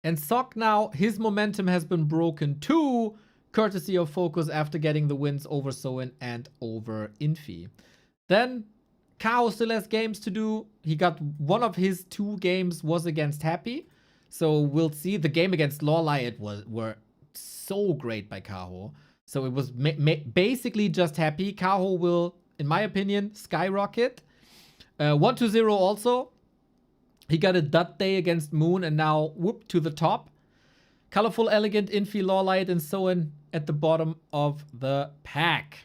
And Sock now, his momentum has been broken too, courtesy of FoCuS after getting the wins over Soin and over Infi. Then Kao still has games to do. He got one of his 2 games was against Happy. So we'll see. The game against Lawlight were so great by Kaho. So it was basically just Happy. Kaho will, in my opinion, skyrocket. 1-0 also. He got a dud day against Moon and now whoop to the top. Colorful, EleGaNt, Infi, Lawlight, and Soin at the bottom of the pack.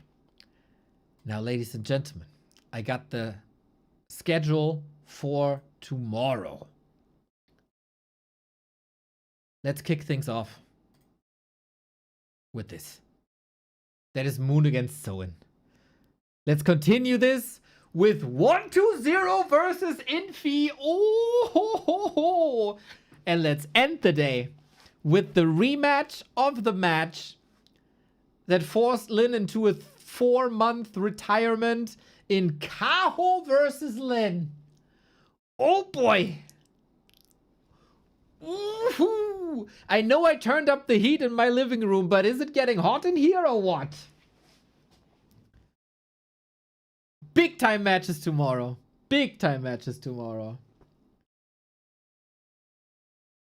Now, ladies and gentlemen, I got the schedule for tomorrow. Let's kick things off with this. That is Moon against Soin. Let's continue this with 1-2-0 versus Infi. Oh, ho, ho, ho. And let's end the day with the rematch of the match that forced Lin into a 4-month retirement in Kaho versus Lin. Oh boy. Ooh. I know I turned up the heat in my living room, but is it getting hot in here or what? Big time matches tomorrow. Big time matches tomorrow.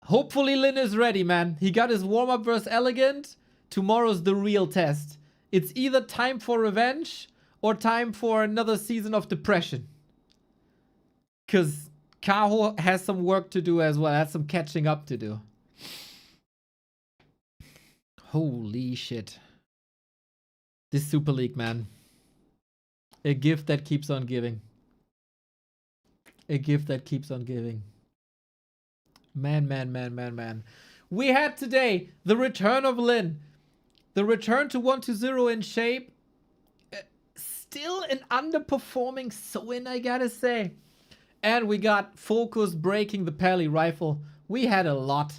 Hopefully Lin is ready, man. He got his warm-up versus EleGaNt. Tomorrow's the real test. It's either time for revenge or time for another season of depression. Because Kaho has some work to do as well. Has some catching up to do. Holy shit. This Super League, man. A gift that keeps on giving. A gift that keeps on giving. Man, man, man, man, man. We had today the return of Lin. The return to 1-0 in shape. Still an underperforming Soin, I gotta say. And we got FoCuS breaking the Pally Rifle. We had a lot.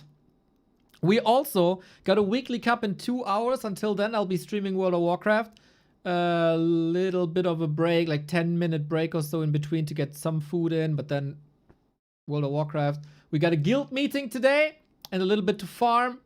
We also got a weekly cup in 2 hours. Until then, I'll be streaming World of Warcraft. A little bit of a break, like 10-minute break or so in between to get some food in. But then World of Warcraft. We got a guild meeting today and a little bit to farm.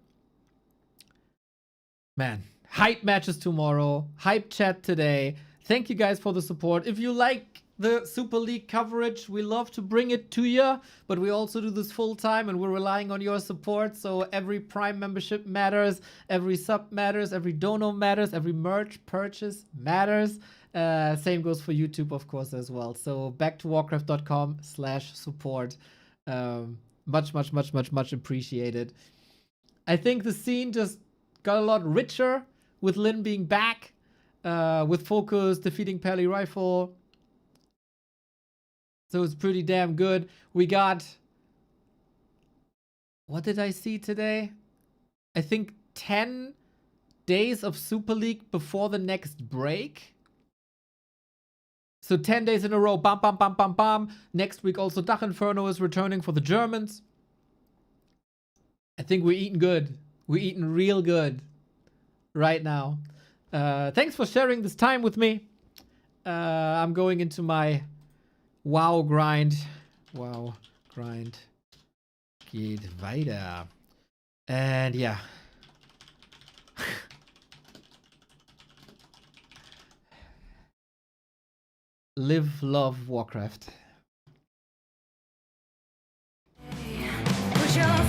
Man, hype matches tomorrow, hype chat today. Thank you guys for the support. If you like the Super League coverage, we love to bring it to you, but we also do this full time and we're relying on your support. So every Prime membership matters, every sub matters, every dono matters, every merch purchase matters. Same goes for YouTube, of course, as well. So back to warcraft.com/support. Much appreciated. I think the scene just got a lot richer with Lin being back, with FoCuS defeating Pally Rifle. So it's pretty damn good. We got, what did I see today? I think 10 days of Super League before the next break. So 10 days in a row, bam, bam, bam, bam, bam. Next week also Dach Inferno is returning for the Germans. I think we're eating good. We're eating real good right now. Thanks for sharing this time with me. I'm going into my WoW grind. WoW grind geht weiter. And yeah. Live, love, Warcraft. Put your